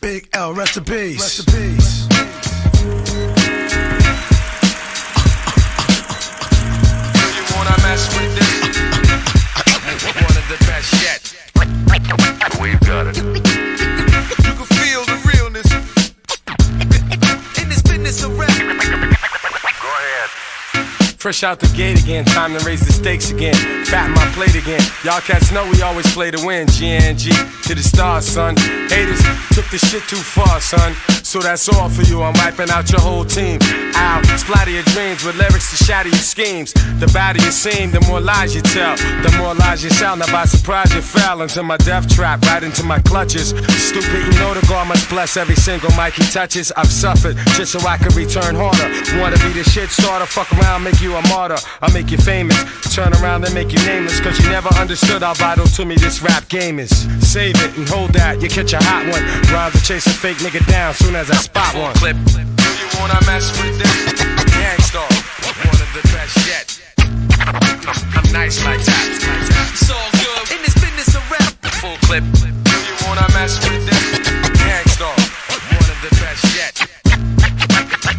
Big L, rest in peace. Rest in peace. You wanna mess with this? One of the best yet. We've got it. You can feel the realness in this business of rap. Go ahead. Fresh out the gate again, time to raise the stakes again. Fatten my plate again. Y'all cats know we always play to win. GNG to the stars, son. Haters took this shit too far, son. So that's all for you. I'm wiping out your whole team. I'll splatter your dreams with lyrics to shatter your schemes. The badder you seem, the more lies you tell. The more lies you sell. Now by surprise you fell into my death trap, right into my clutches. Stupid, you know the God must bless every single mic he touches. I've suffered just so I can return harder. Wanna be the shit starter? Fuck around, make you a martyr. I'll make you famous. Turn around and make you nameless. Cause you never understood how vital to me this rap game is. Save it and hold that, you catch a hot one. Rhymes to chase a fake nigga down soon as I spot one. Clip. You wanna mess with this? Gangstar, one of the best yet. I'm nice like that. It's all good in this business of rap. Full clip. You wanna mess with this? Gangstar, one of the best yet.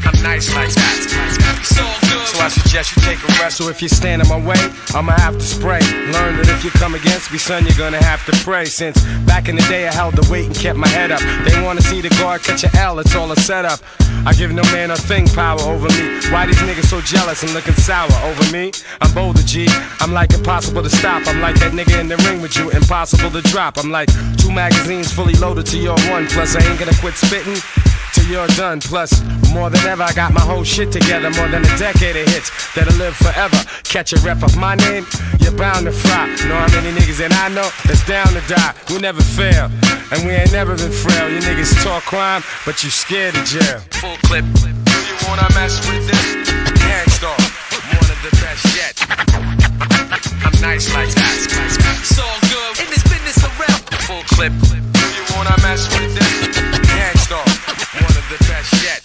I'm nice like that. It's all good. So I suggest you take a rest. So if you stand in my way, I'ma have to spray. Learn that if you come against me, son, you're gonna have to pray. Since back in the day I held the weight and kept my head up. They wanna see the guard catch a L, it's all a setup. I give no man a thing power over me. Why these niggas so jealous and looking sour over me? I'm bolder, G. I'm like impossible to stop. I'm like that nigga in the ring with you, impossible to drop. I'm like 2 magazines fully loaded to your 1. Plus I ain't gonna quit spitting till you're done. Plus, more than ever, I got my whole shit together. More than a decade of hits that'll live forever. Catch a rep of my name, you're bound to fry. Know how many niggas that I know that's down to die. We never fail, and we ain't never been frail. You niggas talk crime, but you scared of jail. Full clip. You wanna mess with this? Gangstar, one of the best yet. I'm nice like that. It's all good in this business of rap. Full clip. You wanna mess with this? Gangstar, one of the best yet.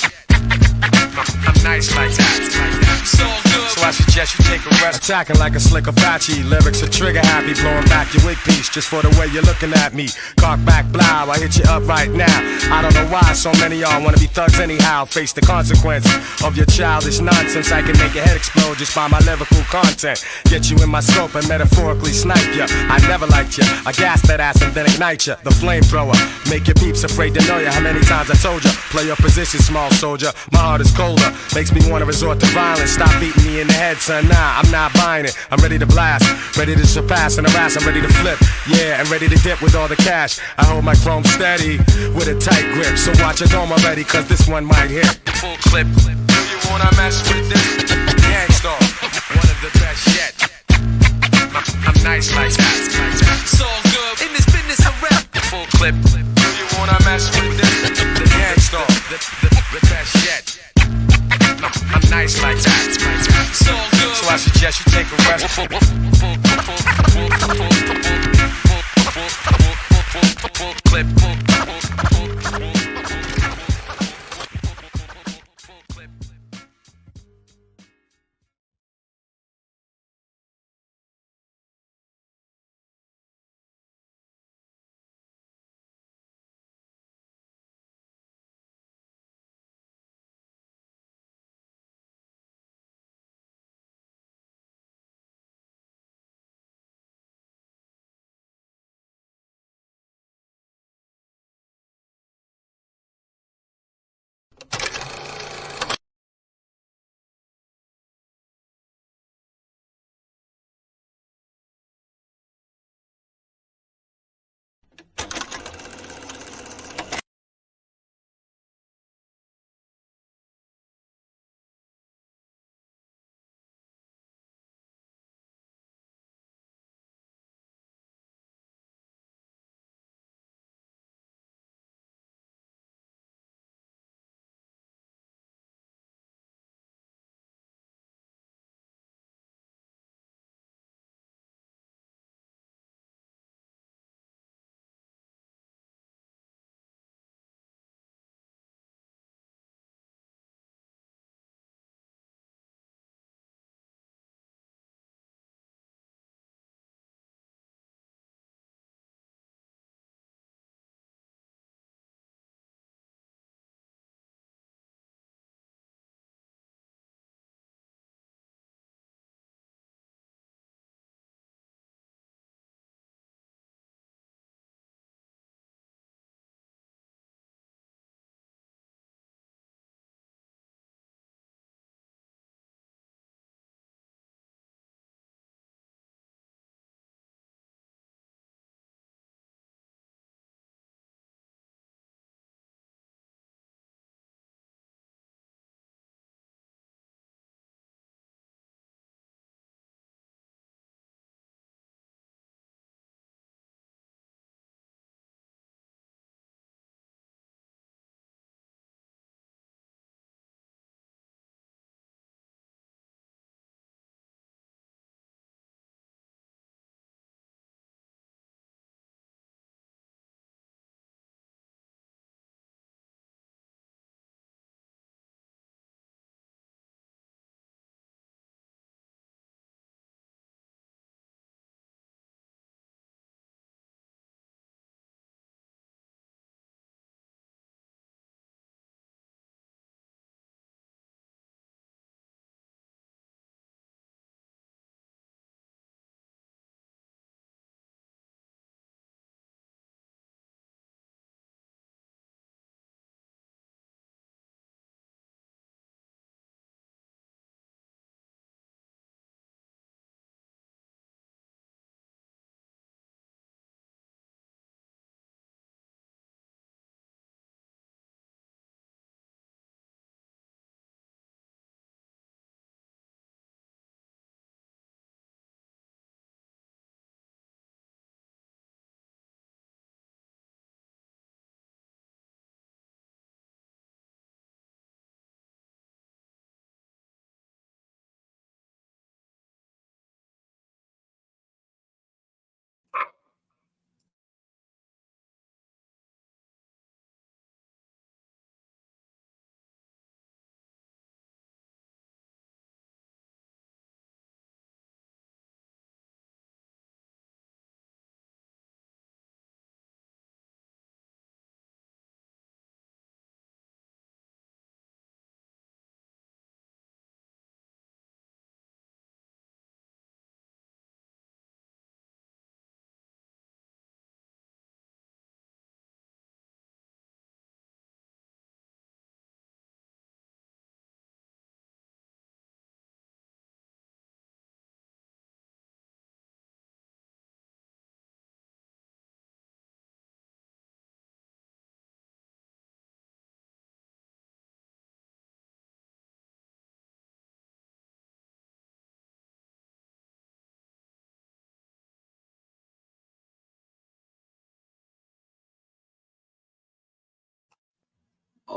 I'm nice like that. It's all good. So I suggest you take a rest. Attacking like a slick Apache. Lyrics are trigger happy. Blowing back your wig piece just for the way you're looking at me. Cock back, blow. I hit you up right now. I don't know why so many y'all wanna be thugs anyhow. Face the consequence of your childish nonsense. I can make your head explode just by my lyrical content. Get you in my scope and metaphorically snipe ya. I never liked ya. I gas that ass and then ignite ya. The flamethrower. Make your peeps afraid to know ya. How many times I told ya? Play your position, small soldier. My heart is colder. Makes me wanna resort to violence. Stop beating me in the head, son. Nah, I'm not buying it. I'm ready to blast. Ready to surpass and harass. I'm ready to flip. Yeah, and ready to dip with all the cash. I hold my chrome steady with a tight grip. So watch your dome already, cause this one might hit. Full clip. You wanna mess with this? Gangstar, one of the best yet. I'm nice like that. It's all good in this business of rap. Full clip. You wanna mess with this? Gangstar, the best yet. I'm nice like that. It's all good. So I suggest you take a rest. Full clip.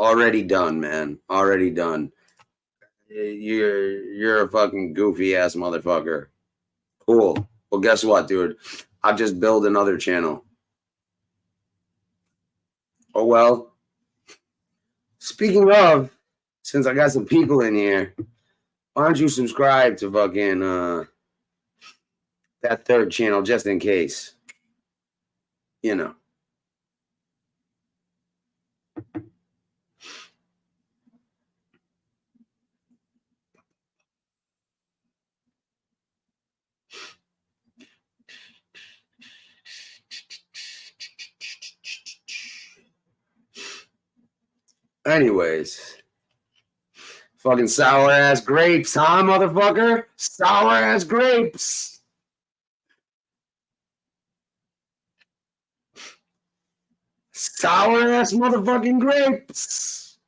Already done, man. Already done. You're a fucking goofy ass motherfucker. Cool. Well, guess what, dude? I'll just build another channel. Oh, well. Speaking of, since I got some people in here, why don't you subscribe to fucking that third channel just in case? You know. Anyways. Fucking sour ass grapes, huh, motherfucker? Sour ass grapes. Sour ass motherfucking grapes.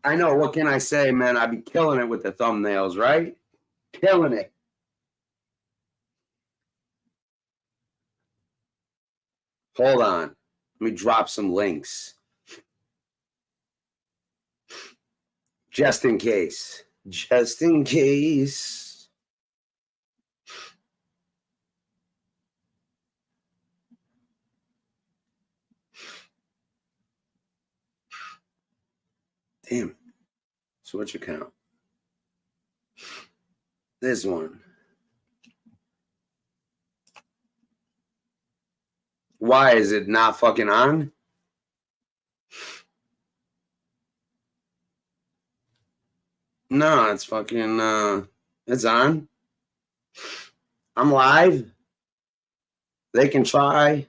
I know, what can I say, man? I be killing it with the thumbnails, right? Killing it. Hold on. Let me drop some links. Just in case. Just in case. Damn. Switch account. This one. Why is it not fucking on? No, it's fucking it's on. I'm live. They can try.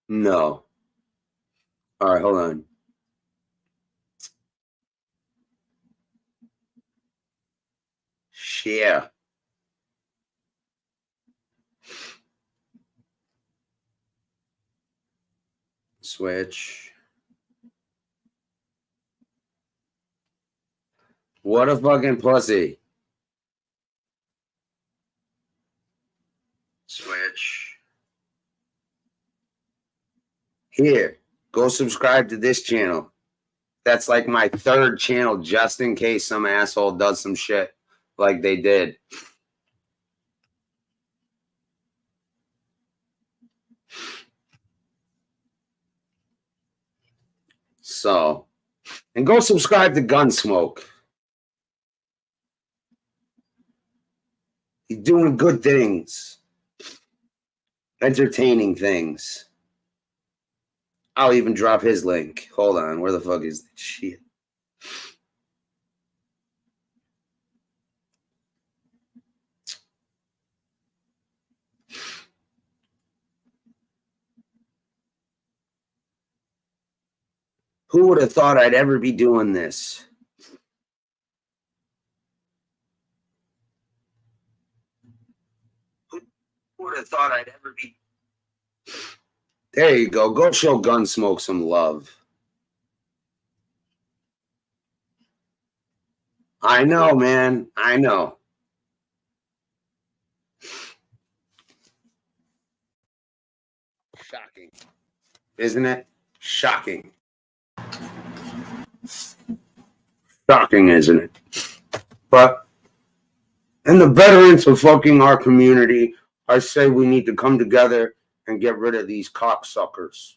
No. All right, hold on. Share. Switch. What a fucking pussy. Switch. Here, go subscribe to this channel. That's like my third channel just in case some asshole does some shit like they did. So, and go subscribe to Gunsmoke. He's doing good things. Entertaining things. I'll even drop his link. Hold on. Where the fuck is that shit? Who would have thought I'd ever be doing this? Who would have thought I'd ever be? There you go. Go show Gunsmoke some love. I know, man. I know. Shocking. Isn't it? Shocking. Shocking, isn't it? But, and the veterans of fucking our community, I say we need to come together and get rid of these cocksuckers.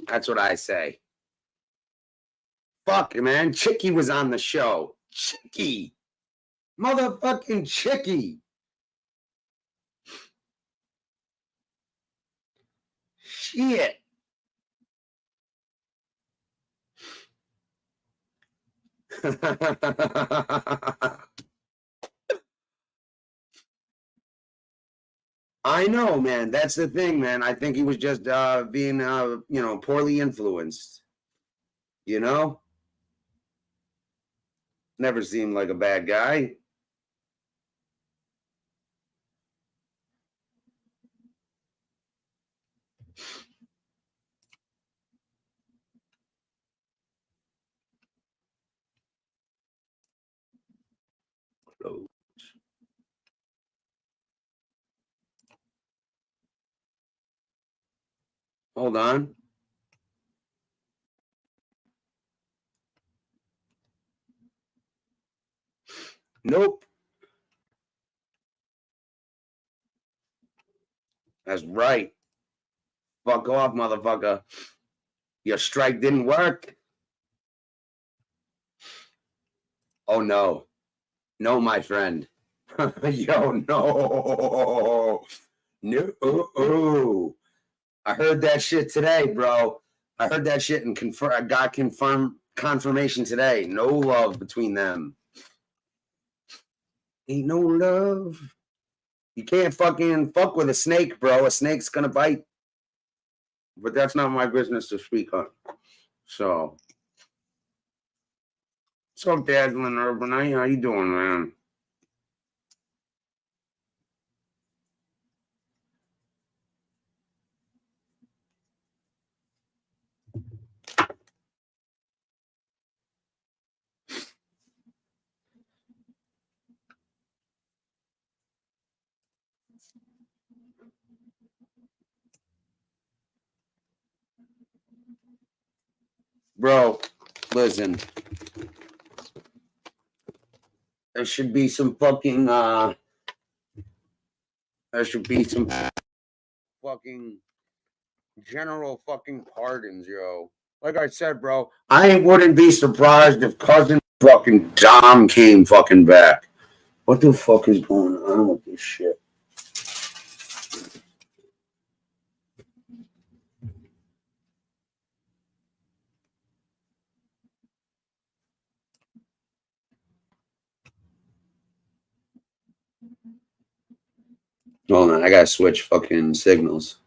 That's what I say. Fuck, man. Chicky was on the show. Chicky. Motherfucking Chicky. Shit. I know, man. That's the thing, man. I think he was just being, poorly influenced. You know? Never seemed like a bad guy. Hold on. Nope. That's right. Fuck off, motherfucker. Your strike didn't work. Oh, no. No, my friend. Yo, no. No. I heard that shit today, bro. I heard that shit and I got confirmation today. No love between them. Ain't no love. You can't fucking fuck with a snake, bro. A snake's gonna bite. But that's not my business to speak on. So, what's up, Dazzling Urban? How you doing, man? Bro, listen. There should be some fucking there should be some fucking general fucking pardons, yo. Like I said, bro, I wouldn't be surprised if cousin fucking Dom came fucking back. What the fuck is going on with this shit? Hold on, I gotta switch fucking signals.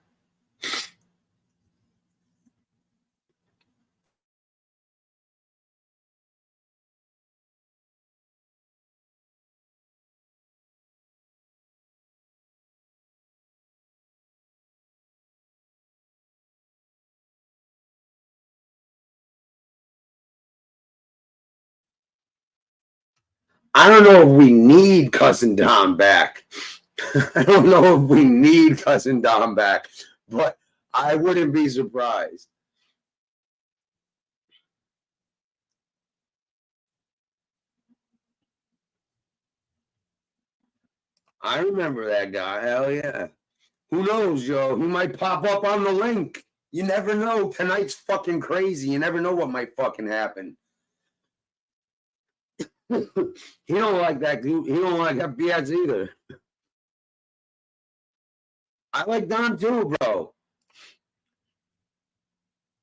I don't know if we need cousin Dom back. I don't know if we need cousin Dom back, but I wouldn't be surprised. I remember that guy. Hell yeah. Who knows, yo? He might pop up on the link. You never know. Tonight's fucking crazy. You never know what might fucking happen. He don't like that dude. He don't like FBS either. I like Dom too, bro.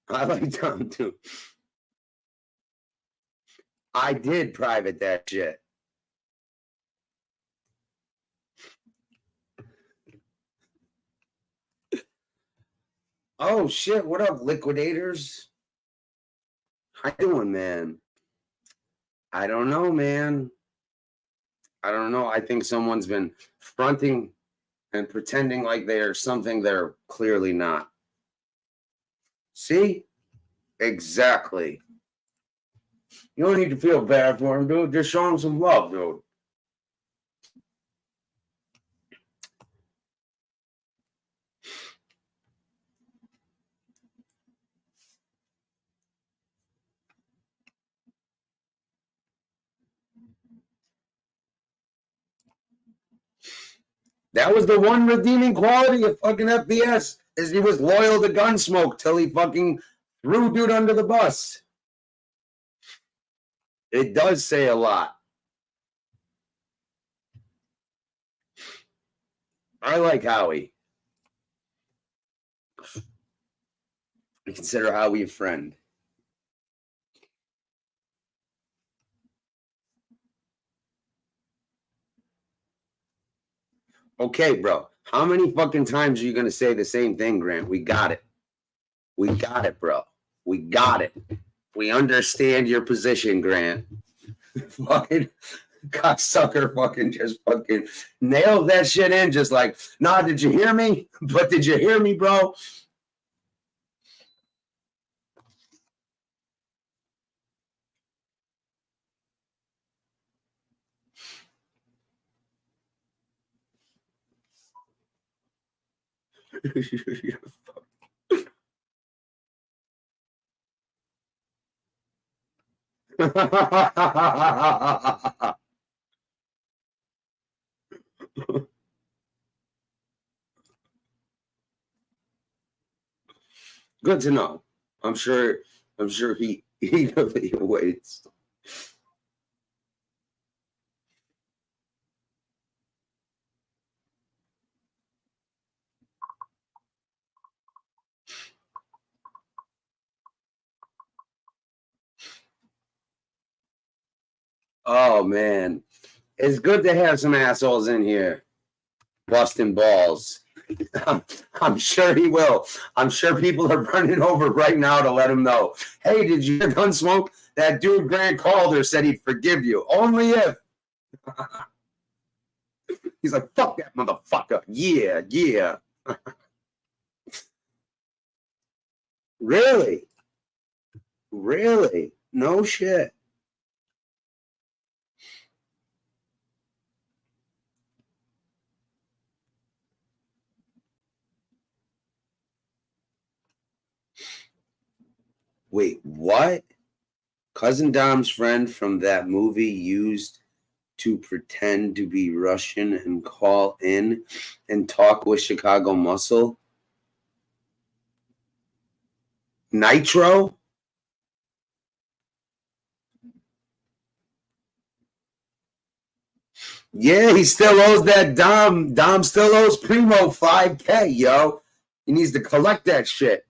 I like Dom too. I did private that shit. Oh shit! What up, liquidators? How you doing, man? I don't know, man. I don't know. I think someone's been fronting and pretending like they're something they're clearly not. See? Exactly. You don't need to feel bad for him, dude. Just show him some love, dude. That was the one redeeming quality of fucking FBS is he was loyal to Gunsmoke till he fucking threw dude under the bus. It does say a lot. I like Howie. I consider Howie a friend. Okay, bro. How many fucking times are you going to say the same thing, Grant? We got it. We got it, bro. We got it. We understand your position, Grant. Fucking cocksucker fucking just fucking nailed that shit in. Just like, nah, did you hear me? But did you hear me, bro? Good to know. I'm sure he eagerly awaits. Oh man. It's good to have some assholes in here busting balls. I'm sure he will. I'm sure people are running over right now to let him know. Hey, did you hear Gunsmoke? That dude Grant called her, said he'd forgive you. Only if. He's like, fuck that motherfucker. Yeah, yeah. Really? Really? No shit. Wait, what? Cousin Dom's friend from that movie used to pretend to be Russian and call in and talk with Chicago Muscle? Nitro? Yeah, he still owes that Dom. Dom still owes Primo $5K, yo. He needs to collect that shit.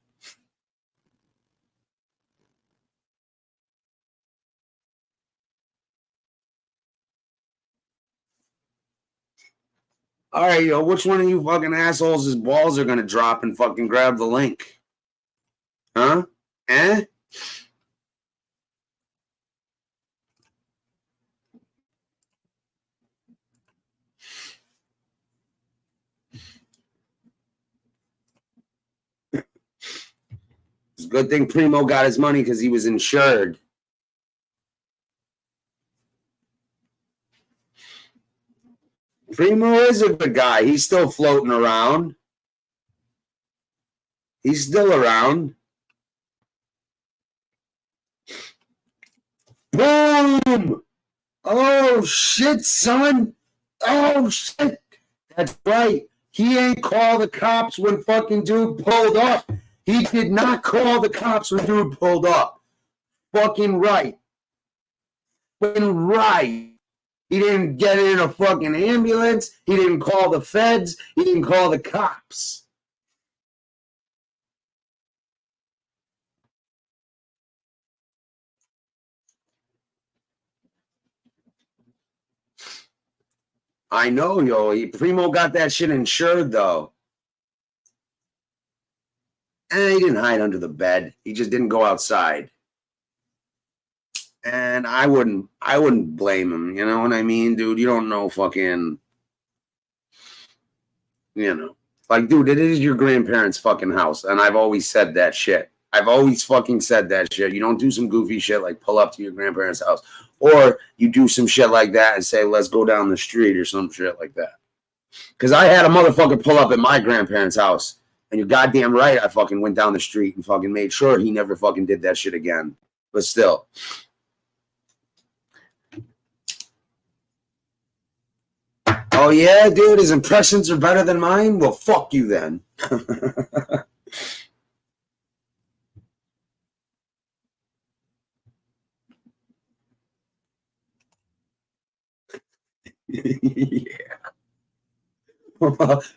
All right, yo, which one of you fucking assholes' balls are gonna drop and fucking grab the link? Huh? Eh? It's a good thing Primo got his money because he was insured. Primo is a good guy. He's still floating around. He's still around. Boom! Oh, shit, son. Oh, shit. That's right. He ain't call the cops when fucking dude pulled up. He did not call the cops when dude pulled up. Fucking right. Fucking right. He didn't get in a fucking ambulance. He didn't call the feds. He didn't call the cops. I know, yo. Primo got that shit insured, though. And he didn't hide under the bed. He just didn't go outside. And I wouldn't blame him. You know what I mean, dude? You don't know fucking, you know. Like, dude, it is your grandparents' fucking house. And I've always said that shit. I've always fucking said that shit. You don't do some goofy shit like pull up to your grandparents' house. Or you do some shit like that and say, let's go down the street or some shit like that. Because I had a motherfucker pull up at my grandparents' house. And you're goddamn right, I fucking went down the street and fucking made sure he never fucking did that shit again. But still. Oh, yeah, dude, his impressions are better than mine? Well, fuck you then. Yeah.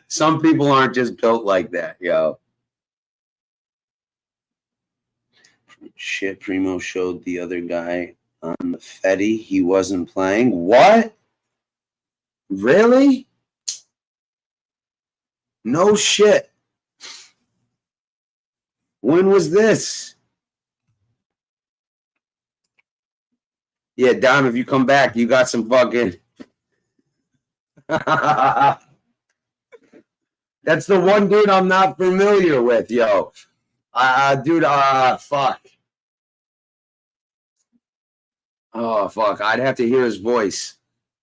Some people aren't just built like that, yo. Shit, Primo showed the other guy on the Fetty he wasn't playing. What? Really? No shit. When was this? Yeah, Dom, if you come back, you got some fucking. That's the one dude I'm not familiar with, yo. Dude, fuck. Oh, fuck. I'd have to hear his voice.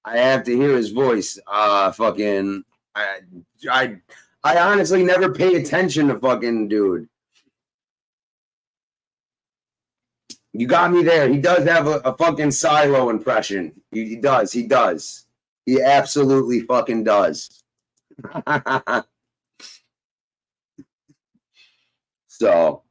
Fucking. I honestly never pay attention to fucking dude. You got me there. He does have a fucking Silo impression. He does. He absolutely fucking does. So.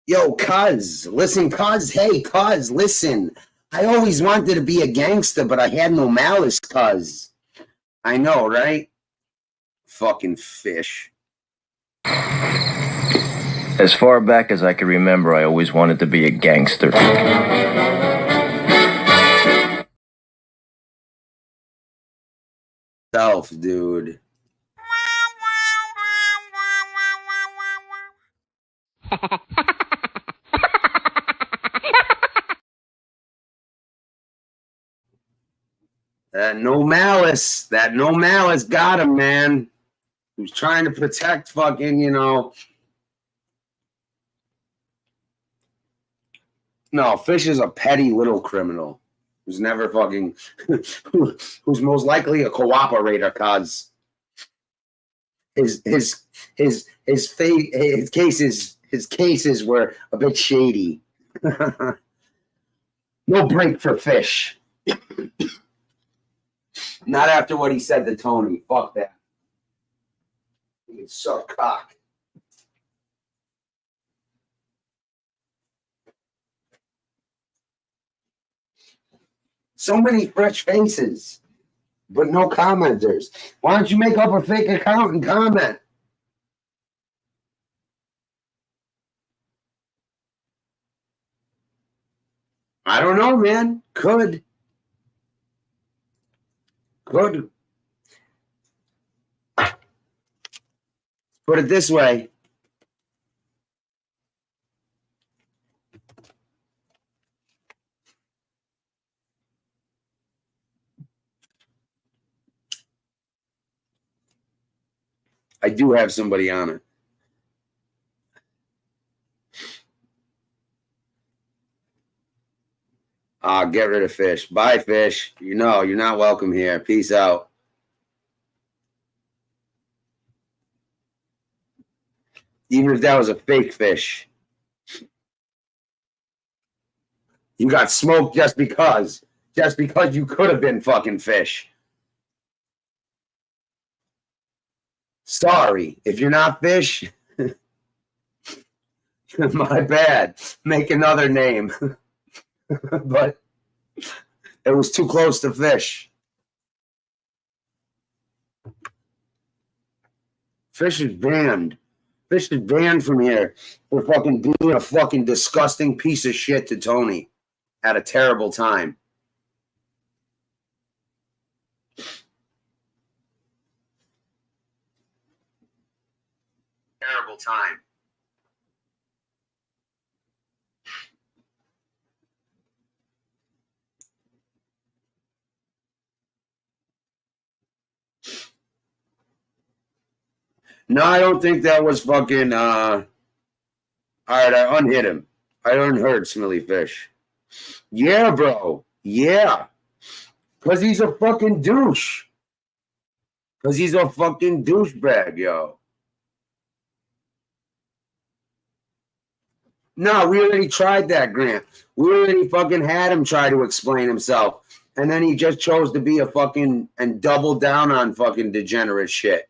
Yo, cuz, listen, cuz, hey, cuz, listen. I always wanted to be a gangster, but I had no malice, cuz. I know, right? Fucking fish. As far back as I can remember, I always wanted to be a gangster. Self, dude. That no malice got him, man. He was trying to protect fucking, No, Fish is a petty little criminal who's never fucking, who's most likely a cooperator, cause his cases were a bit shady. No break for Fish. Not after what he said to Tony. Fuck that. He can suck cock. So many fresh faces, but no commenters. Why don't you make up a fake account and comment? I don't know, man. Could. Put it this way. I do have somebody on it. Get rid of Fish. Bye, Fish. You're not welcome here. Peace out. Even if that was a fake Fish. You got smoked just because. Just because you could have been fucking Fish. Sorry. If you're not Fish, my bad. Make another name. But it was too close to Fish. Fish is banned. Fish is banned from here for fucking being a fucking disgusting piece of shit to Tony at a terrible time. Terrible time. No, I don't think that was fucking. All right, I unhit him. I unheard Smelly Fish. Yeah, bro. Yeah. Because he's a fucking douche. Because he's a fucking douchebag, yo. No, we already tried that, Grant. We already fucking had him try to explain himself. And then he just chose to be a fucking and double down on fucking degenerate shit.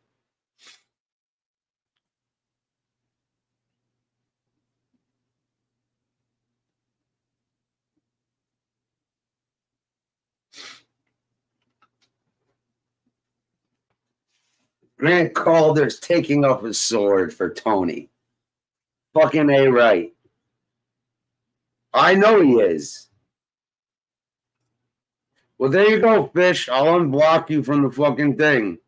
Grant Calder's taking up his sword for Tony. Fucking A right. I know he is. Well, there you go, Fish. I'll unblock you from the fucking thing.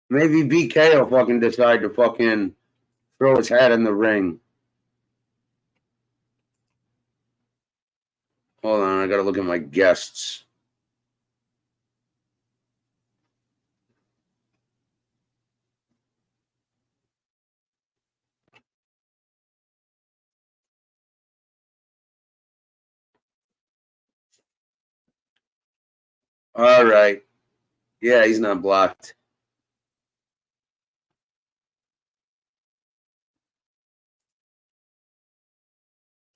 Maybe BK will fucking decide to fucking throw his hat in the ring. Hold on, I gotta look at my guests. All right. Yeah, he's not blocked.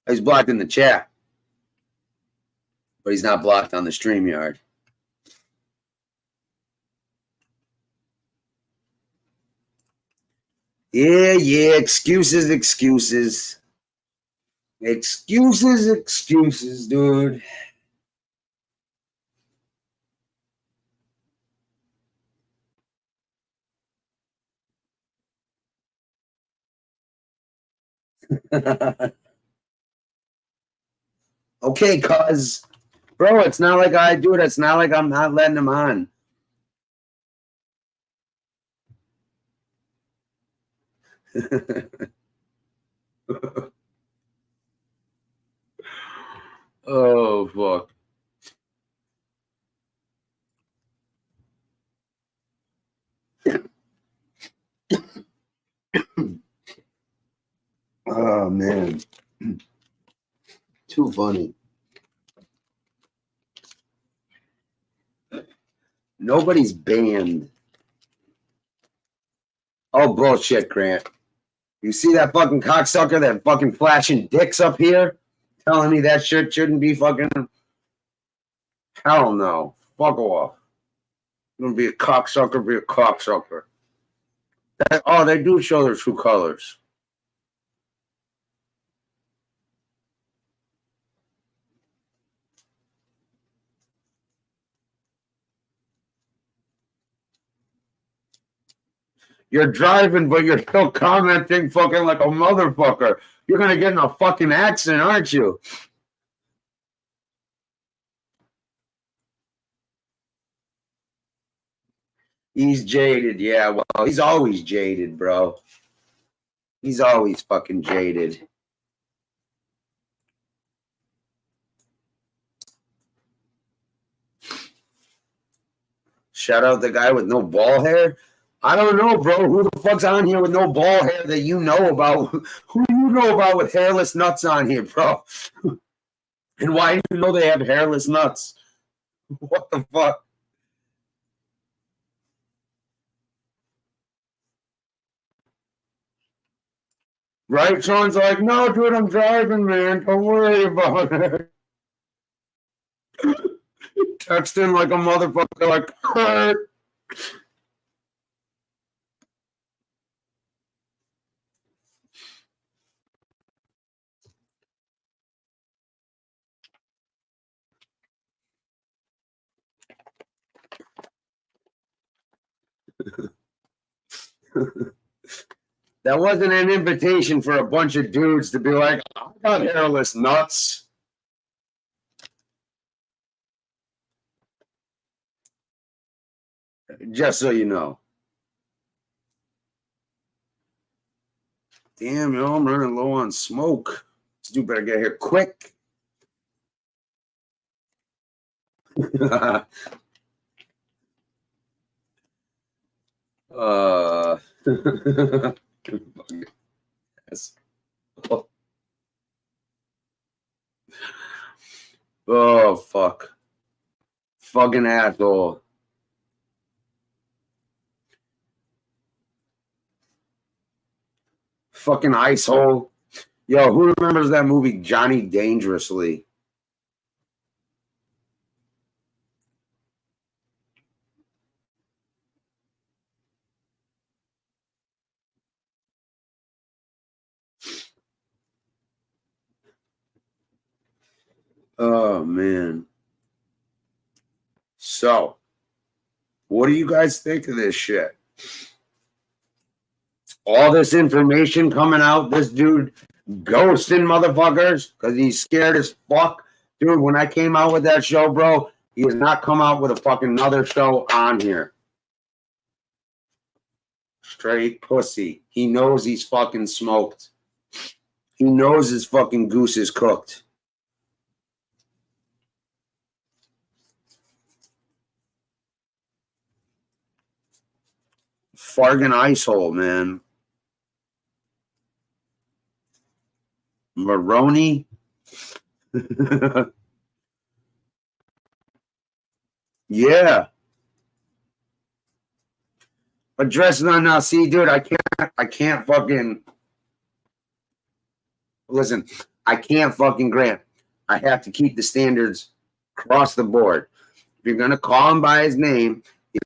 He's blocked in the chat, but he's not blocked on the StreamYard. Yeah, excuses, excuses. Excuses, excuses, dude. Okay, cuz, bro, it's not like I do it. It's not like I'm not letting him on. Oh, fuck. Oh, man. Too funny. Nobody's banned. Oh, bullshit, Grant. You see that fucking cocksucker that fucking flashing dicks up here? Telling me that shit shouldn't be fucking... Hell no. Fuck off. You gonna be a cocksucker, be a cocksucker. Oh, they do show their true colors. You're driving, but you're still commenting fucking like a motherfucker. You're gonna get in a fucking accident, aren't you? He's jaded, yeah. Well, he's always jaded, bro. He's always fucking jaded. Shout out the guy with no ball hair. I don't know, bro. Who the fuck's on here with no ball hair that you know about? Who do you know about with hairless nuts on here, bro? And why do you know they have hairless nuts? What the fuck? Right? Sean's like, no, dude, I'm driving, man. Don't worry about it. Texting like a motherfucker, like, hurt. That wasn't an invitation for a bunch of dudes to be like, I got hairless nuts. Just so you know. Damn, yo, I'm running low on smoke. This dude better get here quick. Yes. Oh, fuck. Fucking asshole. Fucking ice hole. Yo, who remembers that movie Johnny Dangerously? Oh, man. So, what do you guys think of this shit? All this information coming out, this dude ghosting motherfuckers because he's scared as fuck. Dude, when I came out with that show, bro, he has not come out with a fucking another show on here. Straight pussy. He knows he's fucking smoked. He knows his fucking goose is cooked. Fargan ice hole, man. Maroney. Yeah. Addressing on now. See, dude, I can't fucking listen. I can't fucking grant. I have to keep the standards across the board. If you're gonna call him by his name,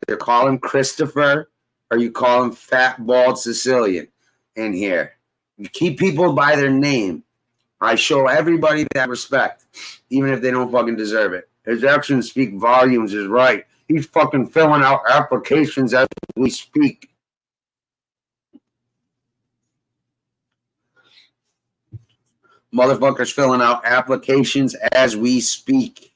either call him Christopher or you call him Fat Bald Sicilian in here. You keep people by their name. I show everybody that respect, even if they don't fucking deserve it. His actions speak volumes is right. He's fucking filling out applications as we speak. Motherfuckers filling out applications as we speak.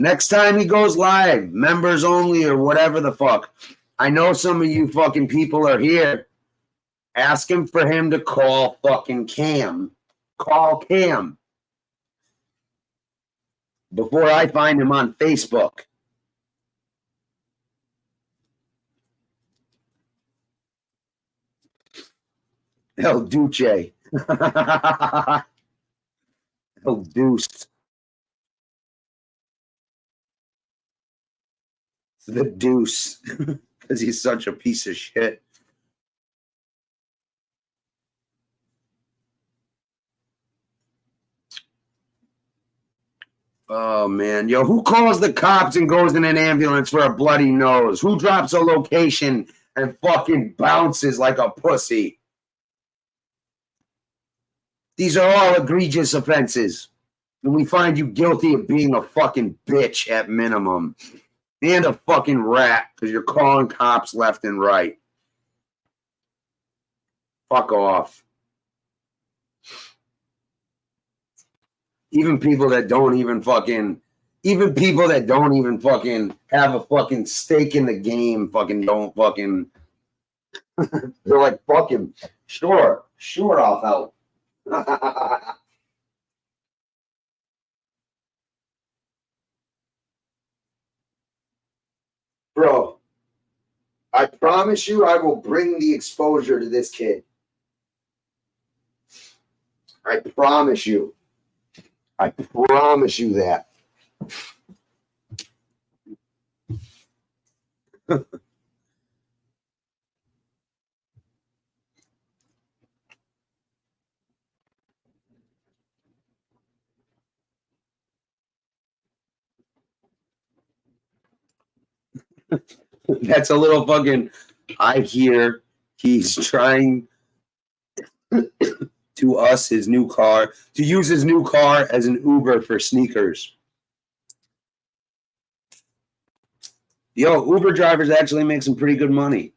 Next time he goes live, members only or whatever the fuck. I know some of you fucking people are here. Ask him for him to call fucking Cam. Call Cam. Before I find him on Facebook. El Duce. El Deuce. The Deuce. Because he's such a piece of shit. Oh, man. Yo, who calls the cops and goes in an ambulance for a bloody nose? Who drops a location and fucking bounces like a pussy? These are all egregious offenses. And we find you guilty of being a fucking bitch at minimum. And a fucking rat because you're calling cops left and right. Fuck off. Even people that don't even fucking have a fucking stake in the game fucking don't fucking they're like, fucking sure, I'll help. Bro, I promise you I will bring the exposure to this kid. I promise you. I promise you that. That's a little fucking. I hear he's trying to use his new car as an Uber for sneakers. Yo, Uber drivers actually make some pretty good money.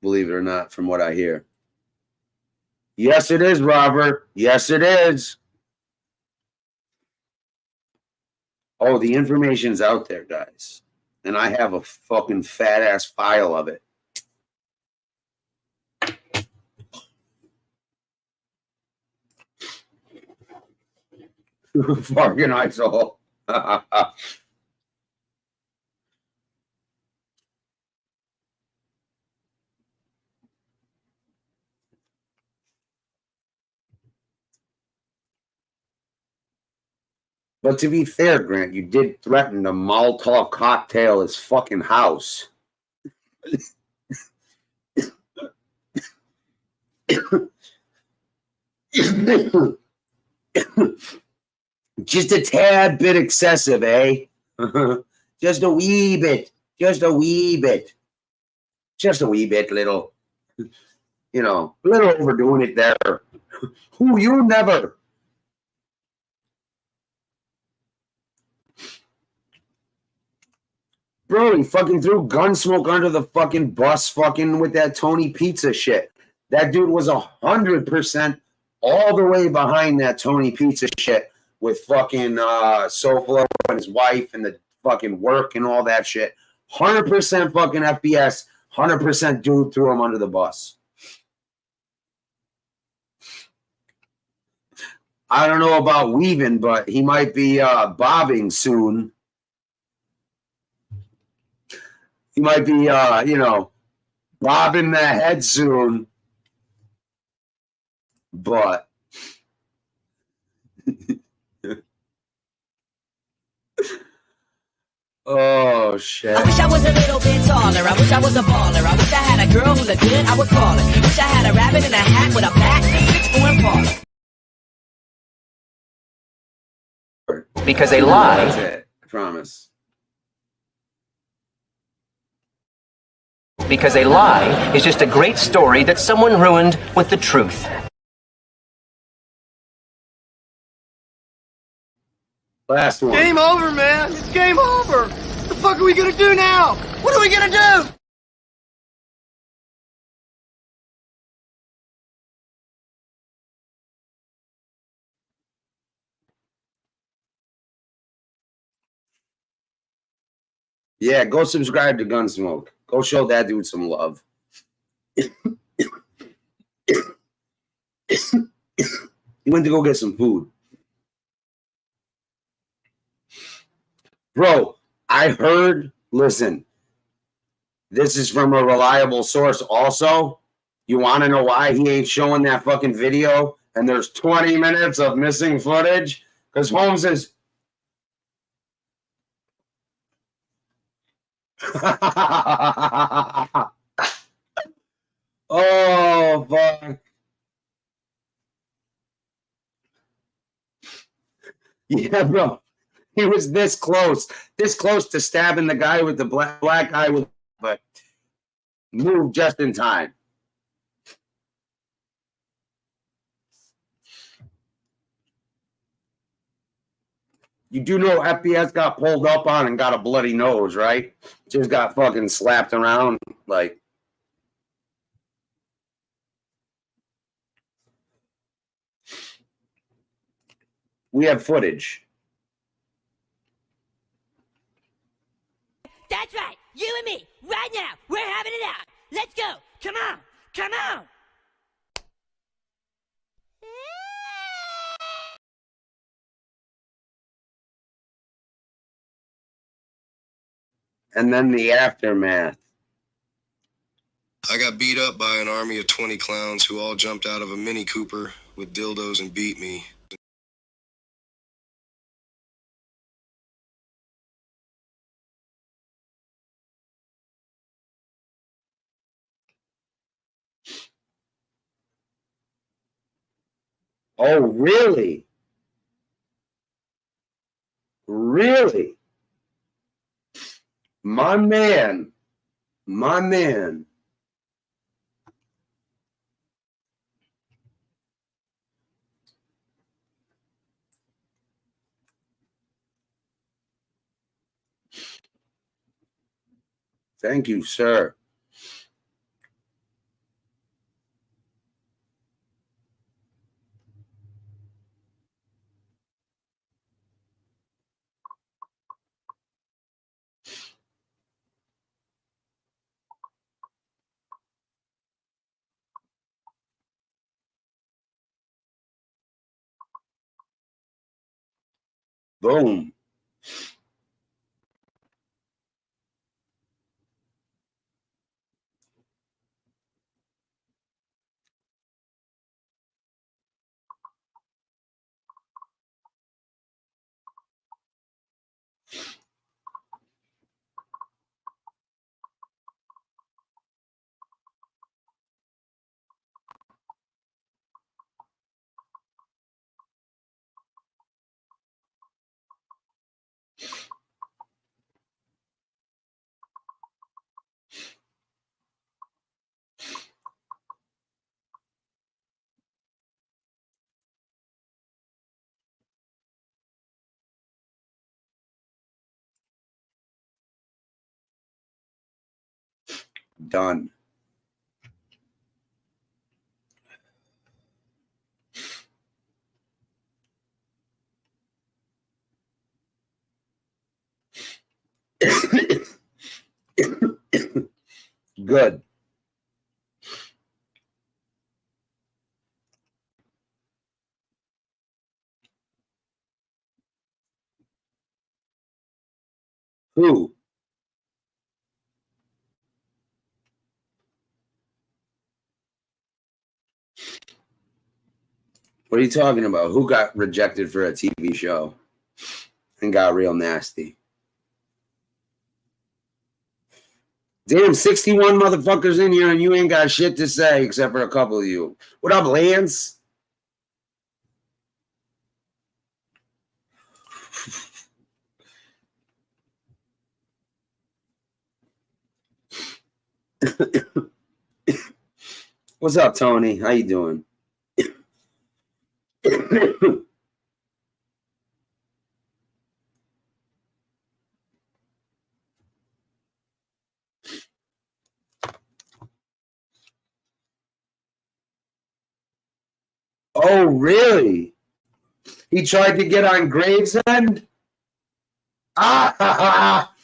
Believe it or not, from what I hear. Yes, it is, Robert. Yes, it is. Oh, the information's out there, guys. And I have a fucking fat-ass file of it. Fucking asshole. But to be fair, Grant, you did threaten to Molotov cocktail his fucking house. Just a tad bit excessive, eh? Just a wee bit. Just a wee bit. Just a wee bit, little. You know, a little overdoing it there. Who, you never. Bro, he fucking threw Gunsmoke under the fucking bus fucking with that Tony Pizza shit. That dude was 100% all the way behind that Tony Pizza shit with fucking Soflo and his wife and the fucking work and all that shit. 100% fucking FBS, 100% dude threw him under the bus. I don't know about weaving, but he might be bobbing soon. He might be, bobbing the head soon. But oh shit. I wish I was a little bit taller. I wish I was a baller. I wish I had a girl who looked good, I would call her. Wish I had a rabbit in a hat with a bat and 6'4" parlor. Because a lie. That's it. I promise. Because a lie is just a great story that someone ruined with the truth. Last one. Game over, man. It's game over. What the fuck are we gonna do now? What are we gonna do? Yeah, go subscribe to Gunsmoke. Go show that dude some love. He went to go get some food. Bro, I heard, listen, this is from a reliable source also. You want to know why he ain't showing that fucking video and there's 20 minutes of missing footage? Because Holmes is... Oh, fuck. Yeah, bro. He was this close to stabbing the guy with the black guy with, but moved just in time. You do know FBS got pulled up on and got a bloody nose, right? Just got fucking slapped around like. We have footage. That's right. You and me. Right now. We're having it out. Let's go. Come on. Come on. And then the aftermath. I got beat up by an army of 20 clowns who all jumped out of a Mini Cooper with dildos and beat me. Oh, really? Really? My man. My man. Thank you, sir. Boom. Done. Good. Who? What are you talking about? Who got rejected for a TV show and got real nasty? Damn, 61 motherfuckers in here and you ain't got shit to say except for a couple of you. What up, Lance? What's up, Tony? How you doing? Oh, really? He tried to get on Gravesend? Ah, ha, ha.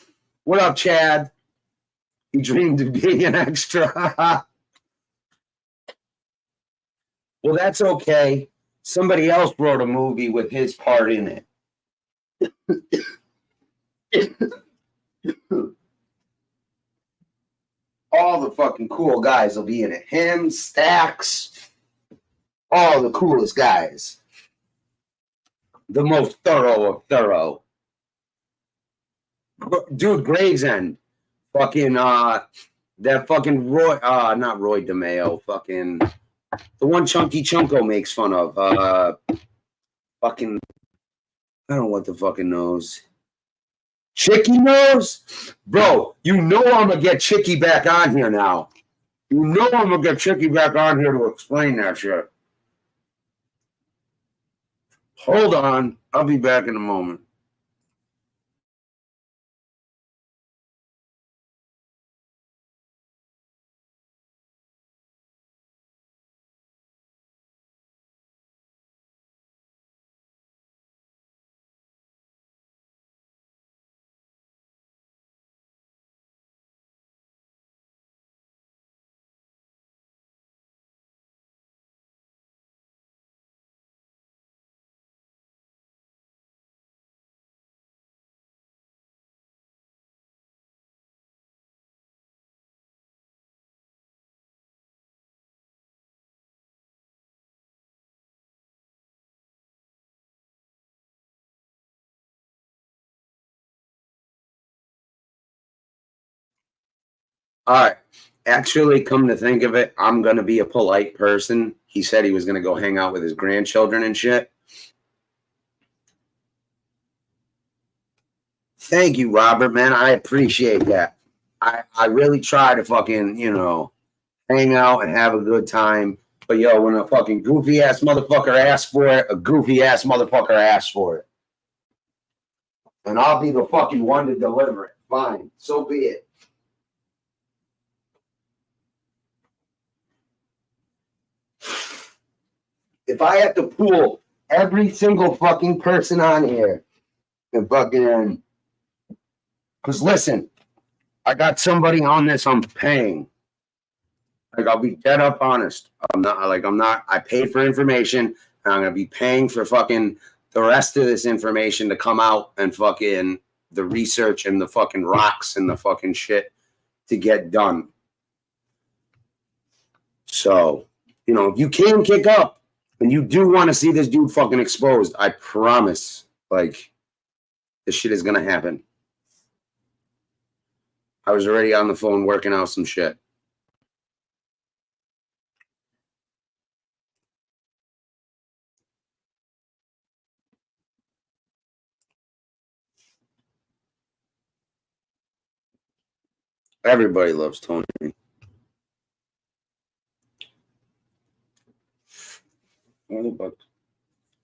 What up, Chad? He dreamed of being an extra. Well, that's okay. Somebody else wrote a movie with his part in it. All the fucking cool guys will be in it. Him, Stax, all the coolest guys. The most thorough of thorough. Dude, Gravesend. Fucking, that fucking Roy, not Roy DeMeo, fucking, the one Chunky Chunko makes fun of, fucking, I don't know what the fucking knows. Chicky knows? Bro, you know I'm gonna get Chicky back on here now. You know I'm gonna get Chicky back on here to explain that shit. Hold on, I'll be back in a moment. All right. Actually, come to think of it, I'm going to be a polite person. He said he was going to go hang out with his grandchildren and shit. Thank you, Robert, man. I appreciate that. I really try to fucking, hang out and have a good time. But, yo, when a fucking goofy-ass motherfucker asks for it, a goofy-ass motherfucker asks for it. And I'll be the fucking one to deliver it. Fine. So be it. If I have to pull every single fucking person on here and fucking, because listen, I got somebody on this I'm paying. Like, I'll be dead up honest. I paid for information and I'm going to be paying for fucking the rest of this information to come out and fucking the research and the fucking rocks and the fucking shit to get done. So, if you can kick up, and you do want to see this dude fucking exposed, I promise, this shit is going to happen. I was already on the phone working out some shit. Everybody loves Tony. I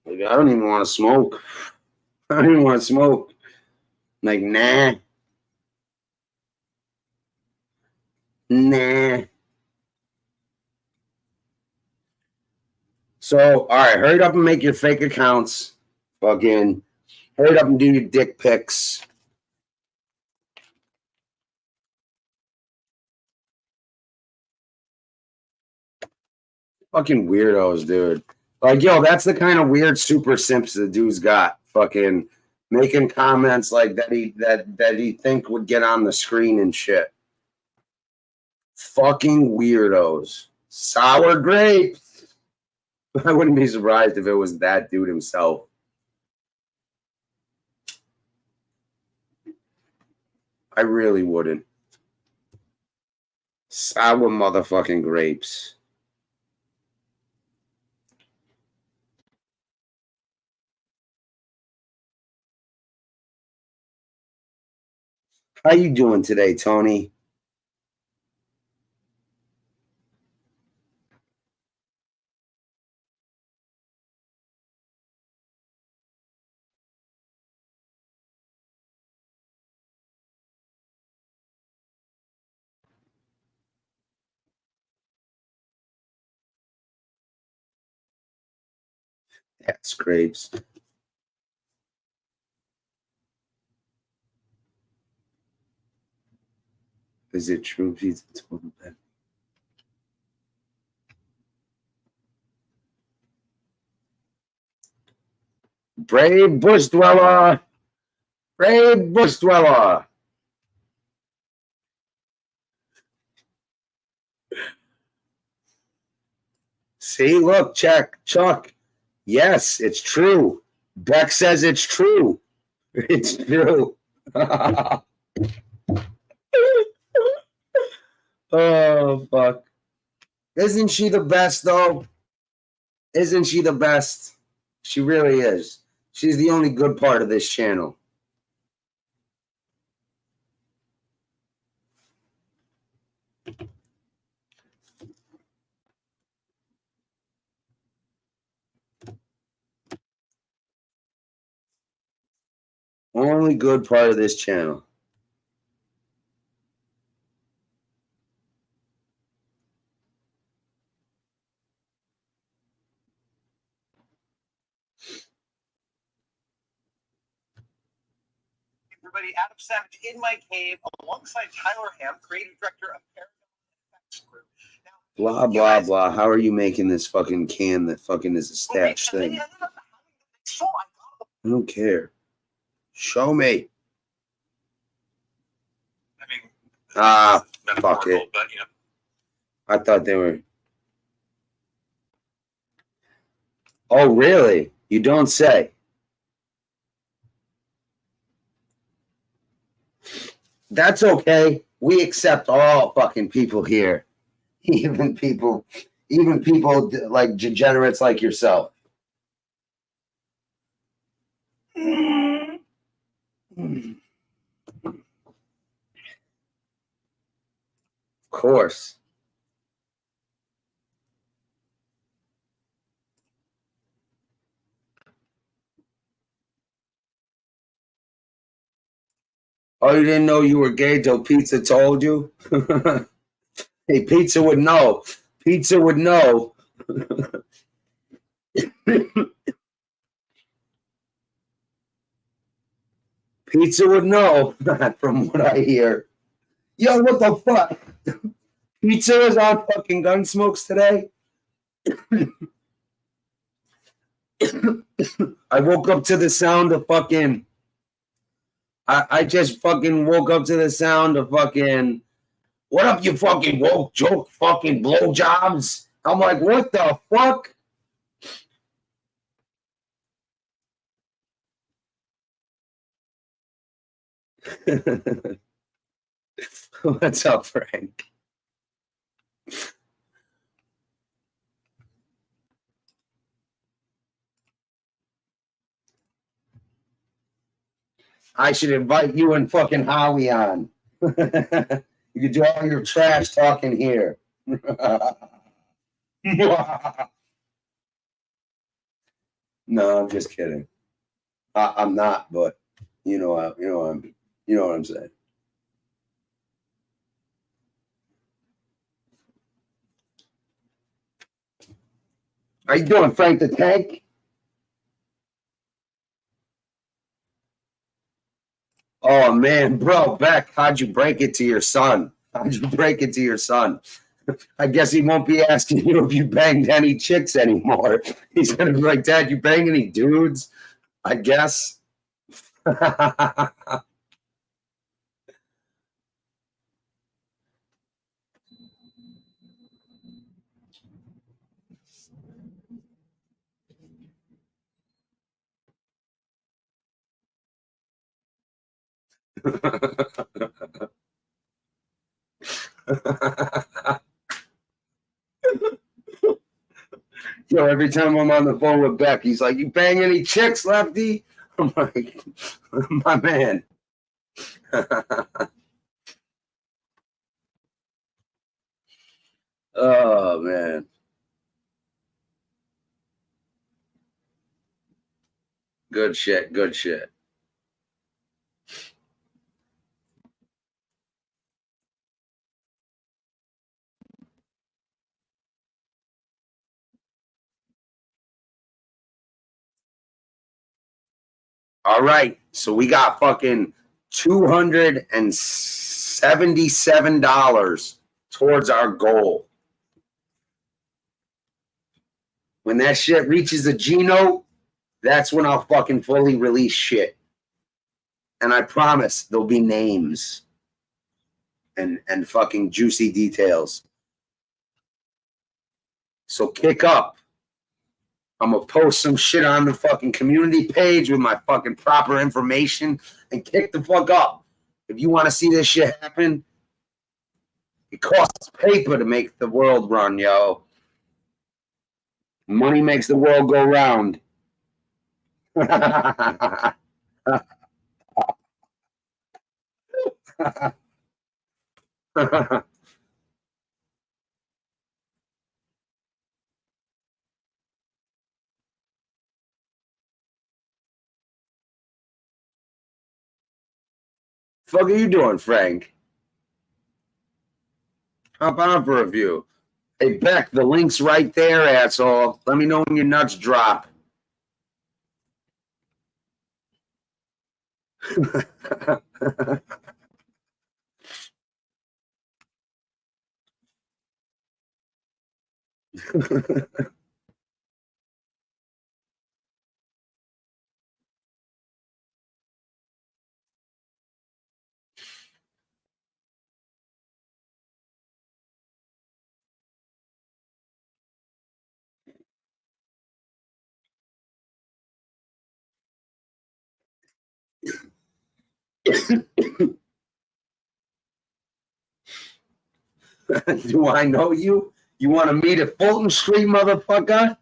don't even want to smoke. I don't even want to smoke. Nah. Nah. So, all right, hurry up and make your fake accounts. Fucking hurry up and do your dick pics. Fucking weirdos, dude. Like, yo, that's the kind of weird super simps the dude's got. Fucking making comments like that he think would get on the screen and shit. Fucking weirdos. Sour grapes. I wouldn't be surprised if it was that dude himself. I really wouldn't. Sour motherfucking grapes. How you doing today, Tony? That's grapes. Is it true? Pizza total bad? Brave bush dweller. Brave bush dweller. See, look, Chuck. Yes, it's true. Beck says it's true. It's true. Oh, fuck. Isn't she the best, though? Isn't she the best? She really is. She's the only good part of this channel. Only good part of this channel. Everybody, Adam Savage in my cave alongside Tyler Ham, creative director of Paragon Effects Group. Now, Blah, blah, blah. How are you making this fucking can that fucking is a stashed thing? I don't care. Show me. I mean, fuck it. But, you know. I thought they were. Oh, really? You don't say. That's okay. We accept all fucking people here. Even people like degenerates like yourself. Of course. Oh, you didn't know you were gay till Pizza told you? Hey, Pizza would know. Pizza would know. Pizza would know, from what I hear. Yo, what the fuck? Pizza is on fucking Gunsmokes today? I woke up to the sound of fucking... I just fucking woke up to the sound of fucking... What up, you fucking woke joke fucking blowjobs? I'm like, what the fuck? What's up, Frank? I should invite you and fucking Howie on. You can do all your trash talking here. No, I'm just kidding. I'm not, but you know what I'm saying. How you doing, Frank the Tank? Oh man, bro, Beck, how'd you break it to your son? How'd you break it to your son? I guess he won't be asking you if you banged any chicks anymore. He's gonna be like, Dad, you bang any dudes? I guess. Yo, every time I'm on the phone with Beck, he's like, you bang any chicks, Lefty? I'm like, my man. Oh, man. Good shit, good shit. All right, so we got fucking $277 towards our goal. When that shit reaches a G note, that's when I'll fucking fully release shit. And I promise there'll be names and fucking juicy details. So kick up. I'm gonna post some shit on the fucking community page with my fucking proper information and kick the fuck up. If you want to see this shit happen, it costs paper to make the world run, yo. Money makes the world go round. Fuck are you doing, Frank? Hop on for a view. Hey, Beck, the link's right there, asshole. Let me know when your nuts drop. Do I know you? You want to meet at Fulton Street, motherfucker?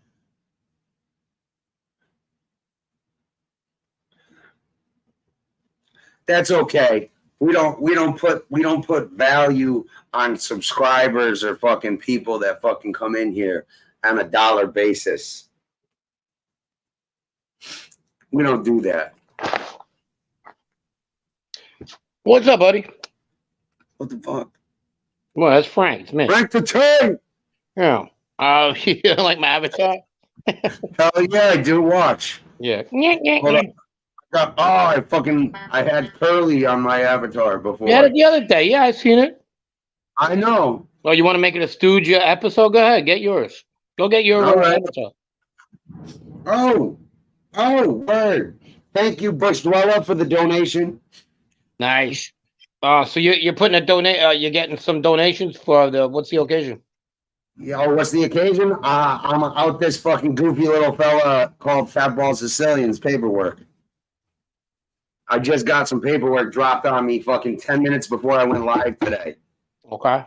That's okay. We don't put value on subscribers or fucking people that fucking come in here on a dollar basis. We don't do that. What's up, buddy? What the fuck? Well, that's Frank. It's me. Frank the Tank. Yeah. Oh, you don't like my avatar? Hell yeah, I do. Watch. Yeah. Hold on. I had Curly on my avatar before. You had it the other day. Yeah, I seen it. I know. Oh, you want to make it a Stooge episode? Go ahead. Get yours. Go get your avatar. Oh, word. Thank you, Bush Dweller, for the donation. Nice. So you're putting a you're getting some donations for what's the occasion? Yeah, what's the occasion? I'm out this fucking goofy little fella called Fatball Sicilian's paperwork. I just got some paperwork dropped on me fucking 10 minutes before I went live today. Okay.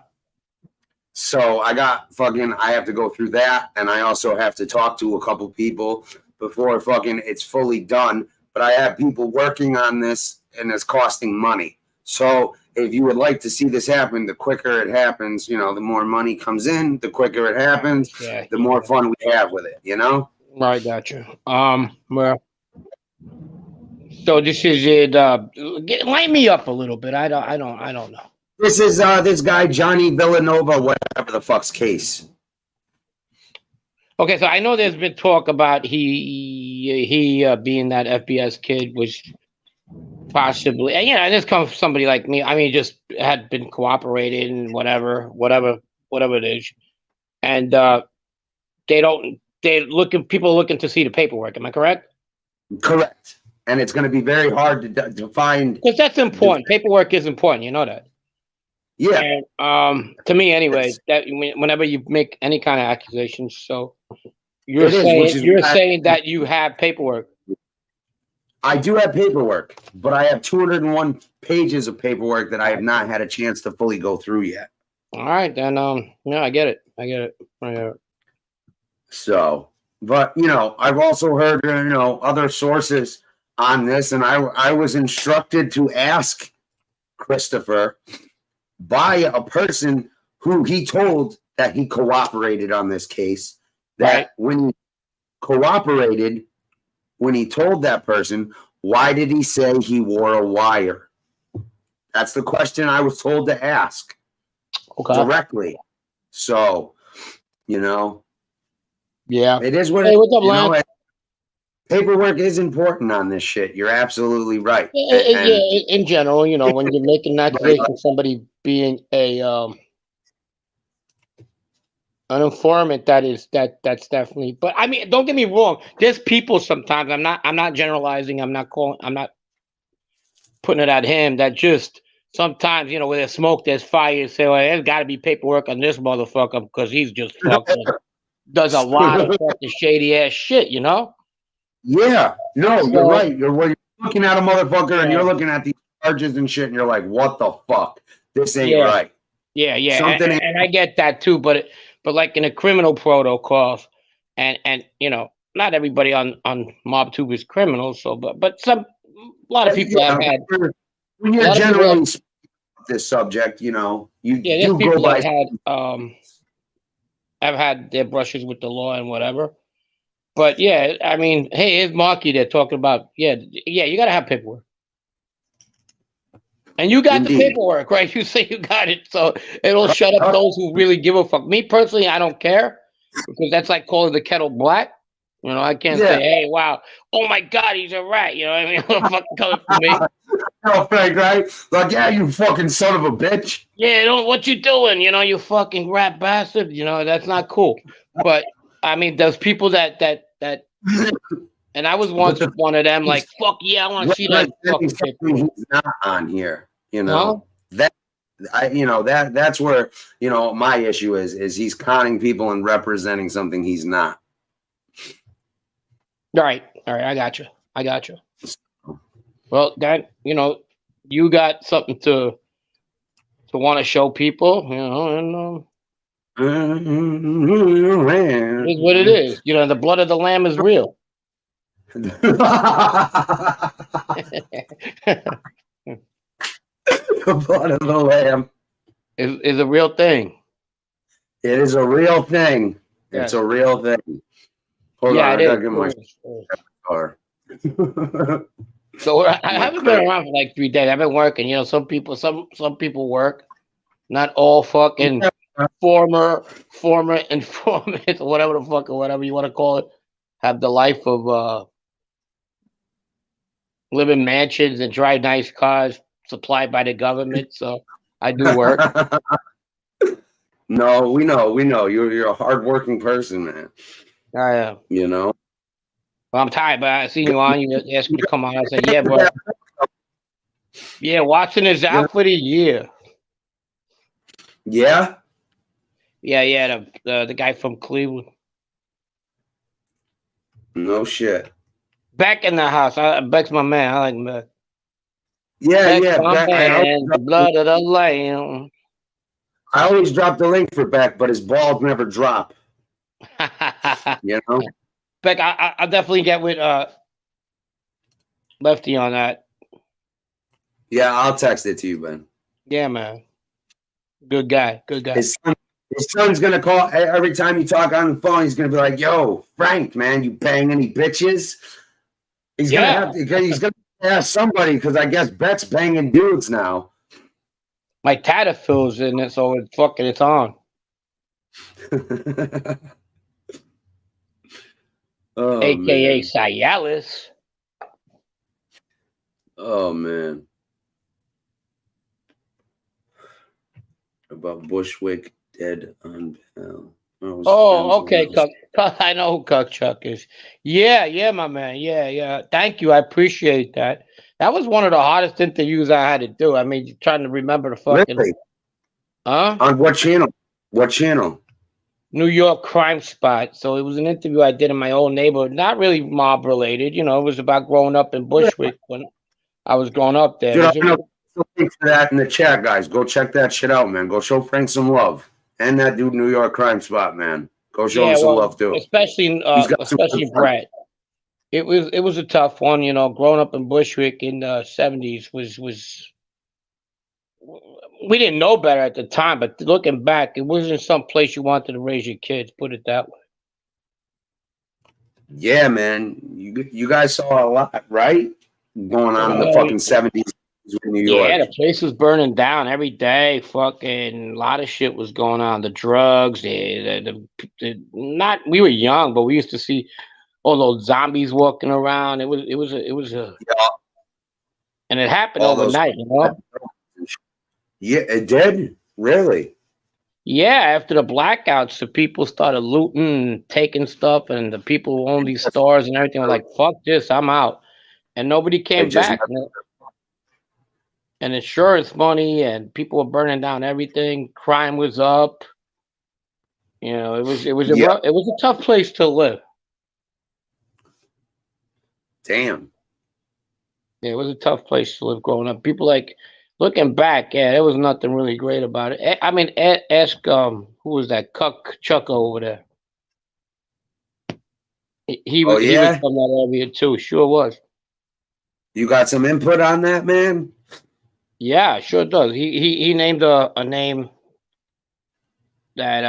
So I have to go through that, and I also have to talk to a couple people before fucking it's fully done. But I have people working on this, and it's costing money. So if you would like to see this happen, the quicker it happens, the more money comes in, the quicker it happens, the more fun we have with it, Right, gotcha. Well, so this is it. Light me up a little bit. I don't know. This is this guy Johnny Villanova, whatever the fuck's case. Okay, so I know there's been talk about he being that FBS kid was possibly, and yeah, and this comes from somebody like me. I mean, just had been cooperating and whatever it is, and they don't. People are looking to see the paperwork. Am I correct? Correct. And it's going to be very hard to find. Because that's important. Paperwork is important. You know that. Yeah. And, to me, anyway, that whenever you make any kind of accusations, so you're saying that you have paperwork. I do have paperwork, but I have 201 pages of paperwork that I have not had a chance to fully go through yet. All right, then. Yeah, I get it. So, but I've also heard other sources on this, and I was instructed to ask Christopher by a person who he told that he cooperated on this case. That when he cooperated, when he told that person, why did he say he wore a wire? That's the question I was told to ask directly. So, yeah, it is what hey, what's up, Lance? Paperwork is important on this shit. You're absolutely right. Yeah, in general, when you're making an accusation of somebody being an informant, that's definitely. But I mean, don't get me wrong. There's people sometimes. I'm not generalizing. I'm not putting it at him. That just sometimes, where there's smoke, there's fire. You say, well, there's got to be paperwork on this motherfucker because he's just fucking does a lot of fucking shady ass shit. Yeah. No, you're right. You're looking at a motherfucker and you're looking at these charges and shit, and you're like, what the fuck? This ain't right. Yeah. And I get that too, but like in a criminal protocols, and not everybody on MobTube is criminals. So, but a lot of people have had. When you're generally this subject, you there's do people go by. That have had their brushes with the law and whatever. But yeah, I mean, hey, here's Marky. They're talking about you got to have paperwork. And you got the paperwork, right? You say you got it, so it'll shut up those who really give a fuck. Me personally, I don't care because that's like calling the kettle black. I can't say, hey, wow, oh my God, he's a rat. You know what I mean? Fucking coming for me. Oh, Frank, right? Like, yeah, you fucking son of a bitch. Yeah, what you doing? You fucking rat bastard. That's not cool. But I mean, there's people that. And I was once one of them, like, fuck yeah, I want to see that fucking paper. He's not on here, that's where, my issue is he's conning people and representing something he's not. All right, I got you. Well, that, you got something to want to show people, and it's what it is. The blood of the lamb is real. The blood of the lamb is a real thing. It is a real thing. It's a real thing. Hold on, I gotta get my car. So I haven't been around for like 3 days. I've been working. Some people work. Not all fucking former informants or whatever the fuck or whatever you want to call it have the life of live in mansions and drive nice cars supplied by the government. So I do work. No, we know. You're a hardworking person, man. I am. Well, I'm tired, but I seen you on. You asked me to come on. I said, yeah, bro. Yeah, Watson is out for the year. Yeah? Yeah, the guy from Cleveland. No shit. Beck in the house. Beck's my man. I like Beck. Yeah, Beck's my man, the blood of the lamb. I always drop the link for Beck, but his balls never drop. Beck, I'll definitely get with Lefty on that. Yeah, I'll text it to you, Ben. Yeah, man. Good guy. His son's gonna call every time you talk on the phone. He's gonna be like, "Yo, Frank, man, you bang any bitches?" He's gonna ask somebody because I guess Beck's banging dudes now. My Tatafil's in it, so it's on. Oh AKA man. Cialis. Oh man. About Bushwick dead on bail. I was friends Oh, with okay. those. I know who Cuck Chuck is. Yeah, my man. Yeah. Thank you. I appreciate that. That was one of the hardest interviews I had to do. I mean, trying to remember the fucking, Really? huh? On what channel? What channel? New York Crime Spot. So it was an interview I did in my old neighborhood. Not really mob related. It was about growing up in Bushwick when I was growing up there. It Dude, I'm was, gonna put some links for that in the chat, guys. Go check that shit out, man. Go show Frank some love. And that dude New York Crime Spot, man. Go show him yeah, some well, love too. especially He's got some good especially stuff. Brett. It was a tough one. Growing up in Bushwick in the '70s was we didn't know better at the time, but looking back, it wasn't some place you wanted to raise your kids. Put it that way. Yeah, man. You guys saw a lot, right? Going on in the Well, fucking 70s in New yeah, the York. place was burning down every day. Fucking a lot of shit was going on. The drugs, not. We were young, but we used to see all those zombies walking around. It was a, Yeah, and it happened all those. overnight. Yeah, it did. Really? Yeah, after the blackouts, the people started looting and taking stuff, and the people who own these stores and everything were like, "Fuck this, I'm out," and nobody They came just back. And insurance money, and people were burning down everything. Crime was up. yeah. It was a tough place to live. Damn. Yeah, it was a tough place to live growing up. People like looking back, yeah, there was nothing really great about it. I mean, ask who was that Cuck Chuck over there? Oh He was yeah. from that area too. Sure was. You got some input on that, man? Yeah, sure does. He named a name that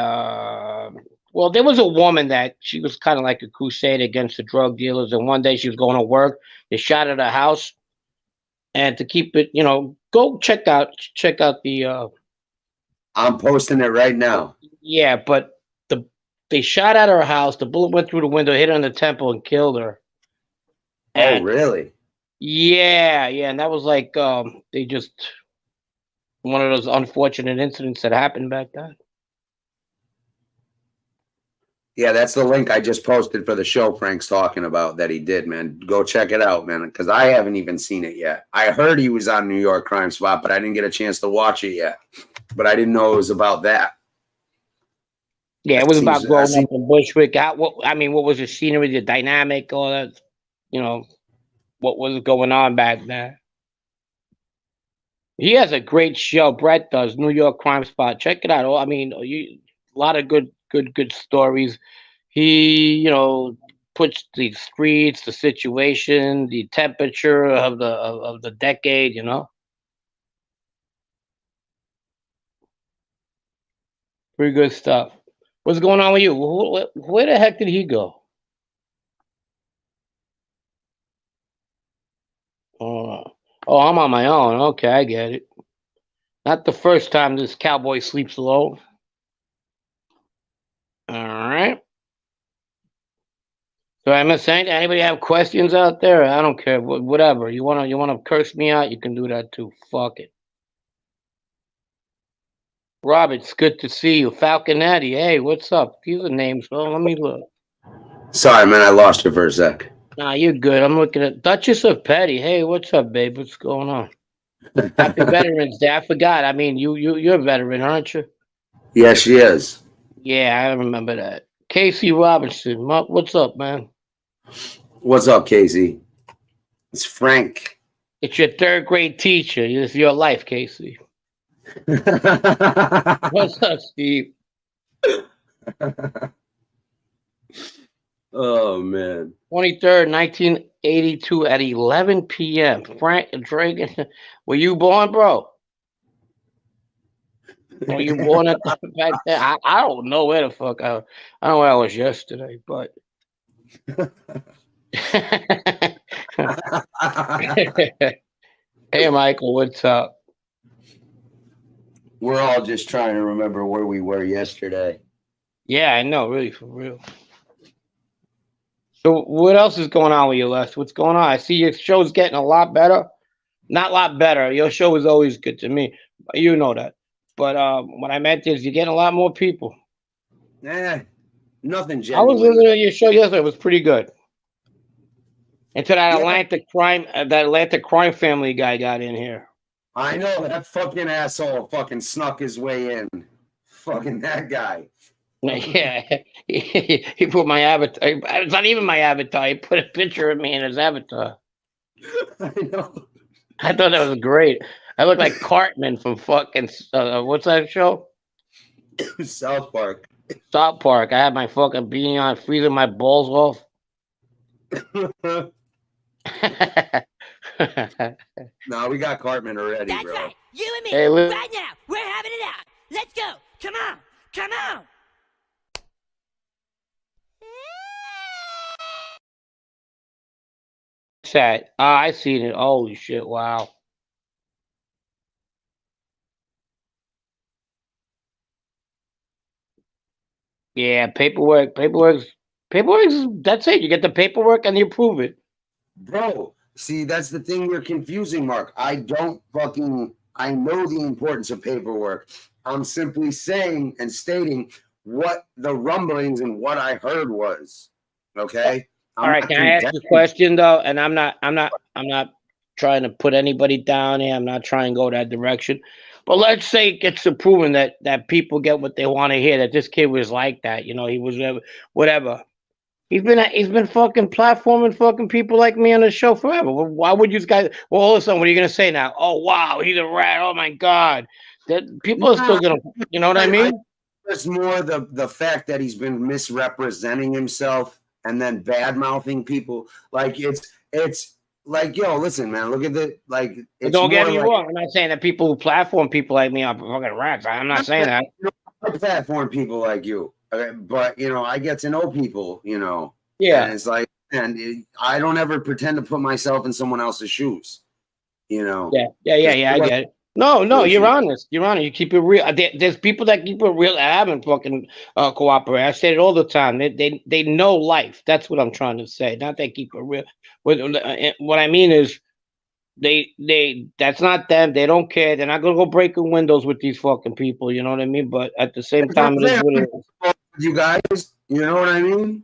well, there was a woman that she was kind of like a crusade against the drug dealers, and one day she was going to work. They shot at her house, and to keep it, go check out the I'm posting it right now. yeah, but they shot at her house. The bullet went through the window, hit her in the temple, and killed her. Oh, And really? yeah, and that was like they just one of those unfortunate incidents that happened back then. Yeah, that's the link I just posted for the show Frank's talking about that he did, man. Go check it out, man, because I haven't even seen it yet. I heard he was on New York Crime Spot, but I didn't get a chance to watch it yet. But I didn't know it was about that. Yeah, it was about growing up in Bushwick. What was the scenery, the dynamic, all that, what was going on back then? He has a great show. Brett does New York Crime Spot. Check it out. A lot of good stories. He, puts the streets, the situation, the temperature of the decade. Pretty good stuff. What's going on with you? Where the heck did he go? Oh, I'm on my own. Okay, I get it. Not the first time this cowboy sleeps low. All right. So I miss anything? Anybody have questions out there? I don't care. Whatever. You wanna curse me out? You can do that too. Fuck it. Rob, it's good to see you. Falconetti. Hey, what's up? These are names. Well, let me look. Sorry, man. I lost you for a sec. Nah, you're good. I'm looking at Duchess of Petty. Hey, what's up, babe? What's going on? Happy Veterans Day. I forgot. I mean, you're a veteran, aren't you? Yeah, she is. Yeah, I remember that. Casey Robinson. What's up, man? What's up, Casey? It's Frank. It's your third grade teacher. It's your life, Casey. What's up, Steve? Oh, man. 23rd, 1982 at 11 p.m. Frank Dragon. Were you born, bro? Were you born at back then? I don't know where the fuck I don't know where I was yesterday, but hey, Michael, what's up? We're all just trying to remember where we were yesterday. Yeah, I know, really, for real. So what else is going on with you, Les? What's going on? I see your show's getting a lot better. Not a lot better. Your show is always good to me. You know that. But what I meant is you're getting a lot more people. Nothing I was genuine. listening to your show yesterday. It was pretty good. Until that Yeah. Atlantic crime family guy got in here. I know that fucking asshole fucking snuck his way in. Fucking that guy. Yeah, he put my avatar. It's not even my avatar. He put a picture of me in his avatar. I know. I thought that was great. I look like Cartman from fucking what's that show? South Park. South Park. I had my fucking beanie on, freezing my balls off. No, we got Cartman already, That's bro. right. You and me, Hey, right now. We're having it out. Let's go. Come on. Come on. Chat. I seen it. Holy shit! Wow. Yeah, paperwork. That's it. You get the paperwork and you prove it. Bro, see, that's the thing you're confusing, Mark. I know the importance of paperwork. I'm simply saying and stating what the rumblings and what I heard was. Okay? All right, can I ask you a question though? And I'm not trying to put anybody down here. I'm not trying to go that direction. But let's say it gets to proven that people get what they want to hear. That this kid was like that. You know, he was whatever. He's been fucking platforming fucking people like me on the show forever. Why would you guys? Well, all of a sudden, what are you gonna say now? Oh wow, he's a rat. Oh my god, that people are still gonna. You know what I mean? It's more the fact that he's been misrepresenting himself and then bad mouthing people. Like it's like, yo, listen, man, look at the like. It's Don't get me like, wrong. I'm not saying that people who platform people like me are fucking rats. I'm not saying that. I platform people like you, but you know, I get to know people. You know, Yeah. And it's like, I don't ever pretend to put myself in someone else's shoes. You know. Yeah. I get it. No, you're honest. You're honest. You keep it real. There's people that keep it real. I haven't fucking cooperate. I say it all the time. They know life. That's what I'm trying to say. Not they keep it real. What I mean is, that's not them. They don't care. They're not gonna go breaking windows with these fucking people. You know what I mean? But at the same time, it is what it is. You guys, you know what I mean?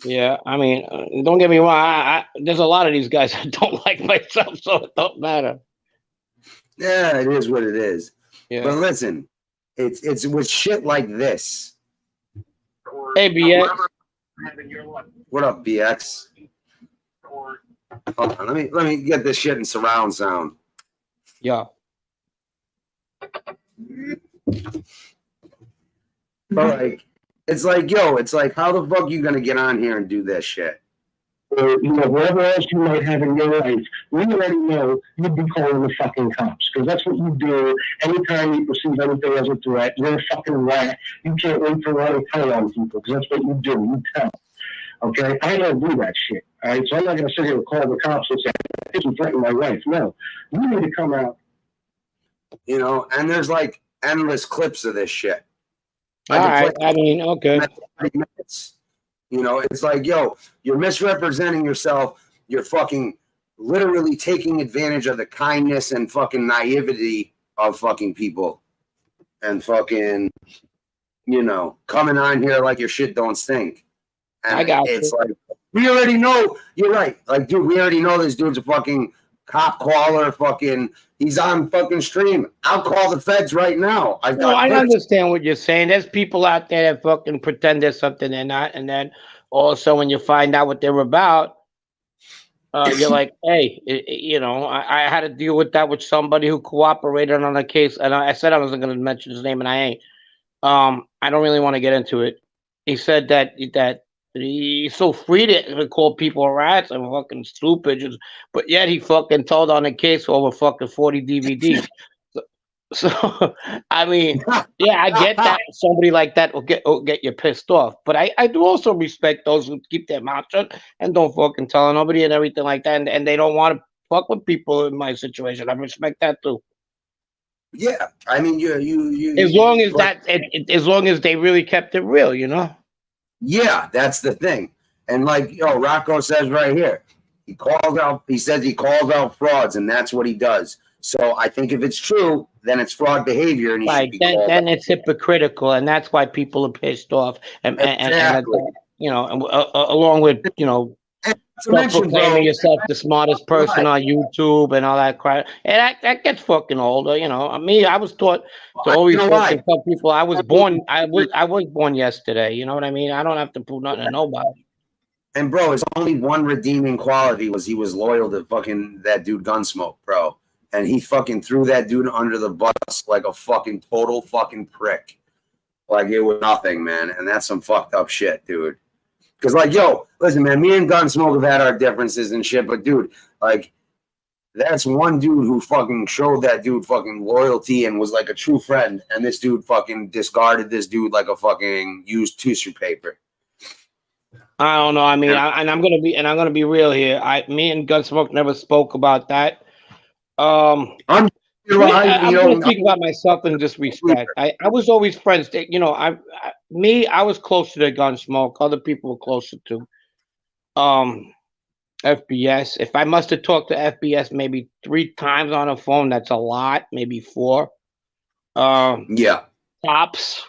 Yeah, I mean, don't get me wrong. There's a lot of these guys I don't like myself, so it don't matter. Yeah, it is what it is. Yeah. But listen, it's with shit like this. Hey, BX. What up, BX? Hold on, let me get this shit in surround sound. Yeah. But like, it's like, yo, it's like, how the fuck you gonna get on here and do this shit? Or, you know, whatever else you might have in your life, we already know you'd be calling the fucking cops, because that's what you do anytime you perceive anything as a threat. You're a fucking rat. You can't wait for one to tell on people, because that's what you do. You tell. Okay? I don't do that shit. All right? So I'm not going to sit here and call the cops and say, this is threatening my life. No. You need to come out. You know, and there's like endless clips of this shit. All right. I mean, okay. 30 minutes. You know, it's like, yo, you're misrepresenting yourself. You're fucking literally taking advantage of the kindness and fucking naivety of fucking people. And fucking, you know, coming on here like your shit don't stink. And I got it's you. like, we already know. You're right. Like, dude, we already know this dude's a fucking cop caller. Fucking, he's on fucking stream. I'll call the feds right now. I understand what you're saying. There's people out there that fucking pretend there's something they're not, and then also when you find out what they're about, you're like, hey, you know, I had to deal with that with somebody who cooperated on a case, and I said I wasn't going to mention his name, and I ain't. I don't really want to get into it. He said that he's so free to call people rats and fucking stupid, but yet he fucking told on a case for over fucking 40 DVDs. So I mean, yeah, I get that somebody like that will get you pissed off, but I do also respect those who keep their mouth shut and don't fucking tell nobody and everything like that, and they don't want to fuck with people in my situation. I respect that too. Yeah, I mean, you as long as as long as they really kept it real, you know. Yeah, that's the thing. And like, Rocco says right here, he says he calls out frauds, and that's what he does. So I think if it's true, then it's fraud behavior, and he should be called then out. it's hypocritical, and that's why people are pissed off. And Exactly. Along with proclaiming yourself the smartest person on YouTube and all that crap, and that gets fucking old. I was taught to always fucking tell people I was born yesterday. You know what I mean? I don't have to prove nothing to nobody. And bro, his only one redeeming quality was he was loyal to fucking that dude Gunsmoke, bro. And he fucking threw that dude under the bus like a fucking total fucking prick. Like it was nothing, man. And that's some fucked up shit, dude. Because like, listen, man, me and Gunsmoke have had our differences and shit, but dude, like, that's one dude who fucking showed that dude fucking loyalty and was like a true friend. And this dude fucking discarded this dude like a fucking used tissue paper. I don't know. I mean, I'm gonna be real here. Me and Gunsmoke never spoke about that. I'm gonna speak about myself in disrespect. I was always friends. I was closer to Gunsmoke. Other people were closer to FBS. If I must have talked to FBS maybe 3 times on the phone, that's a lot. Maybe 4. Tops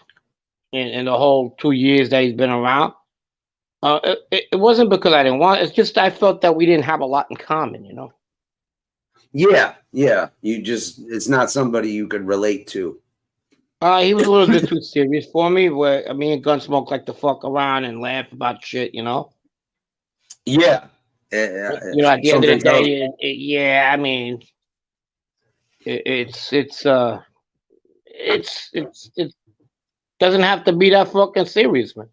in the whole 2 years that he's been around. It wasn't because I didn't want it. It's just I felt that we didn't have a lot in common, Yeah. It's not somebody you could relate to. He was a little bit too serious for me. Where me and Gunsmoke like to fuck around and laugh about shit, Yeah. At the end of the day, I mean, it doesn't have to be that fucking serious, man.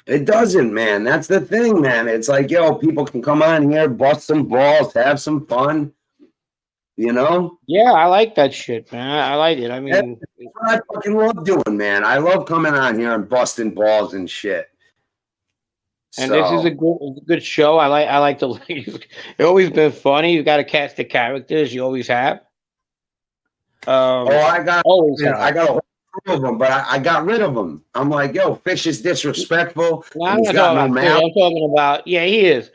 It doesn't, man. That's the thing, man. It's like, people can come on here, bust some balls, have some fun, Yeah, I like that shit, man. I like it. I mean, that's what I fucking love doing, man. I love coming on here and busting balls and shit. And this is a good show. I like to. It's always been funny. You got to cast the characters. You always have. I got a whole crew of them, but I got rid of them. I'm like, Fish is disrespectful. No, I'm not talking about. I'm talking about. Yeah, he is.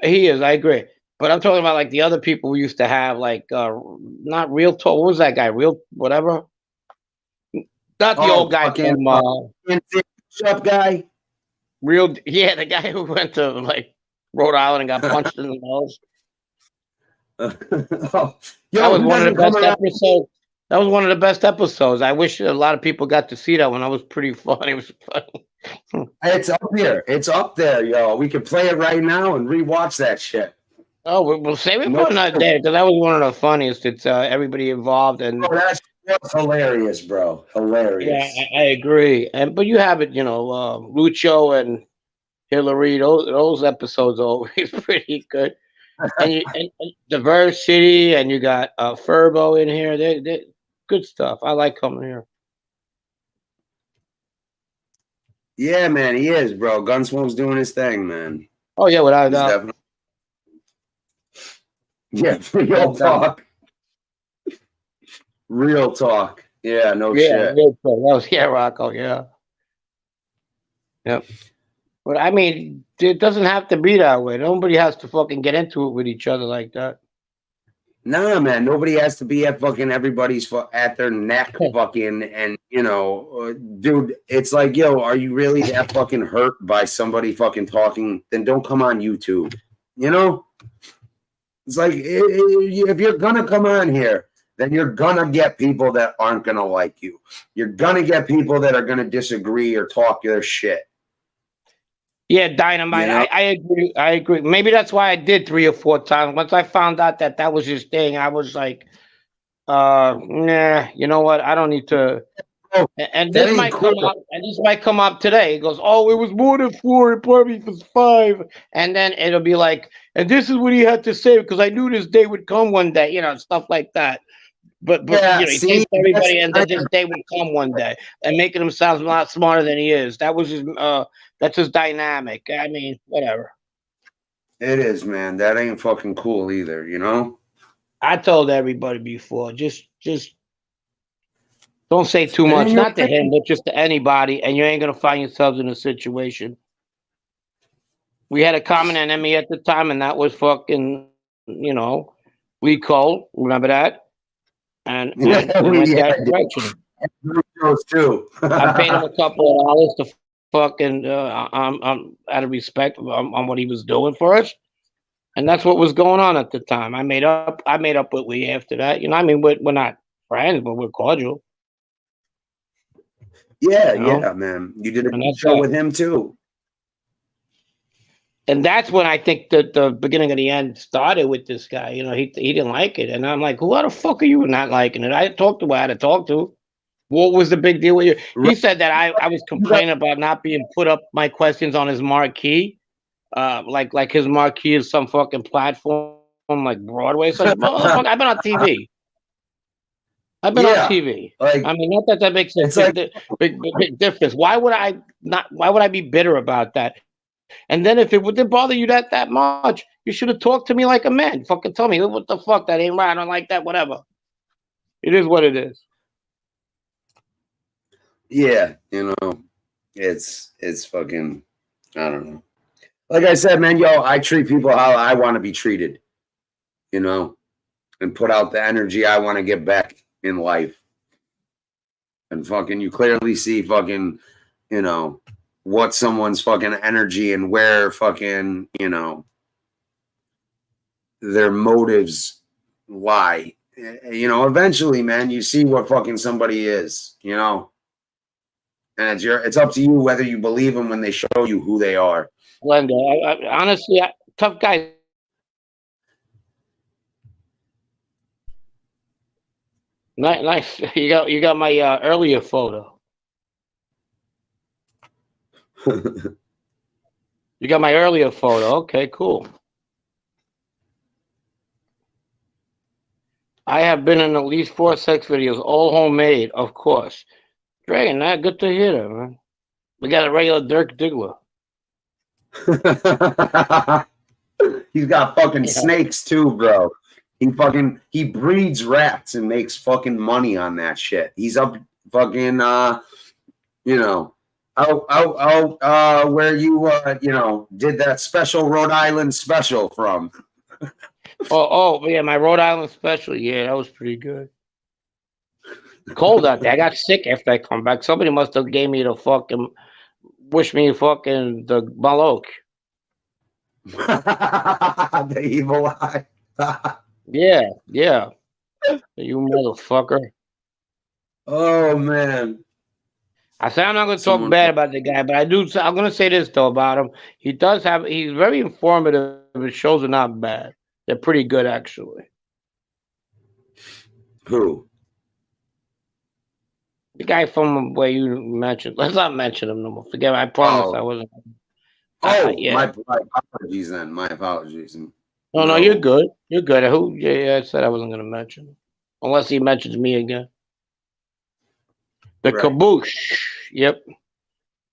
He is. I agree. But I'm talking about like the other people we used to have, like not Real Talk. What was that guy? Real whatever. Not the old guy from Shop guy. The guy who went to like Rhode Island and got punched in the nose. That was one of the best episodes. That was one of the best episodes. I wish a lot of people got to see that one. That was pretty fun. It was funny. It's up here. It's up there, yo. We could play it right now and rewatch that shit. Oh, we'll save it for another day because that was one of the funniest. It's everybody involved and that's hilarious, bro. Hilarious. Yeah, I agree. But you have it, Lucho and Hillary. Those episodes are always pretty good. and diversity, and you got Furbo in here. They good stuff. I like coming here. Yeah, man, he is, bro. Gunsmoke's doing his thing, man. Oh yeah, without a doubt. Yeah, real talk. Real talk. Yeah, no shit. Real talk. That was Rocco. Yeah. Yep. But I mean, it doesn't have to be that way. Nobody has to fucking get into it with each other like that. Nah, man. Nobody has to be at fucking everybody's at their neck fucking and, dude, it's like, are you really that fucking hurt by somebody fucking talking? Then don't come on YouTube. It's like, if you're going to come on here, then you're going to get people that aren't going to like you. You're going to get people that are going to disagree or talk their shit. Yeah, Dynamite. I agree. Maybe that's why I did 3 or 4 times. Once I found out that was his thing, I was like, nah, you know what? I don't need to. And this might come up. And this might come up today. He goes, "Oh, it was more than 4. It probably was 5." And then it'll be like, "And this is what he had to say because I knew this day would come one day." Stuff like that. But he thinks everybody, and that this day would come one day, and making him sound a lot smarter than he is. That was his. That's his dynamic. I mean, whatever. It is, man. That ain't fucking cool either. I told everybody before, just don't say too much. Not to him, but just to anybody, and you ain't gonna find yourselves in a situation. We had a common enemy at the time, and that was fucking, Lee Cole. Remember that? And we went that direction. Those too. I paid him a couple of dollars to fucking, out of respect on what he was doing for us, and that's what was going on at the time. I made up with Lee after that. I mean, we're not friends, but we're cordial. Yeah, yeah, man. You did a good show with him too. And that's when I think that the beginning of the end started with this guy. He didn't like it, and I'm like, "Who the fuck are you not liking it?" I talked to who I had to talk to. What was the big deal with you? He said that I was complaining about not being put up my questions on his marquee, like his marquee is some fucking platform like Broadway. So I said, "Motherfucker, I've been on TV. I've been on TV. I mean, not that makes a big difference. Why would I not? Why would I be bitter about that?" And then if it didn't bother you that much, you should have talked to me like a man. Fucking tell me, what the fuck, that ain't right. I don't like that, whatever. It is what it is. Yeah, it's fucking, I don't know. Like I said, man, I treat people how I want to be treated, and put out the energy I want to get back in life. And fucking, you clearly see fucking, what someone's fucking energy and where fucking, their motives lie. Eventually, man, you see what fucking somebody is, and it's up to you whether you believe them when they show you who they are. Glenda, honestly, tough guy. Nice. You got my earlier photo. You got my earlier photo. Okay, cool. I have been in at least 4 sex videos, all homemade, of course. Dragon, good to hear that, man. We got a regular Dirk Diggler. He's got fucking snakes too, bro. He breeds rats and makes fucking money on that shit. He's up fucking where you did that special Rhode Island special from. Oh yeah, my Rhode Island special. Yeah, that was pretty good. Cold out there. I got sick after I come back. Somebody must have gave me the fucking wish me fucking the Maloke. The evil eye. Yeah. You motherfucker. Oh man. I said I'm not going to talk bad about the guy, but I'm going to say this though about him. He's very informative. His shows are not bad. They're pretty good, actually. Who? The guy from where you mentioned. Let's not mention him no more. Forget me. I promise I wasn't. Yeah. My apologies then. My apologies. No, you're good. You're good. Who? Yeah, I said I wasn't going to mention him. Unless he mentions me again. The Kaboosh. Yep.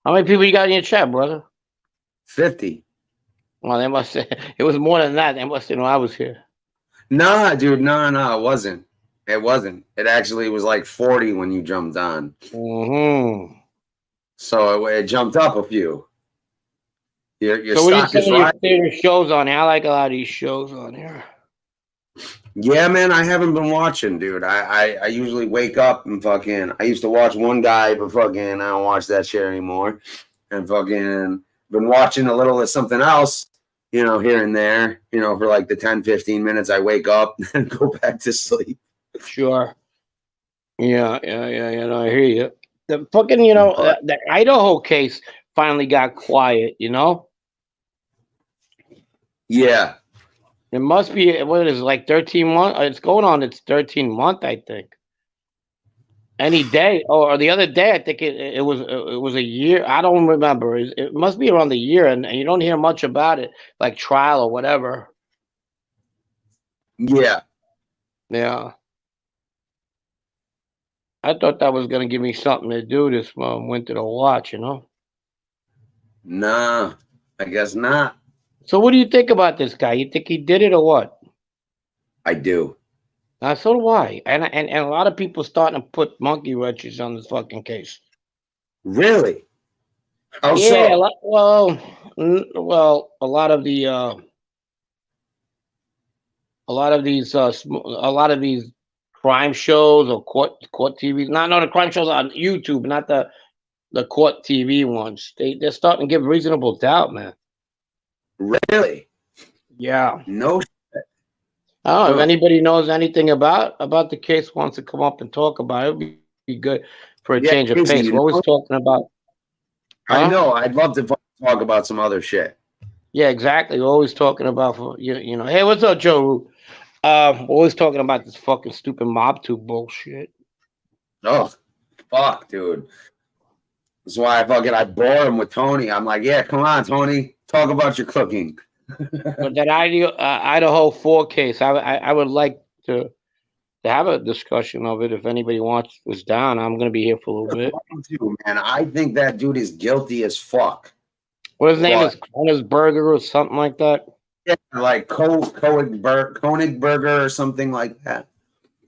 How many people you got in your chat, brother? 50. Well, they must say it was more than that. They must know I was here. Nah, dude. No, it wasn't. It wasn't. It actually was like 40 when you jumped on. Mm-hmm. So it jumped up a few. Your so what stock are you saying is right. your favorite shows on here? I like a lot of these shows on here. Yeah, man, I haven't been watching, dude. I usually wake up and fucking. I used to watch one guy, but fucking I don't watch that shit anymore. And fucking been watching a little of something else, here and there, for like the 10, 15 minutes I wake up and go back to sleep. Sure. Yeah. No, I hear you. The fucking, the Idaho case finally got quiet, Yeah. It must be, what is it, like 13 months? It's going on its 13th month, I think. Any day, or the other day, I think it was a year. I don't remember. It must be around the year, and you don't hear much about it, like trial or whatever. Yeah. Yeah. I thought that was going to give me something to do this winter to watch, Nah, I guess not. So what do you think about this guy? You think he did it or what? I do. So do I. And a lot of people starting to put monkey wrenches on this fucking case. Really? How Yeah, so? well, a lot of these crime shows or court TV. Not no the crime shows on YouTube, not the court TV ones. They're starting to give reasonable doubt, man. Really? Yeah. No. I don't know if Huh. anybody knows anything about the case, wants to come up and talk about it. It would be good for a Yeah, change of crazy. pace. You We're always know? talking about, I huh? know. I'd love to talk about some other shit. Yeah, exactly. We're always talking about, you know. Hey, what's up, Joe Root? We're always talking about this fucking stupid mob tube bullshit. Oh, fuck, dude. That's why I bore him with Tony. I'm like, yeah, come on, Tony, talk about your cooking. But that Idaho 4 case, I would like to have a discussion of it if anybody was down. I'm going to be here for a little bit. Too, man, I think that dude is guilty as fuck. What his name But, is? Burger or something like that? yeah, like Koenigberger or something like that.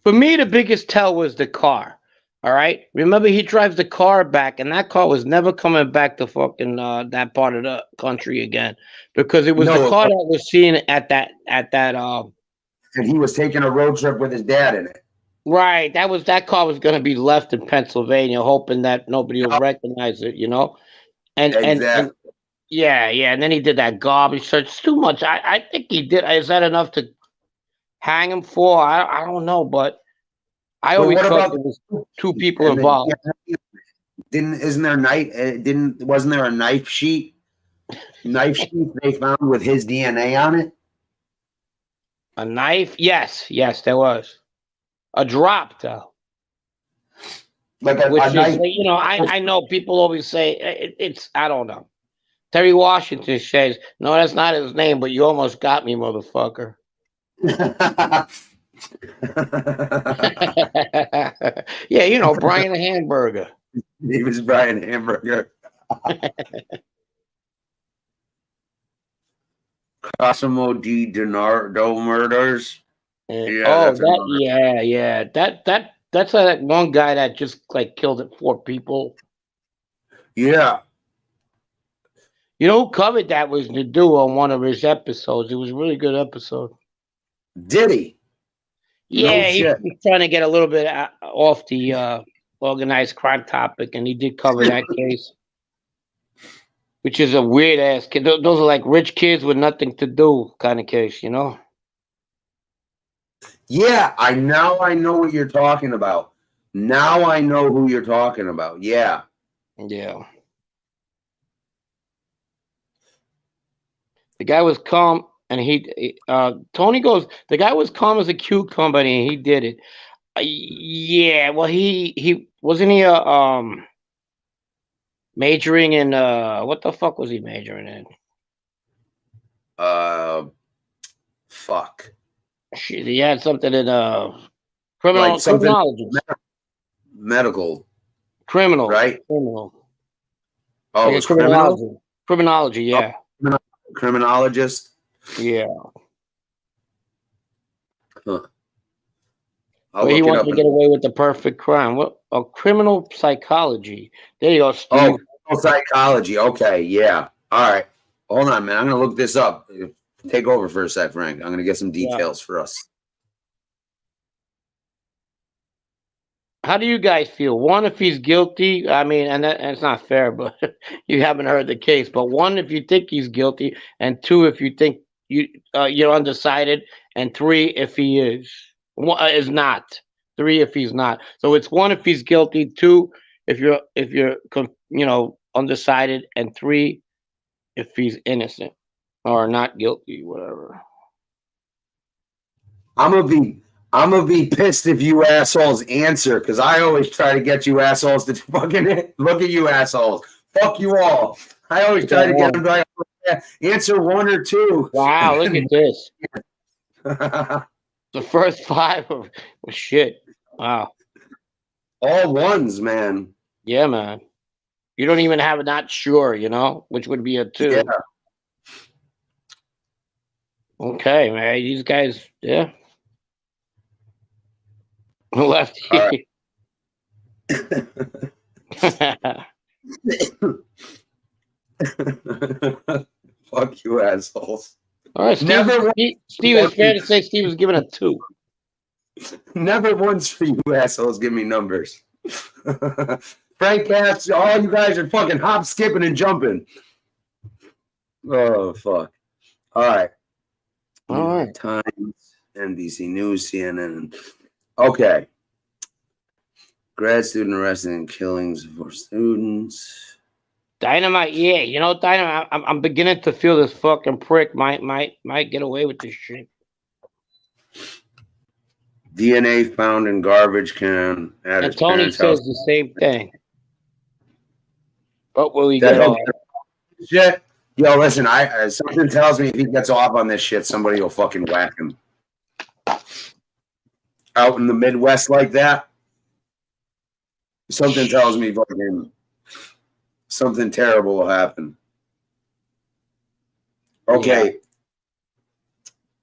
For me, the biggest tell was the car. All right. Remember, he drives the car back, and that car was never coming back to fucking that part of the country again, because it was the car that was seen at that. And he was taking a road trip with his dad in it. Right. That car was going to be left in Pennsylvania, hoping that nobody will recognize it. You know. And yeah, and then he did that garbage search. It's too much. I think he did. Is that enough to hang him for? I don't know, but I always thought there was two people involved. Wasn't there a knife sheet they found with his DNA on it? A knife? Yes, there was. A drop though. Like a knife. You know, I know people always say it's I don't know. Terry Washington says, no, that's not his name, but you almost got me, motherfucker. Yeah, you know, Brian Hamburger. He was Brian Hamburger. Cosimo Di Donardo murders. Yeah, that's that one guy that just like killed 4 people. Yeah. You know who covered that was Nadu on one of his episodes. It was a really good episode. Did he? Yeah, he was trying to get a little bit off the organized crime topic, and he did cover that case, which is a weird ass kid. Those are like rich kids with nothing to do kind of case, you know? Yeah, I know what you're talking about. Now I know who you're talking about. Yeah. Yeah. The guy was calm, and Tony goes, the guy was calm as a cucumber, and he did it. Yeah, well, he wasn't he majoring in what the fuck was he majoring in? Fuck. Shit, he had something in criminology. Medical. Criminal. Right? Criminal. Oh, like it was criminology? Criminology, yeah. Oh, criminologist? Yeah. Huh. Well, he wanted to get away with the perfect crime. What? Criminal psychology. There you go, Steve. Oh, criminal psychology. Okay, yeah. All right. Hold on, man. I'm going to look this up. Take over for a sec, Frank. I'm going to get some details for us. How do you guys feel? One, if he's guilty, I mean, and it's not fair, but you haven't heard the case. But one, if you think he's guilty, and 2, if you think you're undecided, and 3, if he is not. 3, if he's not. So it's 1, if he's guilty. 2, if you're undecided, and 3, if he's innocent or not guilty, whatever. I'm gonna be pissed if you assholes answer, because I always try to get you assholes to fucking look at you assholes. Fuck you all. I always try to get them to answer 1 or 2. Wow, look at this. The first 5 of shit. Wow. All ones, man. Yeah, man. You don't even have a not sure, which would be a 2. Yeah. Okay, man. These guys, yeah. Left. Fuck you, assholes. All right, Steve. Never Steve, it's fair to say Steve was given a 2. Never once for you assholes give me numbers. Frank Cats, all you guys are fucking hop, skipping, and jumping. Oh, fuck. All right. All right. Times, NBC News, CNN. Okay. Grad student arrested in killings for students. Dynamite, yeah. You know, Dynamite, I'm beginning to feel this fucking prick might get away with this shit. DNA found in garbage can at his Tony parents' says house. the same thing. But will he get off? Shit. Yo, listen, something tells me if he gets off on this shit, somebody will fucking whack him. Out in the Midwest like that, something tells me fucking something terrible will happen. Okay. Yeah.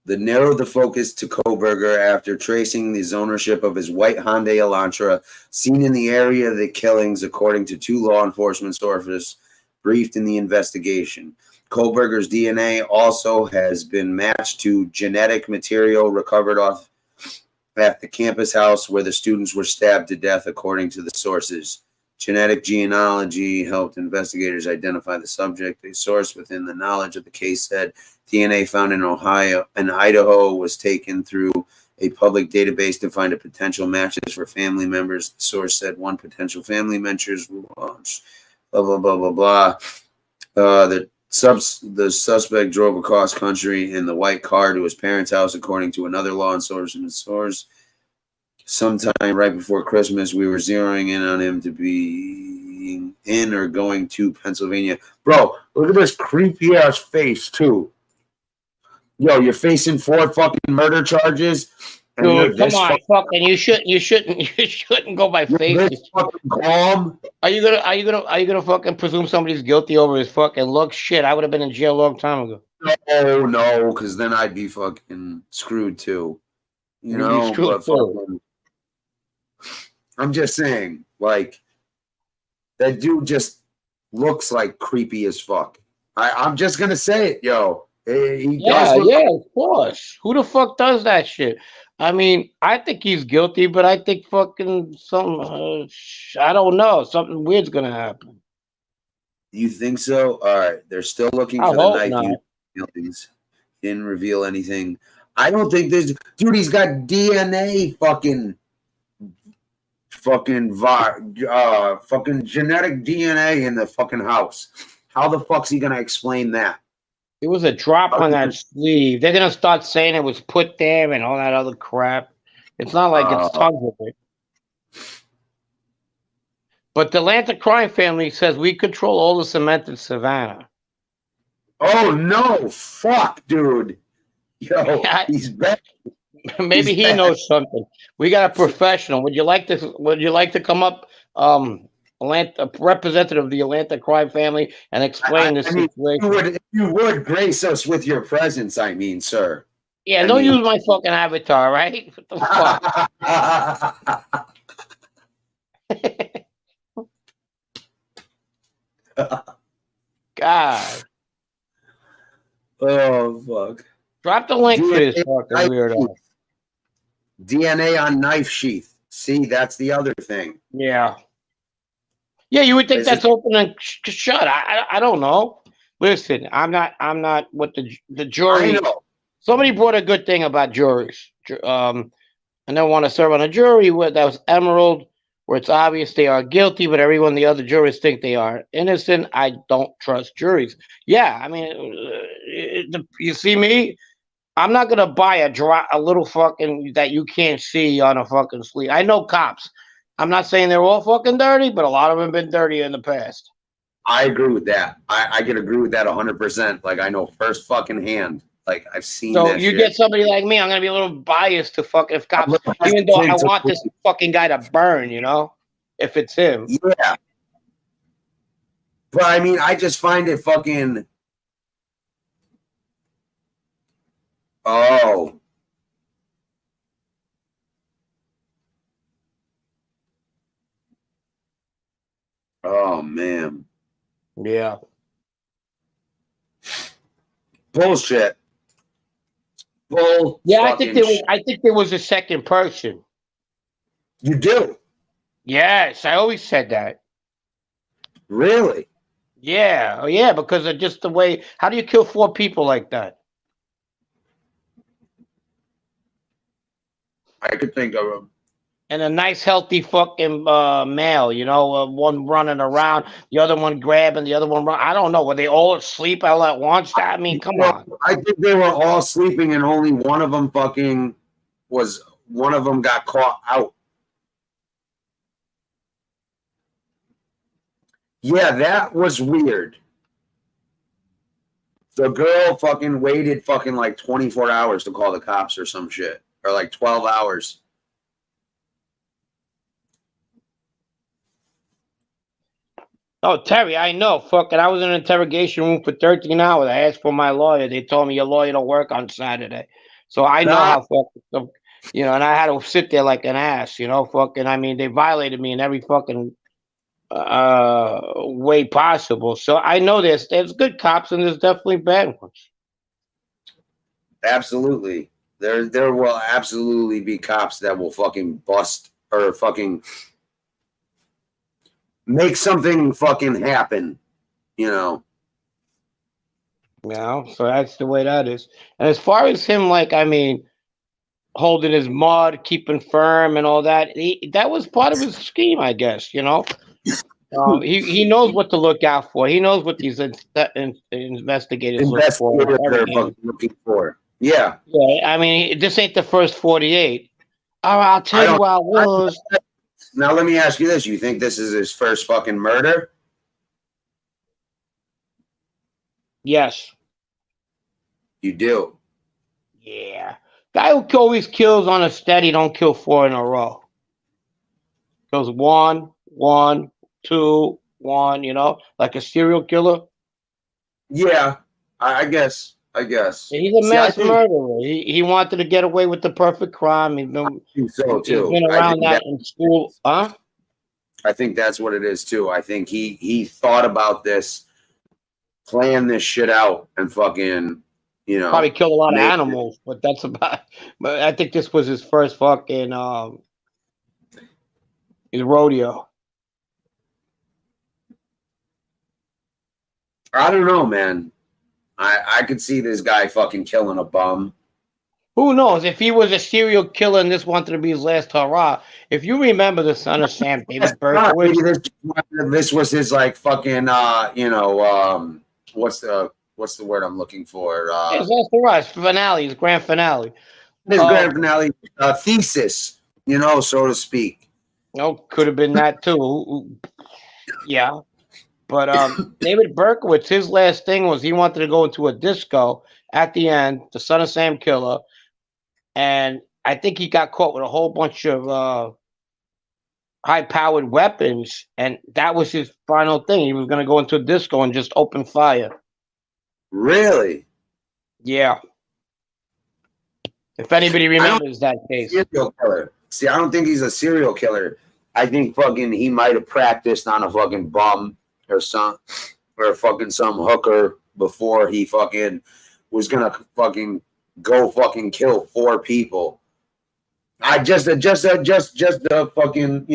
They narrowed the focus to Kohberger after tracing his ownership of his white Hyundai Elantra seen in the area of the killings, according to 2 law enforcement sources briefed in the investigation. Kohberger's DNA also has been matched to genetic material recovered off at the campus house where the students were stabbed to death, according to the sources. Genetic genealogy helped investigators identify the subject. A source within the knowledge of the case said DNA found in Idaho was taken through a public database to find a potential matches for family members. The source said one potential family members will launch. Blah blah blah blah blah. The suspect drove across country in the white car to his parents' house, according to another law enforcement source. Sometime right before Christmas, we were zeroing in on him to be in or going to Pennsylvania. Bro, look at this creepy ass face too. Yo, you're facing 4 fucking murder charges. Dude, come on, fucking! You shouldn't go by faces. Fucking calm. Are you gonna fucking presume somebody's guilty over his fucking look? Shit, I would have been in jail a long time ago. No, because then I'd be fucking screwed too. You know, but fucking, I'm just saying, like, that dude just looks like creepy as fuck. I'm just gonna say it, yo. Yeah, of course. Who the fuck does that shit? I mean, I think he's guilty, but I think fucking something, I don't know, something weird's gonna happen. You think so? All right. They're still looking for the knife killings. Didn't reveal anything. I don't think there's... Dude, he's got DNA fucking genetic DNA in the fucking house. How the fuck's he gonna explain that? It was a drop on that sleeve. They're gonna start saying it was put there and all that other crap. It's not like it's tons of it. But the Atlanta crime family says we control all the cement in Savannah. Oh no! Fuck, dude. Yo, he's back. Maybe he knows something. We got a professional. Would you like to come up, a representative of the Atlanta crime family, and explain this situation? If you would grace us with your presence, I mean, sir. Yeah, don't use my fucking avatar, right? What the fuck? God. Oh, fuck. Drop the link for this fucking weirdo. DNA on knife sheath. See, that's the other thing. Yeah. Yeah, you would think that's open and shut. I don't know. Listen, I'm not what the jury. I know. Somebody brought a good thing about juries. And they want to serve on a jury that was Emerald, where it's obvious they are guilty, but everyone the other jurors think they are innocent. I don't trust juries. Yeah, I mean, you see me? I'm not gonna buy a little fucking that you can't see on a fucking sleeve. I know cops. I'm not saying they're all fucking dirty, but a lot of them have been dirty in the past. I agree with that. I can agree with that 100%. Like, I know first fucking hand. Like, I've seen that. So you get somebody like me, I'm gonna be a little biased to fuck if cops, even though I want this fucking guy to burn, you know, if it's him. Yeah. But I mean, I just find it fucking. Oh. Oh man. Yeah. bullshit. Bull. Yeah, I think there was a second person. You do? Yes, I always said that. Really? Yeah, yeah, because of just the way. How do you kill 4 people like that? I could think of him. And a nice, healthy fucking male, one running around, the other one grabbing, the other one run. I don't know. Were they all asleep all at once? I mean, come on. I think they were all sleeping, and only one of them got caught out. Yeah, that was weird. The girl fucking waited fucking like 24 hours to call the cops or some shit, or like 12 hours. Oh, Terry, I know. Fucking, I was in an interrogation room for 13 hours. I asked for my lawyer. They told me your lawyer don't work on Saturday. So I know how fucking, and I had to sit there like an ass, fucking. I mean, they violated me in every fucking way possible. So I know there's good cops and there's definitely bad ones. Absolutely. There will absolutely be cops that will fucking bust or fucking make something fucking happen, so that's the way that is. And as far as him, holding his mud, keeping firm and all that, that was part of his scheme, I guess, he knows what to look out for. He knows what these investigators look for. Looking for. Yeah. Yeah, I mean, this ain't the first 48. All right, I'll tell you where I was. Now, let me ask you this. You think this is his first fucking murder? Yes. You do? Yeah. Guy who always kills on a steady don't kill 4 in a row. Kills 1, 1, 2, 1, like a serial killer. Yeah, I guess. He's a mass murderer. He wanted to get away with the perfect crime. He's been around that in school. Huh? I think that's what it is too. I think he thought about this, planned this shit out, and fucking, probably killed a lot of animals, but that's about. But I think this was his first fucking his rodeo. I don't know, man. I could see this guy fucking killing a bum. Who knows? If he was a serial killer and this wanted to be his last hurrah. If you remember the Son of Sam, David Berkowitz. This was his fucking what's the word I'm looking for? His last hurrah, his grand finale. His grand finale thesis, so to speak. Could have been that too. Yeah. But David Berkowitz, his last thing was he wanted to go into a disco at the end, the Son of Sam killer, and I think he got caught with a whole bunch of high-powered weapons, and that was his final thing. He was going to go into a disco and just open fire. Really? Yeah. If anybody remembers that case. Serial killer. See, I don't think he's a serial killer. I think fucking he might have practiced on a fucking bum. Or fucking some hooker before he fucking was gonna fucking go fucking kill 4 people. Just the fucking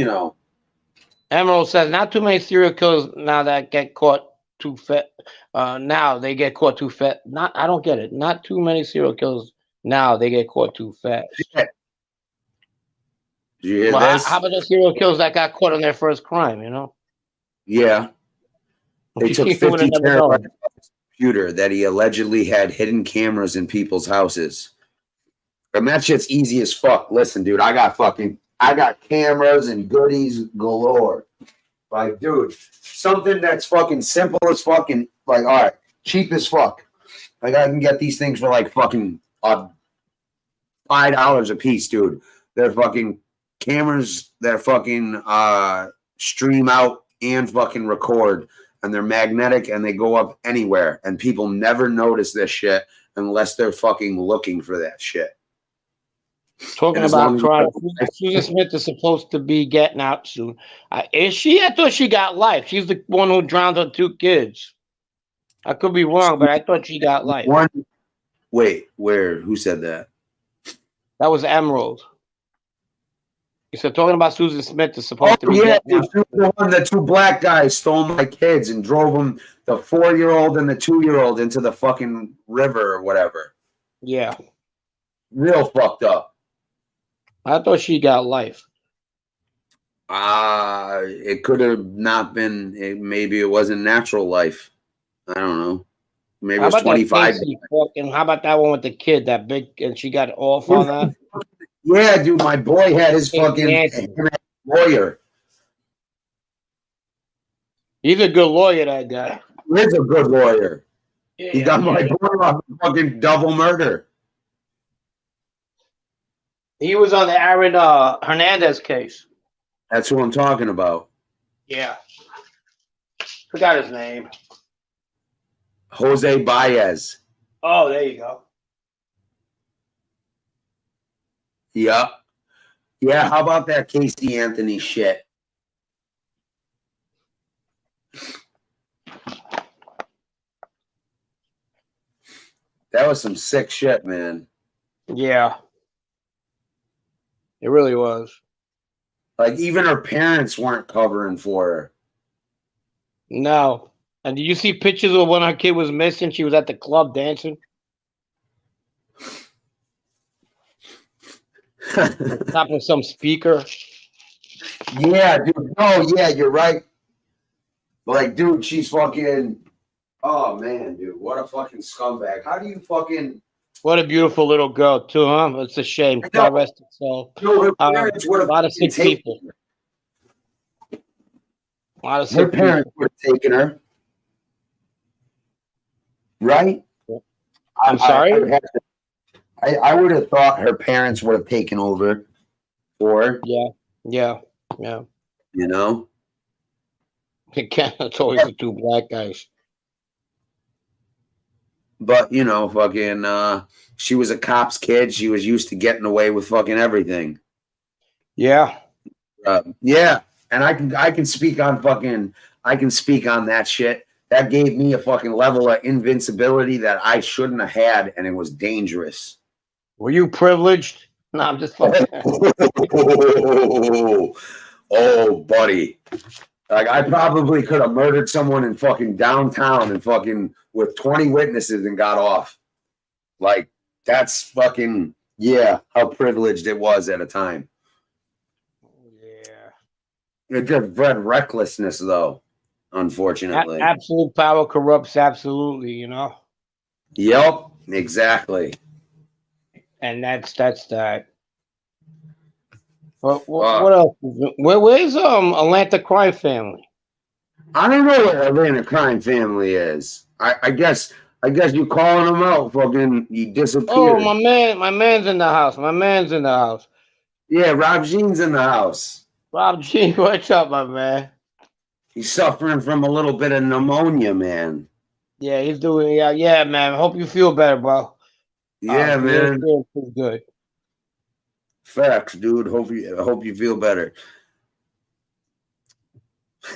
Emerald says not too many serial killers now that get caught too fat. Now they get caught too fat. I don't get it. Not too many serial killers now they get caught too fast. Did you hear this? How about the serial killers that got caught on their first crime? Yeah. They took 50 terabytes of his computer that he allegedly had hidden cameras in people's houses. And that shit's easy as fuck. Listen, dude, I got cameras and goodies galore. Dude, something that's fucking simple as fucking, all right, cheap as fuck. I can get these things for fucking $5 a piece, dude. They're fucking cameras that fucking stream out and fucking record. And they're magnetic and they go up anywhere. And people never notice this shit unless they're fucking looking for that shit. Talking about trial, Susan Smith is supposed to be getting out soon. Is she? I thought she got life. She's the one who drowned her 2 kids. I could be wrong, but I thought she got life. Wait, where? Who said that? That was Emerald. You said talking about Susan Smith is supposed to be. Yeah, dude, the one the two black guys stole my kids and drove them, the 4-year-old and the 2-year-old, into the fucking river or whatever. Yeah. Real fucked up. I thought she got life. It could have not been. Maybe it wasn't natural life. I don't know. Maybe it was 25. How about that one with the kid, that big, and she got off on that? Yeah, dude, my boy had his fucking lawyer. He's a good lawyer, that guy. He's a good lawyer. Yeah, he got my boy off fucking double murder. He was on the Aaron Hernandez case. That's who I'm talking about. Yeah. Forgot his name. Jose Baez. Oh, there you go. Yeah. Yeah, how about that Casey Anthony shit? That was some sick shit, man. Yeah. It really was. Like, even her parents weren't covering for her. No. And did you see pictures of when her kid was missing? She was at the club dancing. Top of some speaker. Yeah, dude. Oh, yeah, you're right. Like, dude, she's fucking... Oh, man, dude. What a fucking scumbag. How do you fucking... What a beautiful little girl, too, huh? It's a shame. God rest her soul. No, her parents would have a lot of sick people. A lot of sick her parents would have taken her. Right? I'm sorry? I would have thought her parents would have taken over for her. Yeah. You know? It's always the two black guys. But, you know, fucking, she was a cop's kid. She was used to getting away with fucking everything. Yeah. Yeah. And I can speak on that shit. That gave me a fucking level of invincibility that I shouldn't have had, and it was dangerous. Were you privileged? No, I'm just fucking. Oh, buddy. Like, I probably could have murdered someone in fucking downtown and fucking with 20 witnesses and got off. Like, that's fucking, yeah, how privileged it was at a time. Yeah. It just bred recklessness, though, unfortunately. Absolute power corrupts absolutely, you know? Yep, exactly. And that's that. What else? Where's Atlanta Crime Family? I don't know where Atlanta Crime Family is. I guess you calling them out, fucking you disappeared. Oh, my man's in the house. Yeah, Rob Jean's in the house. Rob Jean, what's up, my man? He's suffering from a little bit of pneumonia, man. Yeah, he's doing yeah, man. Hope you feel better, bro. Yeah, man. Feels good. Facts, dude. Hope you feel better.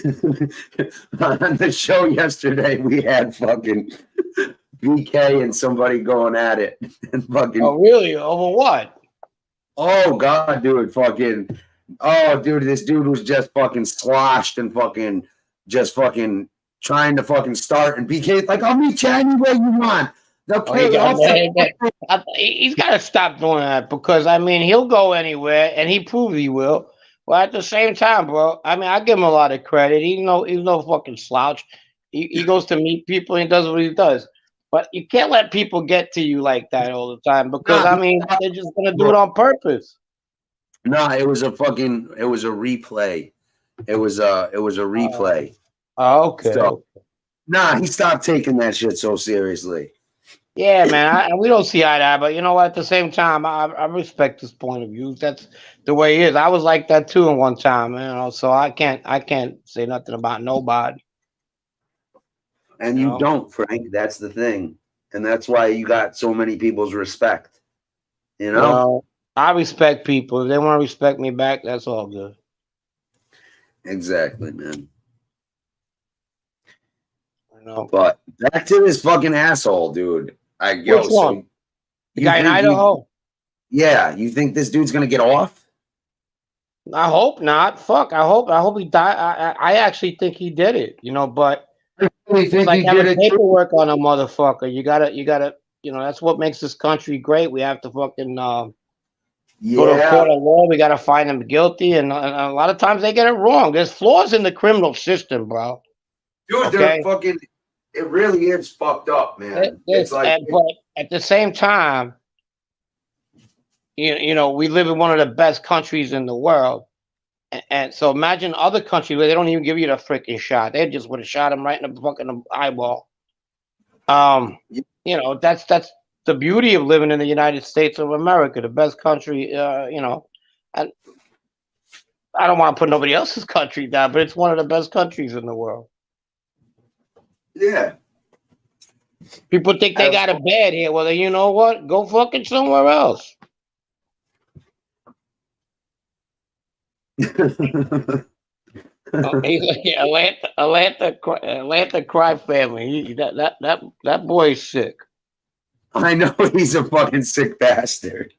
On the show yesterday, we had fucking BK and somebody going at it. And fucking. Oh, really? Over what? Oh, God, dude. Fucking. Oh, dude, this dude was just fucking sloshed and fucking just fucking trying to fucking start. And BK's like, I'll meet you anywhere you want. He's got to stop doing that because, I mean, he'll go anywhere and he proves he will. Well, at the same time, bro, I mean, I give him a lot of credit. He's no fucking slouch. He goes to meet people and he does what he does. But you can't let people get to you like that all the time because, I mean, they're just going to do it on purpose. No, it was a replay. It was a replay. Oh, okay. So, he stopped taking that shit so seriously. Yeah, man. We don't see eye to eye, but you know what? At the same time, I respect his point of view. That's the way he is. I was like that too in one time, you know. So I can't say nothing about nobody. And you don't, Frank. That's the thing, and that's why you got so many people's respect. You know. Well, I respect people. If they want to respect me back, that's all good. Exactly, man. I know. But back to this fucking asshole, dude. Which one? The guy in Idaho. You think this dude's gonna get off? I hope not. Fuck. I hope he died. I actually think he did it. But it's like having paperwork on a motherfucker. You gotta. That's what makes this country great. We have to fucking go to a court of law. We gotta find them guilty, and a lot of times they get it wrong. There's flaws in the criminal system, bro. Dude, they're fucking. It really is fucked up, man. It's like, but at the same time, we live in one of the best countries in the world, and so imagine other countries where they don't even give you the freaking shot. They just would have shot him right in the fucking eyeball. That's the beauty of living in the United States of America, the best country. And I don't want to put nobody else's country down, but it's one of the best countries in the world. Yeah. People think they got it bad here. Well, then you know what? Go fucking somewhere else. Atlanta crime family. That boy's sick. I know he's a fucking sick bastard.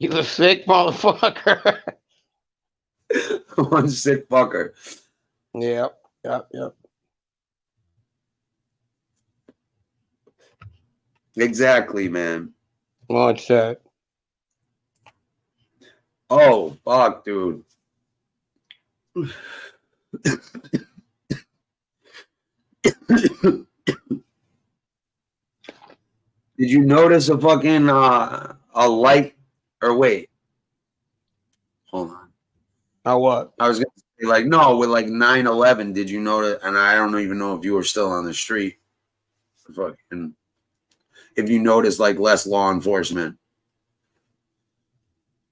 He's a sick motherfucker. One sick fucker. Yep. Exactly, man. What's that? Oh, fuck, dude. Did you notice a fucking a light? Or wait, hold on. What? I was gonna say, like, no, with like 9/11. Did you notice? And I don't even know if you were still on the street. Fucking, if you noticed, like, less law enforcement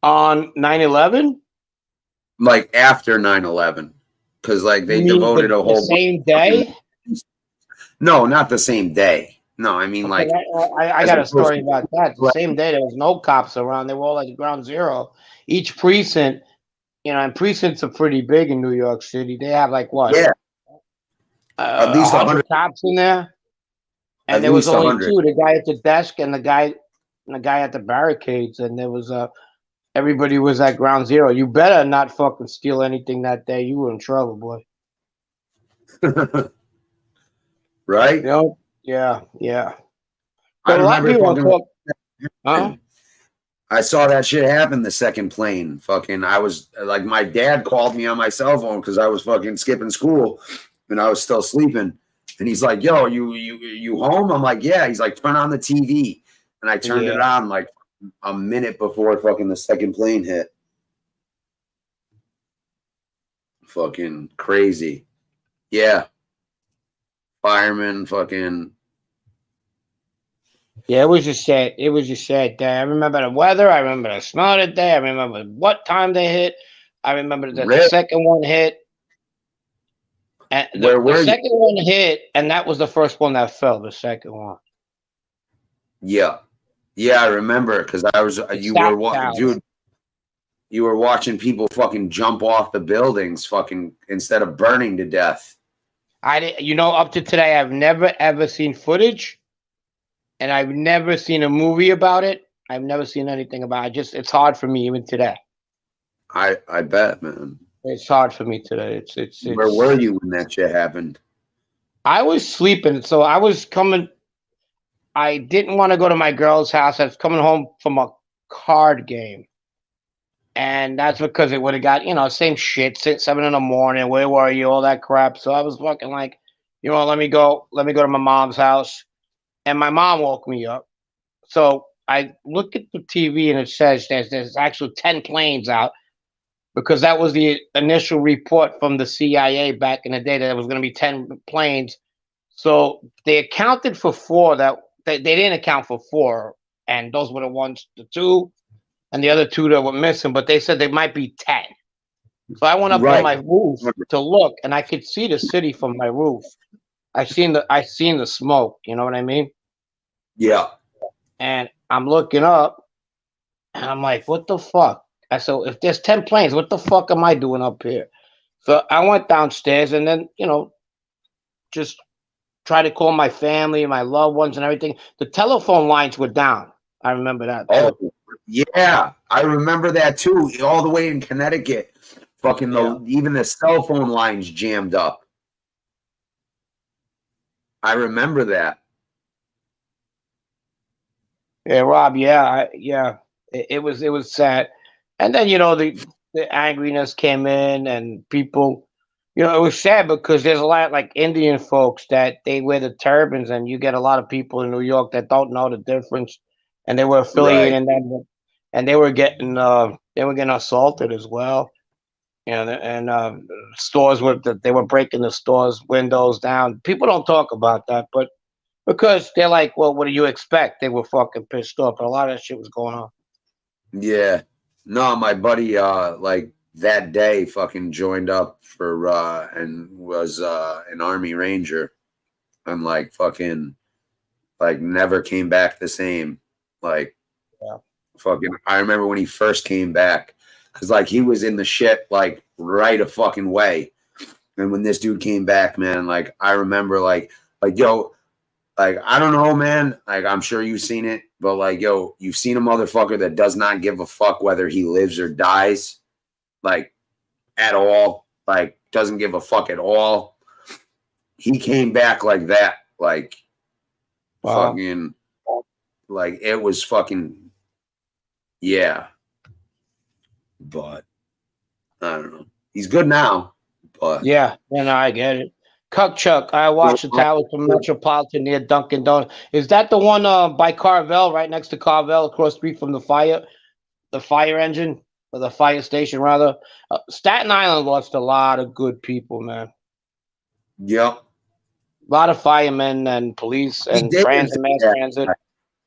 on 9/11. Like after 9/11, because like they devoted a whole same day. No, not the same day. No, I mean, like, I got a story about that. The same day, there was no cops around. They were all like ground zero. Each precinct, and precincts are pretty big in New York City. They have like what? Yeah. At least 100 cops in there. And there was only 100. Two: the guy at the desk and the guy at the barricades. And there was everybody was at ground zero. You better not fucking steal anything that day. You were in trouble, boy. Right? Yeah. But a lot of people I saw that shit happen. The second plane, fucking. I was like, my dad called me on my cell phone because I was fucking skipping school, and I was still sleeping. And he's like, "Yo, you home?" I'm like, "Yeah." He's like, "Turn on the TV," and I turned it on like a minute before fucking the second plane hit. Fucking crazy. Yeah. Firemen, fucking. Yeah, it was just sad. It was just sad day. I remember the weather. I remember the snow that day. I remember what time they hit. I remember the second one hit. And the second one hit, and that was the first one that fell. The second one. Yeah, I remember because I was. You were watching people fucking jump off the buildings, fucking, instead of burning to death. Up to today, I've never ever seen footage. And I've never seen a movie about it. I've never seen anything about it. It's hard for me even today. I bet, man. It's hard for me today. It's Where were you when that shit happened? I was sleeping, so I was coming. I didn't want to go to my girl's house. I was coming home from a card game, and that's because it would have got same shit. 7 a.m. Where were you? All that crap. So I was fucking like, let me go to my mom's house. And my mom woke me up. So I look at the TV and it says there's actually 10 planes out, because that was the initial report from the CIA back in the day, that there was going to be 10 planes. So they accounted for 4 that they didn't account for 4. And those were the 2 and the other 2 that were missing. But they said there might be 10. So I went up on my roof to look, and I could see the city from my roof. I seen the smoke, you know what I mean? Yeah. And I'm looking up, and I'm like, what the fuck? I said, if there's 10 planes, what the fuck am I doing up here? So I went downstairs, and then, just try to call my family, my loved ones and everything. The telephone lines were down. I remember that. Oh, yeah. I remember that too. All the way in Connecticut. Fucking even the cell phone lines jammed up. I remember that. Yeah, Rob. Yeah, it was sad. And then the angriness came in, and people, it was sad because there's a lot like Indian folks that they wear the turbans, and you get a lot of people in New York that don't know the difference, and they were affiliating them, and they were getting assaulted as well. And stores they were breaking the stores windows down. People don't talk about that, but because they're like, well, what do you expect? They were fucking pissed off, but a lot of that shit was going on. Yeah. No, my buddy, like that day fucking joined up for, and was, an Army Ranger and like fucking, like never came back the same. Like, fucking, I remember when he first came back, cause like he was in the shit, like right a fucking way. And when this dude came back, man, like I remember like, yo, like, I don't know, man. Like, I'm sure you've seen it, but like, yo, you've seen a motherfucker that does not give a fuck whether he lives or dies, like, at all. Like, doesn't give a fuck at all. He came back like that, like, fucking, like, it was fucking, yeah. But, I don't know. He's good now, but. Yeah, I get it. Cuck Chuck, I watched the towers from Metropolitan near Dunkin' Donuts. Is that the one by Carvel, right next to Carvel, across the street from the fire engine, or the fire station, rather? Staten Island lost a lot of good people, man. Yep. A lot of firemen and police and transit, mass transit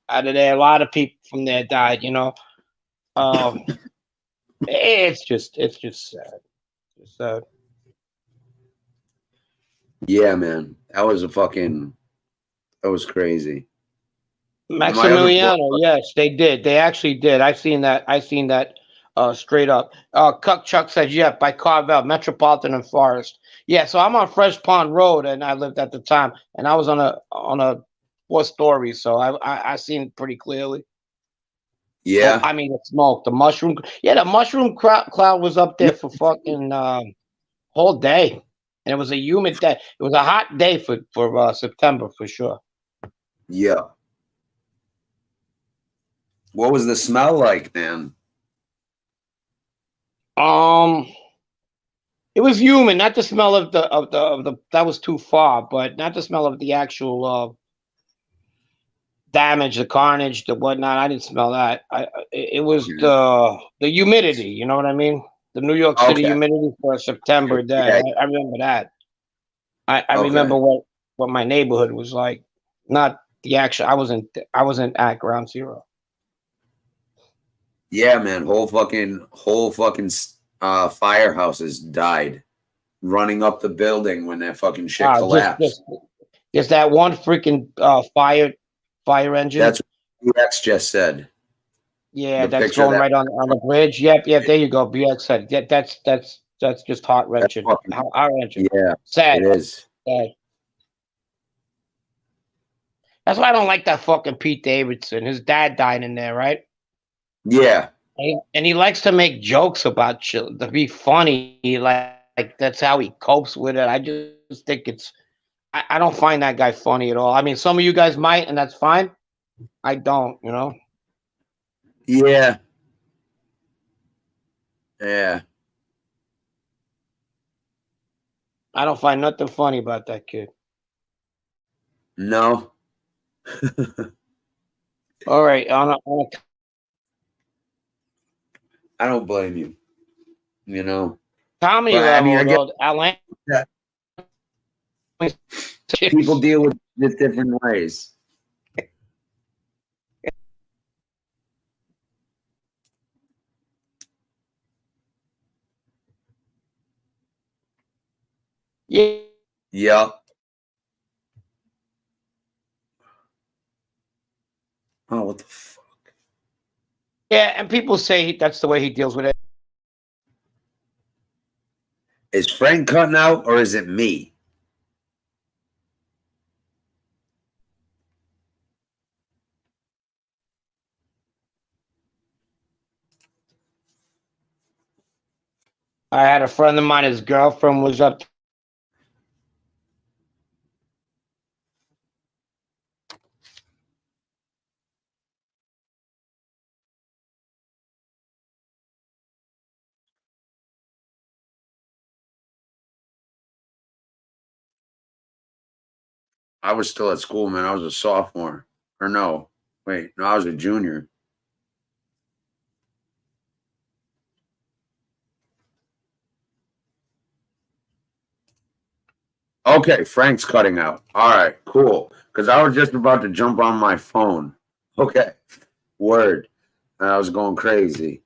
out of there. A lot of people from there died, It's just sad. It's sad. Yeah, man. That was crazy. Maximiliano, yes, they did. They actually did. I seen that straight up. Cuck Chuck says, yeah, by Carvel, Metropolitan and Forest. Yeah, so I'm on Fresh Pond Road, and I lived at the time, and I was on a 4-story, so I seen it pretty clearly. Yeah. I mean, the smoke, the mushroom. Yeah, the mushroom cloud was up there for fucking whole day. And it was a humid day. It was a hot day for September for sure. Yeah. What was the smell like, man? It was humid, not the smell of the that was too far, but not the smell of the actual damage, the carnage, the whatnot. I didn't smell that. It was the humidity. You know what I mean? The New York City humidity for a September day. I remember that. I remember what my neighborhood was like. Not the actual. I wasn't at Ground Zero. Yeah, man. Whole fucking firehouses died running up the building when that fucking shit collapsed. Just that one freaking fire engine. That's what BX just said. Yeah, that's going right on the bridge. Yep. There you go. BX said. Yeah, that's just heart wrenching. Heart wrenching. Yeah, sad. It is. Sad. That's why I don't like that fucking Pete Davidson. His dad died in there, right? Yeah. And he likes to make jokes about shit, to be funny. Like that's how he copes with it. I just think I don't find that guy funny at all. I mean, some of you guys might, and that's fine. I don't, Yeah. Yeah. I don't find nothing funny about that kid. No. All right. I don't blame you. Comedy level, Atlanta. Yeah. People deal with it different ways. Yeah. Yeah. Oh, what the fuck? Yeah, and people say that's the way he deals with it. Is Frank cutting out or is it me? I had a friend of mine, his girlfriend was up. I was still at school, man. I was a sophomore. Or no. Wait, no, I was a junior. Okay, Frank's cutting out. All right, cool. Because I was just about to jump on my phone. Okay, word. And I was going crazy.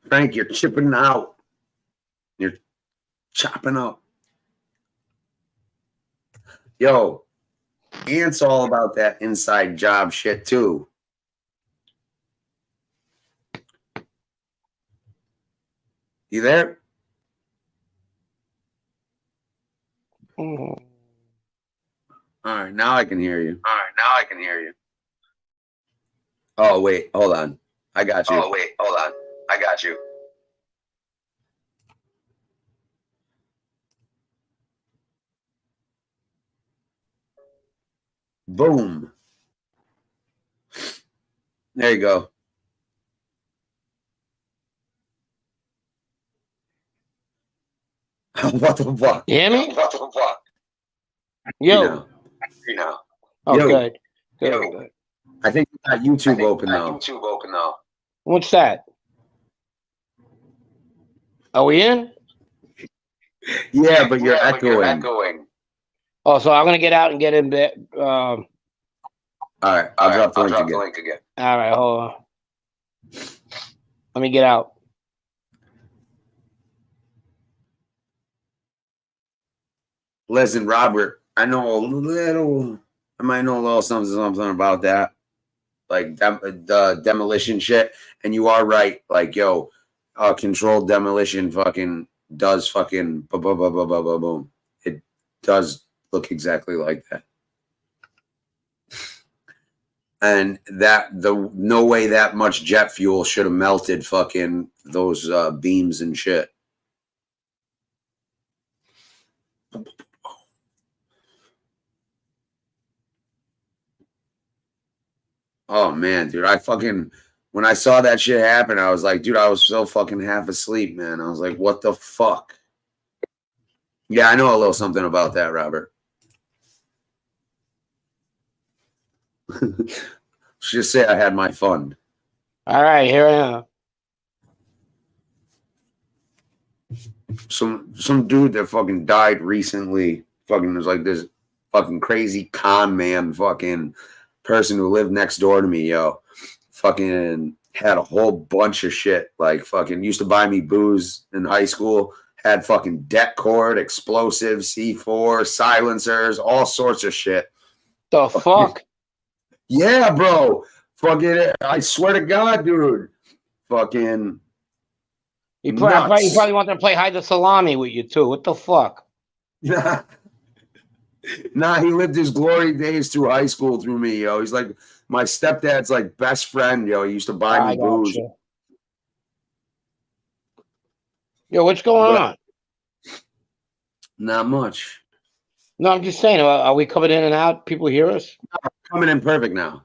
Frank, you're chipping out. You're chopping up. Yo, Ant's all about that inside job shit, too. You there? Mm-hmm. All right, now I can hear you. Oh, wait, hold on. I got you. Boom. There you go. What the fuck? You hear me? You Yo. know. Oh, Yo. good. Good. I think you got YouTube open now. What's that? Are we in? Yeah, but you're echoing. Oh, so I'm gonna get out and get in bed. All right, I'll drop the link again. All right, hold on. Let me get out. Listen, Robert, I might know a little something about that. Like the demolition shit. And you are right. Like, yo, controlled demolition fucking does fucking boom. It does look exactly like that. And no way that much jet fuel should have melted fucking those beams and shit. Oh man, dude, when I saw that shit happen, I was like, dude, I was so fucking half asleep, man. I was like, what the fuck? Yeah, I know a little something about that, Robert. Let's just say I had my fun. All right, here I am. Some dude that fucking died recently fucking was like this fucking crazy con man fucking person who lived next door to me, yo. Fucking had a whole bunch of shit. Like fucking used to buy me booze in high school. Had fucking det cord, explosives, C4, silencers, all sorts of shit. The fuck? Yeah, bro. Fucking, I swear to God, dude. Fucking. He probably wanted to play hide the salami with you too. What the fuck? Nah, he lived his glory days through high school through me, yo. He's like my stepdad's like best friend, yo. He used to buy me booze. You. Yo, what's going on? Not much. No, I'm just saying. Are we coming in and out? People hear us? No, coming in perfect now.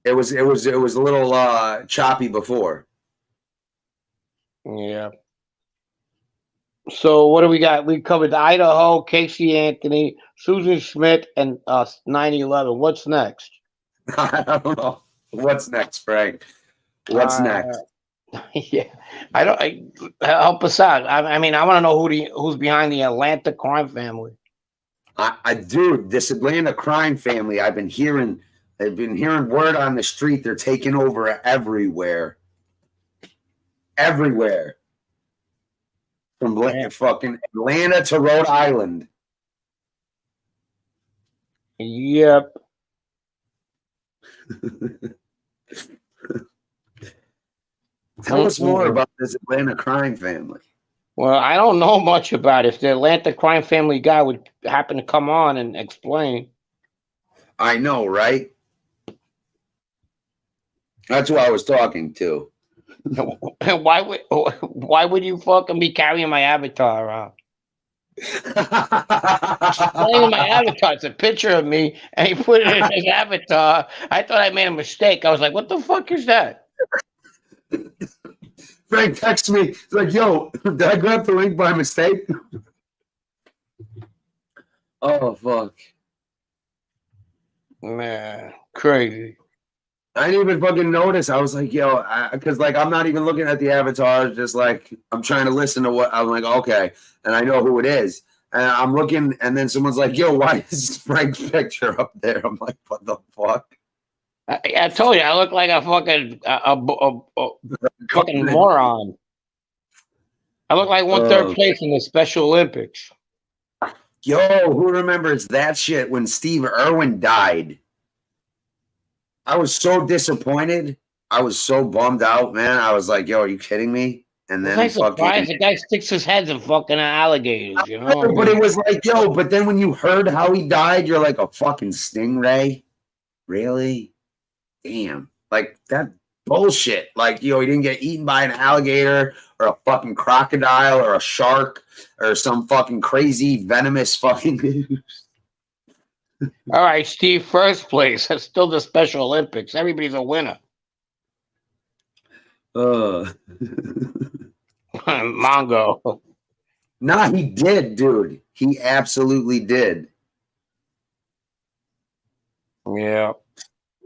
It was a little choppy before. Yeah. So what do we got? We covered Idaho, Casey Anthony, Susan Smith, and 9/11. What's next? I don't know. What's next, Frank? What's next? Yeah, help us out. I mean, I want to know who's behind the Atlanta crime family. Dude, this Atlanta crime family. I've been hearing word on the street. They're taking over everywhere. From fucking Atlanta to Rhode Island. Yep. Tell us more about this Atlanta crime family. Well, I don't know much about it. If the Atlanta crime family guy would happen to come on and explain. I know, right? That's who I was talking to. Why would you fucking be carrying my avatar around? Not even my avatar. It's a picture of me, and he put it in his avatar. I thought I made a mistake. I was like, "What the fuck is that?" Frank texts me. He's like, yo, did I grab the link by mistake? Oh, fuck. Man, crazy. I didn't even fucking notice. I was like, yo, because like I'm not even looking at the avatar. Just like I'm trying to listen to what I'm like. Okay, and I know who it is. And I'm looking, and then someone's like, yo, why is Frank's picture up there? I'm like, what the fuck? I told you, I look like a fucking fucking moron. I look like third place in the Special Olympics. Yo, who remembers that shit when Steve Irwin died? I was so disappointed. I was so bummed out, man. I was like, yo, are you kidding me? And then I'm surprised the guy sticks his head in fucking alligators, you know? But it was like, yo, but then when you heard how he died, you're like, a fucking stingray? Really? Damn. Like, that bullshit. Like, yo, he didn't get eaten by an alligator or a fucking crocodile or a shark or some fucking crazy venomous fucking... All right, Steve, first place. That's still the Special Olympics. Everybody's a winner. Mongo. Nah, he did, dude. He absolutely did. Yeah.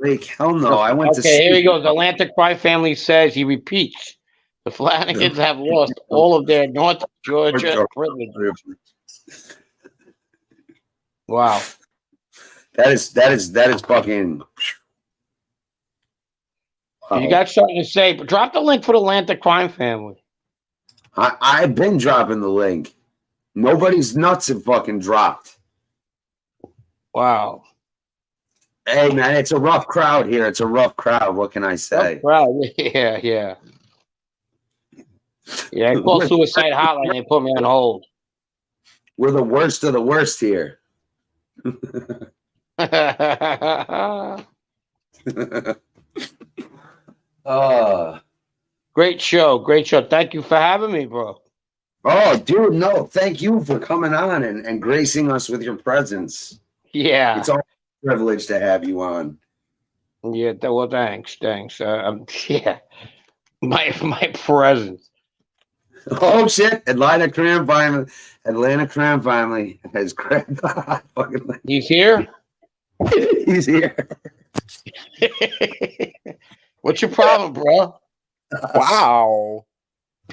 Like, hell no. I went to Okay, here he goes. Atlanta crime family says he repeats. The Flanagans have lost all of their North Georgia privileges. Wow. That is fucking. You got something to say, but drop the link for the Atlanta crime family. I've been dropping the link. Nobody's nuts have fucking dropped. Wow. Hey man, it's a rough crowd here. It's a rough crowd. What can I say? Rough crowd. Yeah. Yeah, I called suicide hotline. They put me on hold. We're the worst of the worst here. Great show. Thank you for having me, bro. Oh, dude, no, thank you for coming on and gracing us with your presence. Yeah. It's all a privilege to have you on. Yeah, well, thanks. Yeah. My presence. Oh shit! Atlanta crime family has cracked. He's here. He's here. What's your problem, bro? Wow.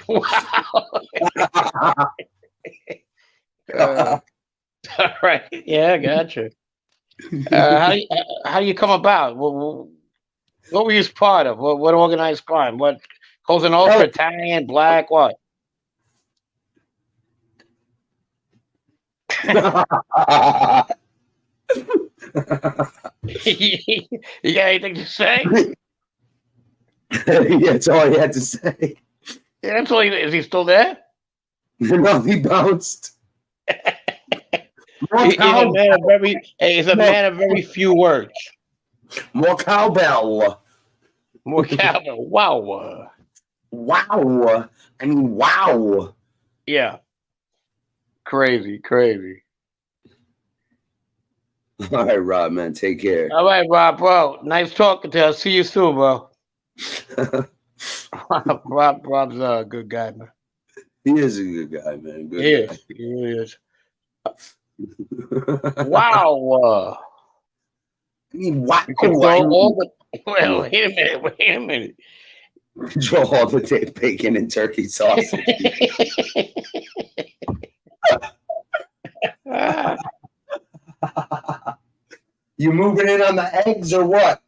All right. Yeah, gotcha. How do you come about? What were you part of? What organized crime? What Cosa Nostra, Italian, black, what? You got anything to say? Yeah, that's all he had to say. Yeah, that's all. Is he still there? No, he bounced. He's a man of very few words. More cowbell. More cowbell. Wow. Wow. I mean, wow. Yeah. Crazy. All right, Rob, man. Take care. All right, Rob, bro. Nice talking to you. I'll see you soon, bro. Rob's a good guy, man. He is a good guy, man. Good guy. He is. Wow. I mean, wow. Well, wait a minute. Draw all the bacon and turkey sausage. You moving in on the eggs or what?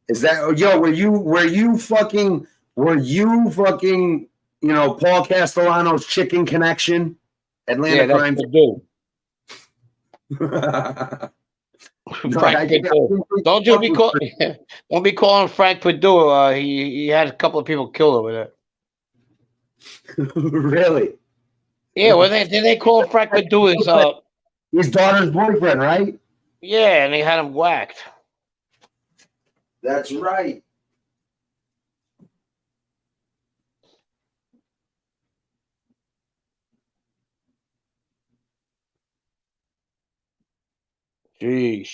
Is that were you fucking Paul Castellano's chicken connection? Atlanta crime. Frank Perdue. Don't be calling Frank Perdue. He had a couple of people killed over there. Really? Yeah, well, they call Frank Perdue His daughter's boyfriend, right? Yeah, and they had him whacked. That's right. Jeez.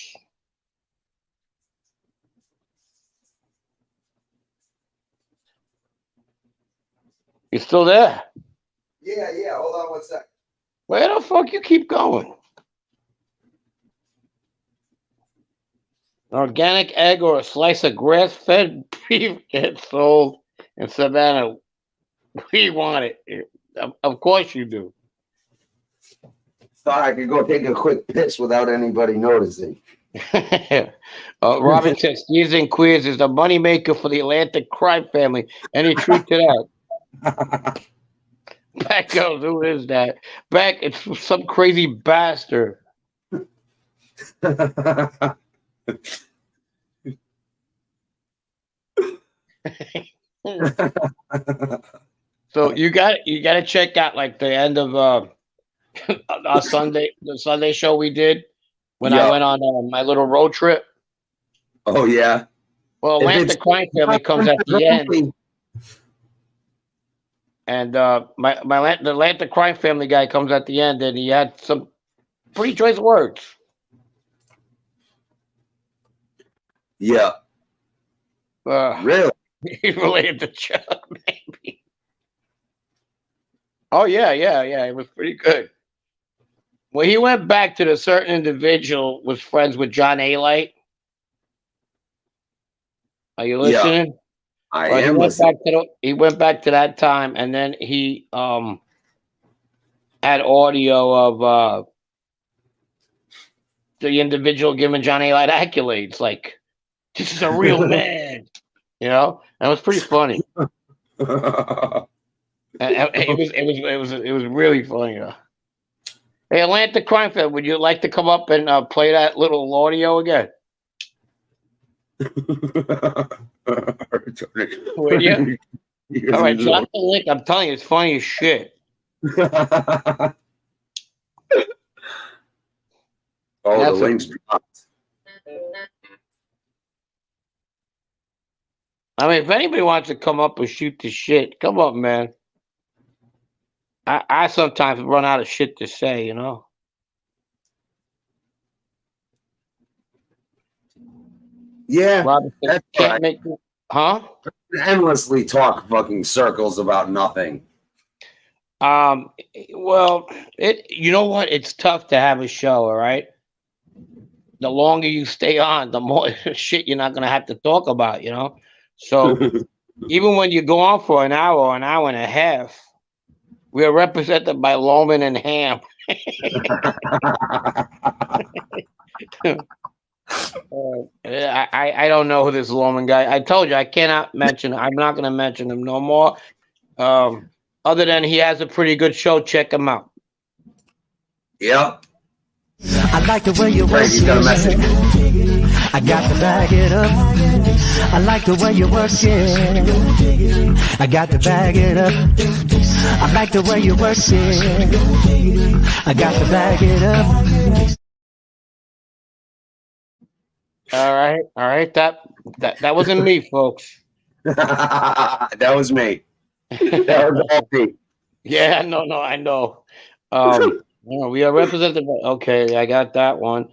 You still there? Yeah. Hold on one sec. Where the fuck you keep going? An organic egg or a slice of grass-fed beef gets sold in Savannah. We want it. Of course you do. Thought I could go take a quick piss without anybody noticing. Robin says, Steers and Queers is the moneymaker for the Atlantic crime family. Any truth to that? Back goes, who is that? Back, it's some crazy bastard. So you got to check out like the end of our the Sunday show we did when I went on my little road trip. Oh yeah. Well, Atlantic crime family comes at the end. And the Atlanta crime family guy comes at the end, and he had some pretty choice words. Yeah. Really? He related to Chuck, maybe. Oh yeah. It was pretty good. Well, he went back to the certain individual was friends with John A. Light. Are you listening? Yeah. I am listening. He went back to that time, and then he had audio of the individual giving John A. Light accolades, like this is a real man. You know, that was pretty funny. It was really funny. Hey, Atlanta Crime Fan, would you like to come up and play that little audio again? Would you? All right, drop the link. I'm telling you, it's funny as shit. The link's dropped. I mean, if anybody wants to come up and shoot the shit, come up, man. I sometimes run out of shit to say, you know. Yeah, Robinson can't make it, huh? Endlessly talk fucking circles about nothing. Well, you know what? It's tough to have a show, all right? The longer you stay on, the more shit you're not gonna have to talk about, you know. So even when you go on for an hour and a half, we are represented by Loman and Ham. I don't know who this Loman guy. I told you I cannot mention. I'm not going to mention him no more. Other than he has a pretty good show, check him out. Yep. I like the way you work it. I got to bag it up. I like the way you work it. I got to bag it up. I like the way you work it. I got to bag it up. All right. That wasn't me, folks. That was me. That was all me. Yeah, no, I know. We are represented by. Okay, I got that one.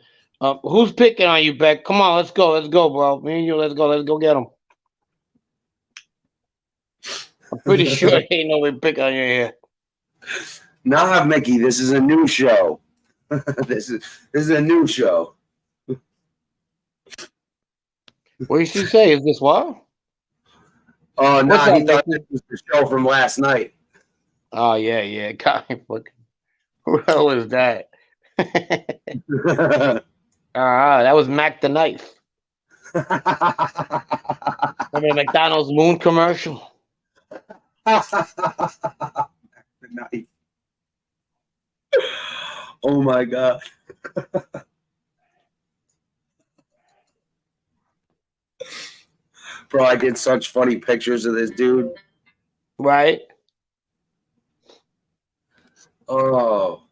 Who's picking on you, Beck? Come on, let's go, bro. Me and you, let's go get him. I'm pretty sure ain't nobody picking on you here. Nah, Mickey, this is a new show. This is a new show. What did she say? Is this what? Oh, no, he thought this was the show from last night. Oh, yeah. God, fucking. Who the hell is that? That was Mac the Knife. Remember McDonald's Moon commercial? The knife. Oh my God. Bro, I get such funny pictures of this dude. Right? Oh.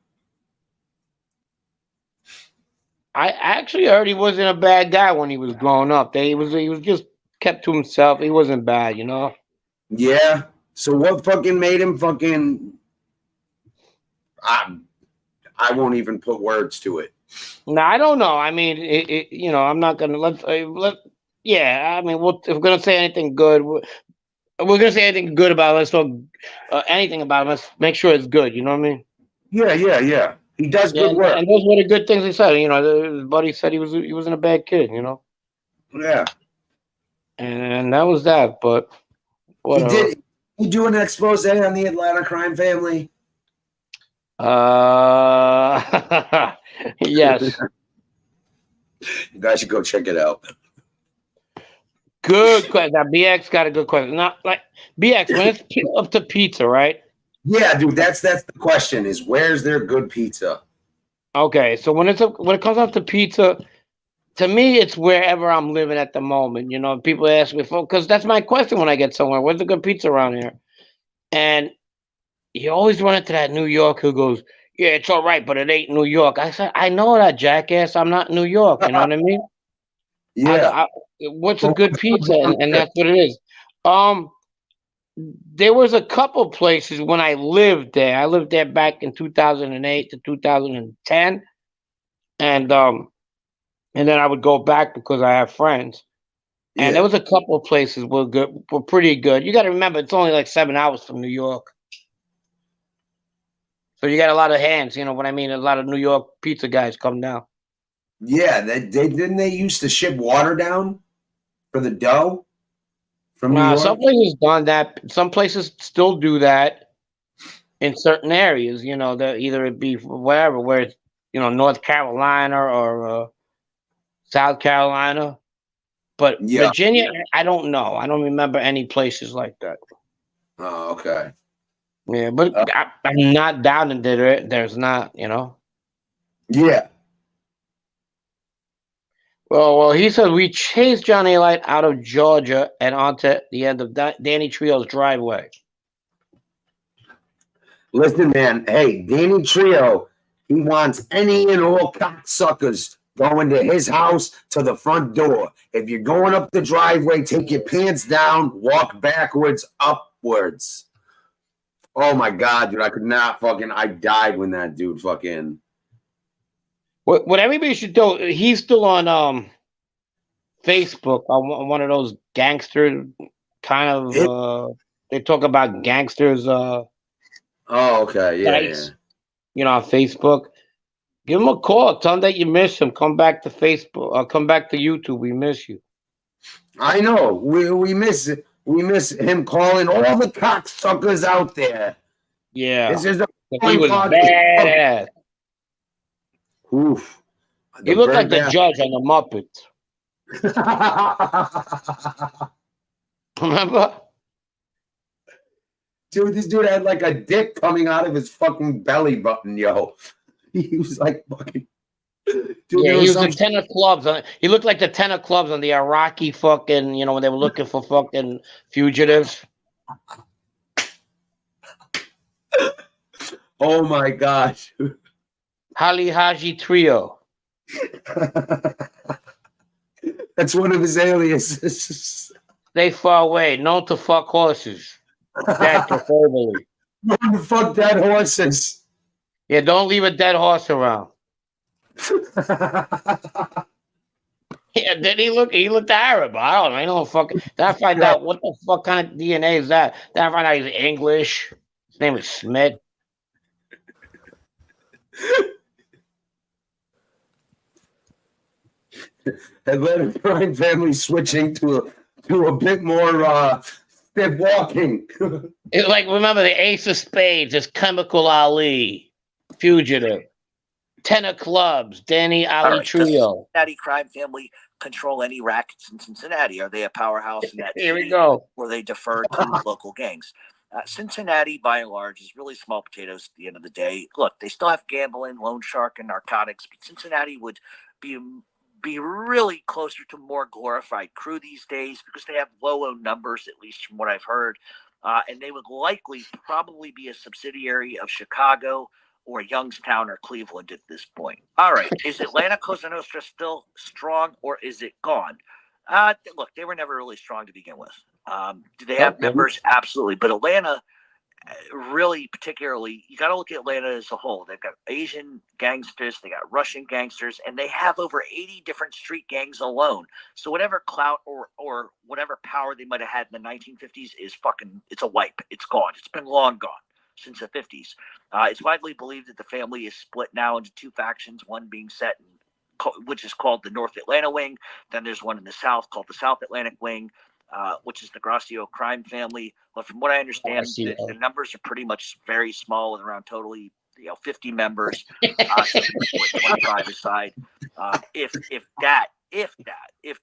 I actually heard he wasn't a bad guy when he was growing up. He was just kept to himself. He wasn't bad, you know. Yeah. So what fucking made him fucking? I won't even put words to it. No, I don't know. I mean, you know, I'm not gonna Yeah, I mean, if we're gonna say anything good, we're gonna say anything good about him. Let's talk anything about him. Let's make sure it's good. You know what I mean? Yeah. He does Yeah, good work. and those were the good things he said. You know, his buddy said he wasn't a bad kid. You know. Yeah. And that was that. But whatever. He did. He do an expose on the Atlanta crime family. Yes. You guys should go check it out. Good question. Now, BX got a good question. Not like BX when it's up to pizza, right? Yeah, dude. That's the question. Is where's their good pizza? Okay, so when it comes up to pizza, to me it's wherever I'm living at the moment. You know, people ask me because that's my question when I get somewhere. Where's the good pizza around here? And you always run into that New York who goes, "Yeah, it's all right, but it ain't New York." I said, "I know that, jackass. I'm not New York." You know what I mean? Yeah. What's a good pizza? And that's what it is. There was a couple places when I lived there. I lived there back in 2008 to 2010, and then I would go back because I have friends. And there was a couple of places were pretty good. You got to remember, it's only like 7 hours from New York, so you got a lot of hands. You know what I mean? A lot of New York pizza guys come down. Yeah, they used to ship water down for the dough from New York. Some places done that. Some places still do that in certain areas. You know, that either it be wherever, where it's, you know, North Carolina or South Carolina. But Virginia, I don't know. I don't remember any places like that. Oh, okay. Yeah, but I'm not doubting that there's not, you know. Yeah. Well, he said we chased Johnny Light out of Georgia and onto the end of Danny Trio's driveway. Listen, man. Hey, Danny Trio, he wants any and all cocksuckers going to his house to the front door. If you're going up the driveway, take your pants down, walk backwards, upwards. Oh my God, dude, I could not fucking. I died when that dude fucking. What everybody should do? He's still on Facebook on one of those gangster kind of. They talk about gangsters. Oh, okay, sites, you know, on Facebook. Give him a call. Tell him that you miss him. Come back to Facebook. Come back to YouTube. We miss you. I know. We miss it. We miss him calling all the cocksuckers out there. Yeah. This is the he was badass. Oof. He looked like the judge on the Muppets. Remember? Dude, this dude had like a dick coming out of his fucking belly button, yo. He was like fucking. Dude, yeah, he was the 10 of clubs. He looked like the 10 of clubs on the Iraqi fucking, you know, when they were looking for fucking fugitives. Oh my gosh. Hali Haji Trio. That's one of his aliases. Stay far away. Known to fuck horses. Dead preferably. Known to fuck dead horses. Yeah, don't leave a dead horse around. Yeah, did he look? He looked Arab. I don't know. I don't fucking. Then I find out what the fuck kind of DNA is that. Then I find out he's English. His name is Smith. Atlanta crime family switching to a bit more stiff walking. It's like, remember the Ace of Spades is Chemical Ali, Fugitive, 10 of Clubs, Danny Ali Trio. Does the Cincinnati crime family control any rackets in Cincinnati? Are they a powerhouse in that Here city, we go. or they defer to local gangs? Cincinnati, by and large, is really small potatoes at the end of the day. Look, they still have gambling, loan shark, and narcotics, but Cincinnati would be really closer to more glorified crew these days because they have low numbers, at least from what I've heard. And they would likely probably be a subsidiary of Chicago or Youngstown or Cleveland at this point. All right, is Atlanta Cosa Nostra still strong, or is it gone? Look, they were never really strong to begin with. Do they have members? Absolutely. But Atlanta, really particularly, you got to look at Atlanta as a whole. They've got Asian gangsters, they got Russian gangsters, and they have over 80 different street gangs alone. So whatever clout or whatever power they might have had in the 1950s is it's a wipe. It's gone. It's been long gone since the 50s. It's widely believed that the family is split now into two factions, one being set in which is called the North Atlanta Wing. Then there's one in the South called the South Atlantic Wing, which is the Gracio crime family. But from what I understand, the numbers are pretty much very small, with around totally 50 members, 25 aside. If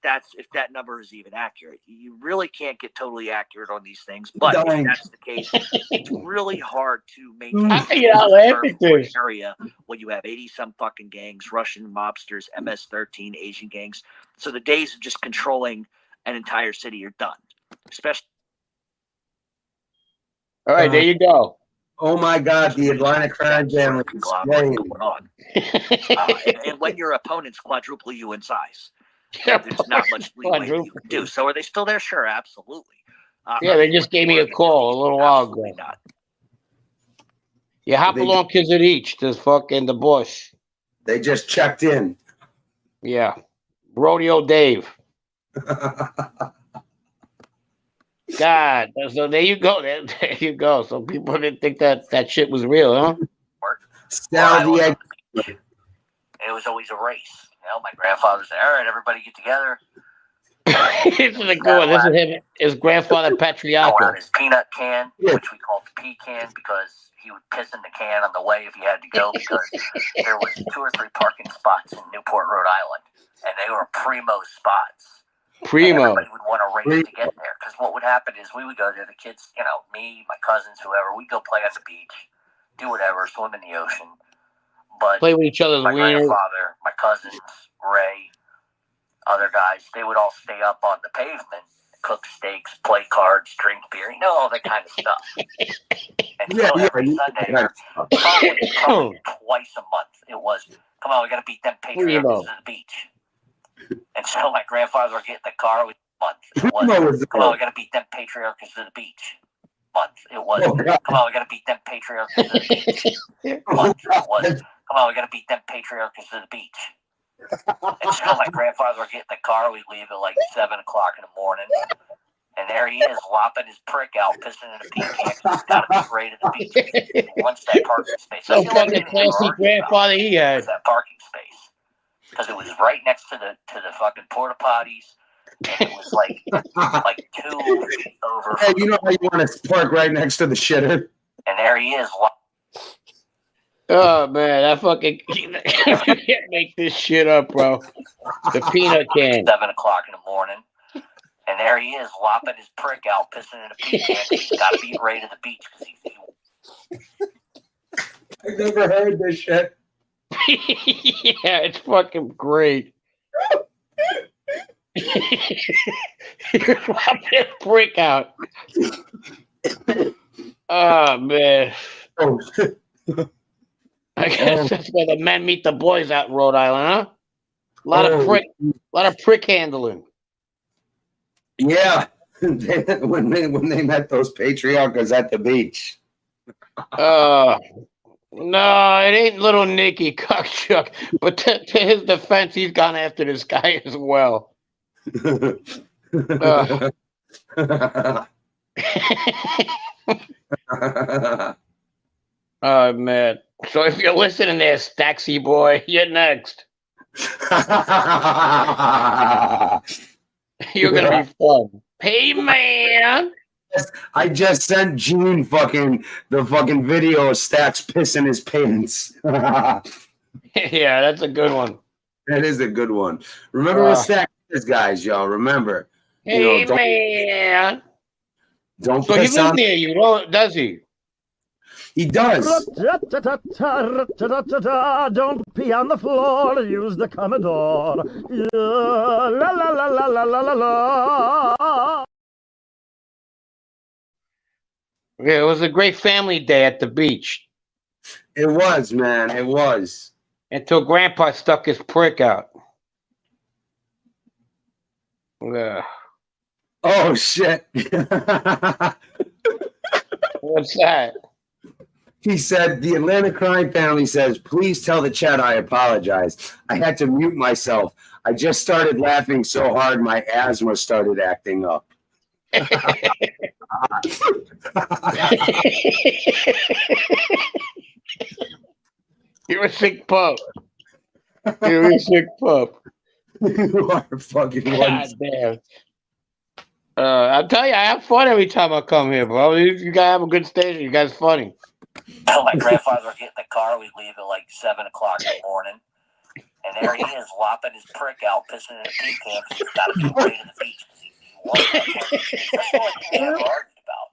that number is even accurate, you really can't get totally accurate on these things. But if that's the case, it's really hard to maintain an area when you have 80 some fucking gangs, Russian mobsters, MS-13, Asian gangs. So the days of just controlling an entire city are done. Especially. All right, there you go. Oh my God, the Atlanta crime family is going on. And when your opponents quadruple you in size, there's not much leeway you can do. So are they still there? Sure, absolutely. Yeah, they just gave me a call a little while ago. Not. You hop along, kids at each to fucking the bush. They just checked in. Yeah, Rodeo Dave. God, so there you go. There you go. So people didn't think that shit was real, huh? It was always a race. My grandfather said, "All right, everybody get together." This is a good one. This is him. His grandfather Patriarca. His peanut can, which we called the pea can, because he would piss in the can on the way if he had to go, because there was 2 or 3 parking spots in Newport, Rhode Island, and they were primo spots. Everybody would want to race to get there, because what would happen is we would go there, the kids, me, my cousins, whoever, we'd go play on the beach, do whatever, swim in the ocean. But play with each other's my grandfather, my cousins, Ray, other guys, they would all stay up on the pavement, cook steaks, play cards, drink beer, all that kind of stuff. And so every Sunday, probably twice a month, it was, come on, we got to beat them patriarchs to the beach. And so my grandfather would get in the car with month. It was, come on, we got to beat them patriarchs to the beach. Month. It was, come on, we got to beat them patriarchs to the beach. Month. It was, come on, we got to beat them patriarchs to the beach. And so my grandfather would get in the car. We'd leave at like 7 o'clock in the morning. And there he is, lopping his prick out, pissing in a pea can. He's got to be right at the beach. He wants that parking space. So fucking classy grandfather he had. That parking space. Because it was right next to the fucking porta potties, and it was like 2 feet over. Hey, you know how you want to park right next to the shitter? And there he is. Oh man, I fucking you can't make this shit up, bro. The peanut can. 7 o'clock in the morning, and there he is, lopping his prick out, pissing in a pea can. He's got to be right at the beach because I've never heard this shit. Yeah, it's fucking great. You're popping his prick out. Oh man. I guess that's where the men meet the boys out in Rhode Island, huh? A lot of prick handling. Yeah, when they met those patriarchs at the beach. No, it ain't little Nicky Cockchuck. But to his defense, he's gone after this guy as well. Oh man. So if you're listening there, Staxy boy, you're next. You're gonna be fun. Hey man. I just sent Gene the fucking video of Stax pissing his pants. Yeah, that's a good one. That is a good one. Remember what Stax is, guys, y'all. Remember. Hey man. Don't so piss he lives near you, does he? He does. Don't pee on the floor. Use the Commodore. La la la la la la la la. Yeah, it was a great family day at the beach. It was, man. It was. Until Grandpa stuck his prick out. Yeah. Oh shit. What's that? He said, the Atlanta crime family says, please tell the chat I apologize. I had to mute myself. I just started laughing so hard my asthma started acting up. You're a sick pup. You're a sick pup. You are fucking God damn. I'll tell you, I have fun every time I come here, bro. You guys have a good station. You guys funny. Oh, my grandfather would get in the car. We'd leave at like 7 o'clock in the morning. And there he is, lopping his prick out, pissing in a pea can because he's got to be ready to the beach. He wants that parking space. That's the only thing they ever argued about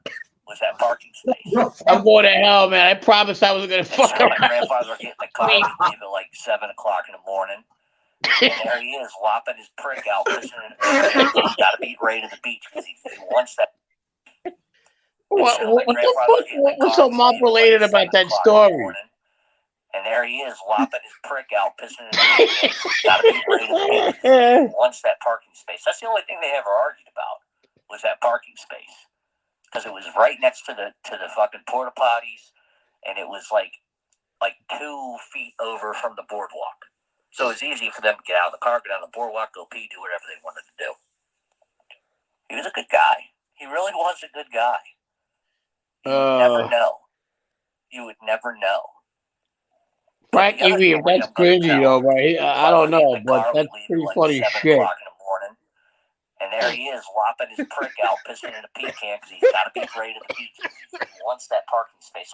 was that parking space. I'm going to hell, man. I promised I was going to fuck So around. my grandfather would get in the car. We'd leave at like 7 o'clock in the morning. And there he is, lopping his prick out, pissing in a pea can. He's got to be ready to the beach because he wants that. What's so mob related about that story? And there he is, lopping his prick out, pissing in a pea can. He's got to be ready to the beach because he wants that parking space. That's the only thing they ever argued about was that parking space because it was right next to the fucking porta potties, and it was like 2 feet over from the boardwalk. So it was easy for them to get out of the car, get on the boardwalk, go pee, do whatever they wanted to do. He was a good guy. He really was a good guy. You would never know. You would never know. Frank, even if that's cringy, though, right? I don't know, but that's pretty funny shit. And there he is, lopping his prick out, pissing in a pea can because he's got to be ready to the beach. He wants that parking space.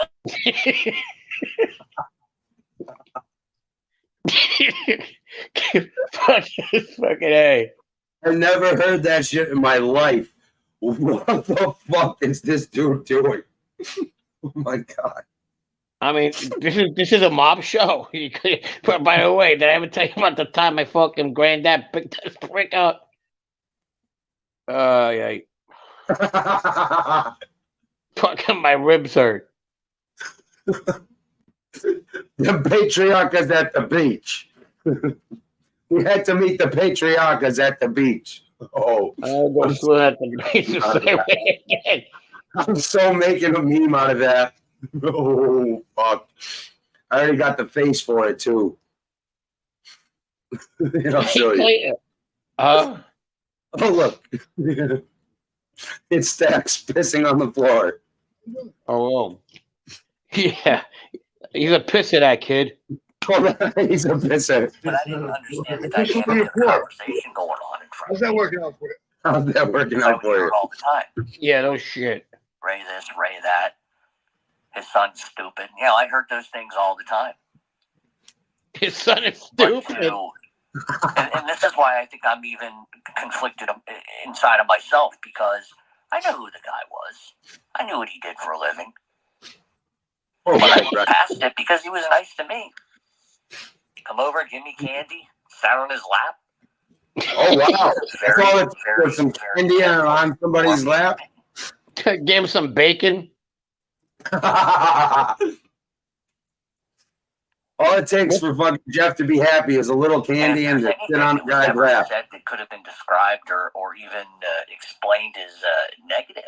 Fucking A. I've never heard that shit in my life. What the fuck is this dude doing? Oh my god. I mean, this is a mob show. But by the way, did I ever tell you about the time my fucking granddad picked this prick up? Yeah. Fucking my ribs hurt. The patriarchas at the beach. We had to meet the patriarchas at the beach. Oh, I'll go swim at the beach the same way again. I'm so making a meme out of that. Oh, fuck. I already got the face for it, too. I'll show you. Oh, look. It's Stacks pissing on the floor. Oh, yeah. He's a pisser, that kid. He's a pisser. But I didn't understand the dynamic of the conversation going on in front How's of that me. working out for you? How's that working out for you? All the time. Yeah, no shit. Ray this, Ray that. His son's stupid. You know, I heard those things all the time. His son is stupid. And this is why I think I'm even conflicted inside of myself because I know who the guy was. I knew what he did for a living. Oh, but I looked past it because he was nice to me. Come over, give me candy, sat on his lap. Oh, wow. That's all it took, some candy on somebody's lap? Gave him some bacon. All it takes for fucking Jeff to be happy is a little candy and to sit on the guy's lap. Said that could have been described or even explained as negative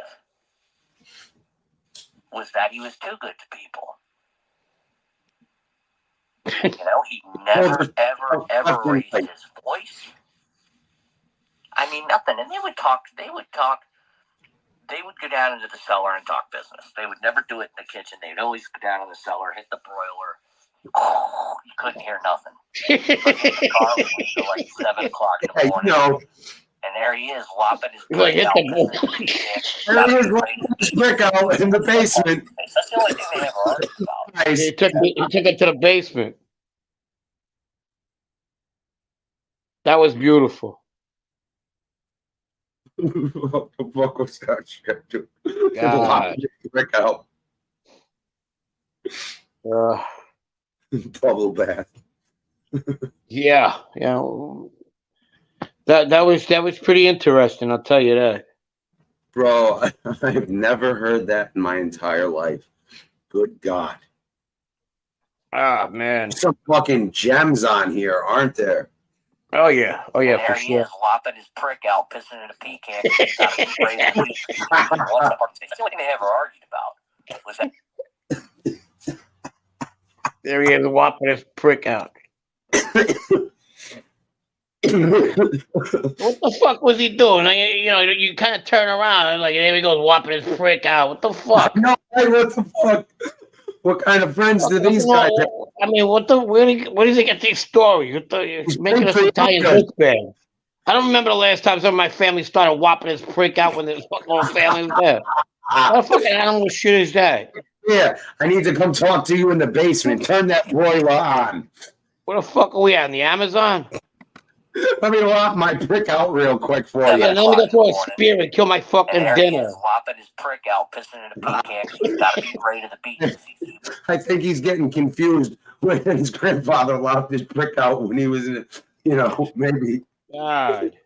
was that he was too good to people. You know, he never, ever raised his voice. I mean, nothing. And they would go down into the cellar and talk business. They would never do it in the kitchen. They'd always go down in the cellar, hit the broiler. Oh, you couldn't hear nothing. The car would leave at like 7 o'clock in the morning. And there he is, lopping his brick out. There he is, lopping his brick out in the basement. That's the only thing they ever argued about. Nice. He took it to the basement. That was beautiful. What the fuck was that shit, dude? God. Brick out. Bubble bath. Yeah. That was pretty interesting, I'll tell you that. Bro, I've never heard that in my entire life. Good God. Ah, man. Some fucking gems on here, aren't there? Oh, yeah. Oh, yeah, And for there he sure. is, lopping his prick out, pissing in a pecan. He's got to be ready to beat. It's the only thing they ever argued about was that. There he is, whopping his prick out. What the fuck was he doing? You know, you kind of turn around and like, there he goes, whopping his prick out. What the fuck? No, what the fuck? What kind of friends do these guys have? I mean, where does he get these stories? He's making us Italian book band. I don't remember the last time some of my family started whopping his prick out when the fucking whole family was there. What the fucking animal shit is that? Yeah, I need to come talk to you in the basement. Turn that broiler on. Where the fuck are we at? In the Amazon? Let me whop my prick out real quick for you. Yeah, let me go throw a spear and kill my fucking And there dinner. he is, lopping his prick out, pissing in a pecan. He's got to be ready to beat. I think he's getting confused when his grandfather lopped his prick out when he was in, maybe. God.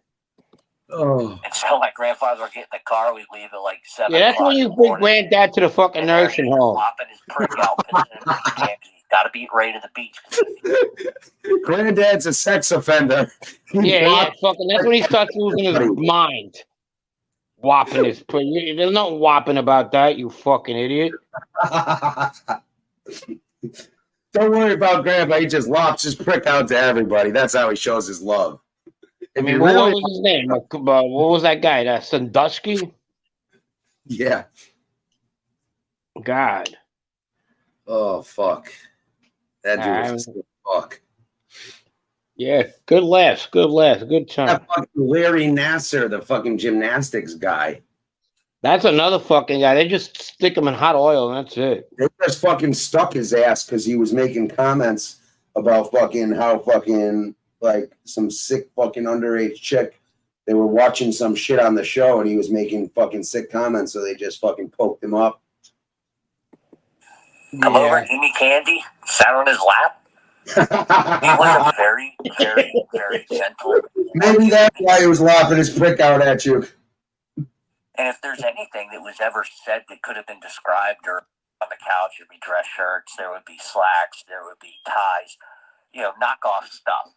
Oh. And so my grandfather would get in the car. We'd leave at like 7 Yeah, that's when you bring granddad to the fucking nursing home. Lopping his prick out, pissing in a pecan. He's got to be ready to the beach. Granddad's a sex offender. Yeah, fucking. That's when he starts losing his mind. Whopping his prick. There's nothing whopping about that, you fucking idiot. Don't worry about Grandpa. He just lops his prick out to everybody. That's how he shows his love. I mean, what was his name? What was that guy? That Sandusky? Yeah. God. Oh, fuck. That dude was just fuck. Yeah, good laughs. Good time. That fucking Larry Nasser, the fucking gymnastics guy. That's another fucking guy. They just stick him in hot oil and that's it. They just fucking stuck his ass because he was making comments about fucking how fucking like some sick fucking underage chick. They were watching some shit on the show and he was making fucking sick comments, so they just fucking poked him up. Come over, give me candy, sat on his lap. He was a very, very, very gentle. Maybe that's why he was laughing his prick out at you. And if there's anything that was ever said that could have been described or on the couch, there'd be dress shirts, there would be slacks, there would be ties, knockoff stuff.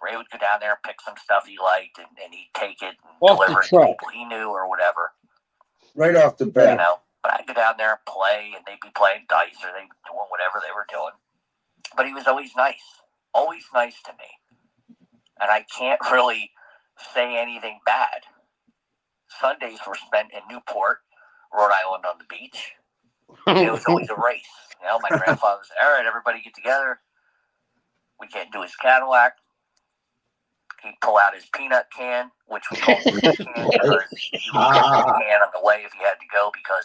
Ray would go down there and pick some stuff he liked and he'd take it and deliver it to people he knew or whatever. Right off the bat. But I'd go down there and play and they'd be playing dice or they'd be doing whatever they were doing. But he was always nice to me. And I can't really say anything bad. Sundays were spent in Newport, Rhode Island on the beach. It was always a race. My grandfather said, all right, everybody get together. We get into his Cadillac. He'd pull out his peanut can, which we called the can, because he would get the can on the way if he had to go, because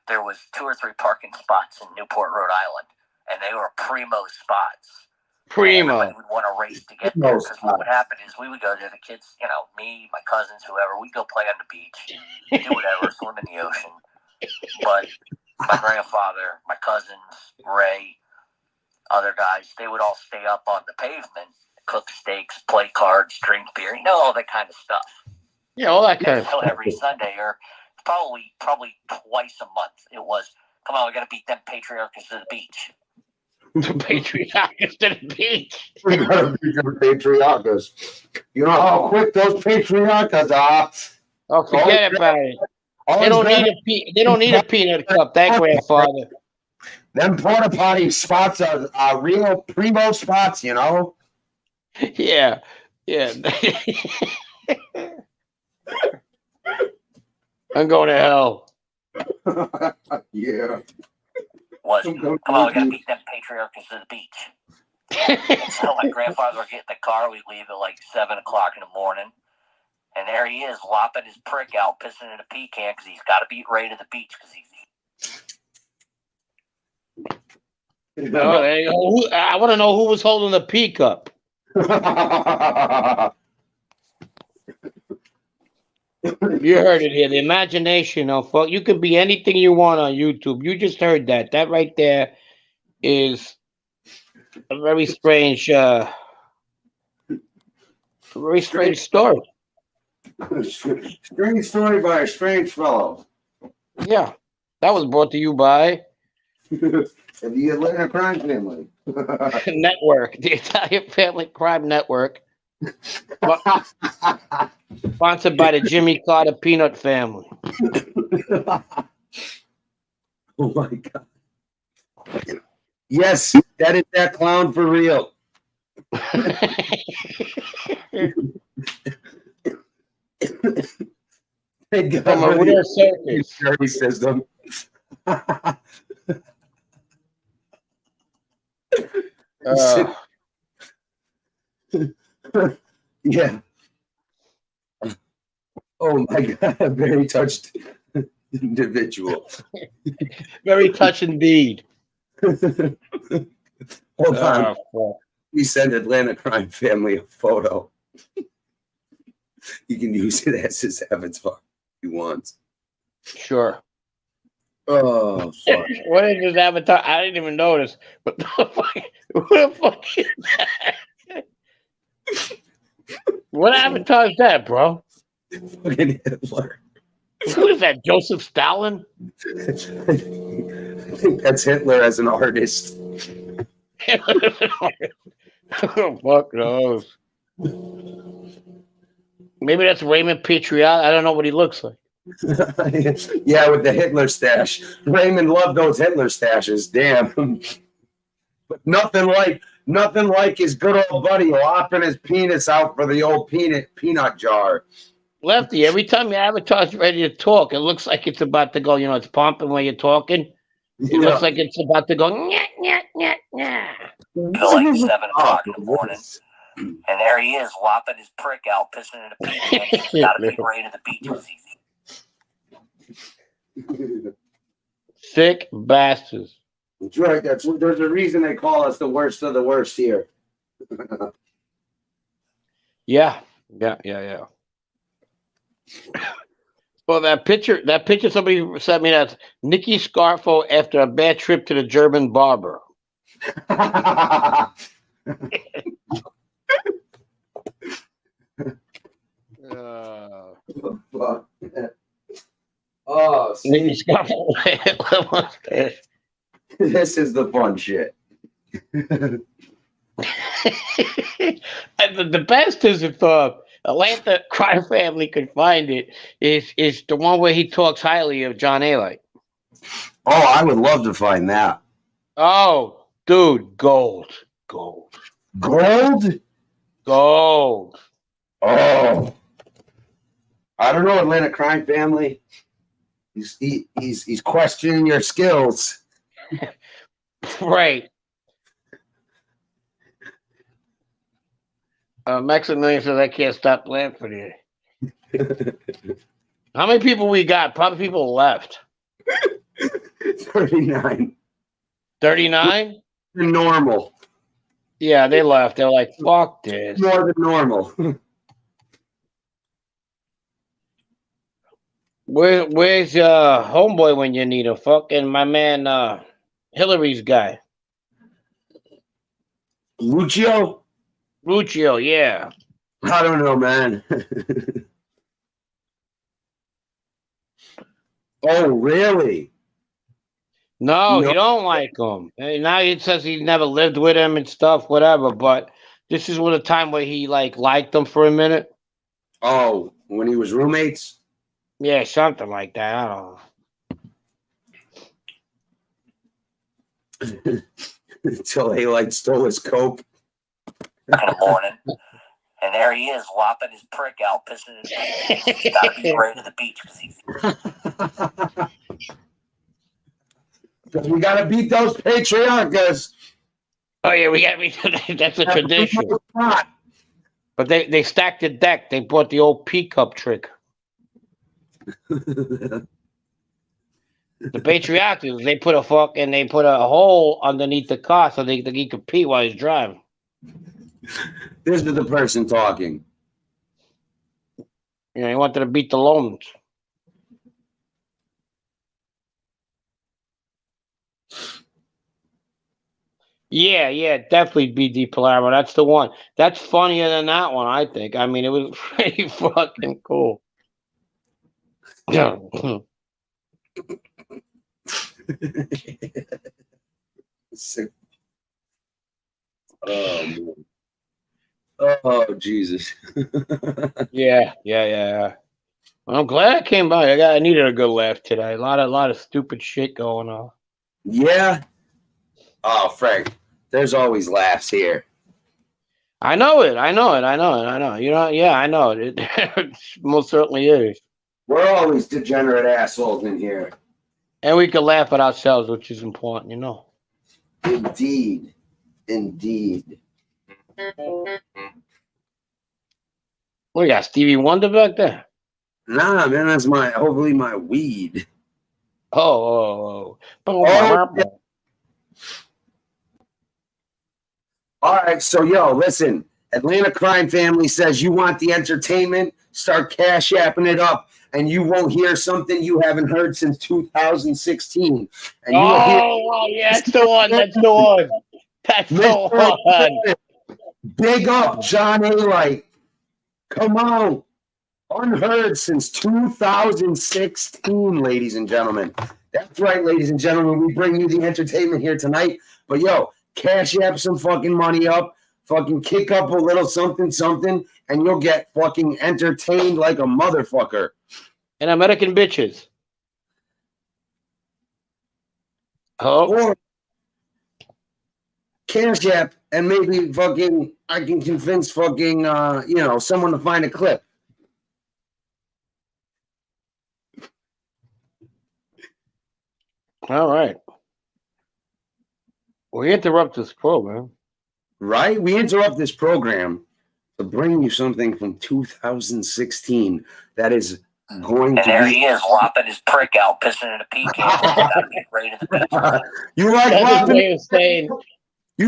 there was 2 or 3 parking spots in Newport, Rhode Island, and they were primo spots. Everybody would want to race to get there, because what would happen is we would go there, the kids, me, my cousins, whoever, we'd go play on the beach, do whatever, swim in the ocean. But my grandfather, my cousins, Ray, other guys, they would all stay up on the pavement, cook steaks, play cards, drink beer, all that kind of stuff. Yeah, all that kind of stuff. Every Sunday, or probably twice a month, it was, come on, we got to beat them patriarchs to the beach. The patriarchs to the beach. We gotta beat the patriarchs. You know how quick those patriarchs are. Oh, forget about it. They don't need a peanut cup. That grandfather. Them porta potty spots are real primo spots, Yeah. I'm going to hell. Yeah. Come on, we got to beat them patriarchs to the beach. So my grandfather would get in the car. We'd leave at like 7 o'clock in the morning. And there he is, lopping his prick out, pissing in a pecan, because he's got to be ready to the beach. There you go. I want to know who was holding the pea cup. You heard it here. The imagination of fuck. You can be anything you want on YouTube. You just heard that. That right there is a very strange story. Strange story by a strange fellow. Yeah. That was brought to you by the Atlanta crime family. Network, the Italian Family Crime Network, sponsored by the Jimmy Carter Peanut Family. Oh my God. Yes, that is that clown for real. From a real circus. Security system. Yeah. Oh my God, a very touched individual. Very touch indeed. Hold on. We send Atlanta Crime Family a photo. He can use it as his avatar if he wants. Sure. Oh, fuck. What is his avatar? I didn't even notice. What the fuck is that? What avatar is that, bro? Fucking Hitler. Who is that? Joseph Stalin? I think that's Hitler as an artist. Fuck knows. Maybe that's Raymond Patriot. I don't know what he looks like. Yeah, with the Hitler stash. Raymond loved those Hitler stashes. Damn. But nothing like his good old buddy lopping his penis out for the old peanut jar. Lefty, every time your avatar's ready to talk, it looks like it's about to go, it's pumping when you're talking. It looks like it's about to go, nyah, nyah, nyah, nyah. It's like 7 o'clock in the morning. And there he is, lopping his prick out, pissing in a pee can. He's got to be ready to the beach this evening. Sick bastards. That's right. There's a reason they call us the worst of the worst here. Yeah. Well, that picture somebody sent me, that's Nicky Scarfo after a bad trip to the German barber. Nicky Scarfo. This is the fun shit. The best is if Atlanta Crime Family could find it, is the one where he talks highly of John Alite. Oh, I would love to find that. Oh, dude, gold. Gold? Gold. Oh. I don't know, Atlanta Crime Family. He's questioning your skills. Right. Maximilian says I can't stop laughing here. How many people we got? Probably people left. 39. 39? Normal. Yeah, they left. They're like, fuck this. More than normal. Where's homeboy when you need him? Fucking my man Hillary's guy. Lucio, yeah. I don't know, man. Oh, really? No, he don't like him. And now he says he never lived with him and stuff, whatever. But this is one of the time where he liked him for a minute. Oh, when he was roommates? Yeah, something like that. I don't know. Until they stole his coke. In the morning. And there he is, lopping his prick out, pissing his pants. He's got to be ready to the beach Because we got to beat those patriarchas. Oh, yeah, we got to. That's a tradition. But they stacked the deck. They brought the old P-cup trick. The patriarchs, they put a hole underneath the car so he could pee while he's driving. This is the person talking. Yeah, he wanted to beat the loans. Yeah, definitely BD Palermo. That's the one. That's funnier than that one, I think. I mean, it was pretty fucking cool. Oh, man. Oh, Jesus. Yeah. Well, I'm glad I came by. I needed a good laugh today. A lot of stupid shit going on. Yeah. Oh, Frank, there's always laughs here. I know it. You know, yeah, I know it. It most certainly is. We're always degenerate assholes in here. And we can laugh at ourselves, which is important, you know. Indeed. What you got, Stevie Wonder back there? Nah, man, that's hopefully my weed. Oh. All right, so listen. Atlanta Crime Family says you want the entertainment, start cash apping it up, and you won't hear something you haven't heard since 2016. And you will hear that's the one. That's the one. Big up John A. Light. Come on. Unheard since 2016, ladies and gentlemen. That's right, ladies and gentlemen. We bring you the entertainment here tonight. But cash app some fucking money up. Fucking kick up a little something, and you'll get fucking entertained like a motherfucker. And American bitches. Or cash app, and maybe fucking I can convince fucking someone to find a clip. All right. We interrupt this program. Right? We interrupt this program to bring you something from 2016 that is going to be... And there he is, lopping his prick out, pissing in a pea can. Gotta be afraid of the bitch. You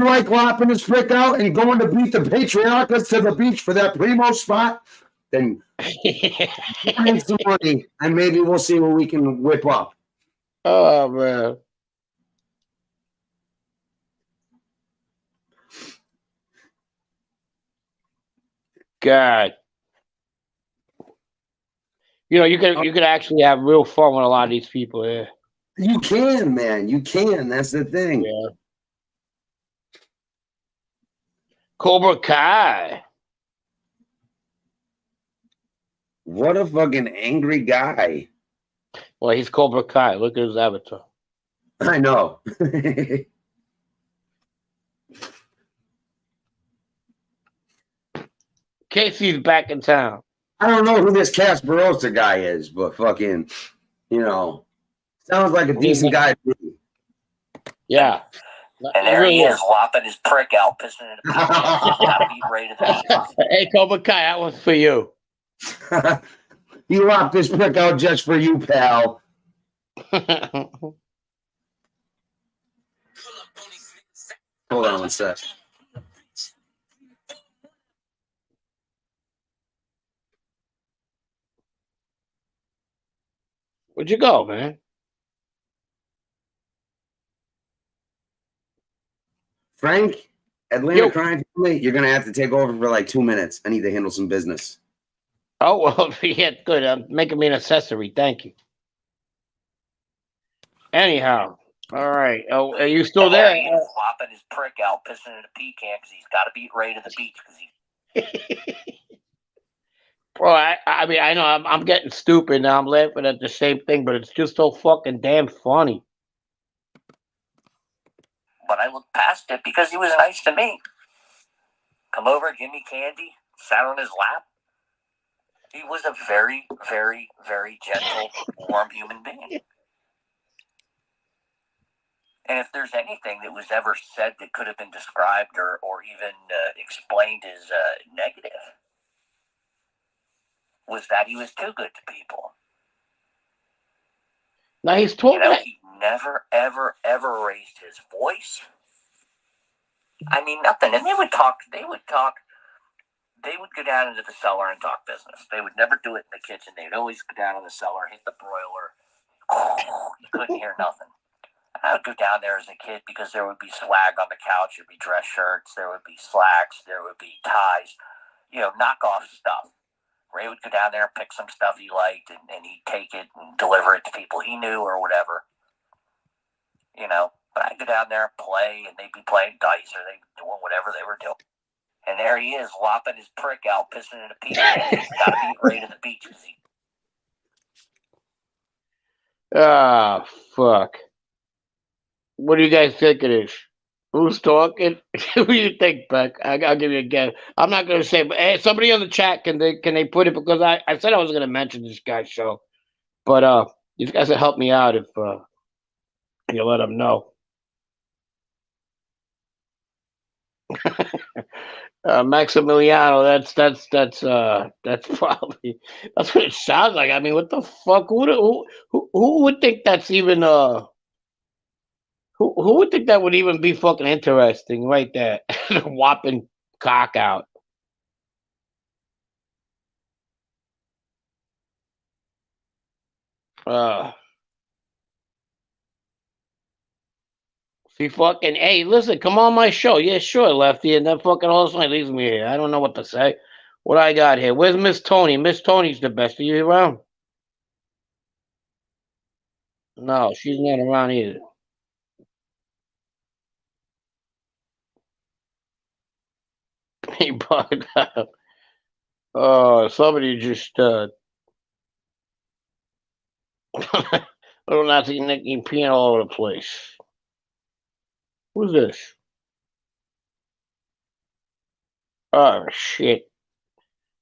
like lopping his prick out and going to beat the patriarchas to the beach for that primo spot? Then bring some money, and maybe we'll see what we can whip up. Oh, man. God. You could actually have real fun with a lot of these people here. You can, man. You can. That's the thing. Yeah. Cobra Kai. What a fucking angry guy. Well, he's Cobra Kai. Look at his avatar. I know. Casey's back in town. I don't know who this Casperosa guy is, but fucking, sounds like a decent guy. Yeah. And there he is, lopping his prick out, pissing in a pea can. Gotta be afraid of the bitch. Hey, Cobra Kai, that one's for you. He lopped his prick out just for you, pal. Hold on one sec. Where'd you go, man? Frank, Atlanta Crime Family, you're going to have to take over for like 2 minutes. I need to handle some business. Oh, well, yeah, good. Making me an accessory. Thank you. Anyhow, all right. Oh, are you still there? He's lopping his prick out, pissing in a pea can because he's got to beat Ray to the beach. Bro, I mean, I know I'm getting stupid now. I'm laughing at the same thing, but it's just so fucking damn funny. But I looked past it because he was nice to me. Come over, give me candy, sat on his lap. He was a very, very, very gentle, warm human being. And if there's anything that was ever said that could have been described or even explained as negative, was that he was too good to people. Now he's talking. He never, ever, ever raised his voice. I mean, nothing. And they would go down into the cellar and talk business. They would never do it in the kitchen. They'd always go down in the cellar, hit the broiler. You couldn't hear nothing. I would go down there as a kid because there would be swag on the couch. There'd be dress shirts. There would be slacks. There would be ties. Knockoff stuff. Ray would go down there and pick some stuff he liked, and he'd take it and deliver it to people he knew or whatever. But I go down there and play, and they'd be playing dice or they doing whatever they were doing. And there he is, lopping his prick out, pissing in a pee can. He's got to be right to the beach. Ah, fuck. What do you guys think it is? Who's talking? Who do you think, Beck? I'll give you a guess. I'm not going to say, but hey, somebody on the chat, can they put it? Because I said I was going to mention this guy's show. But these guys will help me out if you let them know. Maximiliano, that's probably that's what it sounds like. I mean, what the fuck? Who would think that's even who would think that would even be fucking interesting right there? Whopping cock out. See, fucking, hey, listen, come on my show. Yeah, sure, Lefty. And then fucking all of a sudden leaves me here. I don't know what to say. What I got here? Where's Miss Tony? Miss Tony's the best. Are you around? No, she's not around either. He bugged out. Oh, somebody just little Nazi Nicky peeing all over the place. Who's this? Oh shit.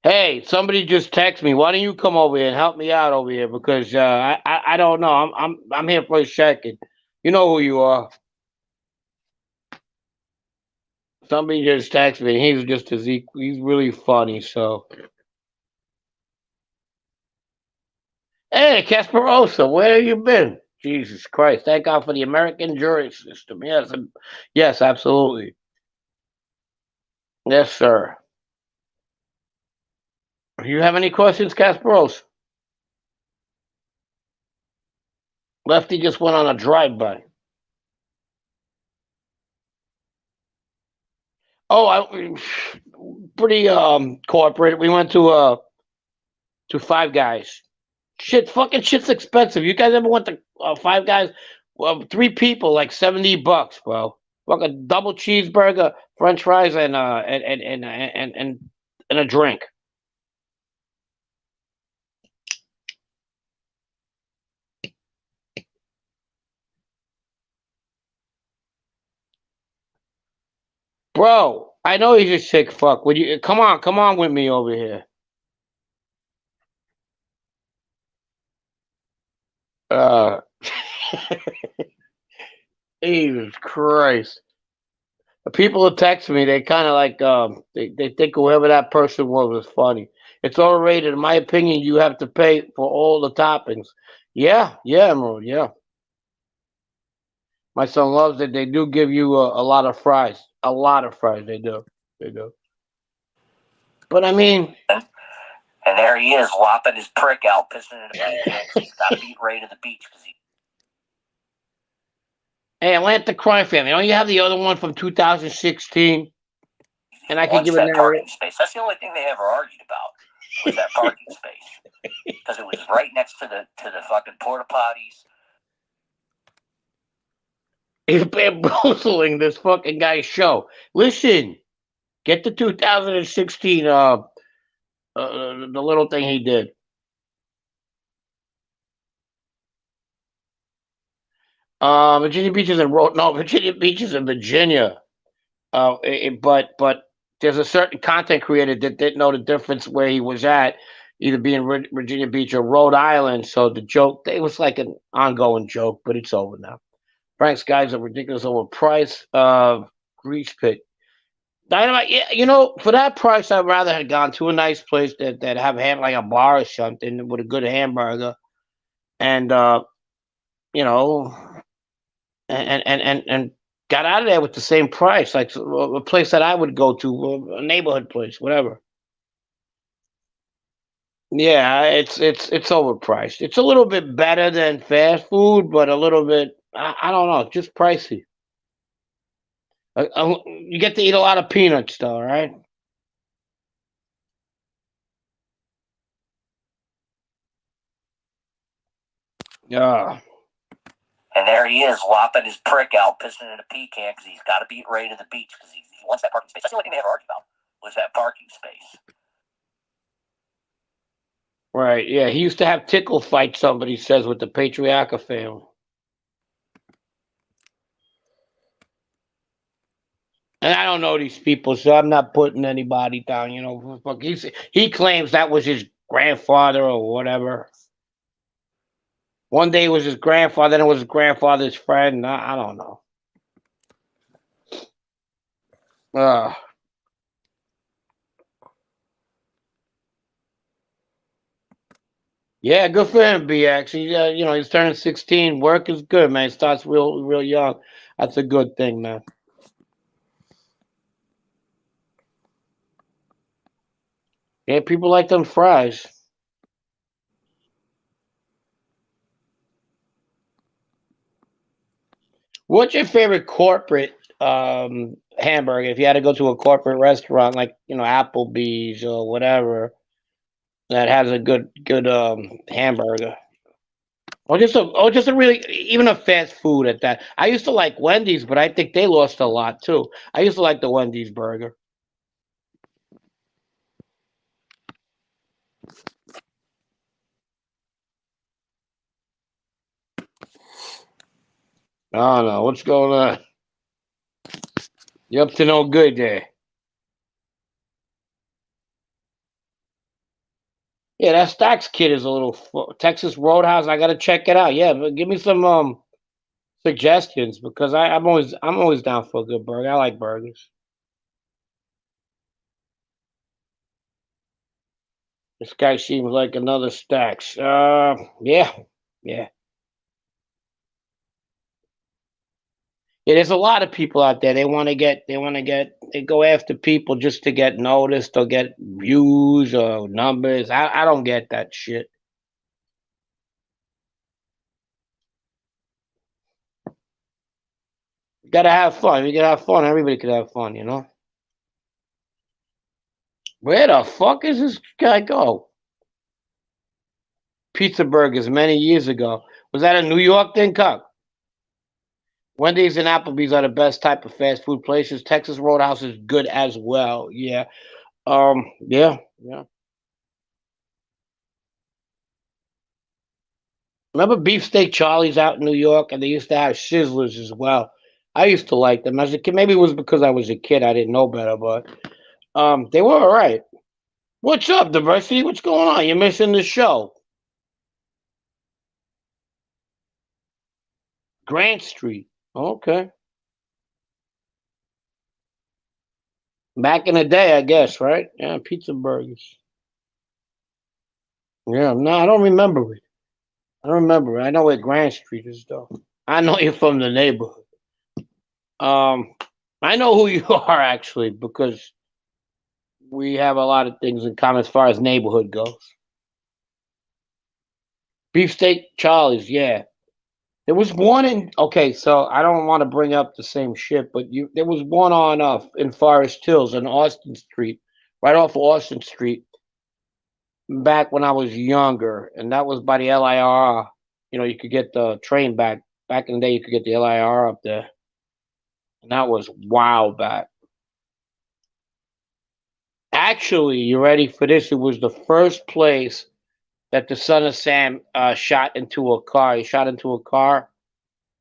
Hey, somebody just text me. Why don't you come over here and help me out over here? Because I don't know. I'm here for a second. You know who you are. Somebody just texted me. He's just he's really funny. So hey, Casperosa, where have you been? Jesus Christ! Thank God for the American jury system. Yes, yes, absolutely. Yes, sir. Do you have any questions, Kasparos? Lefty just went on a drive-by. Oh, I pretty corporate. We went to Five Guys. Fucking shit's expensive. You guys ever went to Five Guys? Well, 3 people, like $70, bro. Fucking double cheeseburger, French fries, and a drink. Bro, I know he's a sick fuck. Would you come on with me over here? Jesus Christ. The people who text me, they kind of like they think whoever that person was funny. It's overrated, in my opinion. You have to pay for all the toppings. Yeah, Emerald. Yeah, my son loves it. They do give you a lot of fries. A lot of fries. They do. They do. But I mean, and there he is, lopping his prick out, pissing in a pee can. He's got beat right to the beach because he. Hey, Atlanta Crime Family. Don't you have the other one from 2016? And I can give it that parking space. That's the only thing they ever argued about was that parking space because it was right next to the fucking porta potties. He's bamboozling this fucking guy's show. Listen, get the 2016 the little thing he did. Virginia Beach is in Virginia Beach is in Virginia. But there's a certain content creator that didn't know the difference where he was at, either being Virginia Beach or Rhode Island. So the joke, it was like an ongoing joke, but it's over now. Frank's guys are ridiculous overpriced. Grease pit. Dynamite, yeah, for that price, I'd rather have gone to a nice place that have like a bar or something with a good hamburger, and you know, and got out of there with the same price, like a place that I would go to, a neighborhood place, whatever. Yeah, it's overpriced. It's a little bit better than fast food, but a little bit, I don't know, just pricey. You get to eat a lot of peanuts, though, right? Yeah. And there he is, lopping his prick out, pissing in a pecan because he's got to beat Ray to the beach because he wants that parking space. That's the only thing they ever argued about was that parking space. Right, yeah. He used to have tickle fights, somebody says, with the Patriarca family. And I don't know these people, so I'm not putting anybody down, you know. Fuck, he claims that was his grandfather or whatever. One day it was his grandfather, then it was his grandfather's friend. I don't know. Yeah, good for him, BX. He's turning 16. Work is good, man. He starts real young. That's a good thing, man. Yeah, people like them fries. What's your favorite corporate hamburger? If you had to go to a corporate restaurant like Applebee's or whatever that has a good hamburger, or just a really even a fast food at that. I used to like Wendy's, but I think they lost a lot too. I used to like the Wendy's burger. I don't know what's going on. You up to no good there? Yeah, that Stacks kid is a little Texas Roadhouse. I gotta check it out. Yeah, but give me some suggestions because I'm always down for a good burger. I like burgers. This guy seems like another Stacks. Yeah, yeah. Yeah, there's a lot of people out there. They go after people just to get noticed or get views or numbers. I don't get that shit. You gotta have fun. You gotta have fun. Everybody could have fun, you know? Where the fuck is this guy go? Pizza Burgers many years ago. Was that a New York thing, Cuck? Wendy's and Applebee's are the best type of fast food places. Texas Roadhouse is good as well. Yeah. Yeah. Remember Beefsteak Charlie's out in New York, and they used to have Sizzlers as well. I used to like them as a kid. Maybe it was because I was a kid. I didn't know better, but they were all right. What's up, Diversity? What's going on? You're missing the show. Grant Street. Okay. Back in the day, I guess, right? Yeah, pizza burgers. Yeah, no, I don't remember it. I don't remember it. I know where Grant Street is, though. I know you're from the neighborhood. I know who you are, actually, because we have a lot of things in common as far as neighborhood goes. Beefsteak Charlie's, yeah. There was one in okay, so I don't want to bring up the same shit, but there was one on in Forest Hills on Austin Street, right off Austin Street, back when I was younger, and that was by the LIR. You could get the train back in the day. You could get the LIR up there, and that was wow back. Actually, you ready for this? It was the first place that the son of Sam shot into a car. He shot into a car.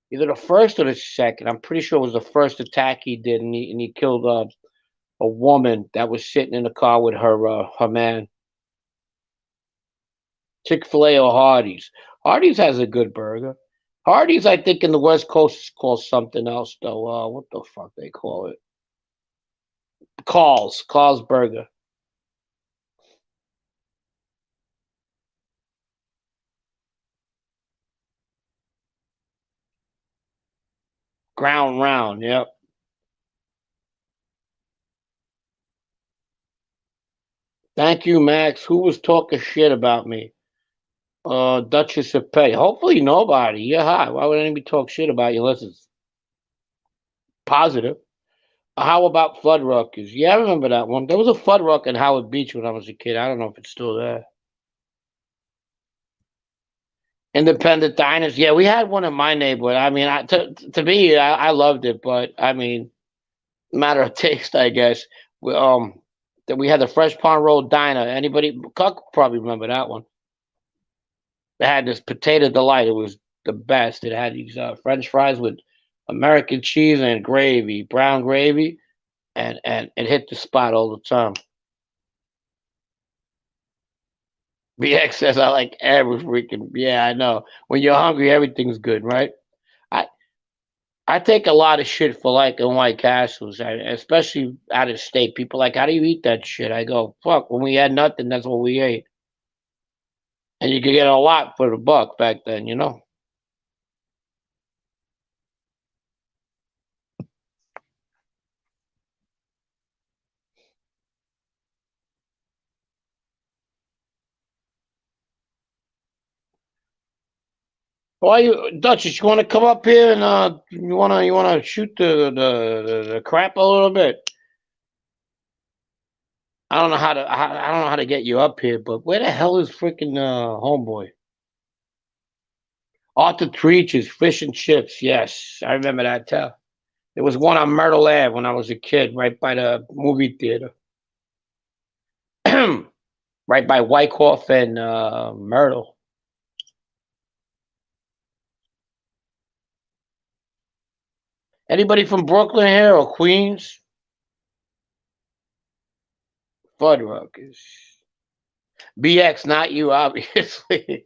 Either the first or the second. I'm pretty sure it was the first attack he did, and he killed a woman that was sitting in the car with her man. Chick-fil-A or Hardee's. Hardee's has a good burger. Hardee's, I think, in the West Coast is called something else though. What the fuck they call it? Carl's Burger. Ground Round. Yep. Thank you, Max. Who was talking shit about me? Duchess of Petty. Hopefully nobody. You're hot. Why would anybody talk shit about you unless it's positive? How about Fuddruckers? Yeah, I remember that one. There was a Fuddrucker in Howard Beach when I was a kid. I don't know if it's still there. Independent diners. Yeah, we had one in my neighborhood. I mean, to me, I loved it, but I mean, matter of taste, I guess. That we had the Fresh Pond Road Diner. Anybody? Cuck probably remember that one. It had this potato delight. It was the best. It had these French fries with American cheese and gravy, brown gravy, and it hit the spot all the time. BX says I like every freaking. Yeah, I know. When you're hungry, everything's good, right? I I take a lot of shit for liking White Castles, especially out of state. People like, how do you eat that shit? I go, fuck. When we had nothing, that's what we ate, and you could get a lot for the buck back then, you know. Why you Duchess? You want to come up here and you wanna shoot the crap a little bit? I don't know I don't know how to get you up here, but where the hell is freaking homeboy? Arthur Treach's Fish and Chips. Yes, I remember that. There was one on Myrtle Ave when I was a kid, right by the movie theater, right by Wyckoff and Myrtle. Anybody from Brooklyn here or Queens? Fuddruckers. BX, not you, obviously.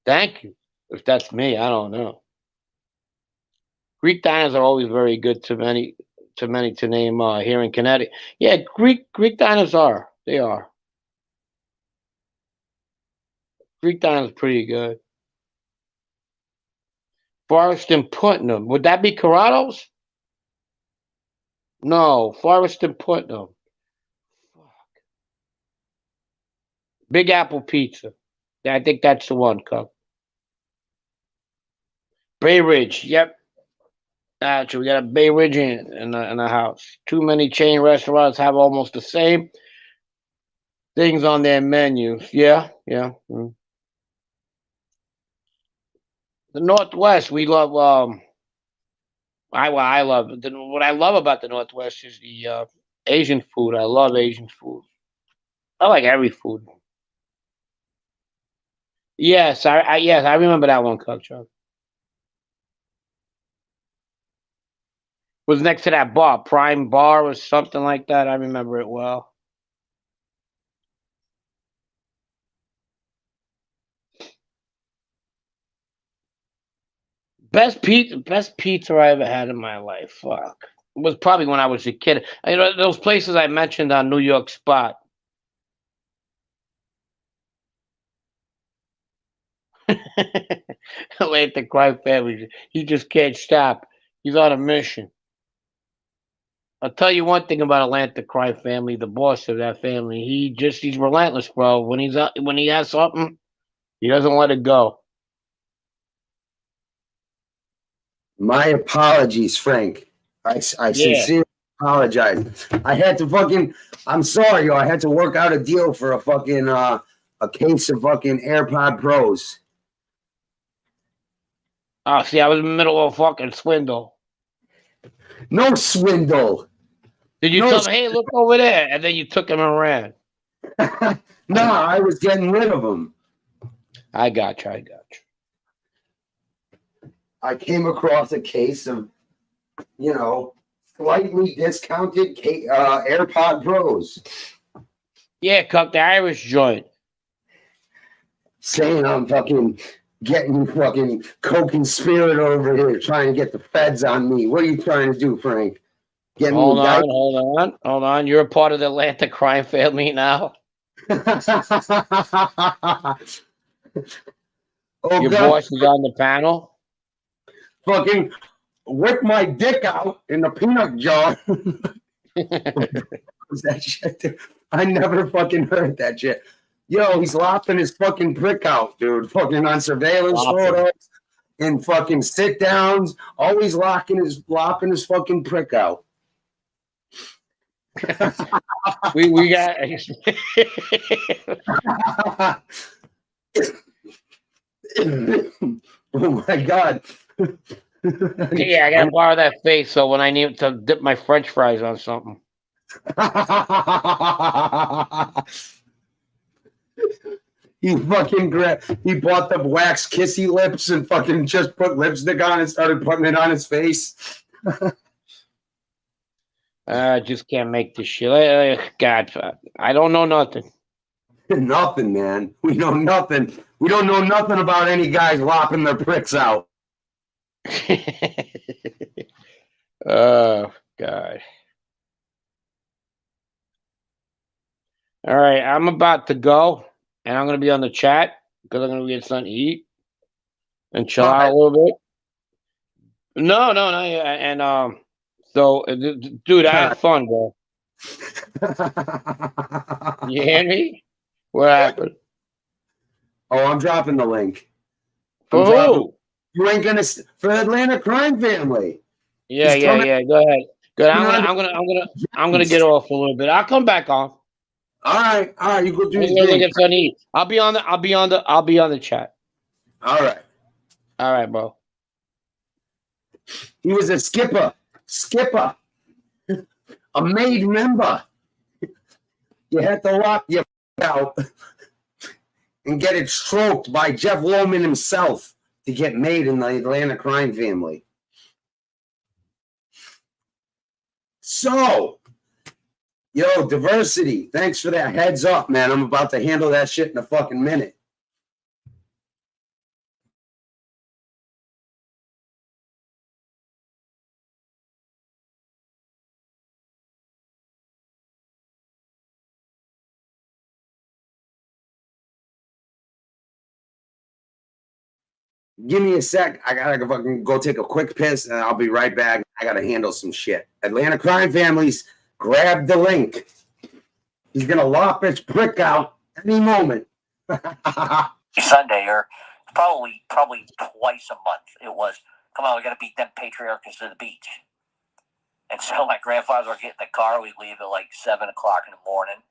Thank you. If that's me, I don't know. Greek diners are always very good to many to name here in Connecticut. Yeah, Greek diners are. They are. Greek diners pretty good. Forest and Putnam. Would that be Corrado's? No, Forest and Putnam. Big Apple Pizza. Yeah, I think that's the one, Cup. Bay Ridge. Yep. Actually, we got a Bay Ridge in the house. Too many chain restaurants have almost the same things on their menus. Yeah, yeah. Mm. The Northwest, we love. I love what I love about the Northwest is the Asian food. I love Asian food. I like every food. Yes, yes, I remember that one, Coach. Was next to that bar, Prime Bar or something like that. I remember it well. Best pizza I ever had in my life. Fuck. It was probably when I was a kid. You know, those places I mentioned on New York Spot. Atlantic Crime Family. He just can't stop. He's on a mission. I'll tell you one thing about Atlantic Crime Family, the boss of that family. He's relentless, bro. When he has something, he doesn't let it go. My apologies, Frank. I sincerely apologize. I had to fucking. I'm sorry, yo. I had to work out a deal for a fucking a case of fucking AirPod Pros. Oh, see, I was in the middle of a fucking swindle. No swindle. Did you tell me, hey, look over there, and then you took him and ran? No, I was getting rid of them. I got you. I came across a case of, slightly discounted AirPod Pros. Yeah, Cuck, the Irish joint. Saying I'm fucking getting fucking co-conspirator over here, trying to get the feds on me. What are you trying to do, Frank? Hold on. You're a part of the Atlantic Crime Family now. Oh, Your boss is on the panel. Fucking whip my dick out in the peanut jar. That shit? I never fucking heard that shit. Yo, he's lopping his fucking prick out, dude. Fucking on surveillance photos and fucking sit downs, always lopping his fucking prick out. we got. Oh my God. Yeah, I gotta borrow that face so when I need to dip my French fries on something. He he bought the wax kissy lips and fucking just put lipstick on and started putting it on his face. I just can't make this shit. God, I don't know nothing. Nothing, man. We know nothing. We don't know nothing about any guys lopping their pricks out. Oh, God. All right, I'm about to go, and I'm going to be on the chat because I'm going to get something to eat and chill out a little bit. No, and so, dude, I had fun, bro. You hear me? What happened? Oh, I'm dropping the link. For who? You ain't gonna for Atlanta Crime Family. Yeah. Go ahead. Good. I'm gonna get off a little bit. I'll come back on. All right. You go do your Look thing. at Sunny. I'll be on the chat. All right, bro. He was a skipper, a made member. You had to lock your out and get it stroked by Jeff Loman himself to get made in the Atlanta Crime Family. So, yo, diversity. Thanks for that heads up, man. I'm about to handle that shit in a fucking minute. Give me a sec. I gotta fucking go take a quick piss, and I'll be right back. I gotta handle some shit. Atlanta Crime Families, grab the link. He's gonna lop his prick out any moment. Sunday, or probably twice a month. It was, come on, we got to beat them patriarchs to the beach. And so my grandfather would get in the car. We'd leave at like 7 o'clock in the morning.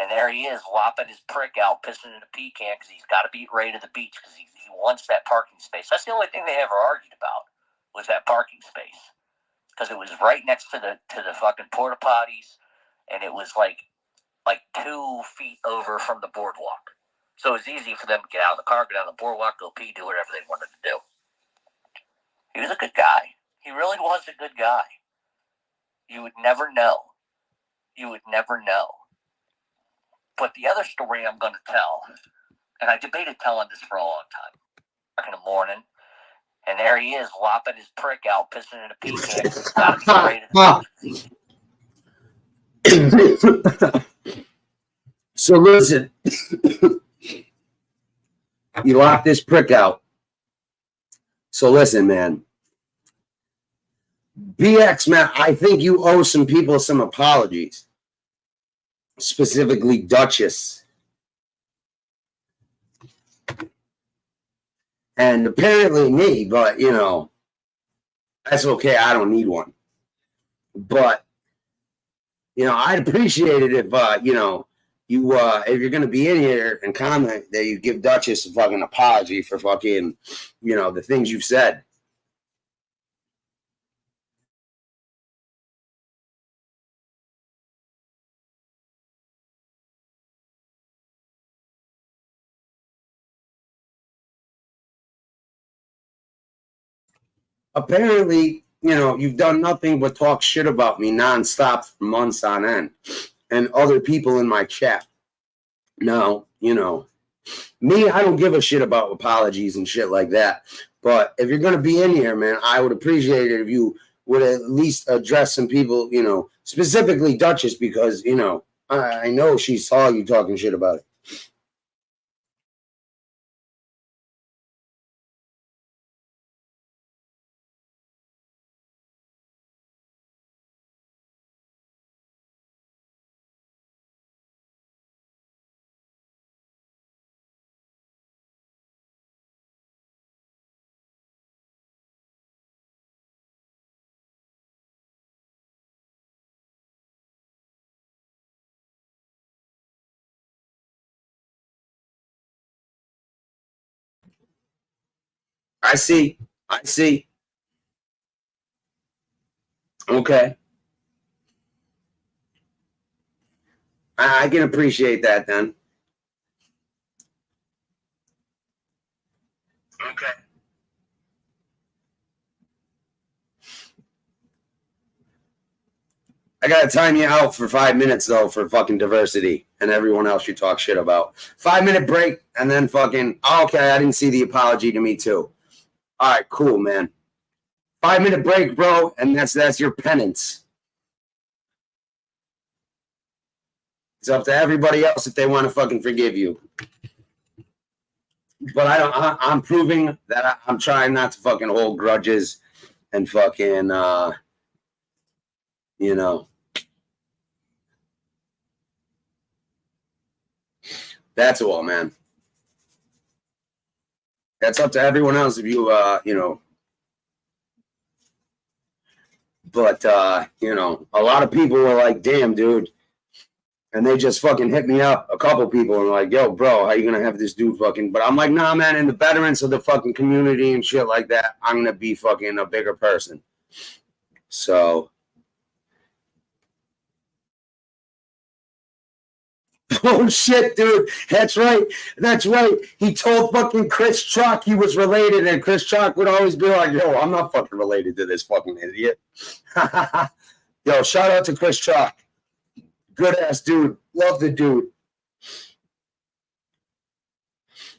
And there he is, lopping his prick out, pissing in a pecan because he's got to beat Ray to the beach because he wants that parking space. That's the only thing they ever argued about was that parking space because it was right next to the fucking porta potties, and it was like 2 feet over from the boardwalk. So it was easy for them to get out of the car, get on the boardwalk, go pee, do whatever they wanted to do. He was a good guy. He really was a good guy. You would never know. But the other story I'm going to tell, and I debated telling this for a long time, in the morning, and there he is, lopping his prick out, pissing in a pecan. Got to be So listen, you lock this prick out. So listen, man. BX, man, I think you owe some people some apologies. Specifically, Duchess. And apparently me, but, you know, that's okay. I don't need one. But, you know, I'd appreciate it if, you know, if you're going to be in here and comment that you give Duchess a fucking apology for fucking, you know, the things you've said. Apparently, you know, you've done nothing but talk shit about me nonstop for months on end and other people in my chat. Now, you know, me, I don't give a shit about apologies and shit like that. But if you're going to be in here, man, I would appreciate it if you would at least address some people, you know, specifically Duchess, because, you know, I know she saw you talking shit about it. I see. Okay. I can appreciate that then. Okay. I gotta time you out for 5 minutes though for fucking diversity and everyone else you talk shit about. 5-minute break and then fucking okay, I didn't see the apology to me too. Alright, cool, man. 5-minute break, bro, and that's your penance. It's up to everybody else if they want to fucking forgive you. But I'm proving that I'm trying not to fucking hold grudges and fucking you know. That's all, man. That's up to everyone else if you you know. But you know, a lot of people were like, damn, dude. And they just fucking hit me up. A couple people and like, yo, bro, how you gonna have this dude fucking? But I'm like, nah, man, in the betterance of the fucking community and shit like that, I'm gonna be fucking a bigger person. So oh shit, dude. That's right. He told fucking Chris Chalk he was related, and Chris Chalk would always be like, yo, I'm not fucking related to this fucking idiot. Yo, shout out to Chris Chalk. Good ass dude. Love the dude.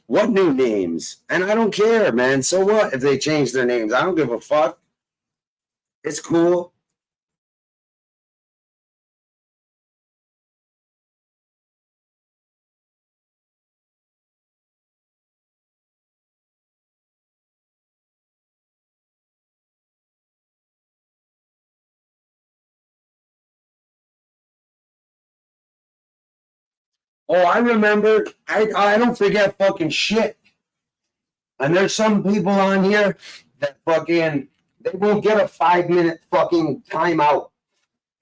What new names? And I don't care, man. So what if they change their names? I don't give a fuck. It's cool. Oh, I remember. I don't forget fucking shit. And there's some people on here that fucking they won't get a 5-minute fucking timeout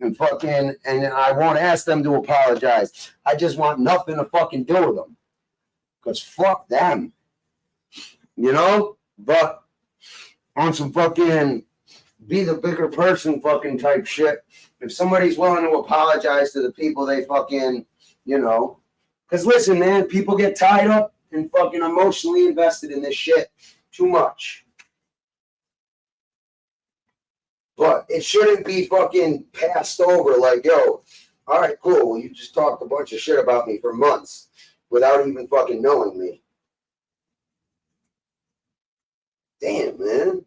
and fucking and I won't ask them to apologize. I just want nothing to fucking do with them. Because fuck them. You know? But on some fucking be the bigger person fucking type shit, if somebody's willing to apologize to the people they fucking, you know, because listen, man, people get tied up and fucking emotionally invested in this shit too much. But it shouldn't be fucking passed over like, yo, all right, cool. Well, you just talked a bunch of shit about me for months without even fucking knowing me. Damn, man.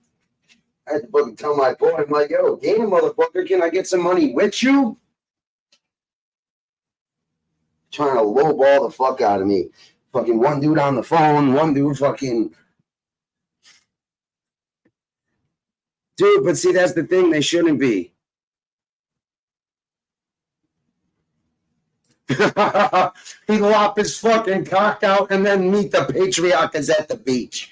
I had to fucking tell my boy, I'm like, yo, damn, motherfucker, can I get some money with you? Trying to lowball the fuck out of me. Fucking one dude on the phone, one dude fucking. Dude, but see, that's the thing. They shouldn't be. He lop his fucking cock out and then meet the patriarchs at the beach.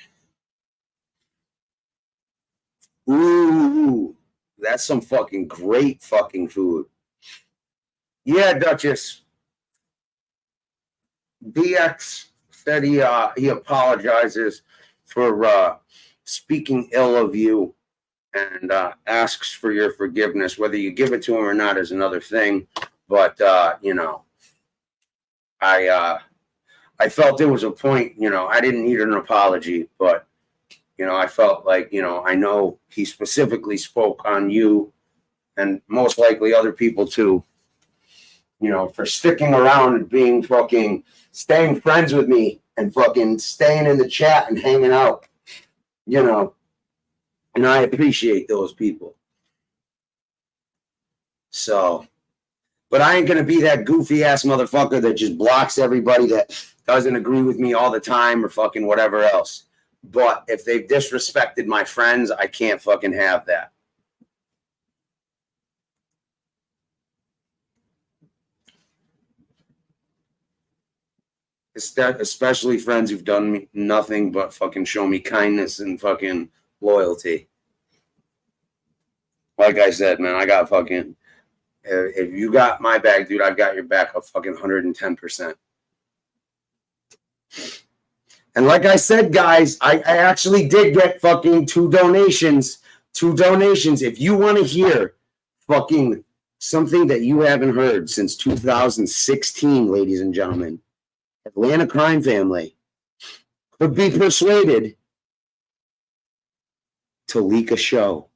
Ooh, that's some fucking great fucking food. Yeah, Duchess. BX said he apologizes for speaking ill of you and asks for your forgiveness. Whether you give it to him or not is another thing. But you know, I felt there was a point. You know, I didn't need an apology, but you know, I felt like, you know, I know he specifically spoke on you and most likely other people too. You know, for sticking around and being fucking staying friends with me and fucking staying in the chat and hanging out, you know, and I appreciate those people. So, but I ain't going to be that goofy ass motherfucker that just blocks everybody that doesn't agree with me all the time or fucking whatever else. But if they've disrespected my friends, I can't fucking have that. Especially friends who've done me nothing but fucking show me kindness and fucking loyalty. Like I said, man, I got fucking, if you got my back, dude, I've got your back a fucking 110%. And like I said, guys, I actually did get fucking 2 donations. 2 donations. If you want to hear fucking something that you haven't heard since 2016, ladies and gentlemen, Atlanta Crime Family could be persuaded to leak a show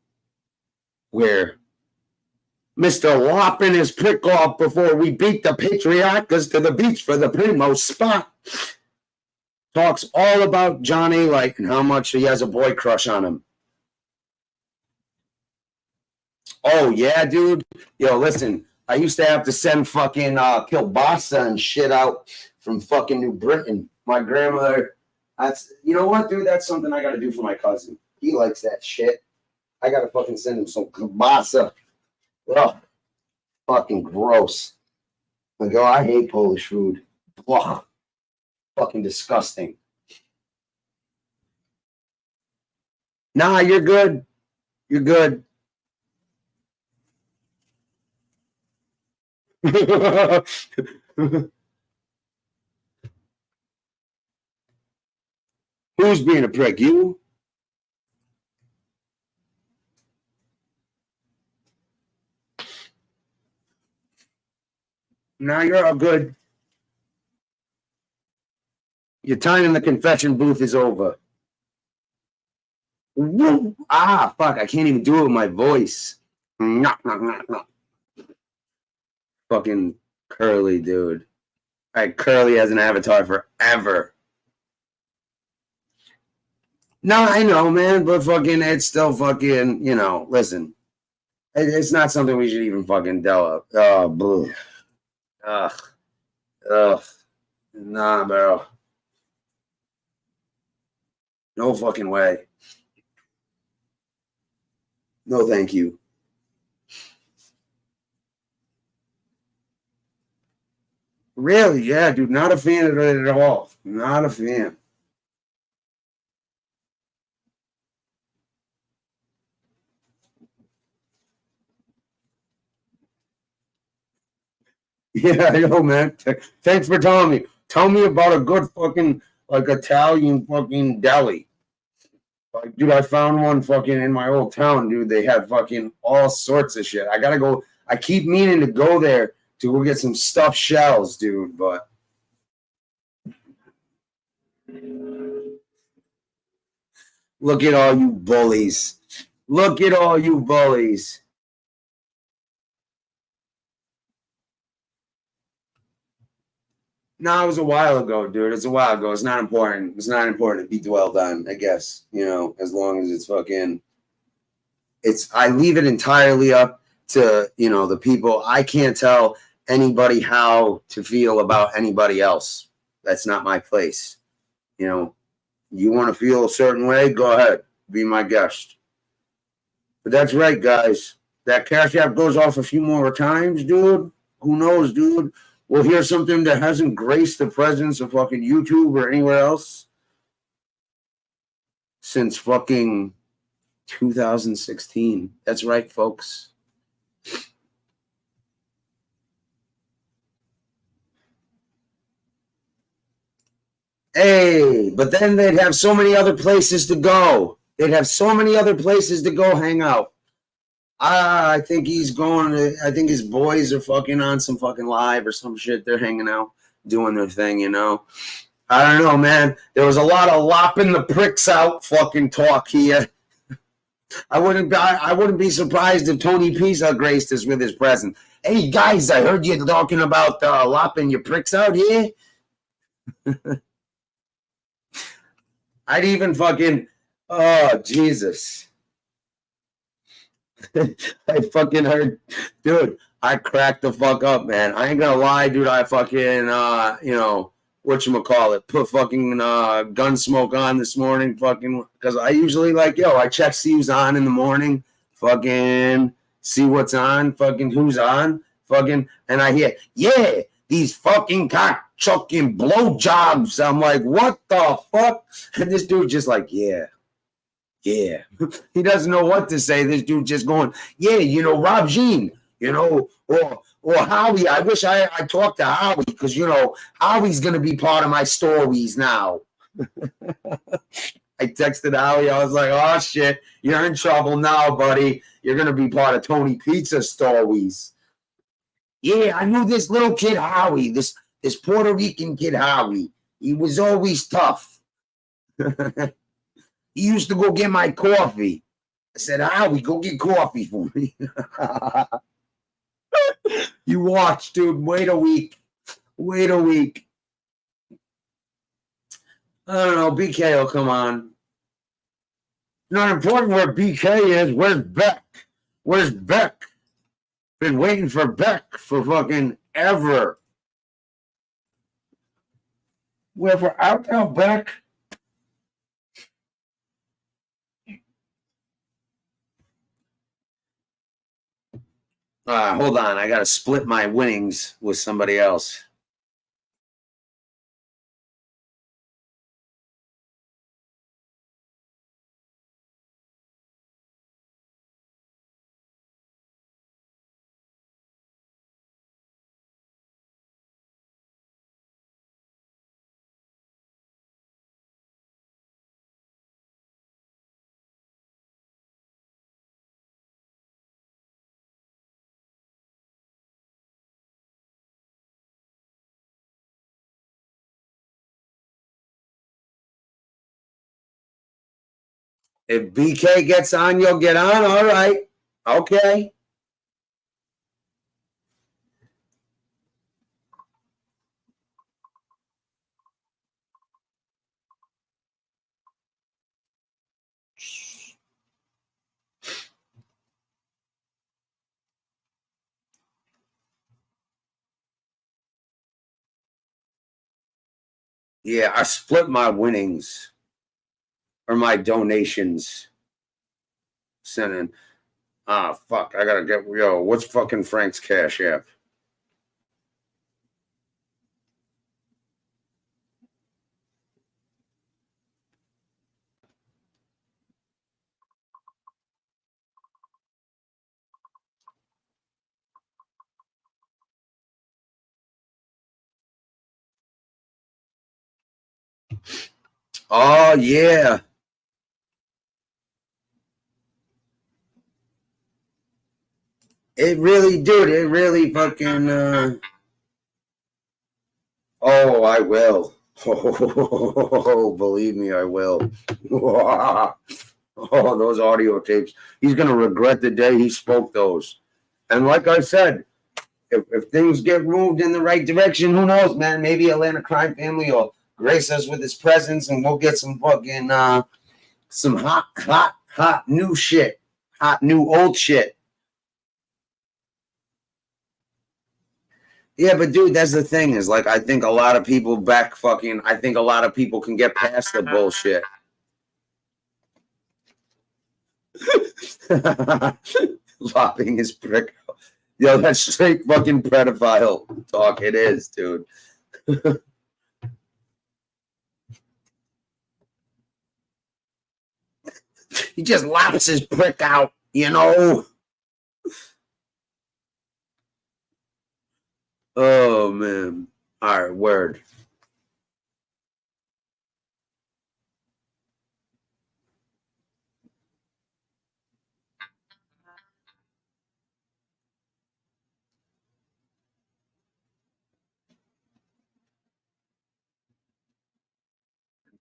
where Mr. Lopping his prick off before we beat the Patriotas to the beach for the primo spot talks all about John A. Light and how much he has a boy crush on him. Oh, yeah, dude. Yo, listen, I used to have to send fucking kielbasa and shit out from fucking New Britain. My grandmother, you know what, dude? That's something I got to do for my cousin. He likes that shit. I got to fucking send him some kielbasa. Oh, fucking gross. Like, oh, I hate Polish food. Ugh. Fucking disgusting. Nah, you're good. You're good. Who's being a prick? You? Nah, you're all good. Your time in the confession booth is over. Ah, fuck, I can't even do it with my voice. Fucking Curly, dude. Curly has an avatar forever. No, I know, man, but fucking, it's still fucking, you know, listen. It's not something we should even fucking delve. Oh, blue. Ugh. Nah, bro. No fucking way. No, thank you. Really? Yeah, dude. Not a fan of it at all. Not a fan. Yeah, I know, man. Thanks for telling me. Tell me about a good fucking, like, Italian fucking deli. Like, dude, I found one fucking in my old town, dude. They have fucking all sorts of shit. I gotta go. I keep meaning to go there to go get some stuffed shells, dude, but. Look at all you bullies. Look at all you bullies. No, it was a while ago, dude. It's a while ago. It's not important. It's not important to be dwelled on, I guess. You know, as long as it's fucking. I leave it entirely up to, you know, the people. I can't tell anybody how to feel about anybody else. That's not my place. You know, you want to feel a certain way? Go ahead. Be my guest. But that's right, guys. That Cash App goes off a few more times, dude. Who knows, dude? We'll hear something that hasn't graced the presence of fucking YouTube or anywhere else since fucking 2016. That's right, folks. Hey, but then they'd have so many other places to go. They'd have so many other places to go hang out. I think he's going to, I think his boys are fucking on some fucking live or some shit. They're hanging out, doing their thing, you know. I don't know, man. There was a lot of lopping the pricks out fucking talk here. I wouldn't be surprised if Tony Pizza graced us with his presence. Hey, guys, I heard you talking about lopping your pricks out here. I'd even fucking, oh, Jesus. I fucking heard, dude, I cracked the fuck up, man. I ain't gonna lie, dude. I fucking, you know, whatchamacallit, put fucking Gunsmoke on this morning, fucking, because I usually, like, yo, I check see who's on in the morning, fucking see what's on, fucking who's on, fucking, and I hear, yeah, these fucking cock-chucking blowjobs. I'm like, what the fuck? And this dude just like, yeah. Yeah, he doesn't know what to say. This dude just going, yeah, you know, Rob Jean, you know, or Howie. I wish I talked to Howie because, you know, Howie's going to be part of my stories now. I texted Howie. I was like, "Oh shit, you're in trouble now, buddy. You're gonna be part of Tony Pizza Stories." Yeah, I knew this little kid Howie, this Puerto Rican kid Howie. He was always tough. He used to go get my coffee. I said, Howie, go get coffee for me. You watch, dude. Wait a week. Wait a week. I don't know. BK will come on. Not important where BK is. Where's Beck? Where's Beck? Been waiting for Beck for fucking ever. We're out now, Beck. Hold on. I got to split my winnings with somebody else. If BK gets on, you'll get on. All right. Okay. Yeah, I split my winnings or my donations. Sending. Fuck. I gotta get. Yo, what's fucking Frank's Cash App? Oh, yeah. It really, dude. It really fucking. Oh, I will. Oh, believe me, I will. Oh, those audio tapes. He's going to regret the day he spoke those. And like I said, if things get moved in the right direction, who knows, man? Maybe Atlanta Crime Family will grace us with his presence and we'll get some fucking, some hot new shit. Hot new old shit. Yeah, but dude, that's the thing is like, I think a lot of people I think a lot of people can get past the bullshit. Lopping his prick. Yo, that's straight fucking pedophile talk. It is, dude. He just lops his prick out, you know? Oh, man. All right, word.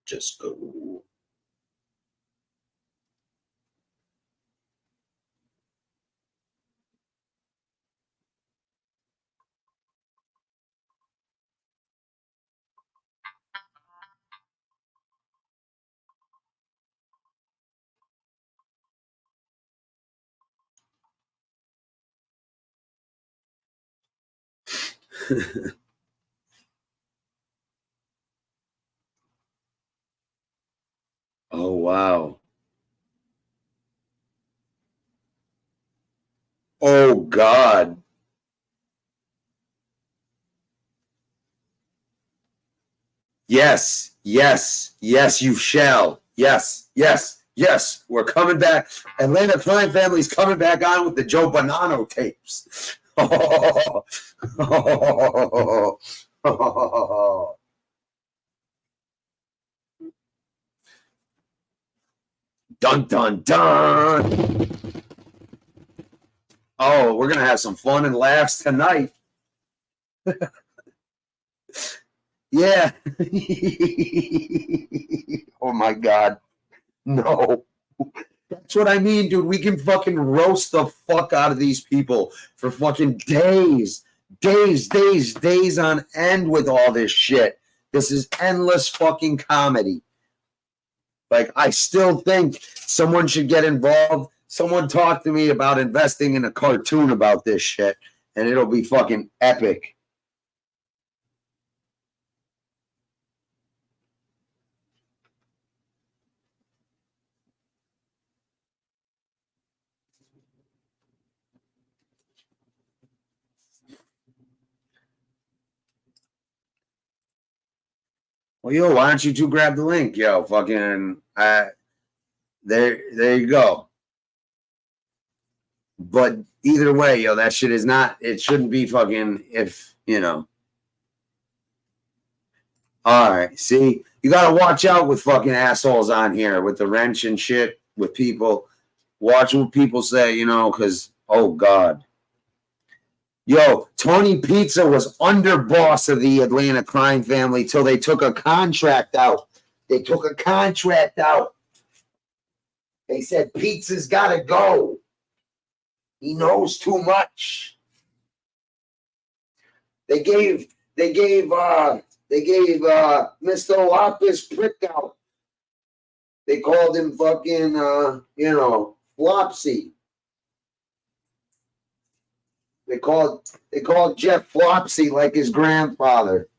Just go. Oh, wow. Oh, God. Yes, yes, yes, you shall. Yes, yes, yes. We're coming back. Atlanta Crime Family's coming back on with the Joe Bonanno tapes. Oh, oh, oh, oh. Dun, dun, dun. Oh, we're going to have some fun and laughs tonight. Yeah. Oh, my God. No. That's what I mean, dude. We can fucking roast the fuck out of these people for fucking days on end with all this shit. This is endless fucking comedy. Like, I still think someone should get involved. Someone talk to me about investing in a cartoon about this shit, and it'll be fucking epic. Well, yo, why don't you two grab the link? Yo, fucking, there you go. But either way, yo, that shit is not, it shouldn't be fucking, if, you know. All right, see, you got to watch out with fucking assholes on here with the wrench and shit with people. Watch what people say, you know, because, oh, God. Yo, Tony Pizza was underboss of the Atlanta crime family till they took a contract out. They took a contract out. They said Pizza's got to go. He knows too much. They gave Mr. Lopez prick out. They called him fucking Flopsy. They called Jeff Flopsy like his grandfather.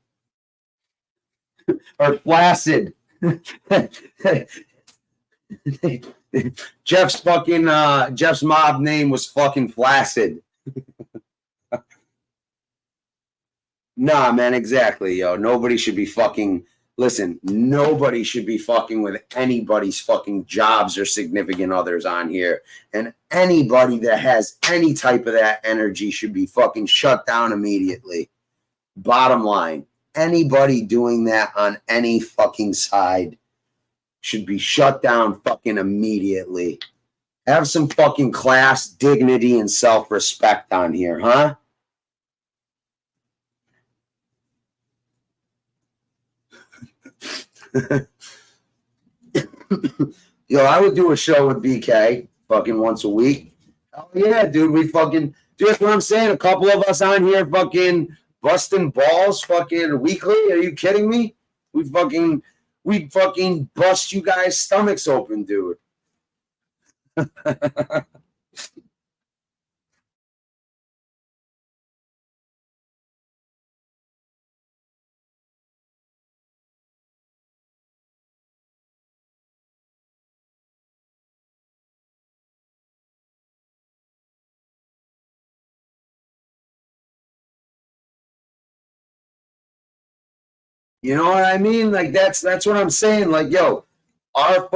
Or Flaccid. Jeff's mob name was fucking Flaccid. Nah, man, exactly, yo. Nobody should be fucking nobody should be fucking with anybody's fucking jobs or significant others on here. And anybody that has any type of that energy should be fucking shut down immediately. Bottom line, anybody doing that on any fucking side should be shut down fucking immediately. Have some fucking class, dignity, and self-respect on here, huh? Yo, I would do a show with BK fucking once a week. Oh yeah, dude, dude, that's what I'm saying. A couple of us on here fucking busting balls fucking weekly. Are you kidding me? We fucking bust you guys' stomachs open, dude. You know what I mean? Like that's what I'm saying. Like, yo, all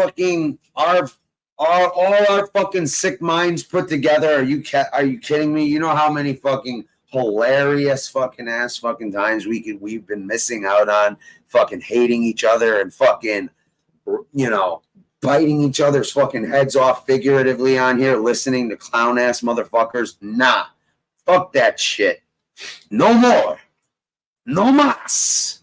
our fucking sick minds put together. Are you kidding me? You know how many fucking hilarious fucking ass fucking times we've been missing out on fucking hating each other and fucking, you know, biting each other's fucking heads off figuratively on here, listening to clown ass motherfuckers. Nah, fuck that shit. No more. No mas.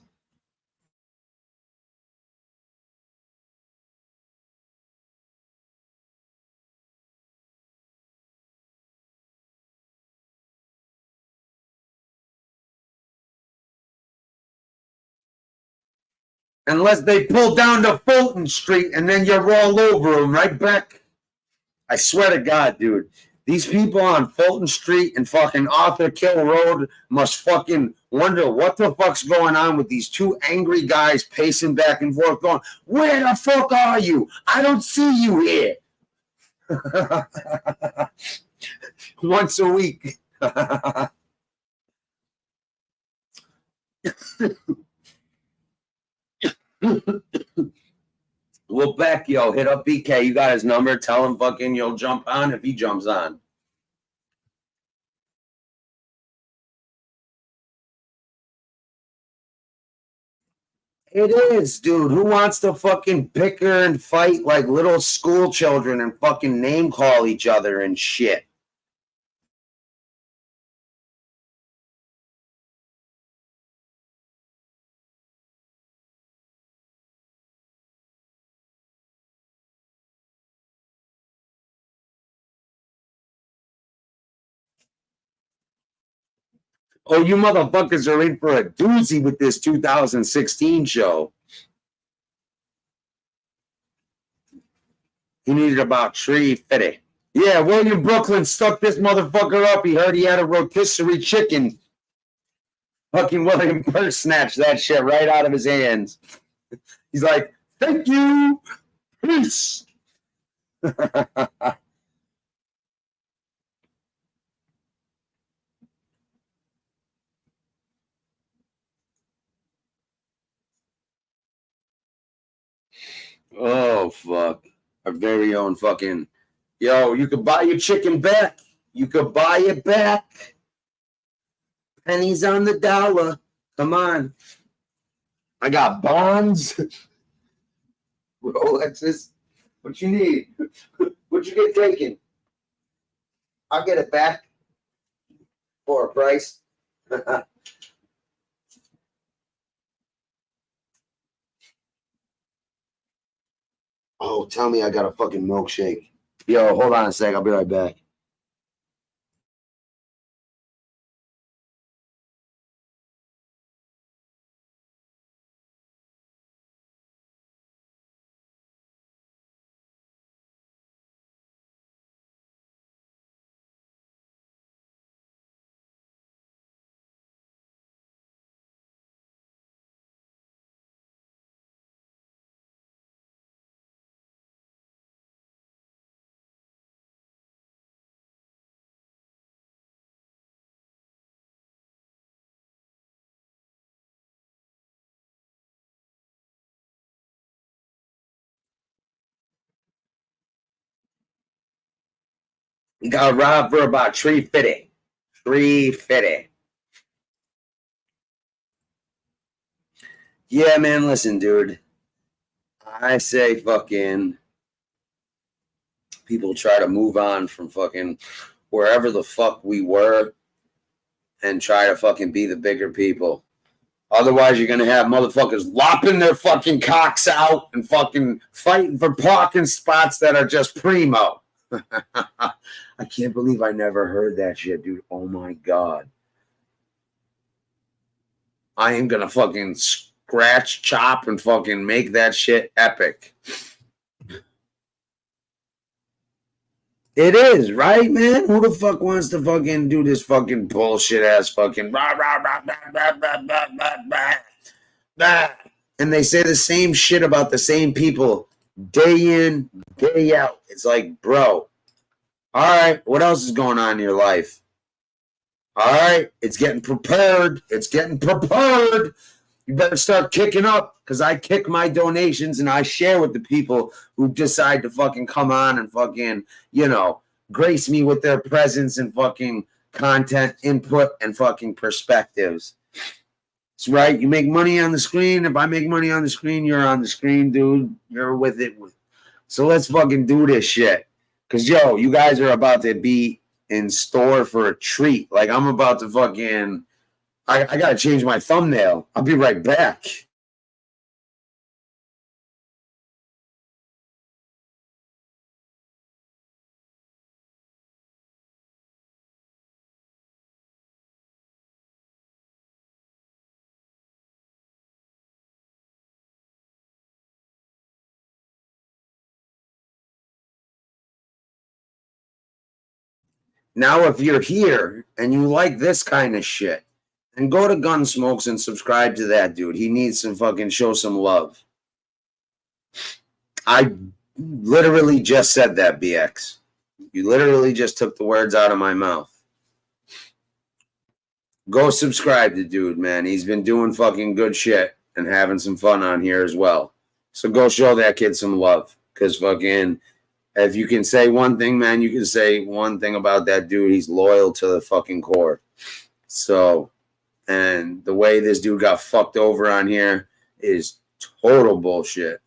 Unless they pull down to Fulton Street and then you're all over them, right, Beck? I swear to God, dude. These people on Fulton Street and fucking Arthur Kill Road must fucking wonder what the fuck's going on with these two angry guys pacing back and forth going, where the fuck are you? I don't see you here. Once a week. Well, Beck, yo, hit up BK. You got his number. Tell him fucking you'll jump on if he jumps on. It is, dude. Who wants to fucking bicker and fight like little school children and fucking name call each other and shit? Oh, you motherfuckers are in for a doozy with this 2016 show. He needed about 350. Yeah, William Brooklyn stuck this motherfucker up. He heard he had a rotisserie chicken. Fucking William Burr snatched that shit right out of his hands. He's like, thank you. Peace. Oh, fuck. Our very own fucking... Yo, you could buy your chicken back. You could buy it back. Pennies on the dollar. Come on. I got bonds. Rolexes. What you need? What you get taken? I'll get it back for a price. Oh, tell me I got a fucking milkshake. Yo, hold on a sec. I'll be right back. He got robbed for about 350. 350. Yeah, man, listen, dude. I say fucking people try to move on from fucking wherever the fuck we were and try to fucking be the bigger people. Otherwise, you're going to have motherfuckers lopping their fucking cocks out and fucking fighting for parking spots that are just primo. I can't believe I never heard that shit, dude. Oh, my God. I am going to fucking scratch, chop, and fucking make that shit epic. It is, right, man? Who the fuck wants to fucking do this fucking bullshit ass fucking rah, rah, rah, rah, rah, rah, rah, rah, rah, rah. And they say the same shit about the same people day in, day out. It's like, bro, all right, what else is going on in your life? All right, it's getting prepared. It's getting prepared. You better start kicking up, because I kick my donations and I share with the people who decide to fucking come on and fucking, you know, grace me with their presence and fucking content input and fucking perspectives. That's right. You make money on the screen. If I make money on the screen, you're on the screen, dude. You're with it. So let's fucking do this shit. Because, yo, you guys are about to be in store for a treat. Like, I'm about to fucking... I got to change my thumbnail. I'll be right back. Now, if you're here and you like this kind of shit, and go to Gunsmokes and subscribe to that dude. He needs some fucking show some love. I literally just said that, BX. You literally just took the words out of my mouth. Go subscribe to dude, man. He's been doing fucking good shit and having some fun on here as well. So go show that kid some love. Because fucking, if you can say one thing, man, you can say one thing about that dude. He's loyal to the fucking core. So... And the way this dude got fucked over on here is total bullshit.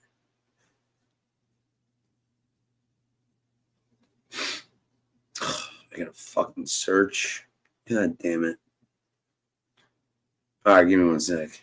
I gotta fucking search. God damn it. All right, give me 1 sec.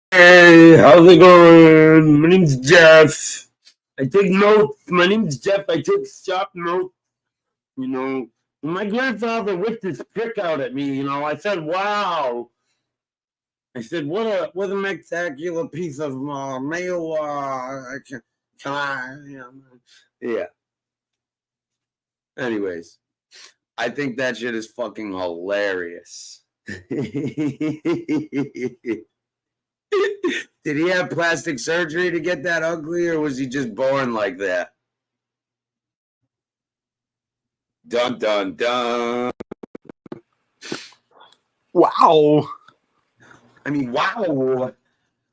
Hey, how's it going? My name's Jeff. I take notes. My name's Jeff. I take sharp notes. You know, when my grandfather whipped his prick out at me, you know, I said, wow. I said, what a spectacular piece of mail. Can I? Yeah. Anyways, I think that shit is fucking hilarious. Did he have plastic surgery to get that ugly, or was he just born like that? Dun dun dun. Wow. I mean, wow.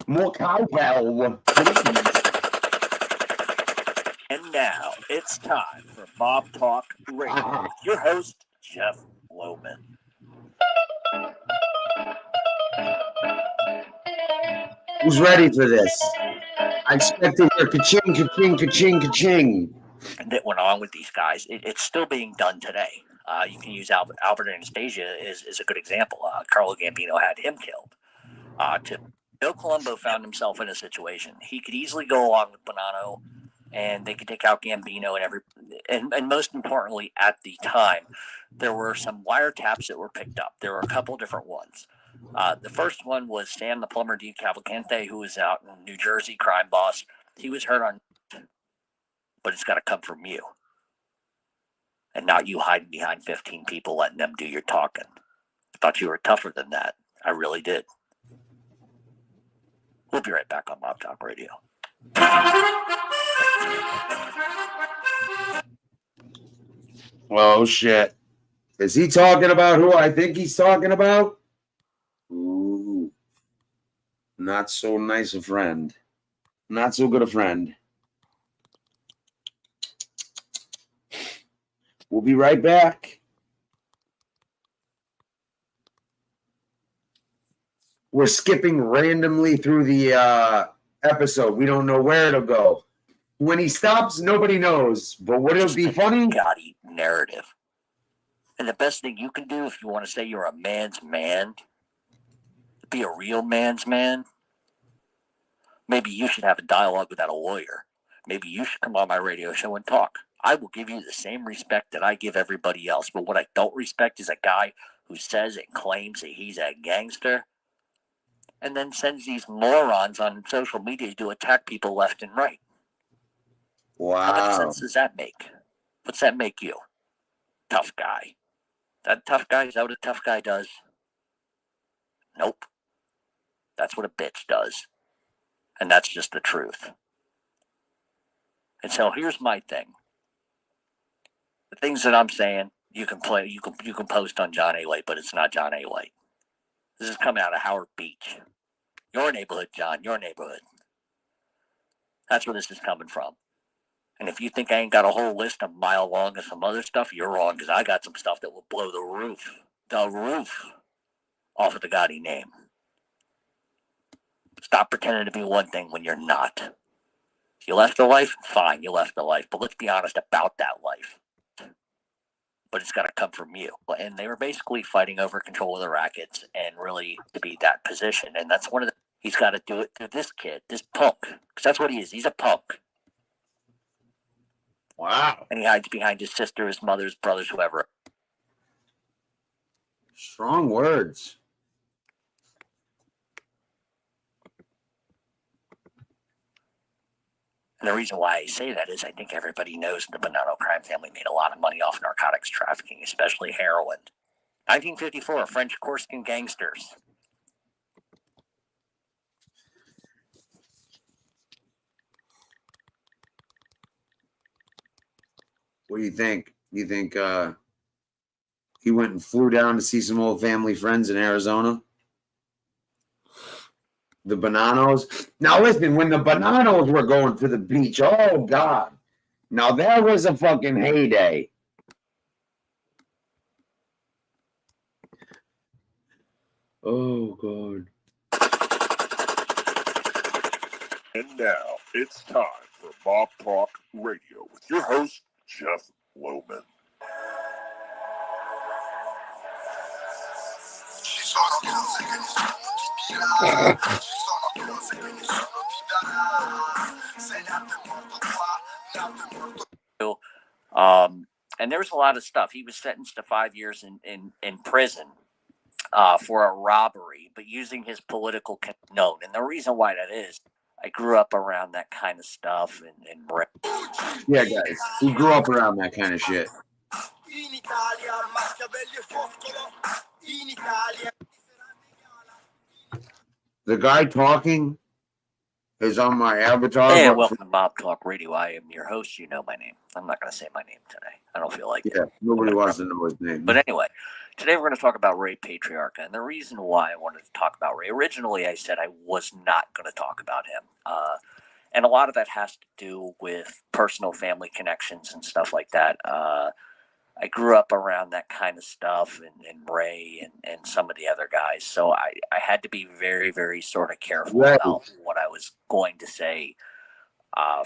More cowbell. And now it's time for Mob Talk Radio with your host, Jeff Loman. Who's ready for this? I expect to hear ka-ching, ka-ching, ka-ching, ka-ching. And that went on with these guys. It's still being done today. You can use Albert Anastasia is a good example. Carlo Gambino had him killed. Bill Colombo found himself in a situation. He could easily go along with Bonanno, and they could take out Gambino and most importantly, at the time, there were some wiretaps that were picked up. There were a couple different ones. The first one was Sam the Plumber DeCavalcante, who was out in New Jersey, crime boss. He was heard on, but it's got to come from you. And not you hiding behind 15 people letting them do your talking. I thought you were tougher than that. I really did. We'll be right back on Mob Talk Radio. Oh, shit. Is he talking about who I think he's talking about? Ooh. Not so nice a friend. Not so good a friend. We'll be right back. We're skipping randomly through the episode. We don't know where it'll go. When he stops, nobody knows. But would it be funny? Gaudy narrative. And the best thing you can do if you want to say you're a man's man, be a real man's man, maybe you should have a dialogue without a lawyer. Maybe you should come on my radio show and talk. I will give you the same respect that I give everybody else. But what I don't respect is a guy who says and claims that he's a gangster and then sends these morons on social media to attack people left and right. Wow. How much sense does that make? What's that make you? Tough guy. That tough guy, is that what a tough guy does? Nope. That's what a bitch does. And that's just the truth. And so here's my thing. The things that I'm saying, you can post on John A. White, but it's not John A. White. This is coming out of Howard Beach. Your neighborhood, John, your neighborhood. That's where this is coming from. And if you think I ain't got a whole list a mile long of some other stuff, you're wrong, because I got some stuff that will blow the roof off of the Gotti name. Stop pretending to be one thing when you're not. You left the life? Fine, you left the life. But let's be honest about that life. But it's got to come from you. And they were basically fighting over control of the rackets and really to be that position. And that's one of the, he's got to do it to this kid, this punk. Because that's what he is. He's a punk. Wow. And he hides behind his sister, his mother, his brothers, whoever. Strong words. And the reason why I say that is I think everybody knows the Bonanno crime family made a lot of money off narcotics trafficking, especially heroin. 1954, French Corsican gangsters. What do you think? You think he went and flew down to see some old family friends in Arizona? The Bonannos. Now listen, when the Bonannos were going to the beach, oh God. Now that was a fucking heyday. Oh God. And now it's time for Mob Talk Radio with your host, Jeff Loman. And there was a lot of stuff. He was sentenced to 5 years in prison for a robbery, but using his political known. And the reason why that is, I grew up around that kind of stuff. And yeah, guys, we grew up around that kind of shit. The guy talking is on my avatar. Hey, welcome to Mob Talk Radio. I am your host. You know my name. I'm not going to say my name today. I don't feel like it. Yeah, nobody wants to know his name. But anyway, today we're going to talk about Ray Patriarca. And the reason why I wanted to talk about Ray, originally I said I was not going to talk about him. And a lot of that has to do with personal family connections and stuff like that. I grew up around that kind of stuff and Ray and some of the other guys. So I had to be very, very sort of careful about what I was going to say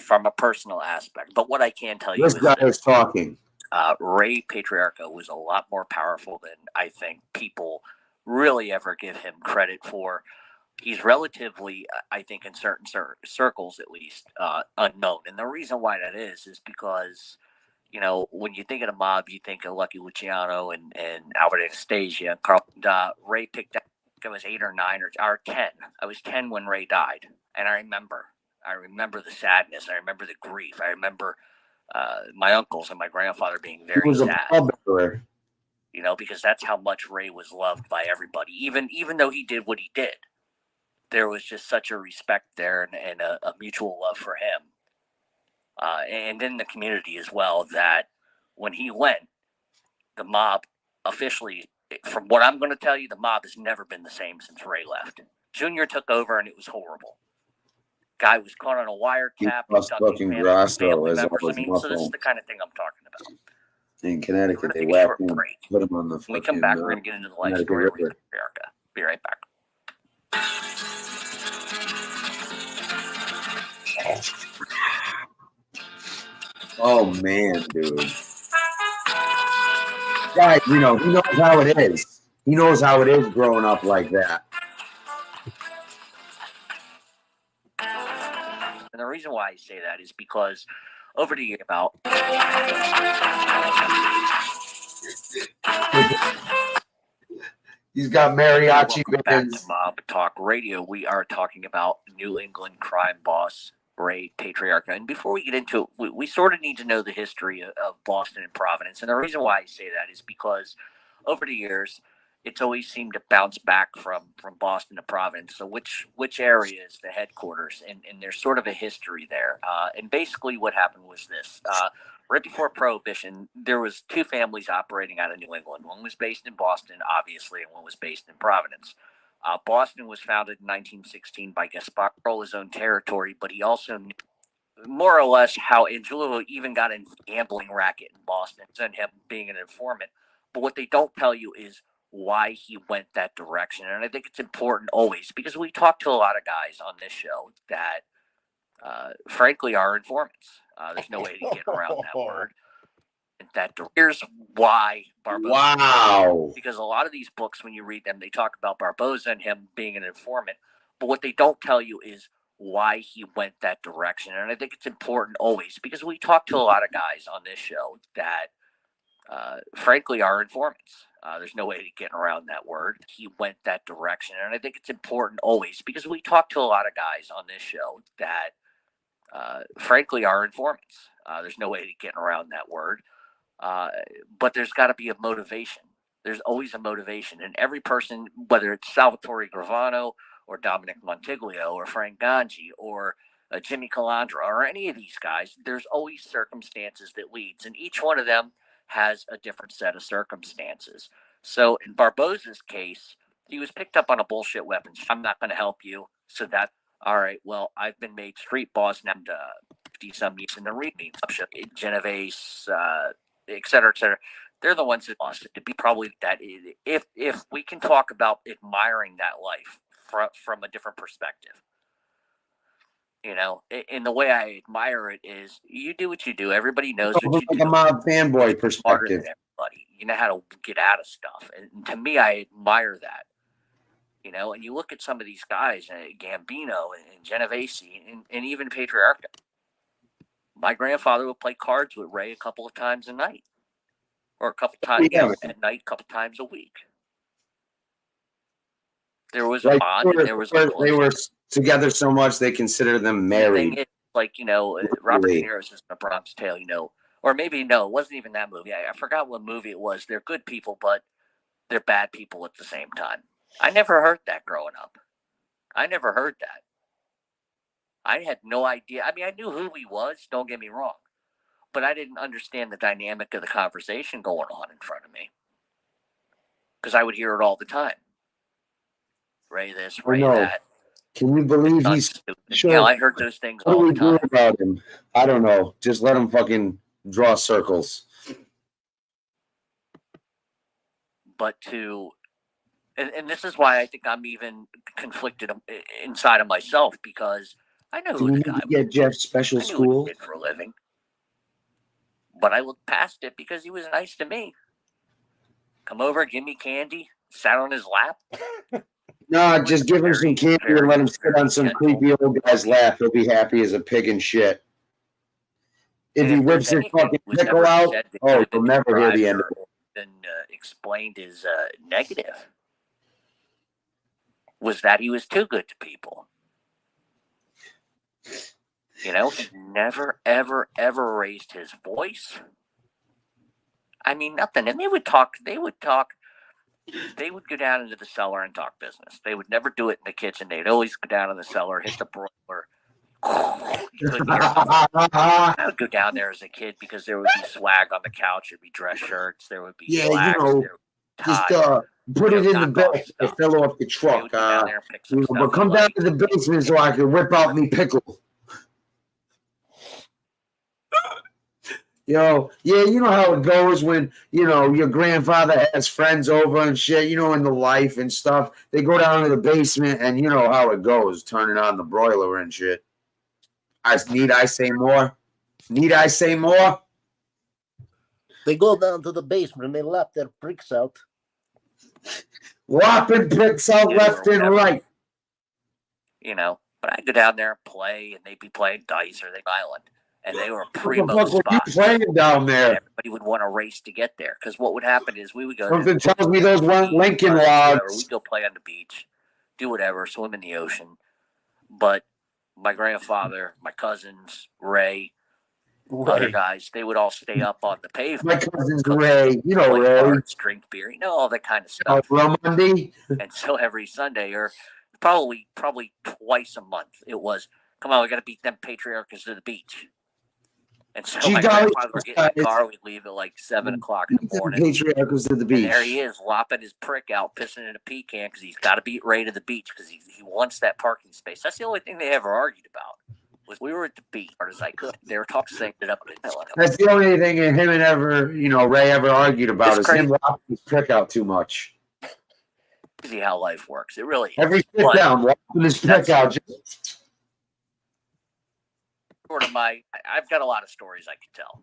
from a personal aspect. But what I can tell you is guy is talking. Ray Patriarca was a lot more powerful than I think people really ever give him credit for. He's relatively, I think, in certain circles at least, unknown. And the reason why that is because, you know, when you think of the mob, you think of Lucky Luciano and Albert Anastasia. Ray picked up, I was 8 or 9 or 10. I was 10 when Ray died. And I remember the sadness. I remember the grief. I remember my uncles and my grandfather being very sad. You know, because that's how much Ray was loved by everybody. Even though he did what he did, there was just such a respect there and a mutual love for him. And in the community as well, that when he went, the mob officially, from what I'm going to tell you, the mob has never been the same since Ray left. Junior took over and it was horrible. Guy was caught on a wiretap. Fucking Grasso as members. So this is the kind of thing I'm talking about. In Connecticut, they whacked him, put him on the fucking, when we come back, we're going to get into the life story of America. Be right back. Oh man, dude. Guys, you know, he knows how it is. He knows how it is growing up like that. And the reason why I say that is because over the year about he's got mariachi bands. Back to Mob Talk Radio. We are talking about New England crime boss Ray Patriarca. And before we get into it, we sort of need to know the history of Boston and Providence. And the reason why I say that is because over the years, it's always seemed to bounce back from Boston to Providence. So which area is the headquarters? And there's sort of a history there. And basically what happened was this. Right before Prohibition, there was 2 families operating out of New England. One was based in Boston, obviously, and one was based in Providence. Boston was founded in 1916 by Gaspar, his own territory, but he also knew more or less how Angelou even got in gambling racket in Boston and him being an informant. But what they don't tell you is why he went that direction. And I think it's important always, because we talk to a lot of guys on this show that frankly, are informants. There's no way to get around that word. Here's why Barbosa. Wow. Because a lot of these books, when you read them, they talk about Barbosa and him being an informant. But what they don't tell you is why he went that direction. And I think it's important always, because we talk to a lot of guys on this show that, frankly, are informants. There's no way to get around that word. He went that direction. And I think it's important always, because we talk to a lot of guys on this show that, frankly, are informants. There's no way to get around that word. But there's got to be a motivation. There's always a motivation. And every person, whether it's Salvatore Gravano or Dominic Montiglio or Frank Ganji or Jimmy Calandra or any of these guys, there's always circumstances that leads. And each one of them has a different set of circumstances. So in Barbosa's case, he was picked up on a bullshit weapon. I'm not going to help you. So that, all right, well, I've been made street boss now 50-some years in the remake, Genovese, et cetera, et cetera. They're the ones that lost it. To be probably that, if we can talk about admiring that life from a different perspective, you know, in the way I admire it is you do what you do. Everybody knows what you do. From a fanboy perspective, everybody, you know how to get out of stuff, and to me, I admire that. You know, and you look at some of these guys, Gambino and Genovese, and even Patriarca. My grandfather would play cards with Ray a couple of times a night. Or a couple times at night, a couple times a week. There was a bond, and there was a they were together so much they consider them married. The thing is, like, you know, Robert De Niro's is A Bronx Tale, you know, or maybe no, it wasn't even that movie. I forgot what movie it was. They're good people, but they're bad people at the same time. I never heard that growing up. I never heard that. I had no idea. I mean, I knew who he was. Don't get me wrong. But I didn't understand the dynamic of the conversation going on in front of me. Because I would hear it all the time. Ray this, Ray that. Can you believe he's sure? Yeah, I heard those things all the time. What do we do about him? I don't know. Just let him fucking draw circles. But and this is why I think I'm even conflicted inside of myself, because I know who the guy was. Get Jeff's special school what he did for a living. But I looked past it because he was nice to me. Come over, give me candy, sat on his lap. No, just give him some candy and let him sit on some creepy old guy's lap. He'll be happy as a pig in shit. If he whips his fucking pickle out, you'll never hear the end of it. And explained as negative was that he was too good to people. You know, he never, ever, ever raised his voice. I mean, nothing. And they would go down into the cellar and talk business. They would never do it in the kitchen. They'd always go down in the cellar, hit the broiler. You couldn't hear them. I would go down there as a kid because there would be swag on the couch. There'd be dress shirts. There would be slacks. You know, just put it in the bag. It fell off the truck. But come down to the basement so I can whip out me pickle. Yo, yeah, you know how it goes when, you know, your grandfather has friends over and shit, you know, in the life and stuff. They go down to the basement and you know how it goes, turning on the broiler and shit. Need I say more? Need I say more? They go down to the basement and they lap their bricks out. Lopping bricks out left and right. You know, but I'd go down there and play, and they'd be playing dice or they'd island. And they were primo spots. What you playing down there? Everybody would want to race to get there, because what would happen is we would go. Something tells me those weren't Lincoln logs. We'd go play on the beach, do whatever, swim in the ocean. But my grandfather, my cousins, Ray, other guys, they would all stay up on the pavement. My cousins, Ray, you know Ray. Cards, drink beer, you know, all that kind of stuff. And so every Sunday, or probably twice a month, it was, come on, we got to beat them patriarchs to the beach. And so my grandfather would get in the car, we'd leave at like 7 o'clock in the morning. Patriarchs to the beach. And there he is, lopping his prick out, pissing in a pecan because he's got to beat Ray to the beach because he wants that parking space. That's the only thing they ever argued about. Was we were at the beach as hard as I could. They were talking it up. That's the only thing him and Ray ever argued about is him lopping his prick out too much. See how life works. It really is. Every sit down, lopping his prick out. sort of I've got a lot of stories I could tell.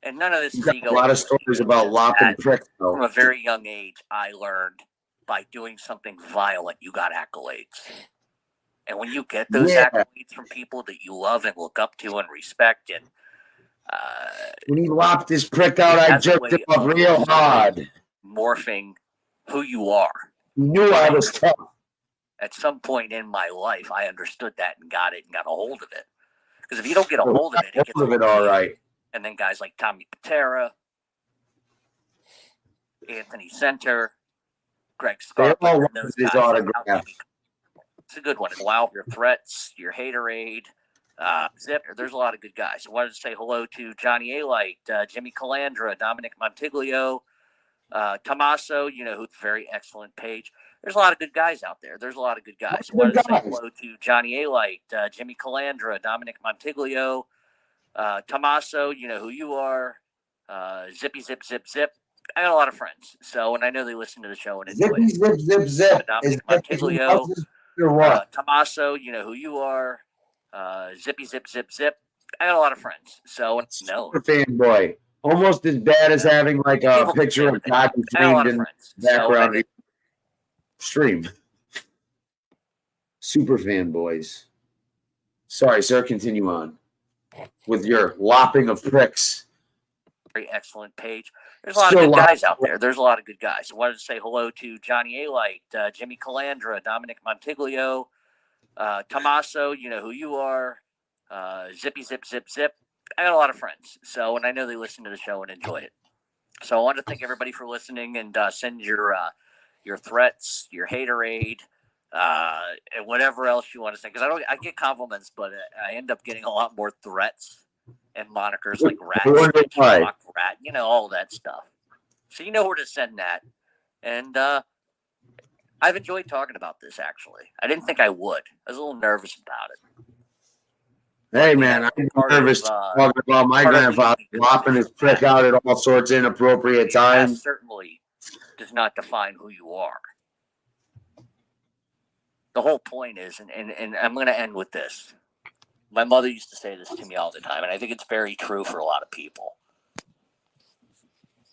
And none of this You is got ego. a lot of stories about lopping pricks, though. From a very young age, I learned by doing something violent, you got accolades. And when you get those accolades from people that you love and look up to and respect, and when he lopped his prick out, I jerked him up real hard. Morphing who you are. He knew I was tough. At some point in my life, I understood that and got a hold of it. Because if you don't get a hold of it, it gets all right. And then guys like Tommy Patera, Anthony Center, Greg Scott, those his guys. autograph. It's a good one. Wow, your threats, your haterade, Zip. There's a lot of good guys. I wanted to say hello to Johnny A. Light, Jimmy Calandra, Dominic Montiglio, Tommaso, who's a very excellent page. There's a lot of good guys out there. There's a lot of good guys. I wanted to say hello to Johnny A. Light, Jimmy Calandra, Dominic Montiglio, Tommaso, you know who you are, Zippy Zip Zip Zip. I got a lot of friends, so and I know they listen to the show and enjoy it. Zip Zip Zip. Dominic Montiglio, Tommaso, you know who you are, Zippy Zip Zip Zip. I got a lot of friends, so no. Super fanboy. Almost as bad as having like a picture of God framed in the background stream. Super fanboys. Sorry, sir. Continue on with your lopping of pricks. Very excellent page. There's a lot of good guys out there. There's a lot of good guys. I wanted to say hello to Johnny A. Light, Jimmy Calandra, Dominic Montiglio, Tommaso, you know who you are, Zippy Zip Zip Zip. I got a lot of friends, so and I know they listen to the show and enjoy it. So I want to thank everybody for listening and send your threats, your haterade, and whatever else you want to say. Because I get compliments, but I end up getting a lot more threats and monikers like rat, all that stuff. So you know where to send that. And I've enjoyed talking about this. Actually, I didn't think I would. I was a little nervous about it. Hey, man, I'm nervous talking about my grandfather lopping his prick out at all sorts of inappropriate times. That certainly does not define who you are. The whole point is, and I'm going to end with this. My mother used to say this to me all the time, and I think it's very true for a lot of people,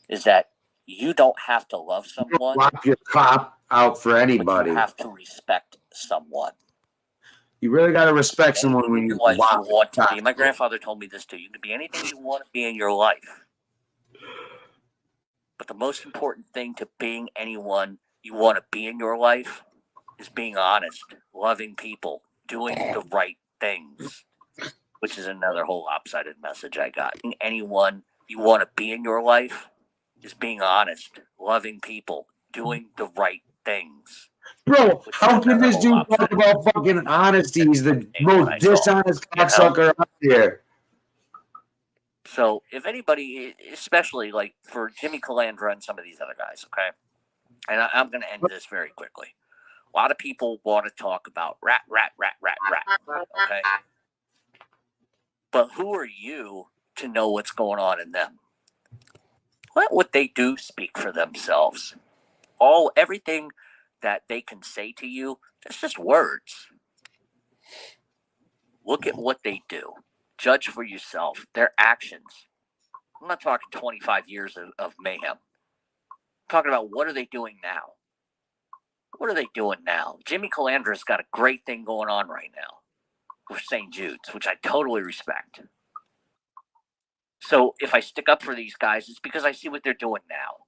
is that you don't have to love someone. You lock your cop out for anybody. But you have to respect someone. You really got to respect someone when you want to be. My grandfather told me this too. You can be anything you want to be in your life. But the most important thing to being anyone you want to be in your life is being honest, loving people, doing the right things, which is another whole lopsided message I got. Being anyone you want to be in your life is being honest, loving people, doing the right things. Bro, how can this dude talk about fucking honesty? He's the most dishonest cocksucker out there. So, if anybody, especially like for Jimmy Calandra and some of these other guys, okay? And I'm going to end this very quickly. A lot of people want to talk about rat, okay? But who are you to know what's going on in them? Let what they do speak for themselves. Everything that they can say to you, it's just words. Look at what they do. Judge for yourself. Their actions. I'm not talking 25 years of mayhem. I'm talking about what are they doing now? What are they doing now? Jimmy Calandra's got a great thing going on right now with St. Jude's, which I totally respect. So if I stick up for these guys, it's because I see what they're doing now.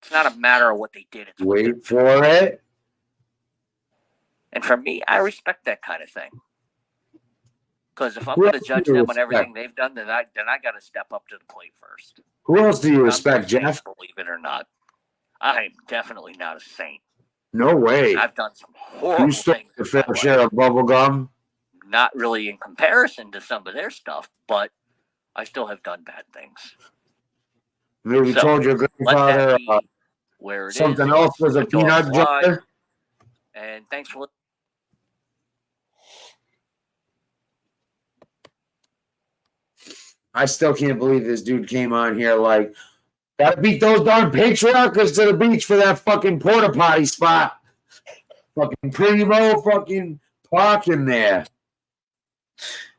It's not a matter of what they did. It's wait for it. And for me, I respect that kind of thing. Because if I'm going to judge them on everything they've done, then I got to step up to the plate first. Who else do you respect, Jeff? Believe it or not, I'm definitely not a saint. No way. I've done some horrible you still things. A fair share of bubble gum? Not really in comparison to some of their stuff, but I still have done bad things. Maybe told your grandfather where it something else was a peanut jar. And thanks for listening. I still can't believe this dude came on here like, gotta beat those darn patriarchas to the beach for that fucking porta potty spot. Fucking primo fucking parking there.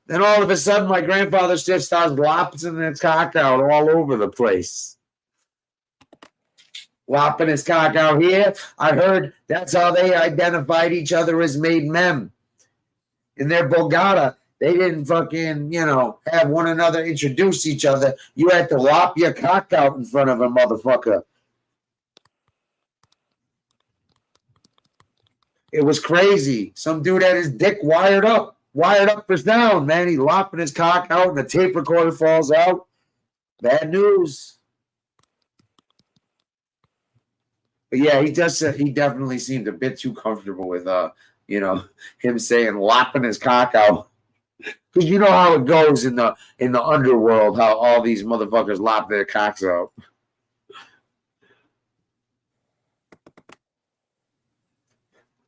Then all of a sudden, my grandfather just starts lopping his cock out all over the place. Lopping his cock out here. I heard that's how they identified each other as made men. In their Bogota, they didn't fucking, have one another introduce each other. You had to lop your cock out in front of a motherfucker. It was crazy. Some dude had his dick wired up for sound, man. He lopping his cock out and the tape recorder falls out. Bad news. But yeah, he definitely seemed a bit too comfortable with him saying lopping his cock out. Because you know how it goes in the underworld, how all these motherfuckers lop their cocks out.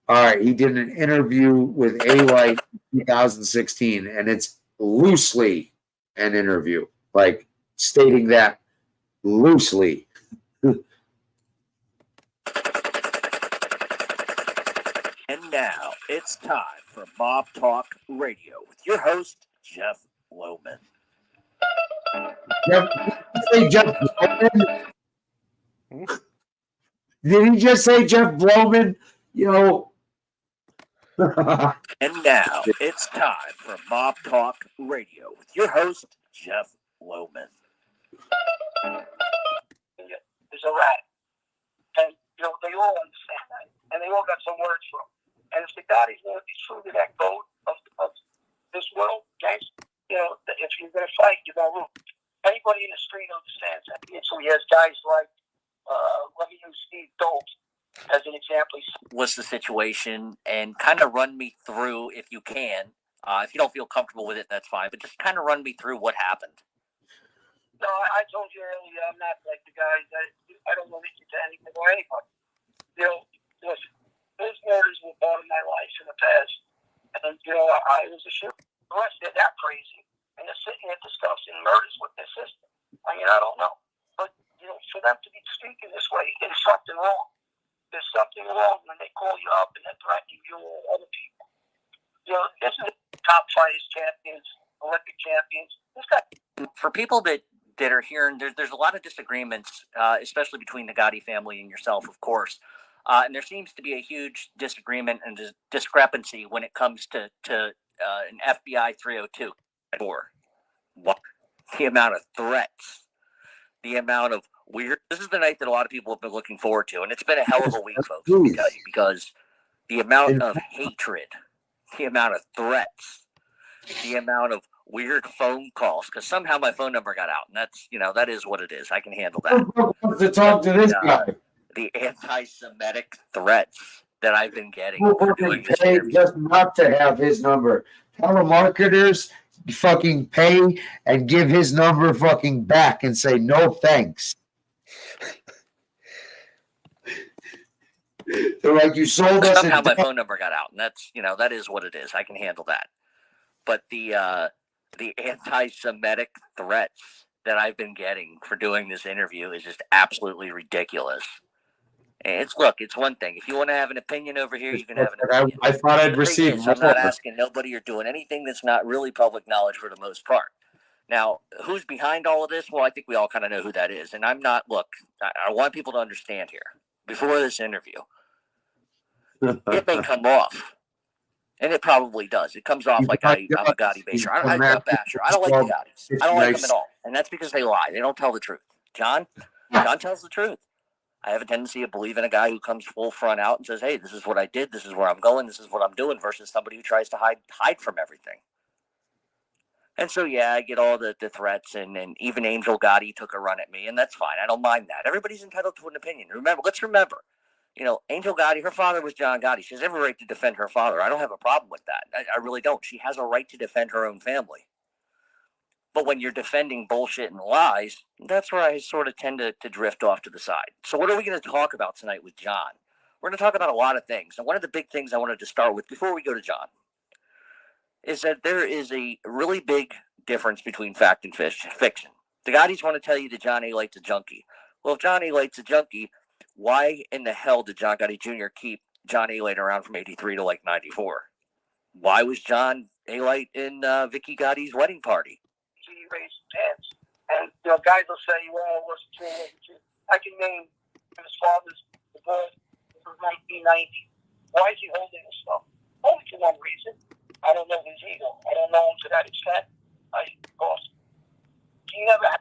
All right, he did an interview with A-Light in 2016, and it's loosely an interview, like stating that loosely. And now it's time for Mob Talk Radio with your host, Jeff Lohman. Jeff Blowman? Did he just say Jeff Blowman? And now it's time for Mob Talk Radio with your host, Jeff Lohman. There's a rat. And, they all understand that. And they all got some words for him. And if the God is going to be true to that code of this world, guys, if you're going to fight, you're going to lose. Anybody in the street understands that. And so he has guys like, let me use Steve Dolt as an example. What's the situation? And kind of run me through, if you can. If you don't feel comfortable with it, that's fine. But just kind of run me through what happened. No, I told you earlier, I'm not like the guys I don't relate to anything or anybody. Listen, those murders were part of my life in the past. And, I was a shooter. The rest, they're that crazy. And they're sitting there discussing murders with their sister. I mean, I don't know. But, for them to be speaking this way, there's something wrong. There's something wrong when they call you up and they're threatening you or other people. This is top fighters, champions, Olympic champions. For people that are hearing, there's a lot of disagreements, especially between the Gotti family and yourself, of course. And there seems to be a huge disagreement and discrepancy when it comes to an FBI 302 or what the amount of threats, the amount of weird. This is the night that a lot of people have been looking forward to, and it's been a hell of a week, folks, because the amount of hatred, the amount of threats, the amount of weird phone calls, because somehow my phone number got out, and that's that is what it is. I can handle that. To talk to this guy. The anti-Semitic threats that I've been getting. Pay just not to have his number. Telemarketers fucking pay and give his number fucking back and say no thanks. They're like, you sold us. Somehow my phone number got out, and that's that is what it is. I can handle that. But the anti-Semitic threats that I've been getting for doing this interview is just absolutely ridiculous. It's one thing. If you want to have an opinion over here, you can have an opinion. I thought I'd receive more. I'm not asking nobody or doing anything that's not really public knowledge for the most part. Now, who's behind all of this? Well, I think we all kind of know who that is. And I'm not, look, I want people to understand here, before this interview, it may come off. And it probably does. It comes off like I'm a Gotti basher. I'm a basher. I don't like the Gottis. I don't like them at all. And that's because they lie. They don't tell the truth. John tells the truth. I have a tendency of believing a guy who comes full front out and says, hey, this is what I did, this is where I'm going, this is what I'm doing, versus somebody who tries to hide from everything. And so, yeah, I get all the threats, and even Angel Gotti took a run at me, and that's fine. I don't mind that. Everybody's entitled to an opinion. Let's remember, Angel Gotti, her father was John Gotti. She has every right to defend her father. I don't have a problem with that. I really don't. She has a right to defend her own family. But when you're defending bullshit and lies, that's where I sort of tend to drift off to the side. So what are we going to talk about tonight with John? We're going to talk about a lot of things. And one of the big things I wanted to start with before we go to John is that there is a really big difference between fact and fiction. The Gottis want to tell you that John A-Light's a junkie. Well, if John A-Light's a junkie, why in the hell did John Gotti Jr. keep John A-Light around from 83 to like 94? Why was John A-Light in Vicky Gotti's wedding party? He raised his hands. And, guys will say, well, it wasn't true. I can name his father's divorce from 1990. Why is he holding this stuff? Only for one reason. I don't know his ego. I don't know him to that extent. Of course. He never had.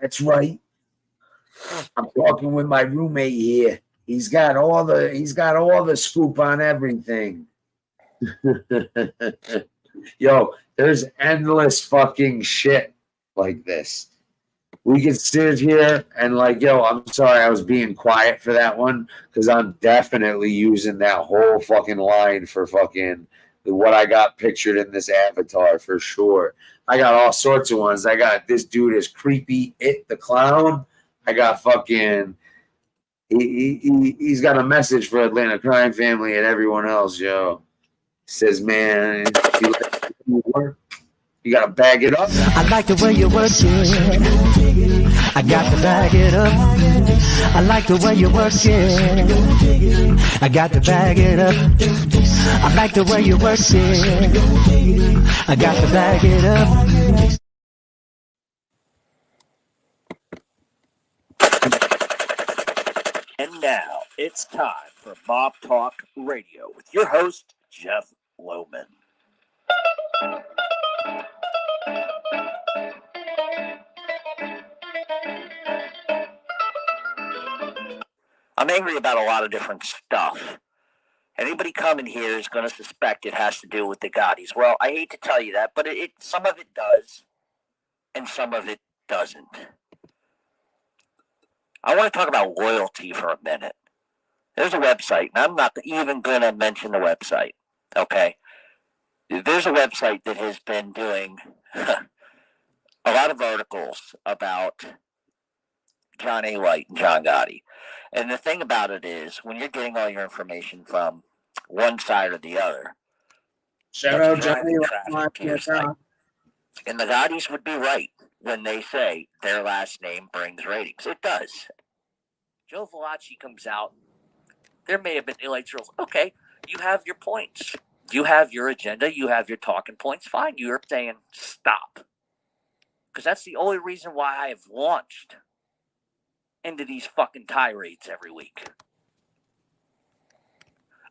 That's right. I'm talking with my roommate here. He's got all the scoop on everything. Yo, there's endless fucking shit like this. We could sit here and I'm sorry I was being quiet for that one because I'm definitely using that whole fucking line for fucking what I got pictured in this avatar for sure. I got all sorts of ones. I got this dude is creepy It the Clown. I got fucking he's got a message for Atlanta Crime Family and everyone else, yo. Says, man, you gotta bag it up. I like the way you work it. I got to bag it up. I like the way you work it. I got to bag it up. I like the way you work it. I got to bag it up. And now it's time for Mob Talk Radio with your host, Jeff Lohman. I'm angry about a lot of different stuff. Anybody coming here is going to suspect it has to do with the Gottis. Well, I hate to tell you that, but some of it does, and some of it doesn't. I want to talk about loyalty for a minute. There's a website, and I'm not even going to mention the website, okay? There's a website that has been doing a lot of articles about John A-Light and John Gotti. And the thing about it is, when you're getting all your information from one side or the other, shout out John A-Light. And the Gottis would be right when they say their last name brings ratings. It does. Joe Velacci comes out. There may have been A-Light rules. Okay, you have your points. You have your agenda. You have your talking points. Fine. You're saying stop. Because that's the only reason why I have launched into these fucking tirades every week.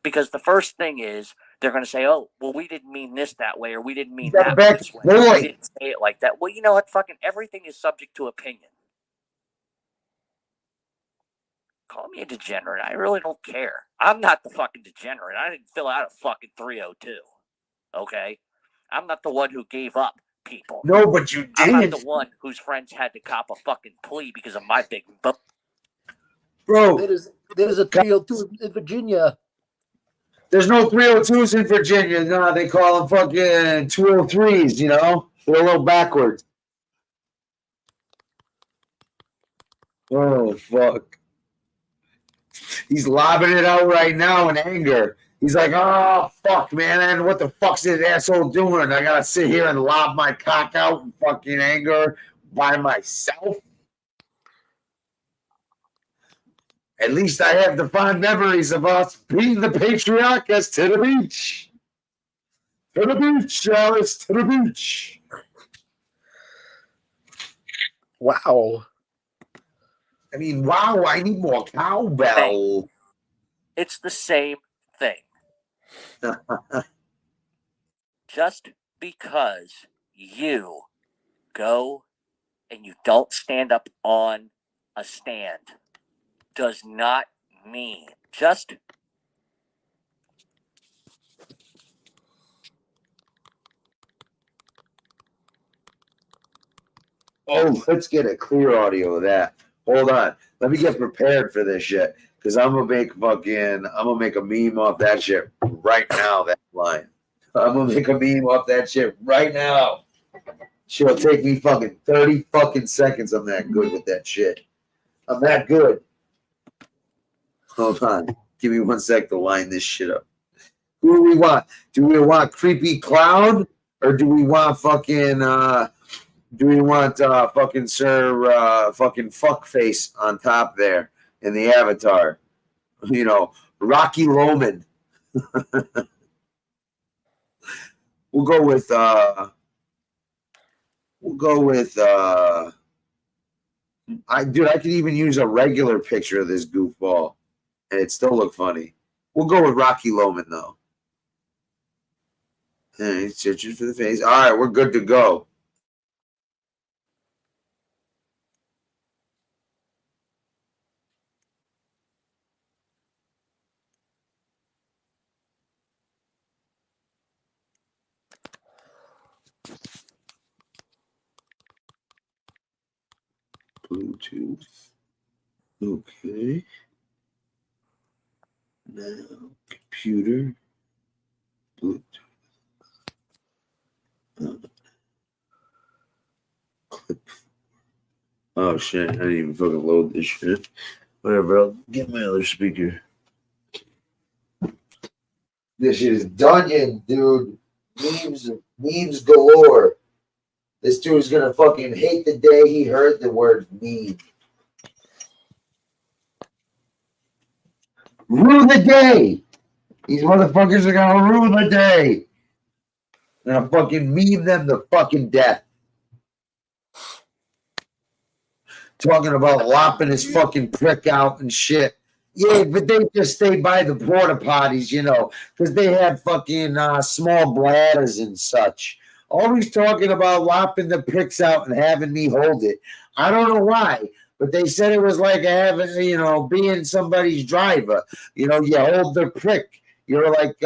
Because the first thing is, they're going to say, oh, well, we didn't mean this that way, or we didn't mean that this way. We didn't say it like that. Well, you know what? Fucking everything is subject to opinion. Call me a degenerate. I really don't care. I'm not the fucking degenerate. I didn't fill out a fucking 302. Okay? I'm not the one who gave up people. No, but you did. I'm not the one whose friends had to cop a fucking plea because of my big book. Bro, there's a 302 in Virginia. There's no 302s in Virginia. No, they call them fucking 203s, you know? They're a little backwards. Oh, fuck. He's lobbing it out right now in anger. He's like, oh, fuck, man. What the fuck's this asshole doing? I got to sit here and lob my cock out in fucking anger by myself? At least I have the fond memories of us being the patriarchs to the beach. To the beach, Alice, to the beach. Wow. I mean, wow, I need more cowbell. It's the same thing. Just because you go and you don't stand up on a stand does not mean just Oh, let's get a clear audio of that. Hold on. Let me get prepared for this shit. Because I'm gonna make a meme off that shit right now, that line. I'm gonna make a meme off that shit right now. Shit'll take me fucking 30 fucking seconds. I'm that good with that shit. I'm that good. Hold on. Give me 1 sec to line this shit up. Who do we want? Do we want Creepy Cloud or do we want fucking fucking Sir fucking Fuckface on top there in the avatar? You know, Rocky Loman. We'll go with I could even use a regular picture of this goofball and it still look funny. We'll go with Rocky Loman though. Hey, searching for the face. All right, we're good to go. Bluetooth. Okay. Now, computer. Bluetooth. Clip. Oh shit! I didn't even fucking load this shit. Whatever. I'll get my other speaker. This shit is done, dude. Memes galore. This dude's gonna fucking hate the day he heard the word meme. Rue the day. These motherfuckers are gonna rue the day. And I'll fucking meme them to fucking death. Talking about lopping his fucking prick out and shit. Yeah, but they just stay by the porta potties, you know, because they had fucking small bladders and such. Always talking about lopping the pricks out and having me hold it. I don't know why, but they said it was like having, being somebody's driver. You hold the prick. You're like,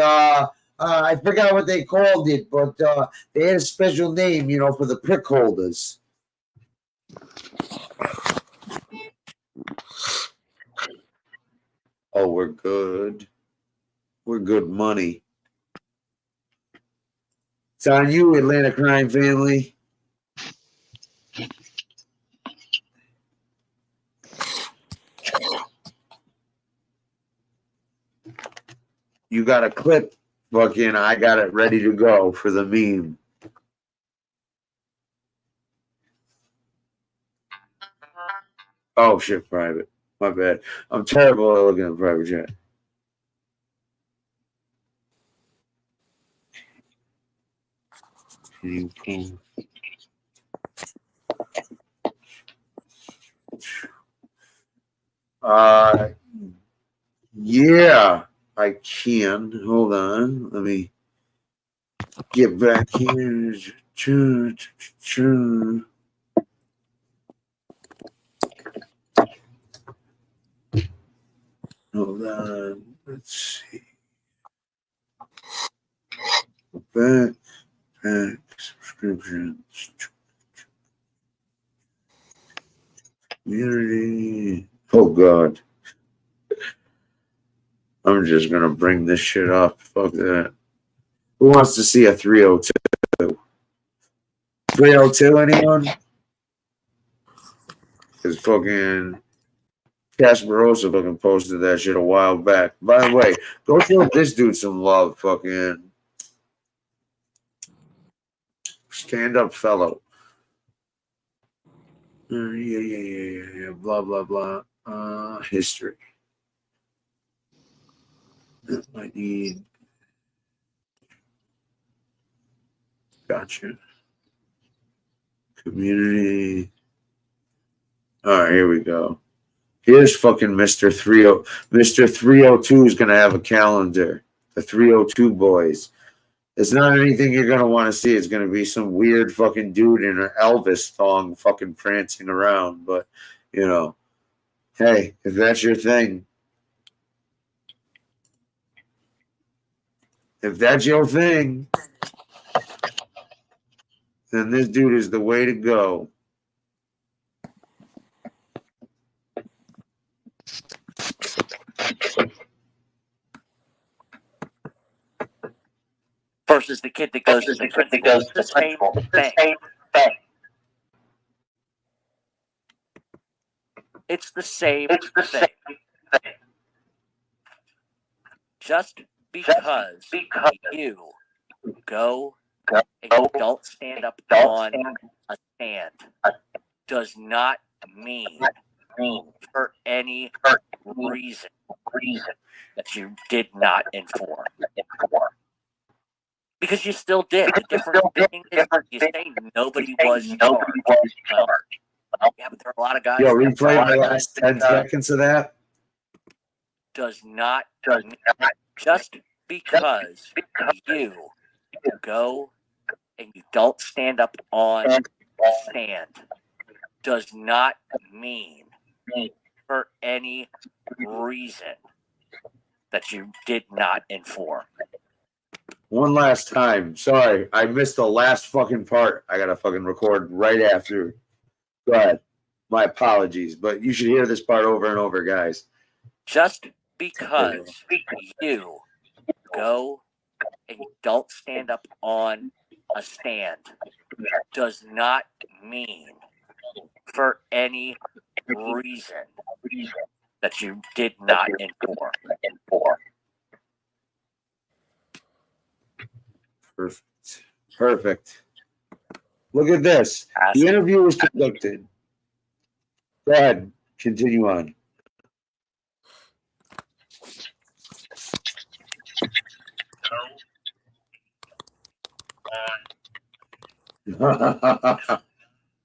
I forgot what they called it, but they had a special name, for the prick holders. Oh, we're good. We're good money. It's on you, Atlanta crime family. You got a clip, fucking, I got it ready to go for the meme. Oh, shit, private. My bad. I'm terrible at looking at private chat. Yeah, I can. Hold on. Let me get back here. Hold on. Let's see. Back subscriptions. Community. Oh, God. I'm just going to bring this shit up. Fuck that. Who wants to see a 302? 302, anyone? Because fucking Casperosa fucking posted that shit a while back. By the way, go show this dude some love, fucking stand-up fellow. Yeah. Blah, blah, blah. History. I need. Gotcha. Community. All right, here we go. Here's fucking Mr. 30. Mr. 302 is gonna have a calendar. The 302 boys. It's not anything you're gonna want to see. It's gonna be some weird fucking dude in an Elvis thong fucking prancing around. But hey, if that's your thing, then this dude is the way to go. Versus the kid that goes to the principal. It's the same thing. It's the same thing. Just because you go and you don't stand up on a stand does not mean for any reason that you did not inform. Because you still did. The difference being is you say nobody was charged. Well, yeah, but there are a lot of guys. Yo, replay the last 10 seconds of that. Does not just because you go and you don't stand up on a stand does not mean for any reason that you did not inform. One last time. Sorry, I missed the last fucking part. I gotta fucking record right after. Go ahead. My apologies, but you should hear this part over and over, guys. Just because you go and you don't stand up on a stand does not mean for any reason that you did not inform. Perfect. Look at this. The interview was conducted. Go ahead. Continue on.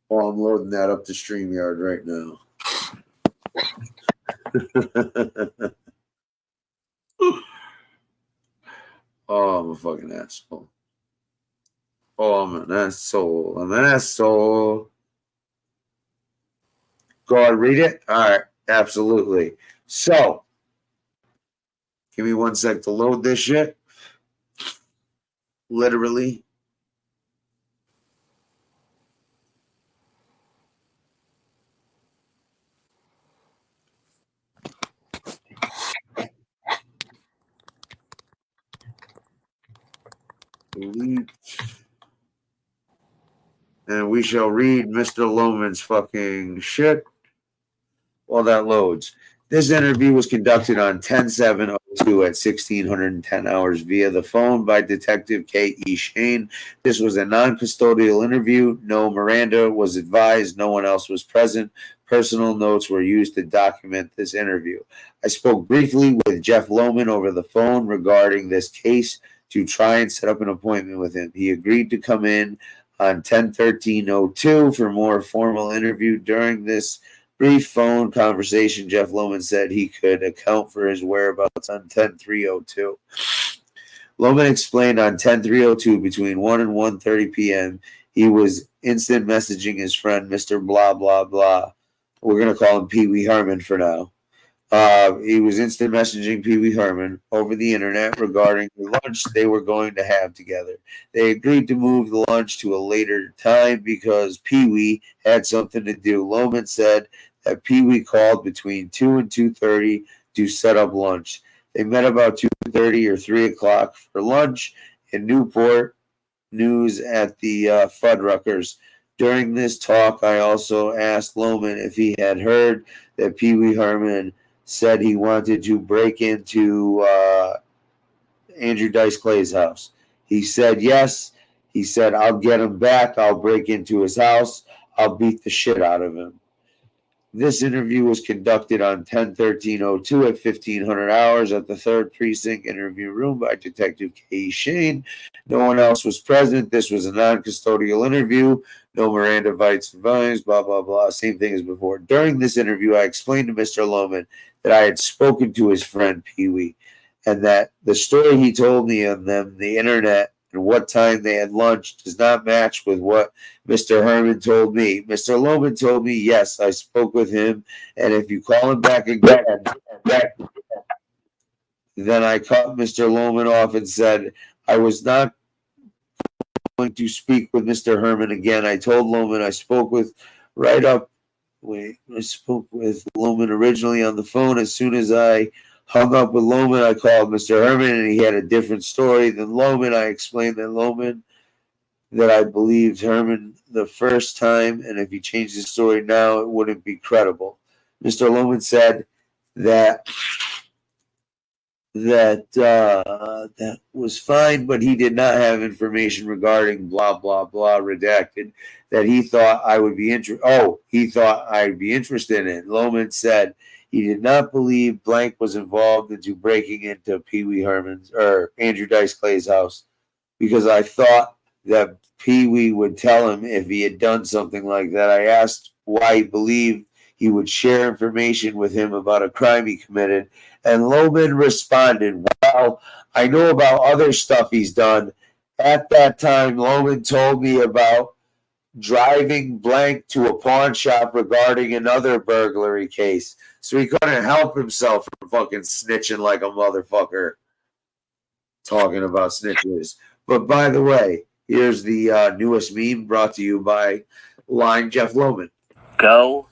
Oh, I'm loading that up to StreamYard right now. Oh, I'm a fucking asshole. Oh, I'm an asshole. I'm an asshole. Go ahead, read it. All right, absolutely. So, give me 1 sec to load this shit. Literally. Delete. And we shall read Mr. Loman's fucking shit while that loads. This interview was conducted on 10/7/02 at 1610 hours via the phone by Detective K.E. Shane. This was a non-custodial interview. No Miranda was advised. No one else was present. Personal notes were used to document this interview. I spoke briefly with Jeff Loman over the phone regarding this case to try and set up an appointment with him. He agreed to come in on 10/13/02 for more formal interview. During this brief phone conversation, Jeff Loman said he could account for his whereabouts on 10/3/02. Loman explained on 10/3/02 between 1 and 1:30 p.m. he was instant messaging his friend Mr. Blah Blah Blah. We're going to call him Pee Wee Herman for now. He was instant messaging Pee Wee Herman over the internet regarding the lunch they were going to have together. They agreed to move the lunch to a later time because Pee Wee had something to do. Loman said that Pee Wee called between 2 and 2:30 to set up lunch. They met about 2:30 or 3 o'clock for lunch in Newport News at the Fuddruckers. During this talk, I also asked Loman if he had heard that Pee Wee Herman said he wanted to break into Andrew Dice Clay's house. He said yes. He said, I'll get him back. I'll break into his house. I'll beat the shit out of him. This interview was conducted on 10/13/02 at 1500 hours at the 3rd Precinct interview room by Detective K. Shane. No one else was present. This was a non-custodial interview. No Miranda rights advised, blah, blah, blah. Same thing as before. During this interview, I explained to Mr. Loman that I had spoken to his friend Pee Wee and that the story he told me on the internet and what time they had lunch does not match with what Mr. Herman told me. Mr. Loman told me, yes, I spoke with him, and if you call him back again, then I cut Mr. Loman off and said I was not going to speak with Mr. Herman again. I told Loman I spoke with I spoke with Loman originally on the phone. As soon as I hung up with Loman, I called Mr. Herman, and he had a different story than Loman. I explained that Loman that I believed Herman the first time, and if he changed his story now, it wouldn't be credible. Mr. Loman said that that was fine, but he did not have information regarding blah blah blah redacted that he thought I would be he thought I'd be interested in. Lohman said he did not believe blank was involved into breaking into Pee Wee Herman's or Andrew Dice Clay's house because I thought that Pee Wee would tell him if he had done something like that. I asked why he believed he would share information with him about a crime he committed, and Lohman responded, well, I know about other stuff he's done. At that time, Lohman told me about driving blank to a pawn shop regarding another burglary case. So he couldn't help himself from fucking snitching like a motherfucker. Talking about snitches. But by the way, here's the newest meme brought to you by Line Jeff Lohman. Go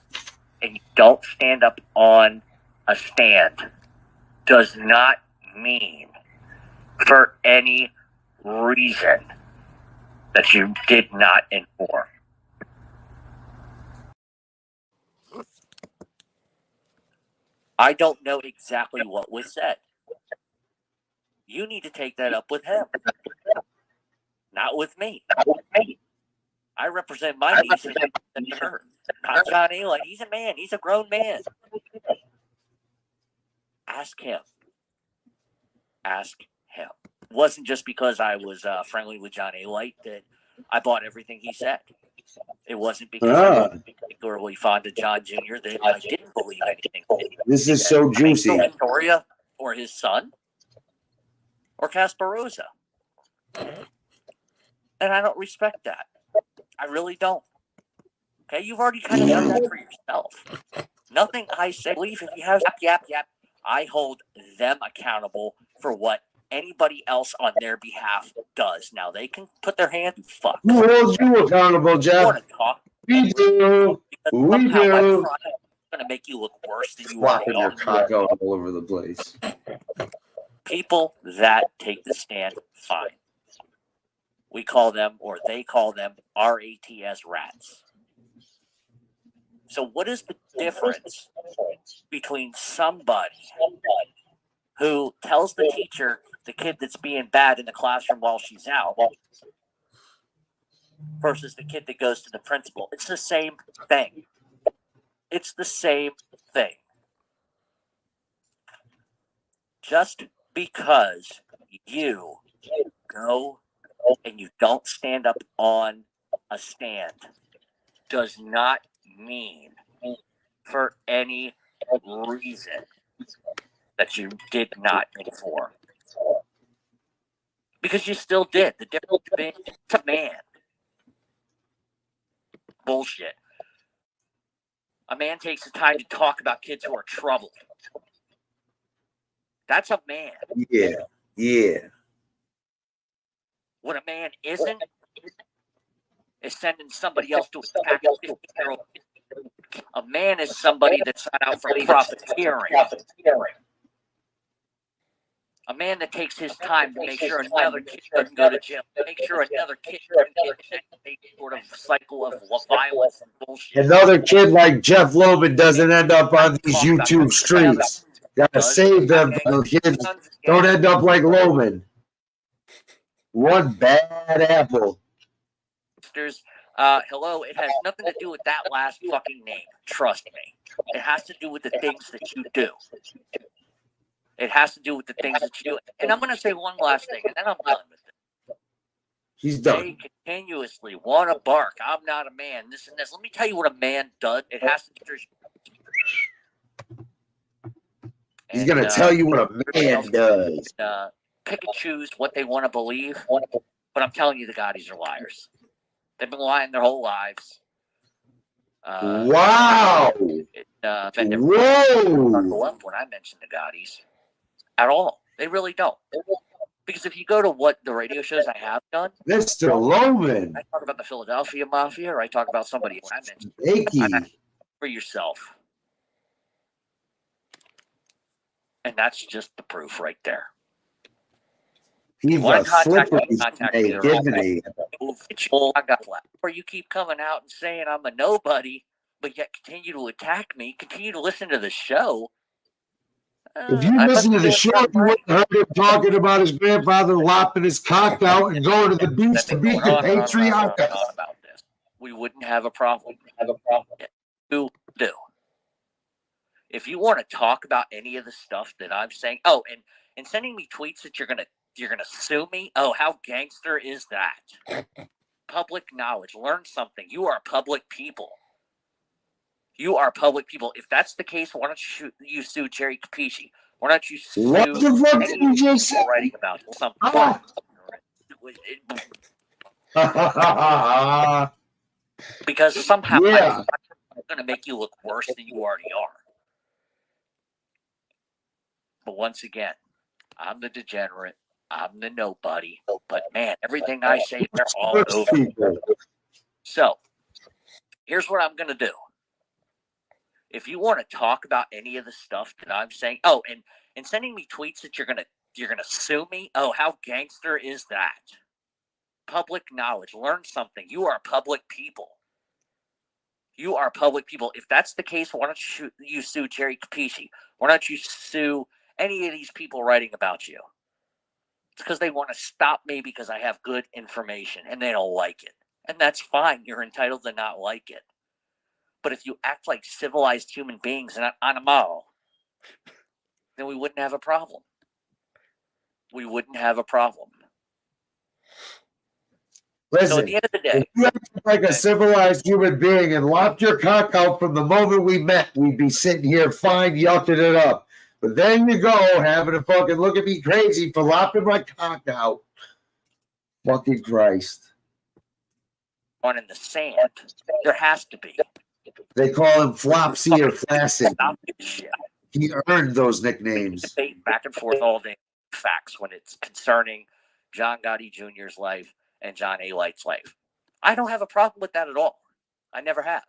and you don't stand up on a stand does not mean for any reason that you did not inform. I don't know exactly what was said. You need to take that up with him, not with me. I represent my niece and her. Not John Eli. He's a man. He's a grown man. Ask him. Ask him. It wasn't just because I was friendly with John Eli that I bought everything he said. It wasn't because I was particularly fond of John Jr. that I didn't believe anything. This is so juicy. Victoria or his son or Casparosa. And I don't respect that. I really don't. Okay, you've already kind of done that for yourself. Nothing I say, believe if you have yap, I hold them accountable for what anybody else on their behalf does. Now they can put their hand and fuck. Who holds you accountable, Jeff? We do. We do. I'm going to make you look worse than you already Flopping your are. cock out all over the place. People that take the stand, fine. We call them, or they call them, RATS rats. So what is the difference between somebody who tells the teacher the kid that's being bad in the classroom while she's out versus the kid that goes to the principal? It's the same thing. It's the same thing. Just because you go and you don't stand up on a stand does not mean for any reason that you did not inform. Because you still did. The difference being it's a man. Bullshit. A man takes the time to talk about kids who are troubled. That's a man. Yeah. What a man isn't is sending somebody else to attack a 15-year-old. A man is somebody that's not out for profiteering. A man that takes his time to make sure another kid doesn't go to jail, make sure another kid doesn't get any sort of cycle of violence and bullshit. Another kid like Jeff Lohman doesn't end up on these YouTube streets. Gotta save them. The kids don't end up like Lohman. One bad apple. Hello, it has nothing to do with that last fucking name. Trust me. It has to do with the things that you do. It has to do with the things that you do. And I'm going to say one last thing, and then I'm done with it. He's done. They continuously want to bark. I'm not a man. This and this. Let me tell you what a man does. It has to be. He's going to tell you what a man does. Pick and choose what they want to believe. But I'm telling you, the Gaudis are liars. They've been lying their whole lives. Wow. Whoa. When I mention the Gaudis at all. They really don't. Because if you go to what the radio shows I have done, Mr. Lohman, I talk about the Philadelphia Mafia, or I talk about somebody when I mention for yourself. And that's just the proof right there. He's a slippery snake, isn't he? Or you keep coming out and saying I'm a nobody, but yet continue to attack me, continue to listen to the show. If you listen to the show, you would have heard him talking about his grandfather lopping his cock out and going to the beach to beat the patriarch. About this, we wouldn't have a problem. You do. If you want to talk about any of the stuff that I'm saying, and sending me tweets that you're gonna sue me. Oh, how gangster is that? Public knowledge. Learn something. You are public people. You are public people. If that's the case, why don't you sue Jerry Capisci? Why don't you sue what the fuck did you just say? Writing about something? Because somehow I'm going to make you look worse than you already are. But once again, I'm the degenerate. I'm the nobody. But man, everything I say, they're all over. So here's what I'm going to do. If you want to talk about any of the stuff that I'm saying, and sending me tweets that you're gonna sue me. Oh, how gangster is that? Public knowledge. Learn something. You are public people. You are public people. If that's the case, why don't you sue Jerry Capisci? Why don't you sue any of these people writing about you? It's because they want to stop me because I have good information and they don't like it. And that's fine. You're entitled to not like it. But if you act like civilized human beings and not animal, then we wouldn't have a problem. We wouldn't have a problem. Listen, so at the end of the day, if you act like a civilized human being and lopped your cock out from the moment we met, we'd be sitting here fine, yucking it up. But then you go having to fucking look at me crazy for lopping my cock out. Fucking Christ. On in the sand, there has to be. They call him Flopsy or Flaccid. He earned those nicknames. Debate back and forth all day. Facts when it's concerning John Gotti Jr.'s life and John A. Light's life. I don't have a problem with that at all. I never have.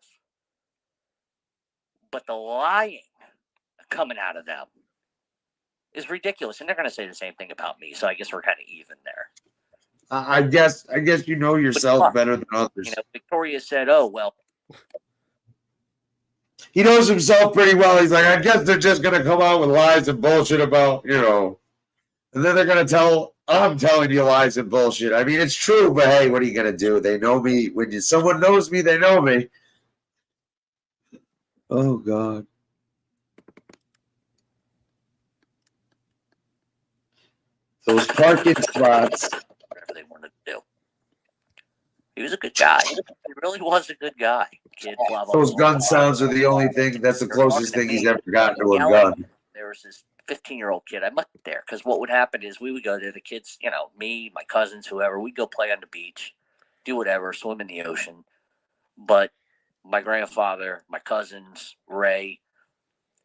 But the lying coming out of them is ridiculous, and they're going to say the same thing about me. So I guess we're kind of even there. I guess you know yourself better than others. Victoria said, "Oh well." He knows himself pretty well. He's like, I guess they're just going to come out with lies and bullshit about, and then they're going to tell, I'm telling you lies and bullshit. I mean, it's true, but hey, what are you going to do? They know me. When someone knows me, they know me. Oh, God. Those parking spots. Whatever they wanted to do. He was a good guy. He really was a good guy. Kid, blah, blah, Those blah, gun sounds are the only thing. That's the closest thing he's ever gotten to a gun. There was this 15-year-old kid I met there because what would happen is we would go there. The kids, me, my cousins, whoever, we'd go play on the beach, do whatever, swim in the ocean. But my grandfather, my cousins, Ray,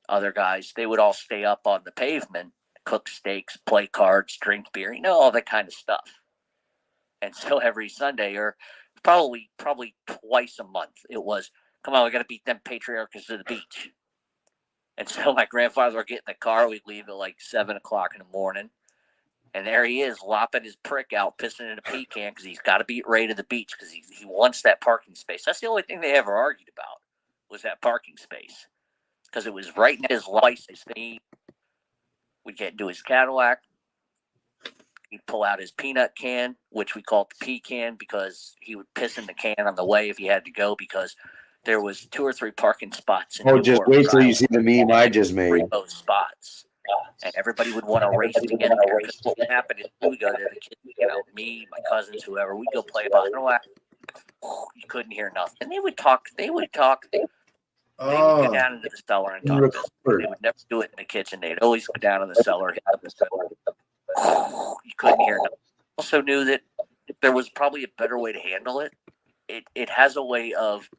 other guys, they would all stay up on the pavement, cook steaks, play cards, drink beer, all that kind of stuff. And so every Sunday, or probably twice a month, it was, come on, we got to beat them patriarchs to the beach. And so my grandfather would get in the car. We'd leave at like 7 o'clock in the morning. And there he is, lopping his prick out, pissing in a pecan because he's got to beat Ray to the beach because he wants that parking space. That's the only thing they ever argued about was that parking space because it was right in his license. We'd get into his Cadillac. He'd pull out his peanut can, which we called the pecan because he would piss in the can on the way if he had to go because there was 2 or 3 parking spots. Just wait till you see the meme I just made. Those spots. And everybody would want to race to get there. Because what would happen is we would go there, the kids, me, my cousins, whoever, we'd go play about you couldn't hear nothing. And they would talk. They would go down into the cellar and talk. They would never do it in the kitchen. They'd always go down in the cellar. You couldn't hear nothing. Also knew that there was probably a better way to handle it. It has a way of,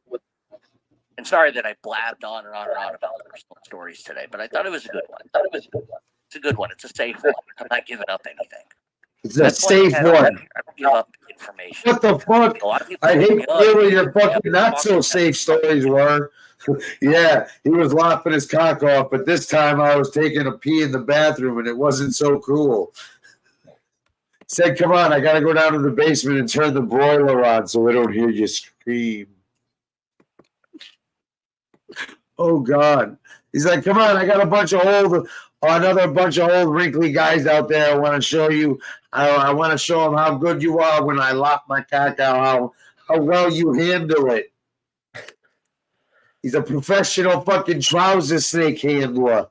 and sorry that I blabbed on and on and on about the personal stories today, but I thought it was a good one. It's a good one. It's a safe one. I'm not giving up anything. It's a safe one. I don't give up information. What the fuck? I hate to hear what your fucking not so safe stories were. Yeah, he was lopping his cock off, but this time I was taking a pee in the bathroom and it wasn't so cool. Said, come on, I got to go down to the basement and turn the broiler on so I don't hear you scream. Oh, God. He's like, come on, I got a bunch of Another bunch of old wrinkly guys out there. I want to show you. I want to show them how good you are when I lock my cock out. How well you handle it. He's a professional fucking trouser snake handler.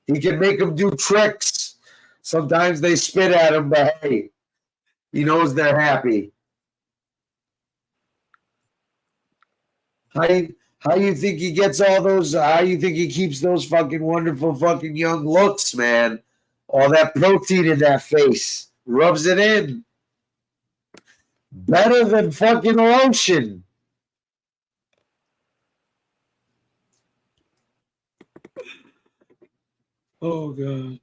He can make them do tricks. Sometimes they spit at him, but hey, he knows they're happy. How you think he gets all those? How you think he keeps those fucking wonderful fucking young looks, man? All that protein in that face rubs it in. Better than fucking lotion. Oh god.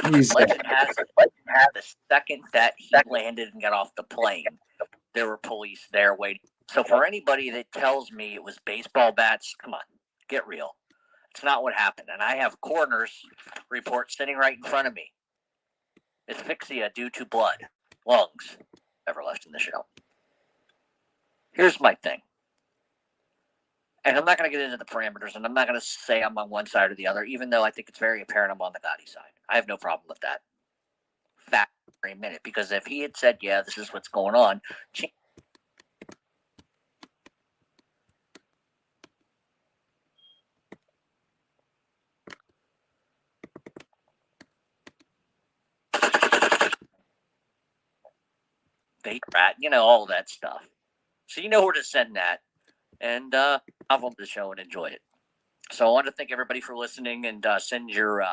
Legend has it. The second that he landed and got off the plane, there were police there waiting. So for anybody that tells me it was baseball bats, come on, get real. It's not what happened. And I have coroner's report sitting right in front of me. Asphyxia due to blood, lungs, ever left in the show. Here's my thing. And I'm not going to get into the parameters, and I'm not going to say I'm on one side or the other, even though I think it's very apparent I'm on the Gotti side. I have no problem with that. Fact for a minute, because if he had said, yeah, this is what's going on, bait rat, all that stuff. So you know where to send that, and I'll vote the show and enjoy it. So I want to thank everybody for listening, and send your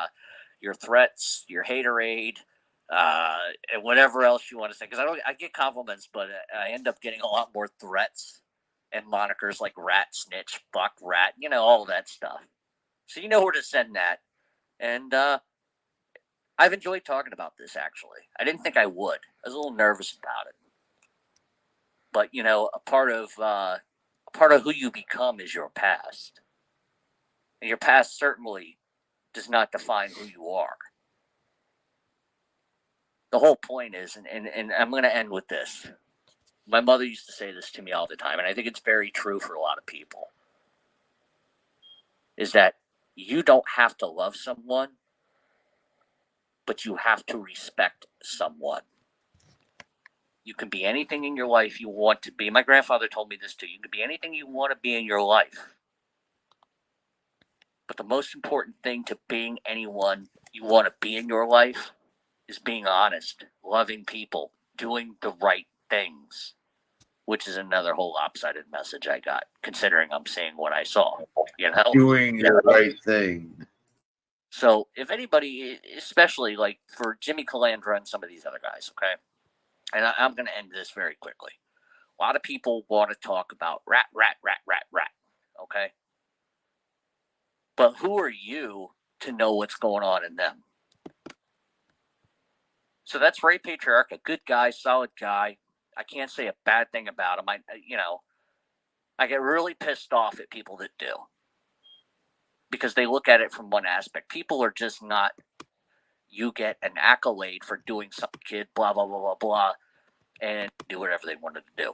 threats, your haterade, and whatever else you want to say. Because I get compliments, but I end up getting a lot more threats and monikers like rat, snitch, fuck, rat, all that stuff. So you know where to send that, and I've enjoyed talking about this. Actually, I didn't think I would. I was a little nervous about it, but a part of who you become is your past. And your past certainly does not define who you are. The whole point is, and I'm going to end with this. My mother used to say this to me all the time, and I think it's very true for a lot of people, is that you don't have to love someone, but you have to respect someone. You can be anything in your life you want to be. My grandfather told me this too. You can be anything you want to be in your life. But the most important thing to being anyone you want to be in your life is being honest, loving people, doing the right things, which is another whole lopsided message I got, considering I'm saying what I saw, Doing the right thing. So if anybody, especially like for Jimmy Calandra and some of these other guys, okay, and I'm going to end this very quickly. A lot of people want to talk about rat, okay? But who are you to know what's going on in them? So that's Ray Patriarch, a good guy, solid guy. I can't say a bad thing about him. I get really pissed off at people that do, because they look at it from one aspect. People are just not, you get an accolade for doing something, kid, blah, blah, blah, blah, blah, and do whatever they wanted to do.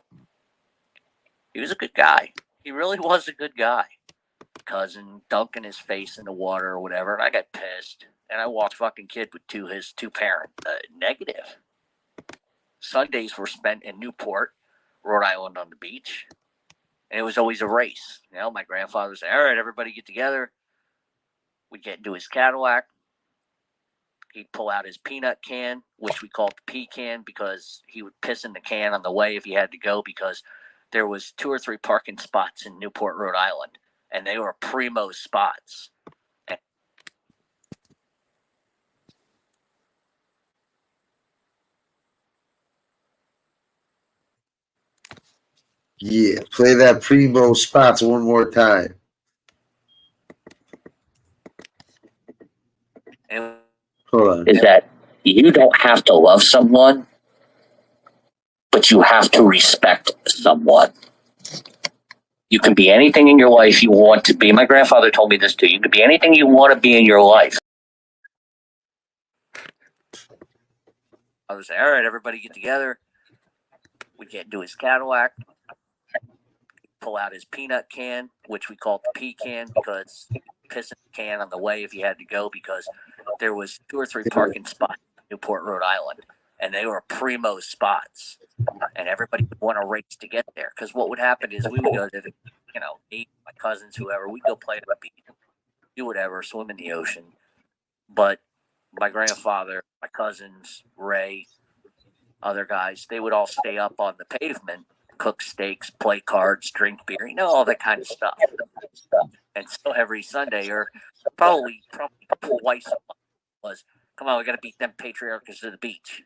He was a good guy. He really was a good guy. Cousin dunking his face in the water or whatever, and I got pissed. And I walked fucking kid with his two parent negative. Sundays were spent in Newport, Rhode Island on the beach. And it was always a race. My grandfather would say, all right, everybody get together. We'd get into his Cadillac. He'd pull out his peanut can, which we called the pecan, because he would piss in the can on the way if he had to go, because there was 2 or 3 parking spots in Newport, Rhode Island. And they were primo spots. Yeah, play that primo spots one more time. Hold on. Is that you don't have to love someone, but you have to respect someone. You can be anything in your life you want to be. My grandfather told me this too. You can be anything you want to be in your life. I would say, all right, everybody get together. We'd get into his Cadillac, pull out his peanut can, which we called the pecan, because piss in the can on the way if you had to go, because there was 2 or 3 parking spots in Newport, Rhode Island, and they were primo spots, and everybody would want to race to get there. Because what would happen is we would go to, me, my cousins, whoever, we'd go play at the beach, do whatever, swim in the ocean. But my grandfather, my cousins, Ray, other guys, they would all stay up on the pavement, cook steaks, play cards, drink beer, all that kind of stuff. And so every Sunday, or probably twice a month, was, come on, we got to beat them patriarchs to the beach.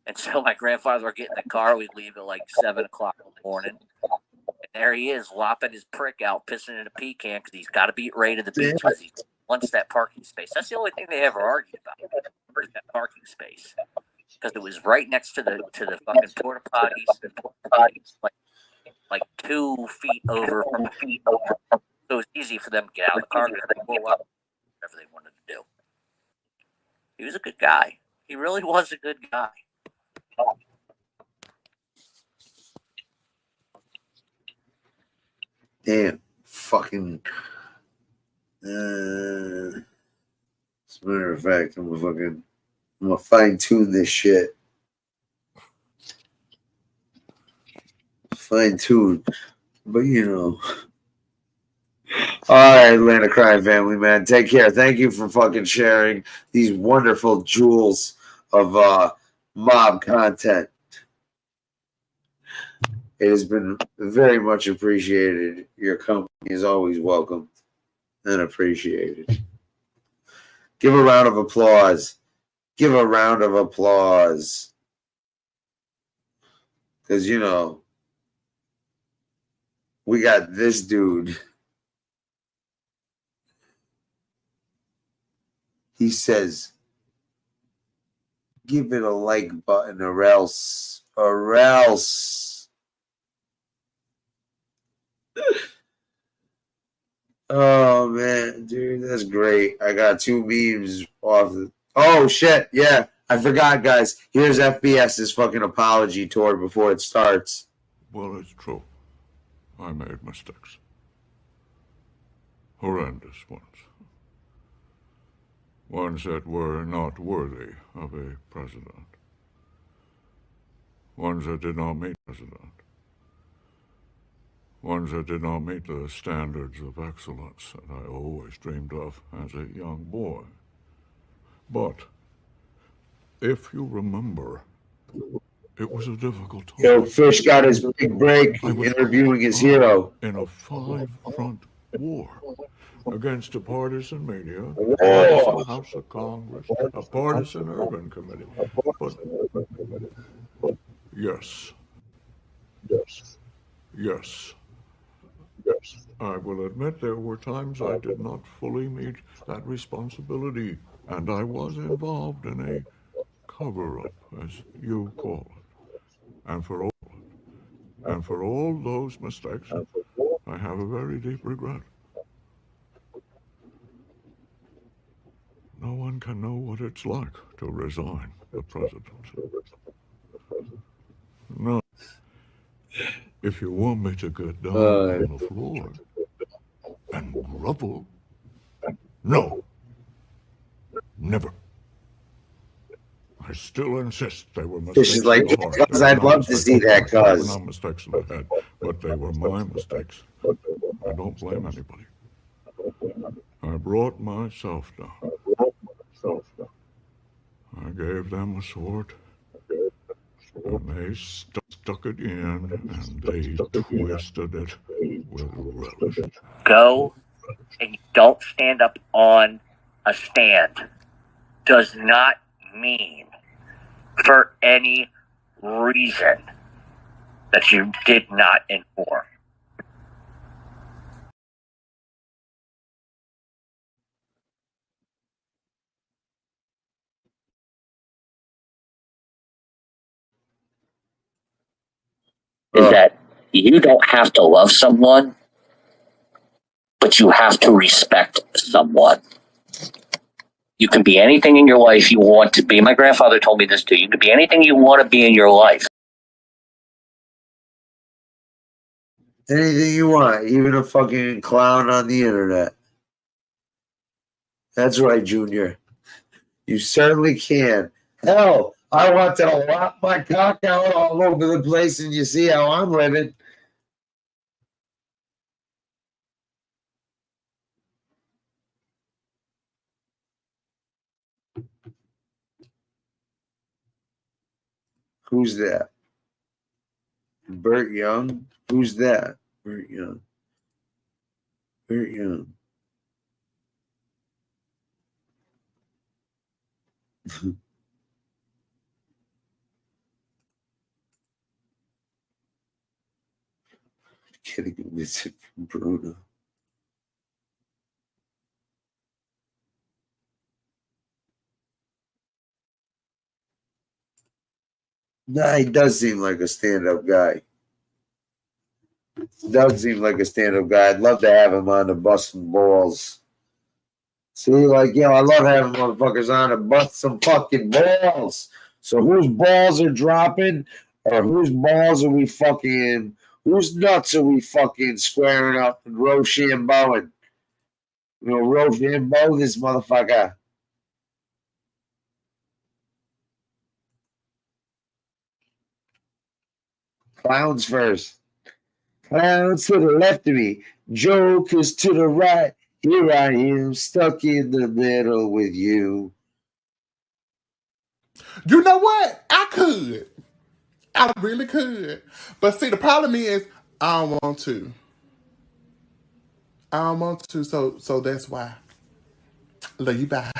And so my grandfather would get in the car, we'd leave at like 7 o'clock in the morning. And there he is, lopping his prick out, pissing in a pecan because he's got to beat Ray to the beach because he wants that parking space. That's the only thing they ever argued about, was that parking space. Because it was right next to the fucking porta potties, like 2 feet over from the feet over. So it was easy for them to get out of the car and pull up, whatever they wanted to do. He was a good guy. He really was a good guy. Damn, fucking. As a matter of fact, I'm gonna fine tune this shit. Fine tune, but All right, Atlanta Crime Family, man. Take care. Thank you for fucking sharing these wonderful jewels of mob content. It has been very much appreciated. Your company is always welcome and appreciated. Give a round of applause. Give a round of applause. Because, we got this dude. He says, give it a like button or else. Oh, man, dude, that's great. I got 2 memes off the... Oh, shit, yeah. I forgot, guys. Here's FBS's fucking apology tour before it starts. Well, it's true. I made mistakes. Horrendous ones. Ones that were not worthy of a president. Ones that did not meet president. Ones that did not meet the standards of excellence that I always dreamed of as a young boy. But, if you remember, it was a difficult time. Yo, Fish got his big break interviewing his hero. In a 5-front war against a partisan media, a partisan House of Congress, a partisan urban committee. But yes, I will admit there were times I did not fully meet that responsibility, and I was involved in a cover-up, as you call it. And for all those mistakes, I have a very deep regret. No one can know what it's like to resign the presidency. No. If you want me to get down on the floor and grovel, no. Never. I still insist they were mistakes. Fish is like, because I'd love to see that, cuz. Not mistakes in the head, but they were my mistakes. I don't blame anybody. I brought myself down. I gave them a sword, and they stuck it in, and they twisted it with relish. Go and you don't stand up on a stand does not mean for any reason that you did not inform. Is that you don't have to love someone, but you have to respect someone. You can be anything in your life you want to be. My grandfather told me this too. You can be anything you want to be in your life. Anything you want, even a fucking clown on the internet. That's right, Junior. You certainly can. Hell, I want to lock my cock out all over the place, and you see how I'm living. Who's that? Burt Young? Who's that? Burt Young. Burt Young. Getting a visit from Bruno. Nah, he does seem like a stand-up guy. Does seem like a stand-up guy. I'd love to have him on the busting balls. See, like, I love having motherfuckers on to bust some fucking balls. So whose balls are dropping, or whose balls are we fucking, whose nuts are we fucking squaring up and Rochambeauing? Rochambeau this motherfucker. Clowns first. Clowns to the left of me. Jokers to the right. Here I am, stuck in the middle with you. You know what? I could. I really could. But see, the problem is I don't want to. I don't want to, so that's why. Love you, bye.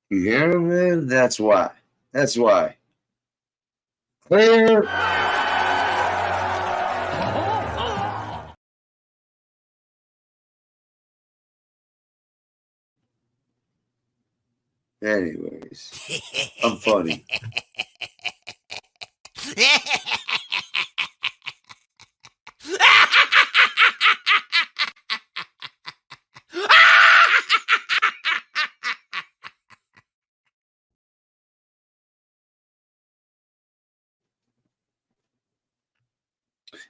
You hear me, man? That's why. That's why. Clear. Anyways, I'm funny.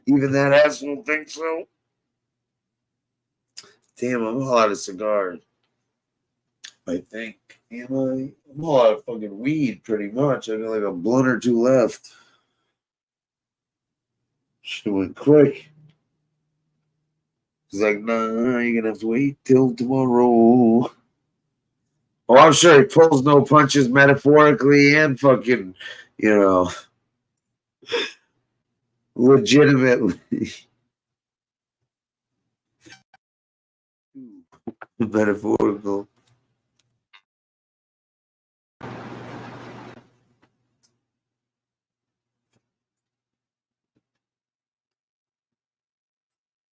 Even that asshole thinks so? Damn, I'm all out of cigars. I think. Am I? I'm all out of fucking weed, pretty much. I got like a blunt or two left. Shit went quick. He's like, nah, you're gonna have to wait till tomorrow. Oh, I'm sure he pulls no punches metaphorically and fucking, legitimately. Metaphorical.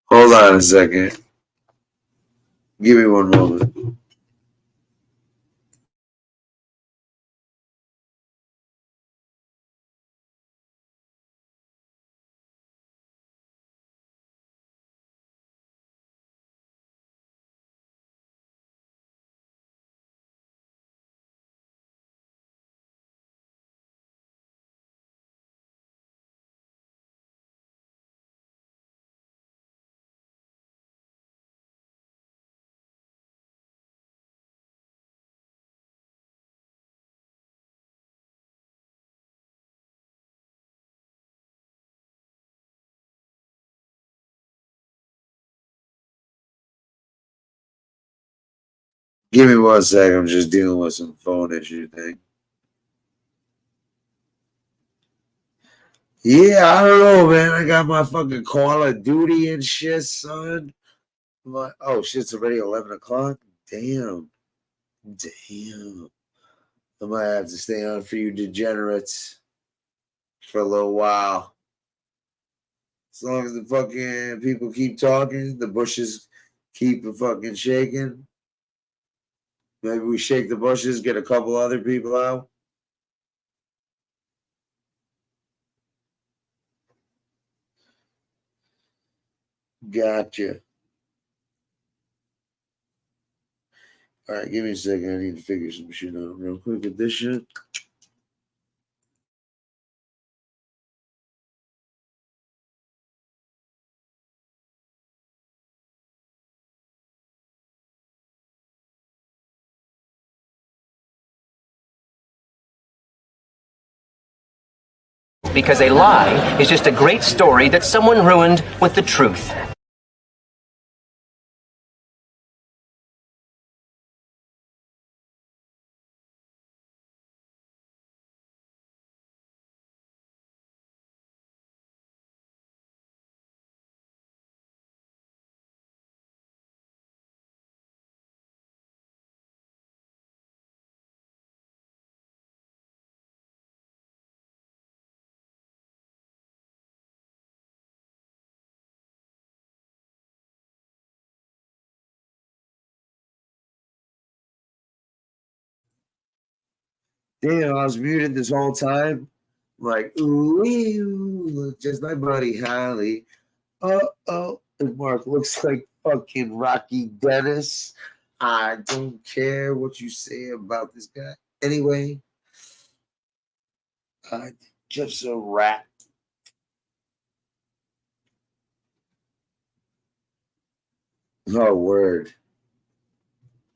Hold on a second. Give me one moment. Give me 1 second. I'm just dealing with some phone issue thing. Yeah, I don't know, man. I got my fucking Call of Duty and shit, son. Oh, shit's already 11 o'clock? Damn. I might have to stay on for you degenerates for a little while. As long as the fucking people keep talking, the bushes keep fucking shaking. Maybe we shake the bushes, get a couple other people out. Gotcha. All right, give me a second. I need to figure some shit out real quick with this shit. Because a lie is just a great story that someone ruined with the truth. Damn, I was muted this whole time. Like, ooh, just my buddy Holly. Oh, and Mark looks like fucking Rocky Dennis. I don't care what you say about this guy. Anyway, Jeff's a rat. Oh, word.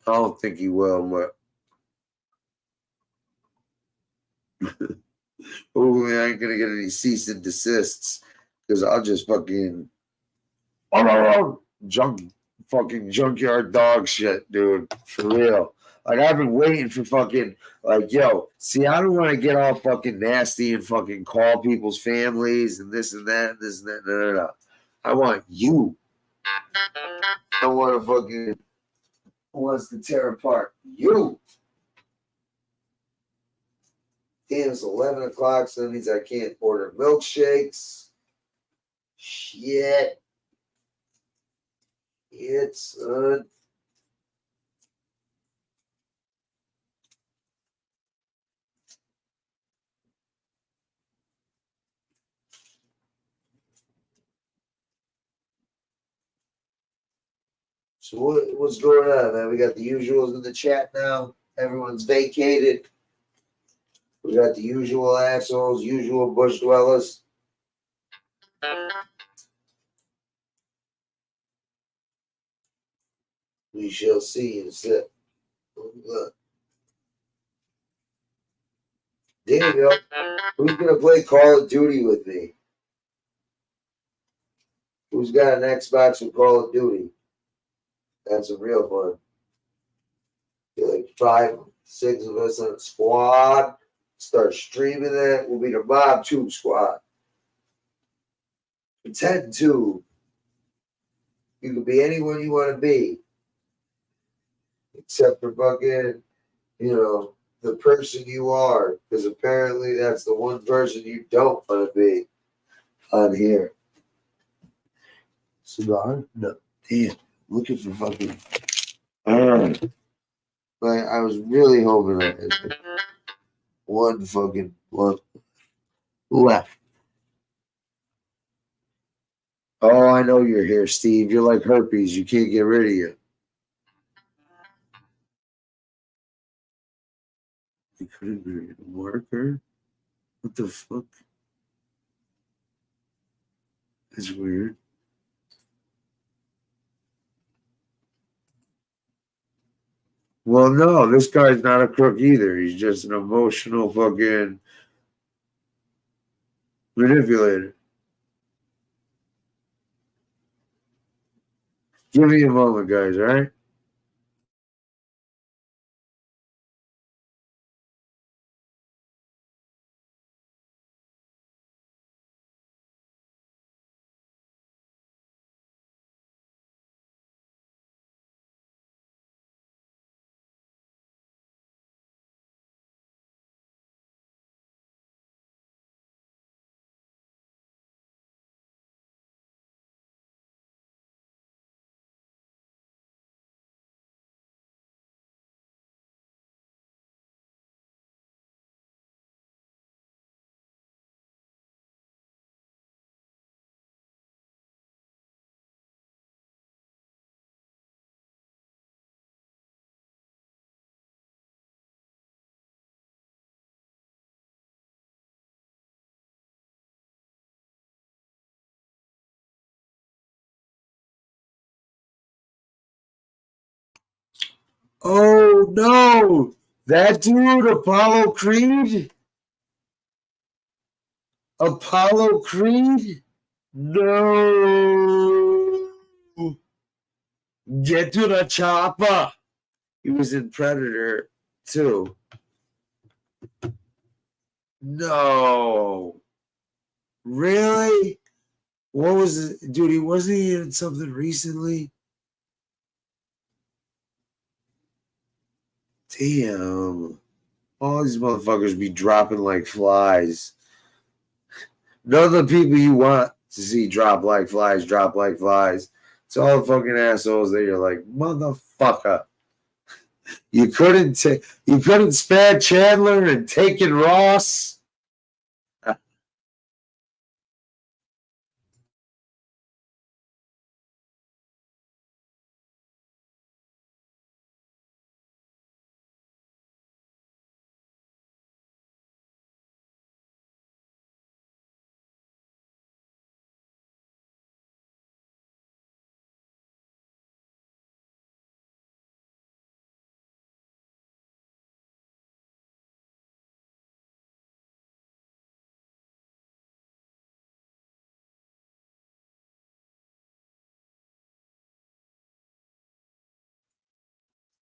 I don't think he will, but hopefully I ain't gonna get any cease and desists because I'll just fucking junkyard dog shit, dude. For real. Like I've been waiting for fucking yo. See, I don't want to get all fucking nasty and fucking call people's families and this and that and this and that. No. I want you. I want to fucking who wants to tear apart you. Damn, it's 11 o'clock, so that means I can't order milkshakes. Shit. It's So what's going on, man? We got the usuals in the chat now. Everyone's vacated. We got the usual assholes, usual bush dwellers. We shall see in a sec. There you go. Who's gonna play Call of Duty with me? Who's got an Xbox with Call of Duty? That's a real fun. Get like 5, 6 of us on a squad. Start streaming that. We'll be the Mob Tube squad. Pretend to. You can be anyone you want to be. Except for fucking, the person you are. Because apparently that's the one person you don't want to be on here. Cigar? No. Damn. Looking for fucking. Like, I was really hoping that one fucking one left. Oh, I know you're here, Steve. You're like herpes. You can't get rid of you. You couldn't be a worker? What the fuck? That's weird. Well, no, this guy's not a crook either. He's just an emotional fucking manipulator. Give me a moment, guys, all right? Oh, no. That dude, Apollo Creed? Apollo Creed? No. Get to the chopper. He was in Predator too. No. Really? What was it? Dude, he wasn't he in something recently? Damn. All these motherfuckers be dropping like flies. None of the people you want to see drop like flies, drop like flies. It's all the fucking assholes that you're like, motherfucker. You couldn't spare Chandler and take in Ross.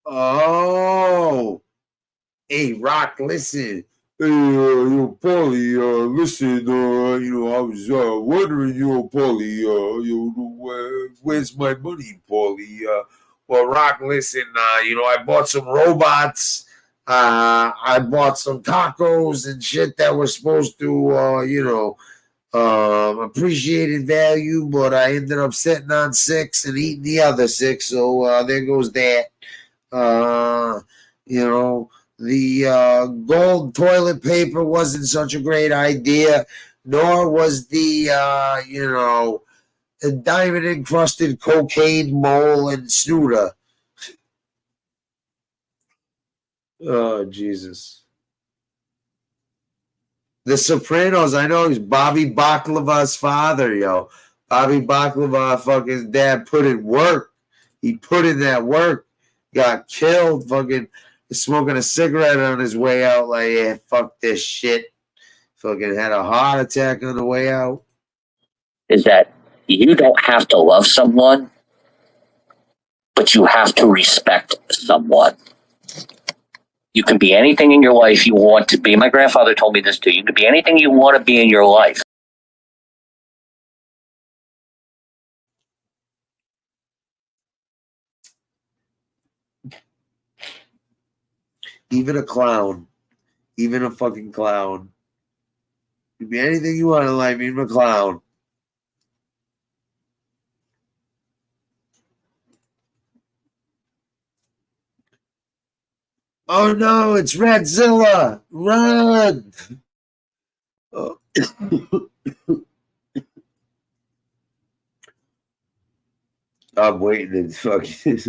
Oh, hey, Rock, listen. Hey, Paulie, listen, I was wondering, Paulie, where's my money, Paulie? Well, Rock, listen, I bought some robots. I bought some tacos and shit that were supposed to, appreciated value, but I ended up sitting on 6 and eating the other 6. So there goes that. You know, the gold toilet paper wasn't such a great idea, nor was the diamond encrusted cocaine mole and snooter. Oh, Jesus. The Sopranos, I know he's Bobby Baklava's father, yo. Bobby Baklava, fucking dad, put in work. He put in that work. Got killed, fucking smoking a cigarette on his way out. Like, yeah, fuck this shit. Fucking had a heart attack on the way out. Is that you don't have to love someone, but you have to respect someone. You can be anything in your life you want to be. My grandfather told me this too. You can be anything you want to be in your life. Even a clown. Even a fucking clown. You can be anything you want in life, even a clown. Oh no, it's Redzilla! Run! Oh. I'm waiting to fucking.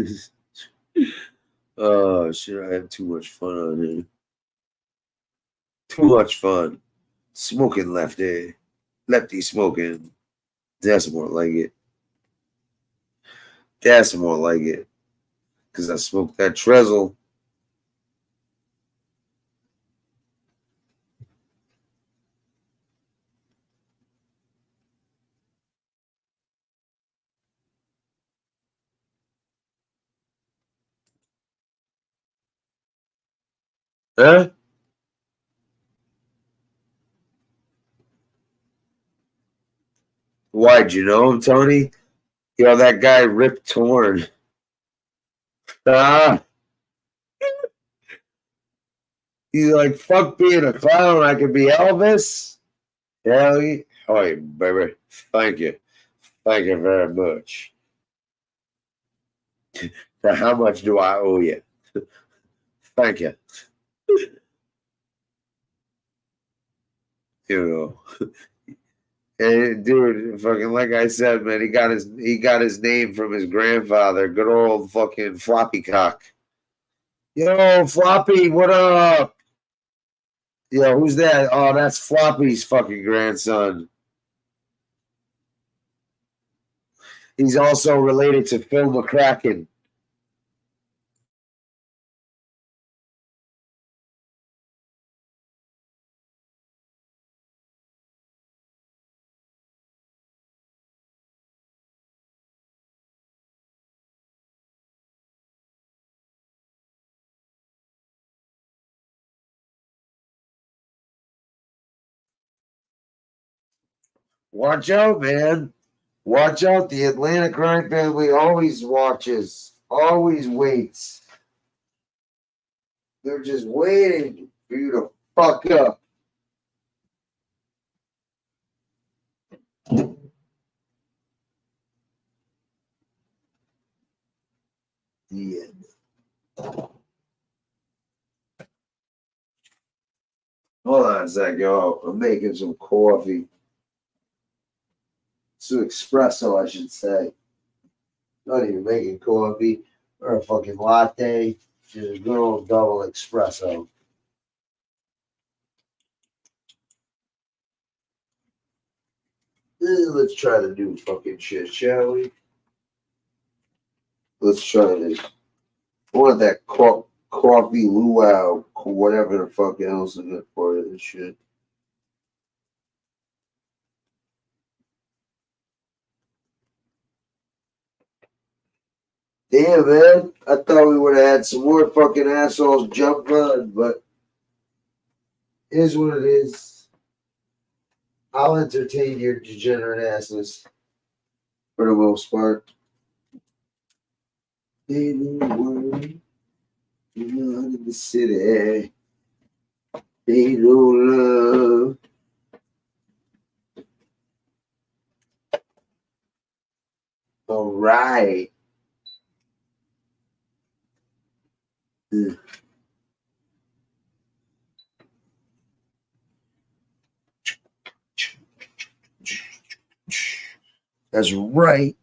Oh shit! I have too much fun on here. Too much fun. Smoking lefty. Lefty smoking. That's more like it. That's more like it. Because I smoked that Trezzle. Huh? Why'd you know him, Tony? Yo, that guy Rip Torn. Ah. He's like, fuck being a clown. I could be Elvis. Hell yeah. Oh, yeah, baby. Thank you. Thank you very much. For how much do I owe you? Thank you. You know. And dude, fucking like I said, man, he got his name from his grandfather. Good old fucking Floppy Cock. Yo, Floppy, what up? Yo, who's that? Oh, that's Floppy's fucking grandson. He's also related to Phil McCracken. Watch out, man. Watch out. The Atlanta crime family always watches, always waits. They're just waiting for you to fuck up. The end. Hold on a sec, y'all. I'm making some coffee. Some espresso, I should say. Not even making coffee or a fucking latte. Just a good old double espresso. Let's try the new fucking shit, shall we? Let's try this. I want that coffee luau, whatever the fuck else is good for this shit. Damn, man. I thought we would have had some more fucking assholes jump on, but here's what it is. I'll entertain your degenerate asses for the most part. They don't worry. You're not in the city. They don't love. All right. That's right.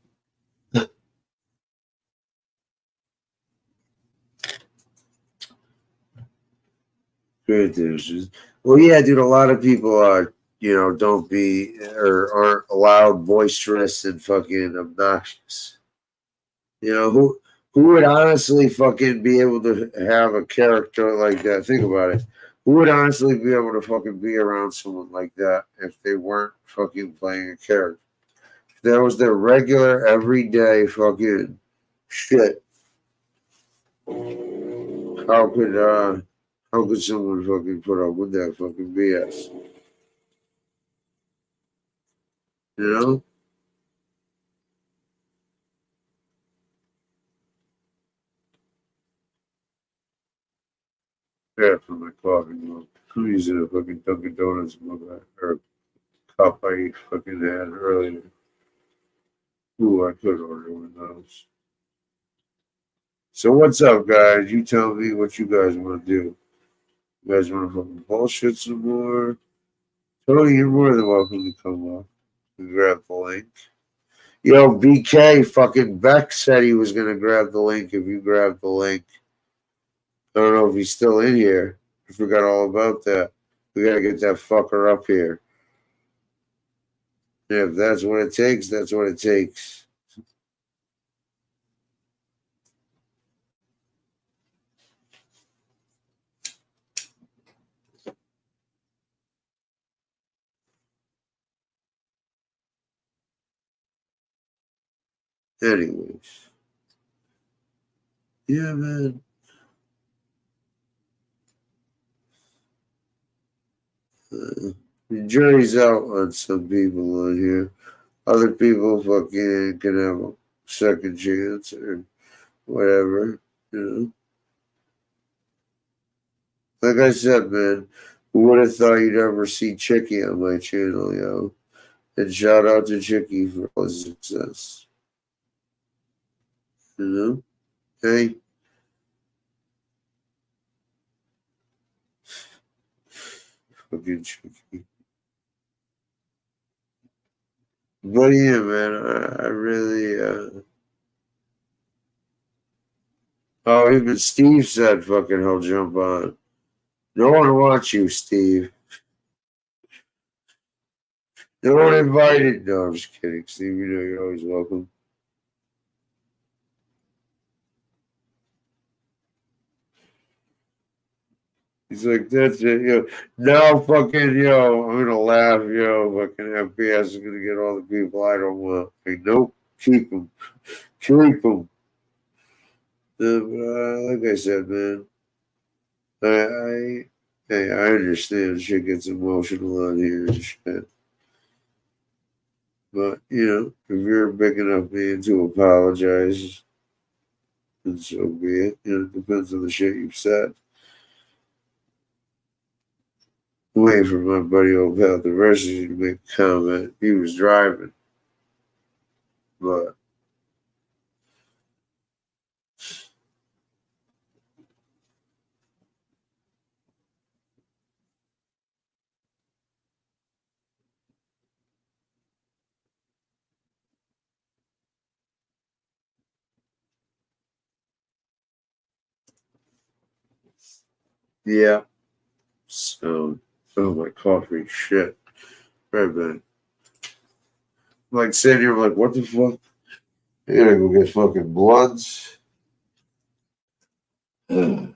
Great news. Well, yeah, dude. A lot of people are, don't be or aren't allowed boisterous and fucking obnoxious. Who would honestly fucking be able to have a character like that? Think about it. Who would honestly be able to fucking be around someone like that if they weren't fucking playing a character? If that was their regular, everyday fucking shit. How could someone fucking put up with that fucking BS? You know? Yeah, for my coffee mug. I'm using a fucking Dunkin' Donuts mug or cup I fucking had earlier. Ooh, I could order one of those. So what's up, guys? You tell me what you guys want to do. You guys want to fucking bullshit some more? Tony, you're more than welcome to come up and grab the link. Yo, BK, fucking Beck said he was going to grab the link if you grab the link. I don't know if he's still in here. I forgot all about that. We got to get that fucker up here. Yeah, if that's what it takes, that's what it takes. Anyways. Yeah, man. The jury's out on some people on here. Other people fucking can have a second chance or whatever, Like I said, man, who would have thought you'd ever see Chicky on my channel, yo? And shout out to Chicky for all his success. Hey. Fucking Chicky. But yeah, man, I really, Oh, even Steve said fucking he'll jump on. No one wants you, Steve. No one invited. No, I'm just kidding, Steve. You know you're always welcome. He's like, that's it, Now fucking, I'm gonna laugh, fucking FPS is gonna get all the people I don't want. Hey, nope, keep them. Keep them. Like I said, man, I understand shit gets emotional on here and shit. But, you know, if you're a big enough man to apologize, then so be it. You know, it depends on the shit you've said. Waiting for my buddy old pal Diversity to make a comment. He was driving. But yeah. So, oh, my coffee, shit. Right, man. Like, sitting here, I'm like, what the fuck? I gotta go get fucking bloods. Do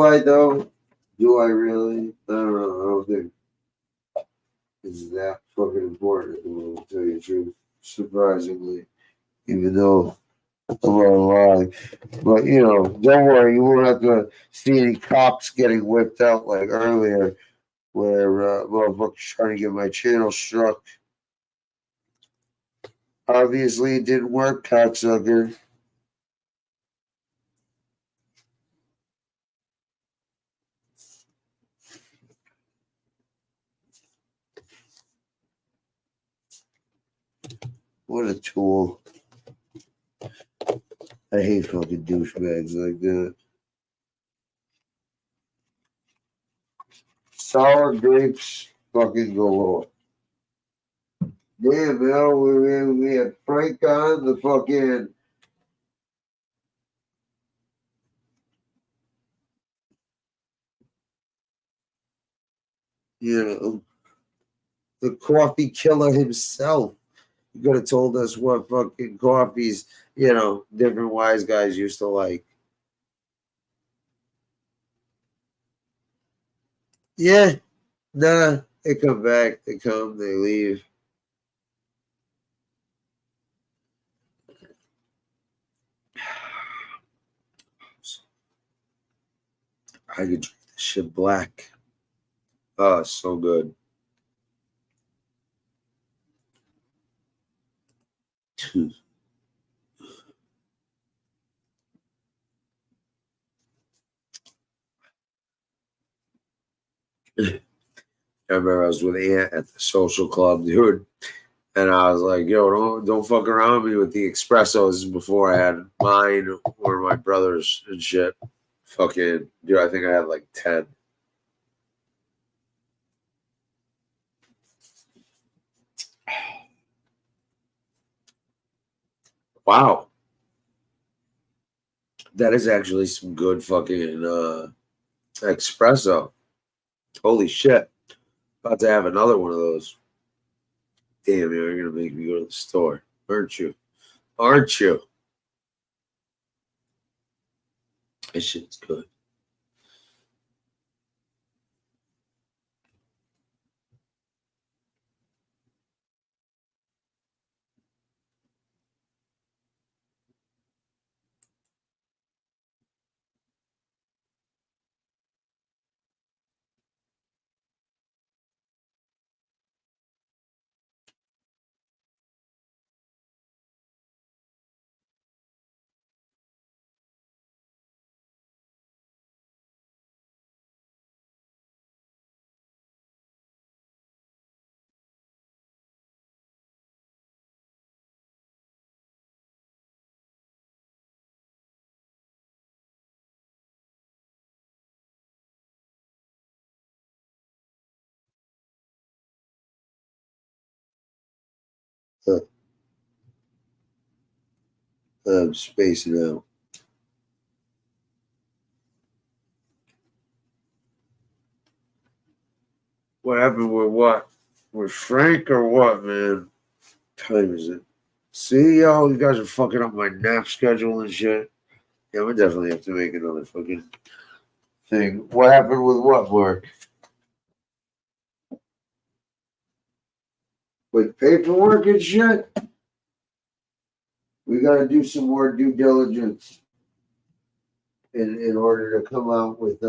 I, though? Do I really? I don't know. I don't think it's that fucking important, to tell you the truth. Surprisingly. Even though I'm on line. But, you know, don't worry. You won't have to see any cops getting whipped out like earlier where motherfuckers trying to get my channel struck. Obviously, it didn't work, cocksucker. What a tool. I hate fucking douchebags like that. Sour grapes fucking galore. Damn, man, we had Frank on the fucking. You know, the coffee killer himself. You could have told us what fucking coffees, you know, different wise guys used to like. Yeah, nah, they come back, they come, they leave. I could drink this shit black. Oh, so good. I remember I was with Aunt at the social club, dude, and I was like, "Yo, don't fuck around with me with the espressos." This is before I had mine or my brother's and shit. Fucking dude, I think I had like 10. Wow, that is actually some good fucking espresso. Holy shit! About to have another one of those. Damn, you're gonna make me go to the store, aren't you? Aren't you? This shit's good. I'm spacing out. What happened with what? With Frank or what, man? Time is it? See, y'all, you guys are fucking up my nap schedule and shit. Yeah, we definitely have to make another fucking thing. What happened with what, Mark? With paperwork and shit? We gotta do some more due diligence in order to come out with